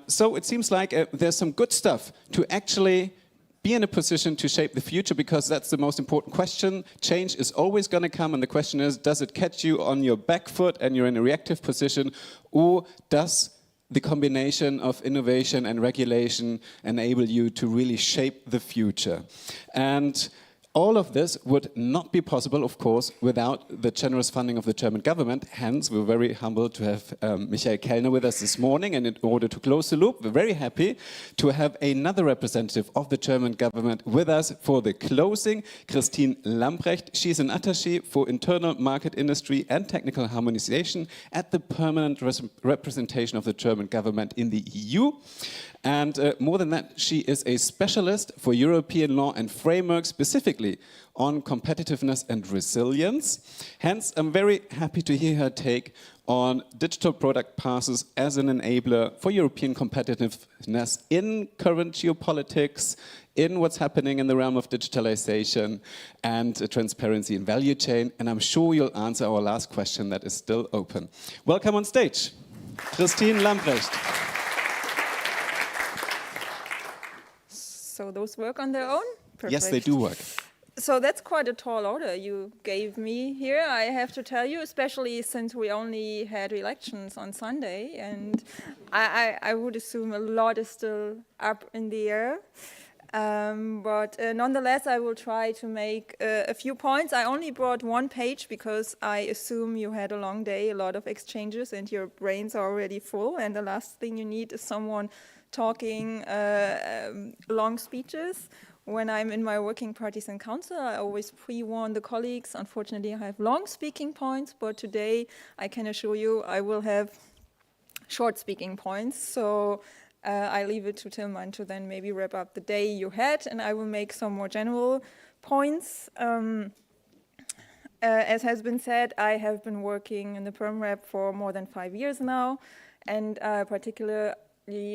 So it seems like there's some good stuff to actually be in a position to shape the future, because that's the most important question. Change is always going to come, and the question is, does it catch you on your back foot and you're in a reactive position, or does the combination of innovation and regulation enable you to really shape the future. And all of this would not be possible, of course, without the generous funding of the German government. Hence, we're very humbled to have Michael Kellner with us this morning. And in order to close the loop, we're very happy to have another representative of the German government with us for the closing, Christine Lambrecht. She's an attaché for internal market industry and technical harmonization at the permanent representation of the German government in the EU. And more than that, she is a specialist for European law and framework, specifically on competitiveness and resilience. Hence, I'm very happy to hear her take on digital product passes as an enabler for European competitiveness in current geopolitics, in what's happening in the realm of digitalization and transparency in value chain. And I'm sure you'll answer our last question that is still open. Welcome on stage, Christine Lambrecht. So those work on their own? Perfect. Yes, they do work. So that's quite a tall order you gave me here, I have to tell you, especially since we only had elections on Sunday, and I would assume a lot is still up in the air. But nonetheless, I will try to make a few points. I only brought one page because I assume you had a long day, a lot of exchanges, and your brains are already full, and the last thing you need is someone talking long speeches. When I'm in my working parties and council, I always pre-warn the colleagues. Unfortunately, I have long speaking points, but today I can assure you I will have short speaking points. So I leave it to Tilman to then maybe wrap up the day you had, and I will make some more general points. As has been said, I have been working in the Perm Rep for more than 5 years now, and particularly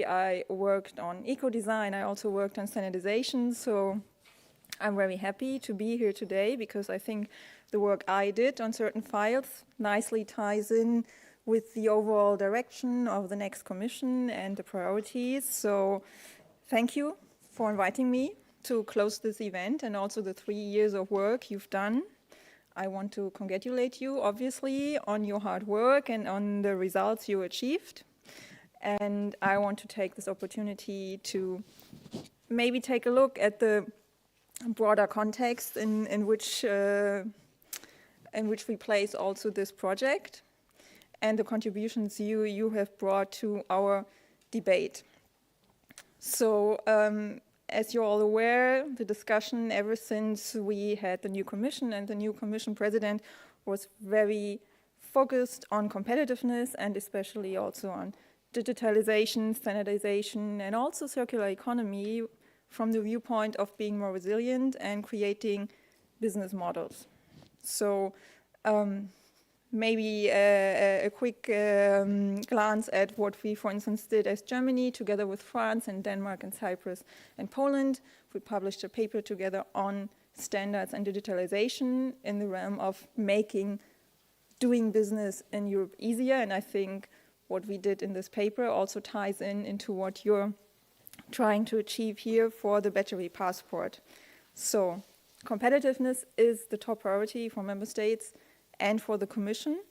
I worked on eco-design. I also worked on standardization, so I'm very happy to be here today because I think the work I did on certain files nicely ties in with the overall direction of the next commission and the priorities. So thank you for inviting me to close this event and also the 3 years of work you've done. I want to congratulate you, obviously, on your hard work and on the results you achieved. And I want to take this opportunity to maybe take a look at the broader context in which we place also this project and the contributions you have brought to our debate. So, as you're all aware, the discussion ever since we had the new commission and the new commission president was very focused on competitiveness and especially also on digitalization, standardization, and also circular economy from the viewpoint of being more resilient and creating business models. So maybe a quick glance at what we, for instance, did as Germany together with France and Denmark and Cyprus and Poland. We published a paper together on standards and digitalization in the realm of making doing business in Europe easier, and I think what we did in this paper also ties into what you're trying to achieve here for the battery passport. So competitiveness is the top priority for member states and for the Commission.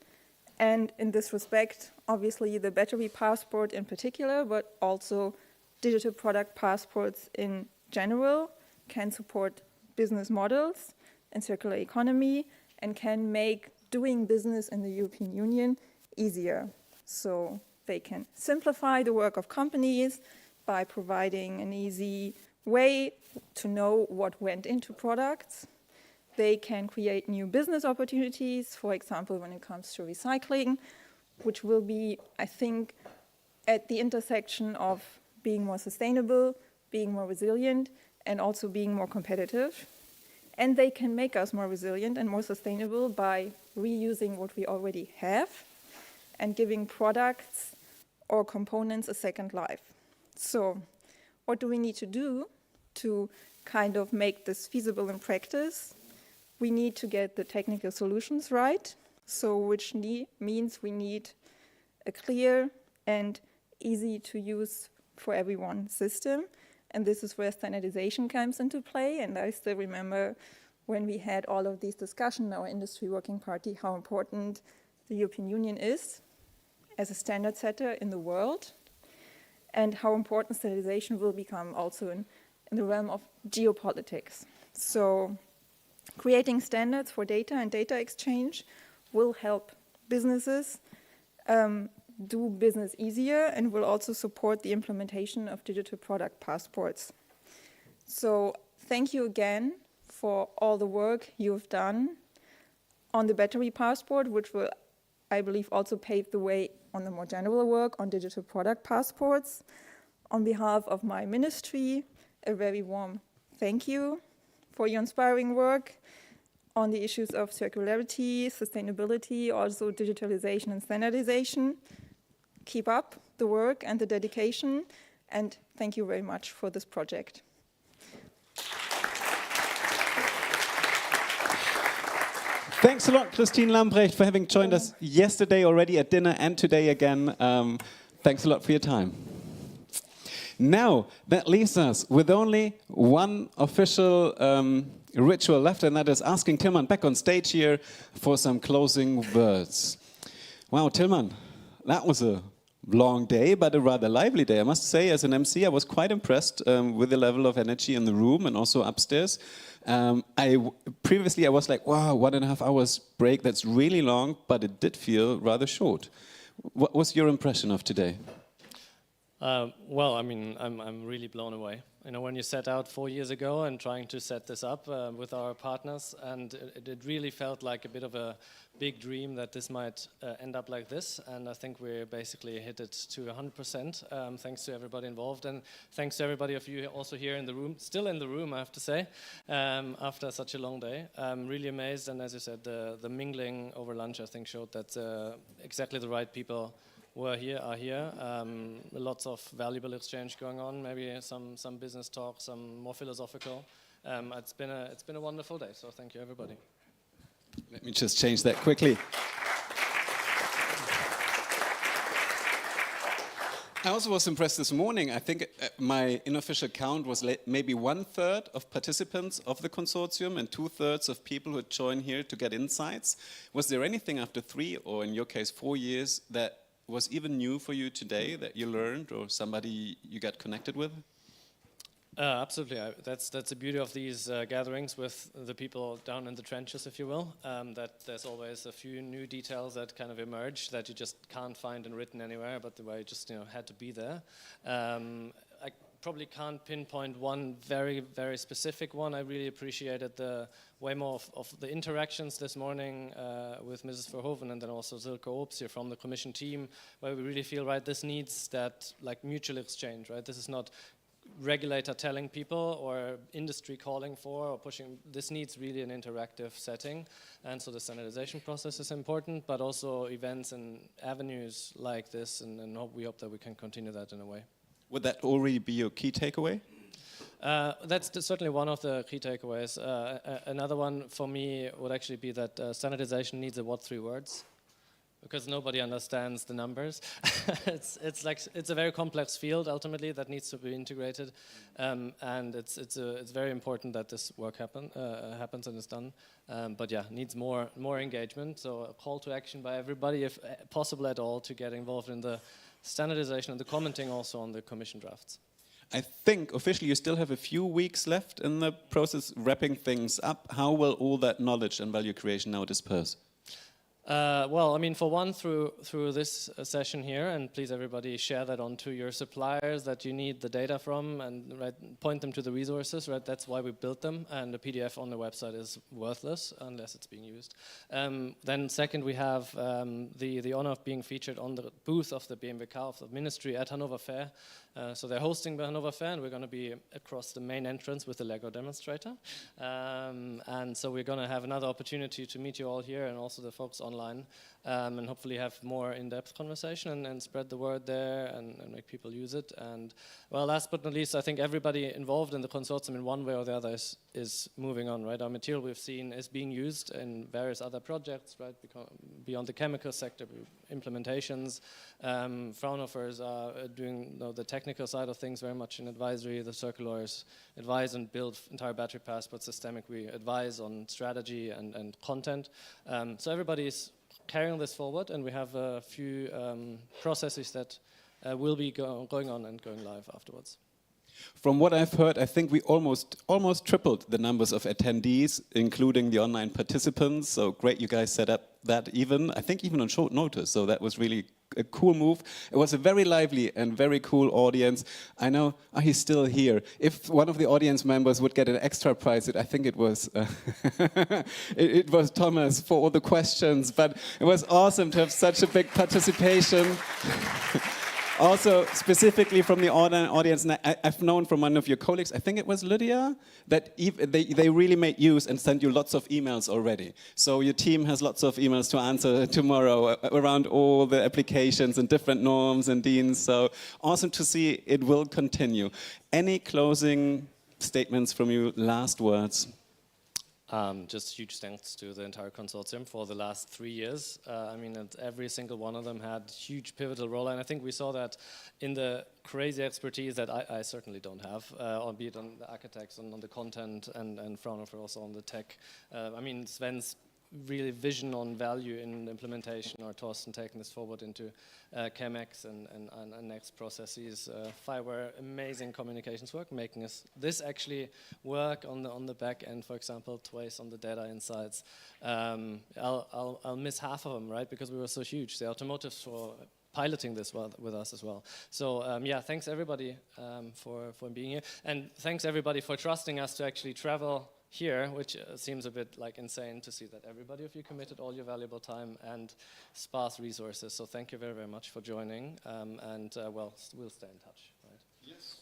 And in this respect, obviously the battery passport in particular, but also digital product passports in general can support business models and circular economy and can make doing business in the European Union easier. So they can simplify the work of companies by providing an easy way to know what went into products. They can create new business opportunities, for example, when it comes to recycling, which will be, I think, at the intersection of being more sustainable, being more resilient, and also being more competitive. And they can make us more resilient and more sustainable by reusing what we already have and giving products or components a second life. So what do we need to do to kind of make this feasible in practice? We need to get the technical solutions right, so which means we need a clear and easy to use for everyone system. And this is where standardization comes into play. And I still remember when we had all of these discussions in our industry working party, how important the European Union is as a standard setter in the world and how important standardization will become also in the realm of geopolitics. So creating standards for data and data exchange will help businesses do business easier and will also support the implementation of digital product passports. So thank you again for all the work you've done on the battery passport, which will, I believe, also pave the way on the more general work on digital product passports. On behalf of my ministry, a very warm thank you for your inspiring work on the issues of circularity, sustainability, also digitalization and standardization. Keep up the work and the dedication, and thank you very much for this project. Thanks a lot, Christine Lambrecht, for having joined us yesterday already at dinner and today again. Thanks a lot for your time. Now, that leaves us with only one official ritual left, and that is asking Tilman back on stage here for some closing words. Wow, Tilman, that was a long day, but a rather lively day. I must say, as an MC, I was quite impressed with the level of energy in the room and also upstairs. Previously I was like, wow, 1.5 hours break, that's really long, but it did feel rather short. What was your impression of today? Well, I mean, I'm really blown away. You know, when you set out 4 years ago and trying to set this up with our partners, and it really felt like a bit of a big dream that this might end up like this. And I think we basically hit it to 100%, thanks to everybody involved, and thanks to everybody of you also here in the room, still in the room, I have to say, after such a long day. I'm really amazed, and as you said, the mingling over lunch, I think, showed that exactly the right people are here. Lots of valuable exchange going on. Maybe some business talk, some more philosophical. It's been a wonderful day. So thank you, everybody. Let me just change that quickly. I also was impressed this morning. I think my unofficial count was maybe 1/3 of participants of the consortium and 2/3 of people who join here to get insights. Was there anything after 3, or in your case 4 years, that was even new for you today that you learned, or somebody you got connected with? Absolutely. That's the beauty of these gatherings with the people down in the trenches, if you will, that there's always a few new details that kind of emerge that you just can't find in written anywhere, but the way you just had to be there. I probably can't pinpoint one very, very specific one. I really appreciated the way more of the interactions this morning with Mrs. Verhoeven and then also Silke Obst here from the Commission team, where we really feel, right, this needs that like mutual exchange, right? This is not regulator telling people or industry calling for or pushing. This needs really an interactive setting, and so the standardization process is important, but also events and avenues like this, and we hope that we can continue that in a way. Would that already be your key takeaway? That's certainly one of the key takeaways. Another one for me would actually be that standardization needs a what 3 words, because nobody understands the numbers. It's a very complex field ultimately that needs to be integrated, and it's very important that this work happens and is done. But yeah, needs more engagement. So a call to action by everybody, if possible at all, to get involved in the standardization and the commenting also on the Commission drafts. I think officially you still have a few weeks left in the process, wrapping things up. How will all that knowledge and value creation now disperse? Well, I mean, for one, through this session here, and please everybody share that on to your suppliers that you need the data from, and point them to the resources, right? That's why we built them, and the PDF on the website is worthless unless it's being used. Then second, we have the honor of being featured on the booth of the BMWK, of the Ministry at Hanover Fair. So they're hosting the Hanover Fair, and we're going to be across the main entrance with the Lego demonstrator. And so we're going to have another opportunity to meet you all here and also the folks online, and hopefully have more in-depth conversation and spread the word there and make people use it. And well, last but not least, I think everybody involved in the consortium in one way or the other is moving on, right? Our material we've seen is being used in various other projects, right? Beyond the chemical sector, implementations. Fraunhofer's are doing the technical side of things very much in advisory. The circulars advise and build entire battery passports. Systemic, we advise on strategy and content. So everybody's carrying this forward, and we have a few processes that will be going on and going live afterwards. From what I've heard, I think we almost tripled the numbers of attendees, including the online participants. So great, you guys set up that I think even on short notice. So that was really a cool move. It was a very lively and very cool audience. I know, he's still here. If one of the audience members would get an extra prize, I think it was it was Thomas for all the questions. But it was awesome to have such a big participation. Also, specifically from the audience, I've known from one of your colleagues, I think it was Lydia, that they really made use and sent you lots of emails already. So your team has lots of emails to answer tomorrow around all the applications and different norms and deans. So awesome to see it will continue. Any closing statements from you, last words? Just huge thanks to the entire consortium for the last 3 years. I mean, every single one of them had huge pivotal role, and I think we saw that in the crazy expertise that I certainly don't have, albeit on the architects and on the content, and Fraunhofer also on the tech. I mean, Sven's really vision on value in implementation, or Torsten taking this forward into ChemX and next processes. Fiber, amazing communications work, making this actually work on the back end, for example, twice on the data insights. I'll miss half of them, right, because we were so huge. The automotives for piloting this with us as well. So yeah, thanks everybody for being here, and thanks everybody for trusting us to actually travel here, which seems a bit like insane to see that everybody of you committed all your valuable time and sparse resources. So thank you very, very much for joining, and well, we'll stay in touch. Right? Yes.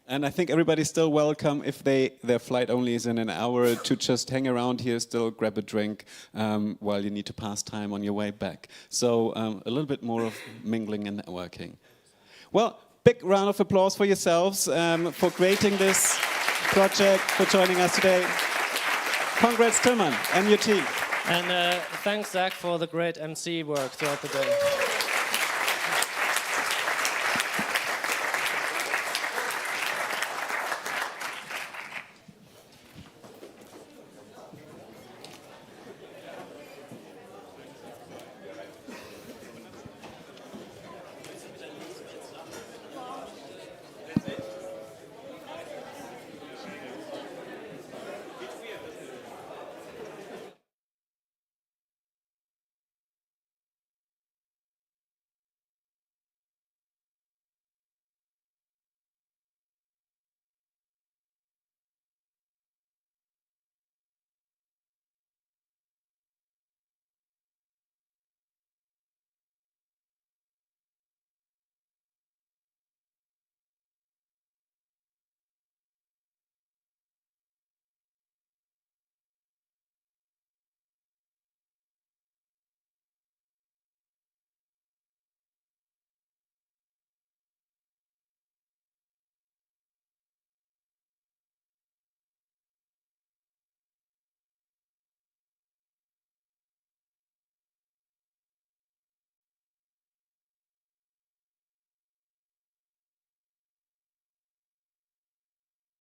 And I think everybody's still welcome, if their flight only is in an hour, to just hang around here, still grab a drink while you need to pass time on your way back. So a little bit more of mingling and networking. Well, big round of applause for yourselves for creating this project, for joining us today. Congrats, Tilman, and your team. And thanks, Zach, for the great MC work throughout the day.